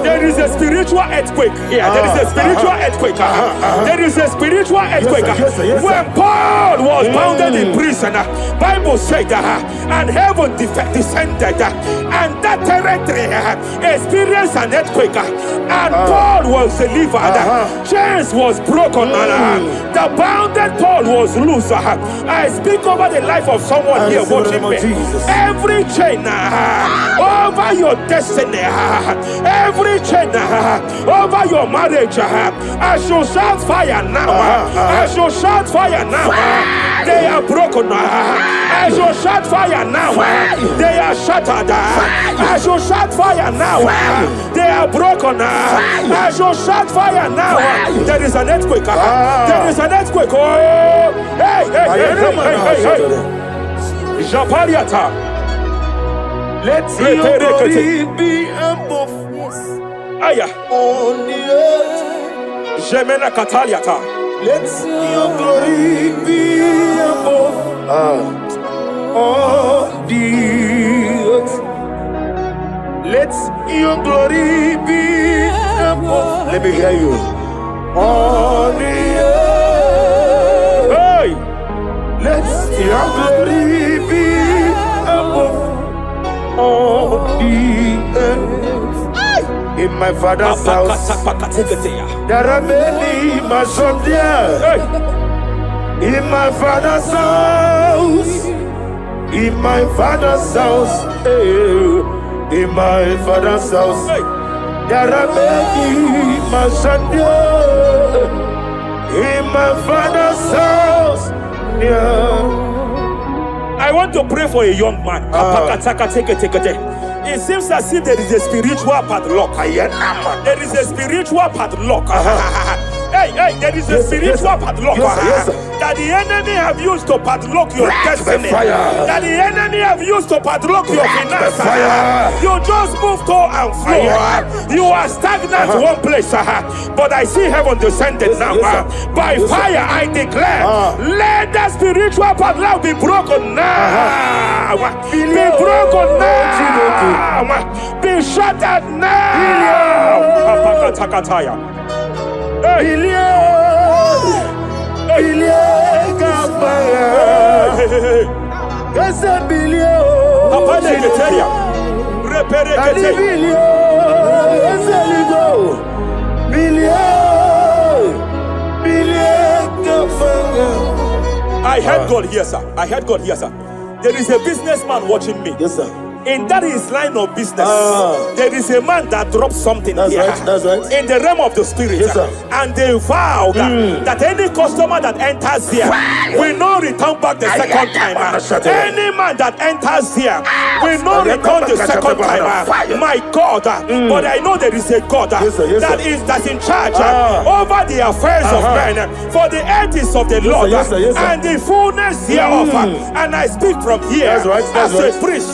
There is a spiritual earthquake here. There is a spiritual earthquake. There is a spiritual earthquake. When Paul was bounded in prison, Bible said and heaven descended, and that territory experienced an earthquake, and Paul was delivered. Chains was broken. The bounded Paul was loose. I speak over the life of someone here watching me. Every chain over your destiny, every chain over your marriage, I shall shout fire now. I shall shout fire now. They are broken. I shall shout fire now. They are shattered. I shall shout fire now. They are broken. I shall shout fire now. There is an earthquake. There is an earthquake. Oh, hey, hey, hey, hey, hey, hey. Japariata. Let your glory be above Aya. on the earth. Jemena Kataliata. Let your glory be above on the earth. Let your glory be above. Let me hear you. On the earth. Hey. Let your glory be above on the earth. In my father's house, there are many mansions there. In my father's house, in my father's house, in my father's house, there are many mansions there. In my father's house, I want to pray for a young man. It seems as if there is a spiritual padlock. There is a spiritual padlock. Hey, there is a spiritual padlock that the enemy have used to padlock your destiny. That the enemy have used to padlock your finances. You just move to and fro. You are stagnant one place, but I see heaven descended now. By fire, I declare, let the spiritual padlock be broken now. Be broken now. Be shattered now. I heard God here, sir. I heard God here, sir. There is a businessman watching me. Yes, sir. In that his line of business, there is a man that drops something That's here. right, that's right. In the realm of the spirit. Yes, sir. And they vow that any customer that enters here will not return back the second time. Any man that enters here will not return the second time. My God, but I know there is a God that's in charge over the affairs of men. For the earth is of the Lord and the fullness hereof. And I speak from here as a priest.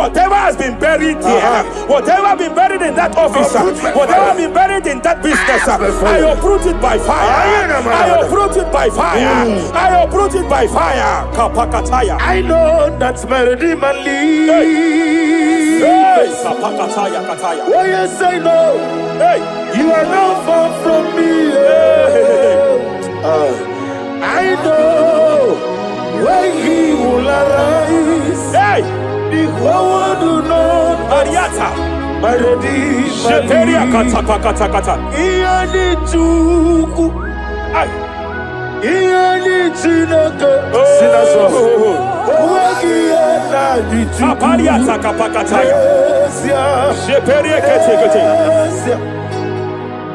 Whatever has been buried here, whatever been buried in that office, whatever been buried in that business, I uproot it by fire. I uproot it by fire. I uproot it by fire. Kapakataya. I know that's my Redeemer lives. Hey, Kapakataya, Kataya. Oh yes, I know. Hey, You are not far from me. I know when He will arise. hey, The whole world will know Ariata. my Redeemer Sheperia lives. Katakata. Iyanichuku, Ay. Iyanichinaka. Kapariata Kapakataya. Sheperia Kete.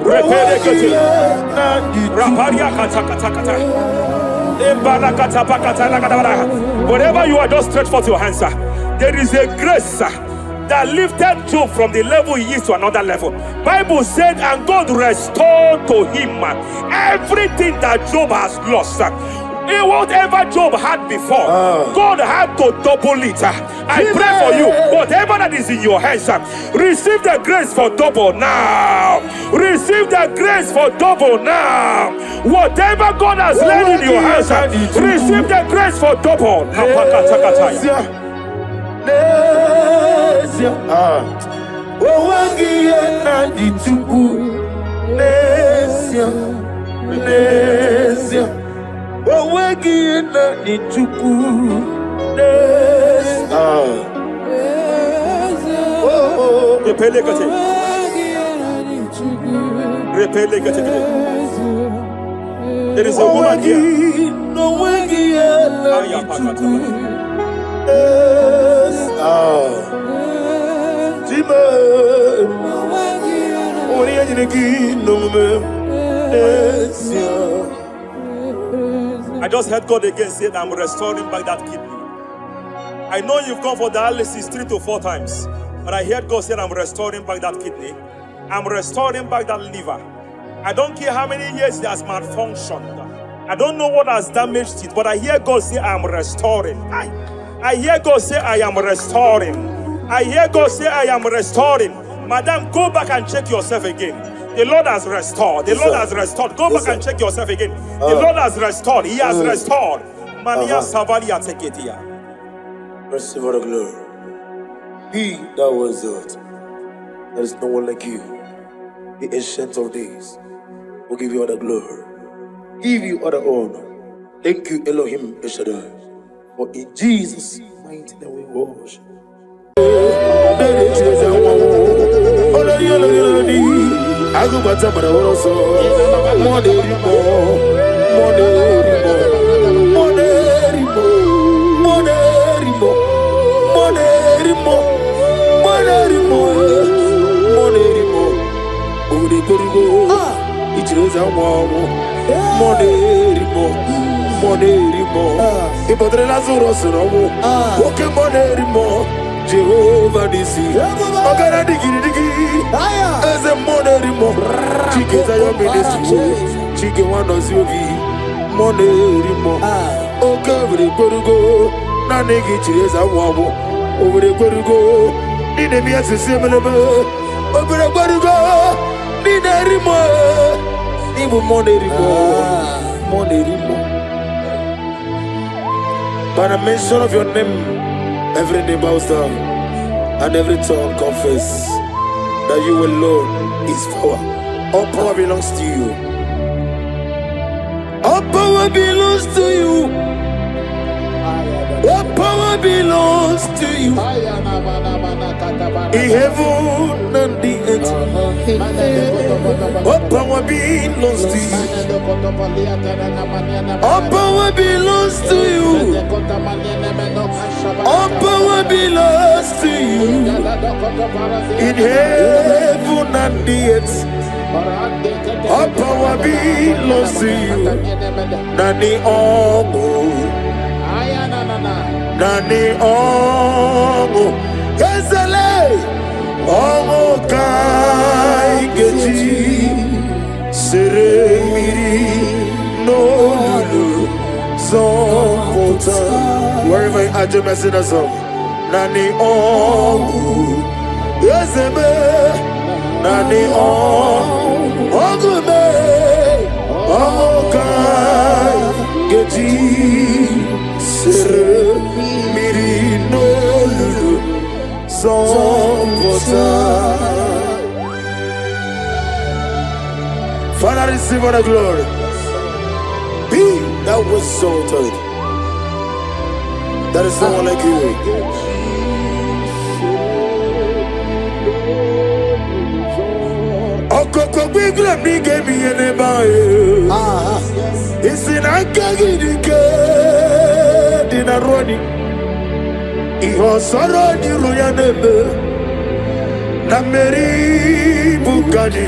Repere Kete. Raparia Katakata. Whatever you are, just stretch forth your hands, sir. There is a grace, sir, that lifted Job from the level he is to another level. Bible said, and God restored to him everything that Job has lost. Whatever Job had before, God had to double it. I pray for you, whatever that is in your hands, receive the grace for double now. Receive the grace for double now. Whatever God has laid in your hands, receive the grace for double. Owangiye na dituku Nesia Nesia Owangiye na dituku Nesia Repele kate Repele kate. There is a woman here. No Owangiye na dituku I just heard God again say that I'm restoring back that kidney. I know you've gone for dialysis 3 to 4 times, but I heard God say I'm restoring back that kidney. I'm restoring back that liver. I don't care how many years it has malfunctioned. I don't know what has damaged it, but I hear God say I'm restoring. I hear God say I am restoring. I hear God say I am restoring. Madam, go back and check yourself again. The Lord has restored. The Lord has restored. Go back and check yourself again. The Lord has restored. He has restored. Mania Savalia Teketia. Receive the glory. He that was it. There is no one like you. The ancient of days will give you all the glory. Give you all the honor. Thank you, Elohim Eshadai. For in Jesus' mighty name we worship. I go back to my house. Jehovah Nisi, Ogana digi, as a monerimo, Chike Zayo Ministry, Chike Wanos Yogi, Monerimo, Okavri Korugo, Nanegi Chires Awabo, over the Korugo, Ninemi as a similar, over the Korugo, Ninarimo, even Monerimo. By the mention of your name, every knee bows down and every tongue confess that you alone is power. All power belongs to you. All power belongs to you. All power belongs to you. In heaven and the earth, all power belongs to you. All power belongs to you. All power belongs to you. In heaven and the earth, all power belongs to you. Nani Omo, Nani Omo, Ezele Omo Kai Geji, Seremiri no Lulu Zompota. Wherever you are, just sing a song. Nani Omo, Ezeme, Nani Omo, Ogume, Omo Kai Geji, Seremiri no Lulu Zompota. Father, receive all the glory. Be that was exalted. There is no one like you. Okoko bigla mi gave me an ebae. It's in Akagidike Dinaroni. Iho Soroni Ruyanebe Nameri Bugani.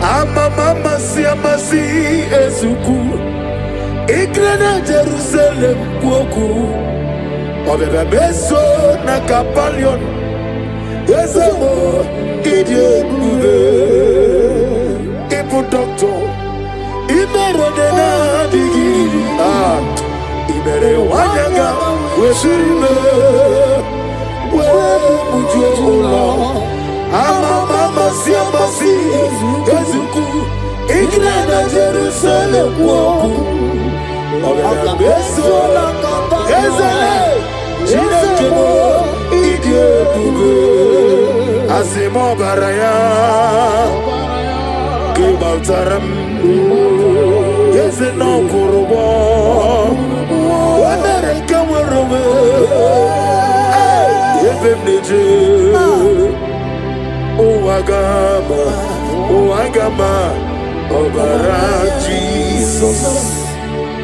Ama mama siamasi ezuku Ikrena Jerusalem kuoku Obebe beso na kapalion Ezemo idie bube Ipu doctor Imere dena digi Imere wanyaga Weshirime We mujo ola Ama mama siamasi ezuku Ikrena Jerusalem kuoku Obebe beso na kapalion Ezele Chinekemo idie bube Asimo baraya Kibautaram Yese no kurubo Wanere kamurubo Yefem neje Uwagama Obara Jesus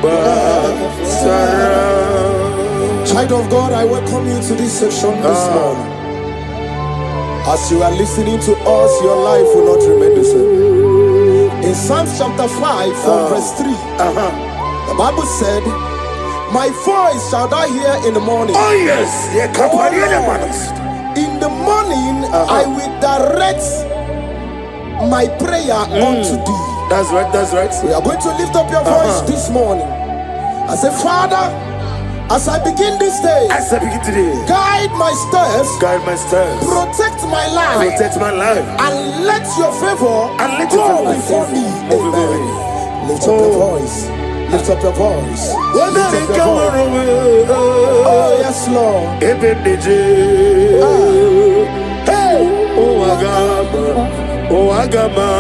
Basara. Child of God, I welcome you to this section this morning. As you are listening to us, your life will not remain the same. In Psalms chapter 5 from verse 3, the Bible said, my voice shall thou hear in the morning. Oh yes, in the morning I will direct my prayer unto thee. That's right, that's right. We are going to lift up your voice this morning. I say, Father, as I begin this day, guide my steps, protect my life, and let your favor go before me. Amen. Lift up your voice. Lift up your voice. Lift up your voice. Oh yes, Lord. Oh Agama,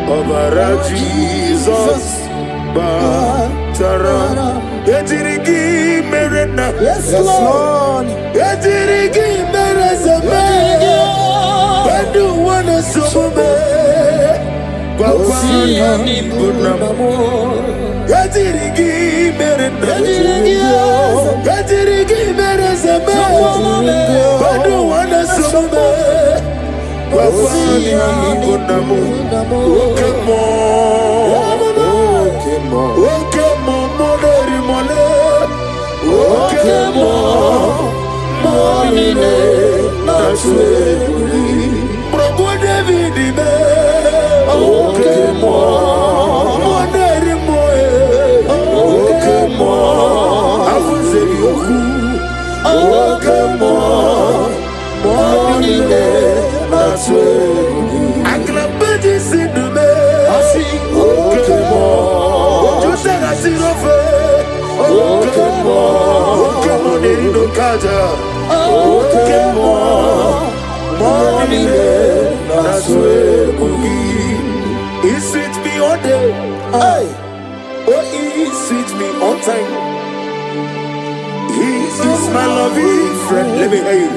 Obara Jesus, Batara, Etirigi Merena, Yes, Lord. Etirigi Merezame, when you wanna sube, Kwakwana Bunamo, Etirigi Merena, Etirigi Merezame, when you wanna sube. Okemo, moneri mole, okemo, monine, naswebuli, Probo David me, okemo, moneri moe, okemo, afuzebi oku, okemo, monine. Aklabeji sidume, okemo, ojusera sirofe, okemo, okemo nerido kaja, okemo, monile naswe mugi. He sweet me all day, oh he sweet me all time. He is my loving friend. Let me hear you,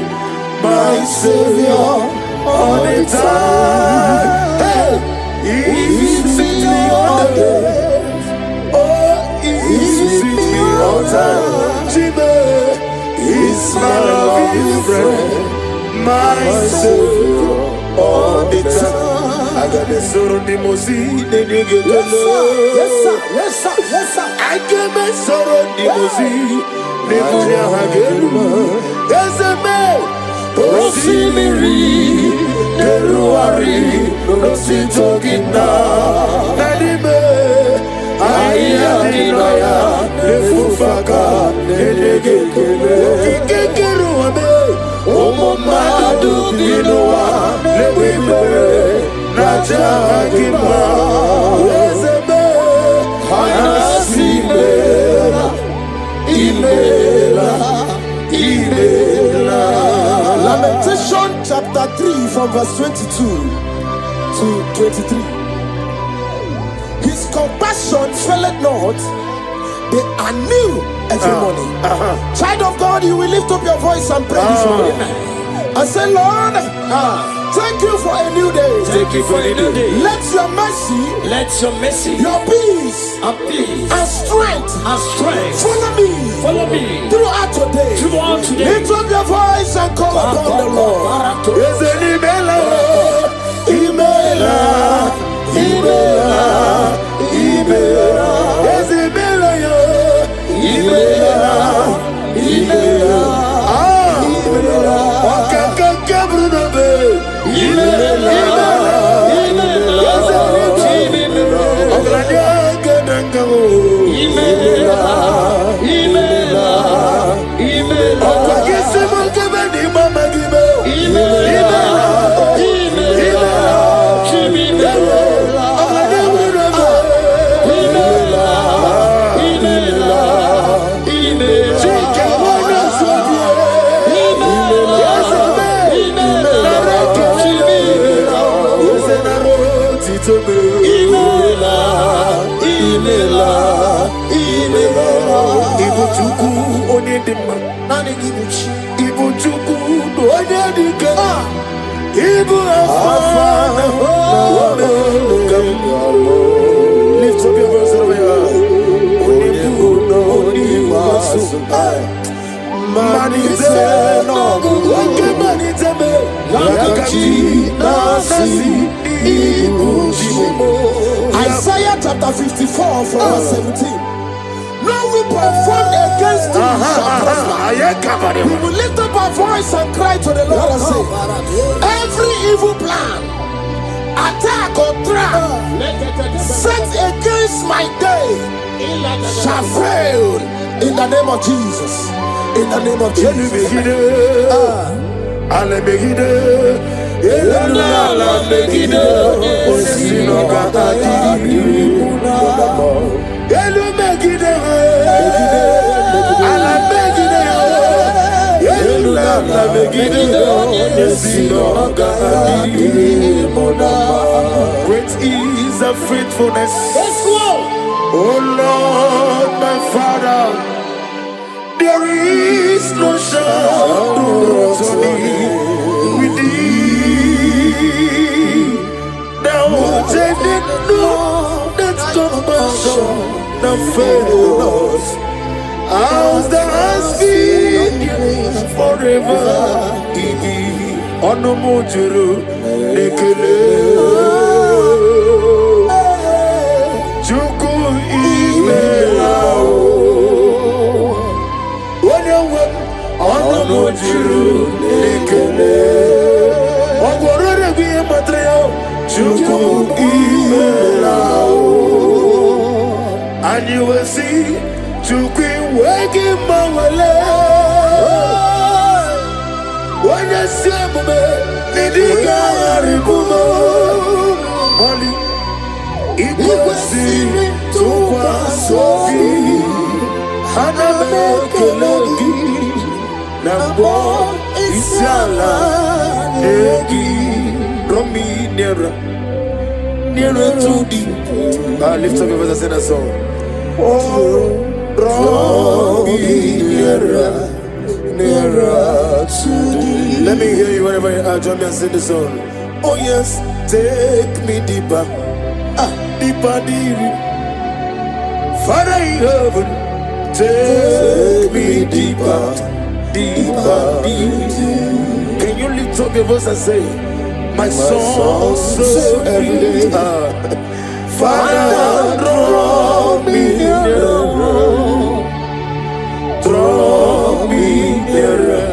my Savior. All the time, hey, he sweet me all day. Oh, he sweet me all time. Chibe, he's my loving friend, my Savior. All the time, I got the sorrow the mozi, then you get the love. Yes, sir. Yes, sir. Yes, sir. I get my sorrow the mozi, then you get the love. There's a man. Rosimiri, Deruari, Rositogina, Nadime, Ayadinaya, Lefufaka, Nedegekele, Kekeruame, Omomadu Dinoa, Lewibe, Najagima, Ezebe, Hanasimela, Imela, Imela. Lamentation chapter 3 from verse 22 to 23. His compassion faileth not, they are new every morning. Child of God, you will lift up your voice and pray this morning. And say, Lord, thank you for a new day. Thank you for a new day. Let your mercy, your peace, and strength, follow me throughout today. Lift up your voice and call upon the Lord. Is it Imela? Imela, Imela, Imela. Is it Imela? Imela, Imela. Ah, Imela. Wakakakabrunabe. Imela, Imela. Ogladiagadangamo. Imela, Imela, Imela. Okwakisimukebeni mama gibe. Imela, Imela, Imela. Ibu chuku onye dike. Ibu afana. Lift up your voice over your heart. Isaiah chapter 54 from verse 17. No weapon formed against thee shall prosper. We will lift up our voice and cry to the Lord and say, every evil plan, attack or trap set against my day shall fail in the name of Jesus. In the name of Jesus. Great is the faithfulness. Oh Lord, my Father, there is no shadow with thee. Thou changest not that compassion that fails. As thou hast been forever, Onomojuru Nekele Chuku Imelao Onomojuru Nekele Ogorore Biye Matreo Chuku Imelao. And you will see Chuku Wegi Mawale. When you see me, Nidiga Ribumo Monie Ikosi Tukwa Sofi Haname Kelegi Nambo Isiala Negi Romi Nera to thee. Lift up your voice and sing a song. Oh, Romi Nera to thee. Let me hear you wherever you are. Join me and sing the song. Oh yes, take me deeper, deeper, deeper. Father in heaven, take me deeper, deeper, deeper. Can you lift up your voice and say, my soul so every day. Father, draw me nearer, draw me nearer,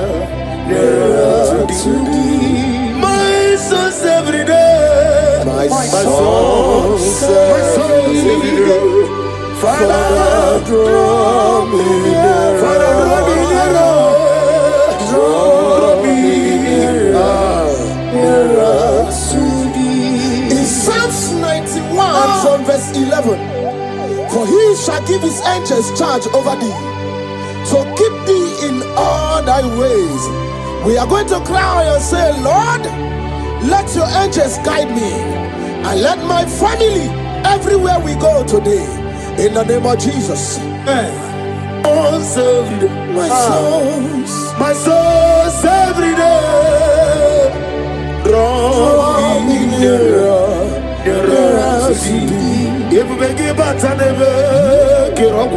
nearer to thee. My soul's every day. My soul's every day. Father, draw me nearer. Father, draw me nearer. Draw me nearer to thee. In Psalms 91 from verse 11, for he shall give his angels charge over thee, so keep thee in all thy ways. We are going to cry and say, Lord, let your angels guide me and let my family everywhere we go today, in the name of Jesus. My soul's every day. Draw me nearer, nearer to thee. If we give back and never get up,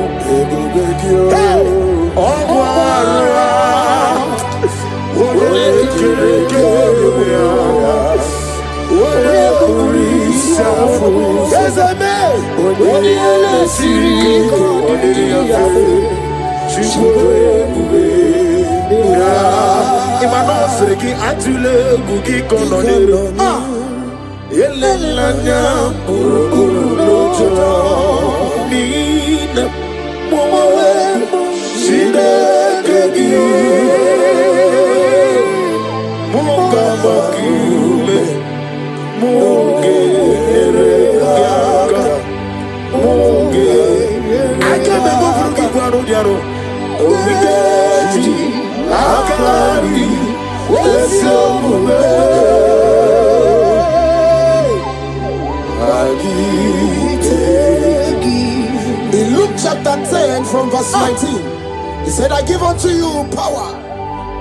In Luke chapter 10 from verse 19, He said, I give unto you power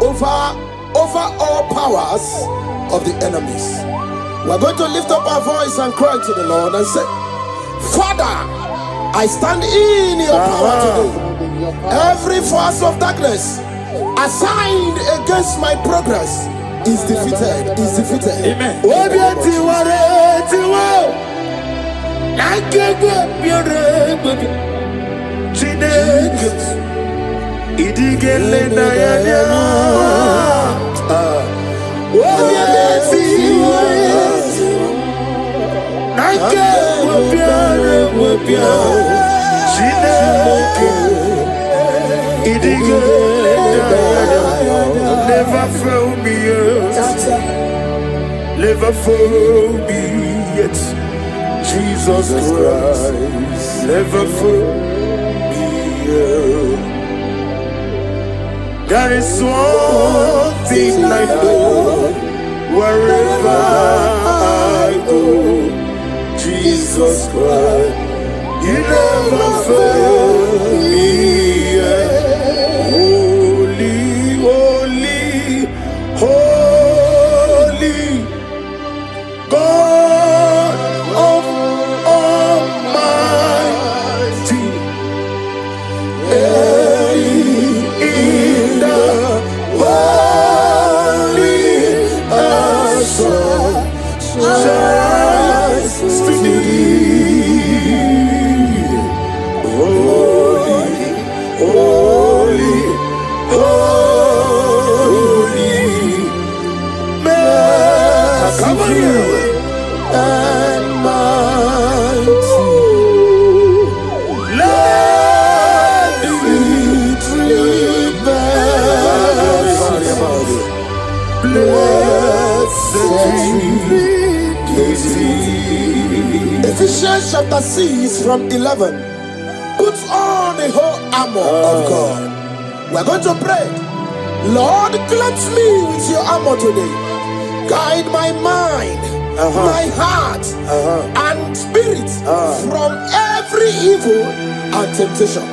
over all powers of the enemies. We're going to lift up our voice and cry to the Lord and say, Father, I stand in your power today. Every force of darkness assigned against my progress is defeated. Amen. Never fail me yet. Never fail me yet. Jesus Christ, never fail me yet. There is one thing I know, wherever I go, Jesus Christ, you never fail me yet. Holy God of Almighty, in the holy shines to thee. Holy, holy, holy, merciful and mighty. Let the tree blessed. Ephesians chapter 6 from 11. Put on the whole armor of God. We're going to pray. Lord, cleanse me with your armor today. Guide my mind, my heart, and spirit from every evil and temptation.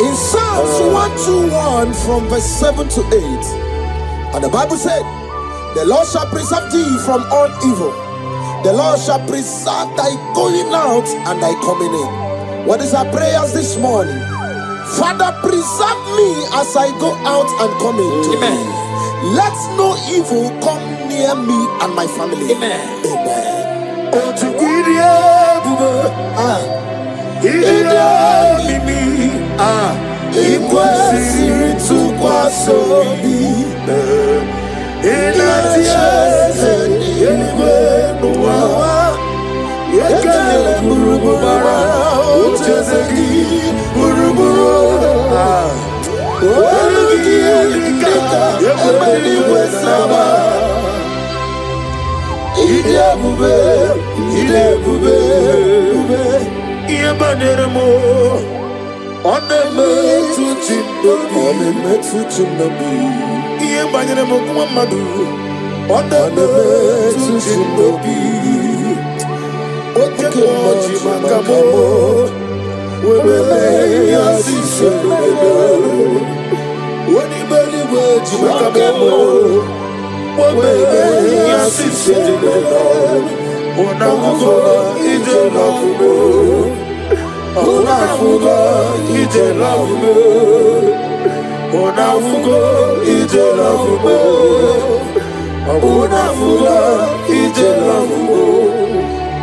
In Psalms 121 from verse 7 to 8, and the Bible said, the Lord shall preserve thee from all evil. The Lord shall preserve thy going out and thy coming in. What is our prayers this morning? Father, preserve me as I go out and come in today. Let no evil come near me and my family. Amen.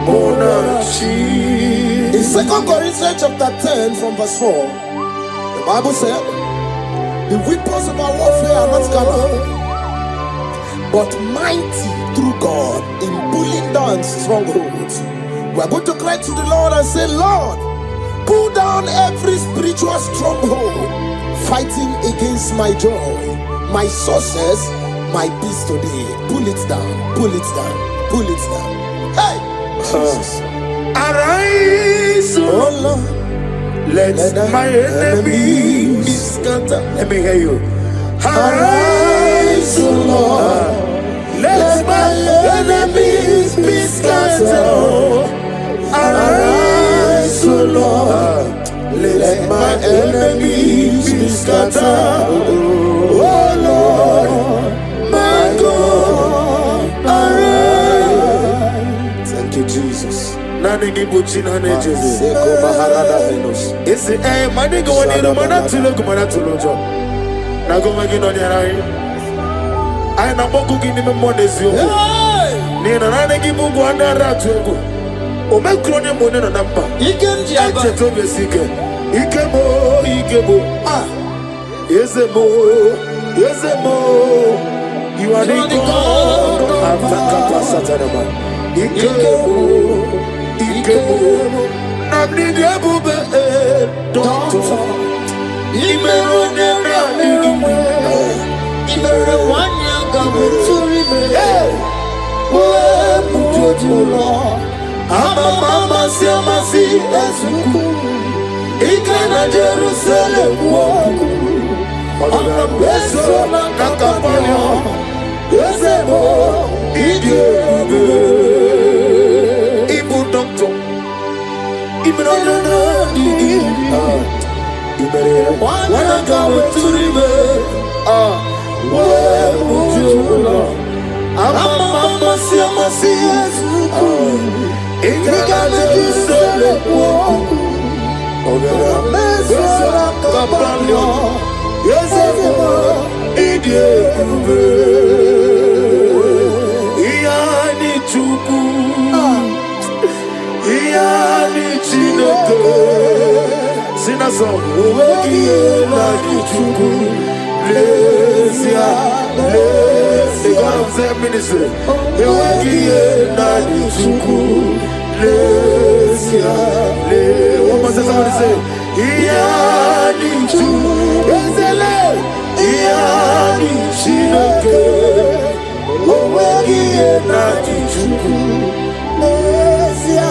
Mona In 2 Corinthians chapter 10 from verse 4, the Bible said, the weapons of our warfare are not carnal, but mighty through God in pulling down strongholds. We are going to cry to the Lord and say, Lord, pull down every spiritual stronghold fighting against my joy, my success, my peace today. Pull it down, pull it down, pull it down. Hey! Jesus. Arise, Oh Lord, let my enemies be scattered. Let me hear you. arise, oh Lord, Let my enemies be scattered. arise, oh Lord, let my enemies be scattered. Oh Lord, my God, arise. Thank you, Jesus. Nani gibuchi nani jezi. Seko Maharada Venus. Isi mani go wani rumana tulo kumana tulo jo. Nago magi no nyarai. Ay na boku gini me monezi yo. Ni na nani gibu go anda ratu ego. O me kroni mone na nampa. Ikem Jaba. Eche to besike. Ikemo, ikemo. Yezemo, yezemo. You are the God of Plaza. Ikemo, ikemo. Namni diabube doctor. Imero nera nirumwe. Imere wanya gamuturime. Uwe mujojulo. Mama siamasi esuku. Ikana Jerusalem woku. Beso na kakapanyo. Yezemo idiebe. Ibu doctor. Imere wanya gamuturime. Uwe mujojulo. Mama siamasi esuku. Ikana Jerusalem woku. Beso na kakapanyo. Yezemo idiebe. Iyani chuku. Iyani chineke. Sina song. Iyani chuku. Lesia. The God of the ministry. Iyani chuku. Lesia. One more time, somebody say. Iyani chuku. Iyani chineke. Owegi na chuku. Lesia.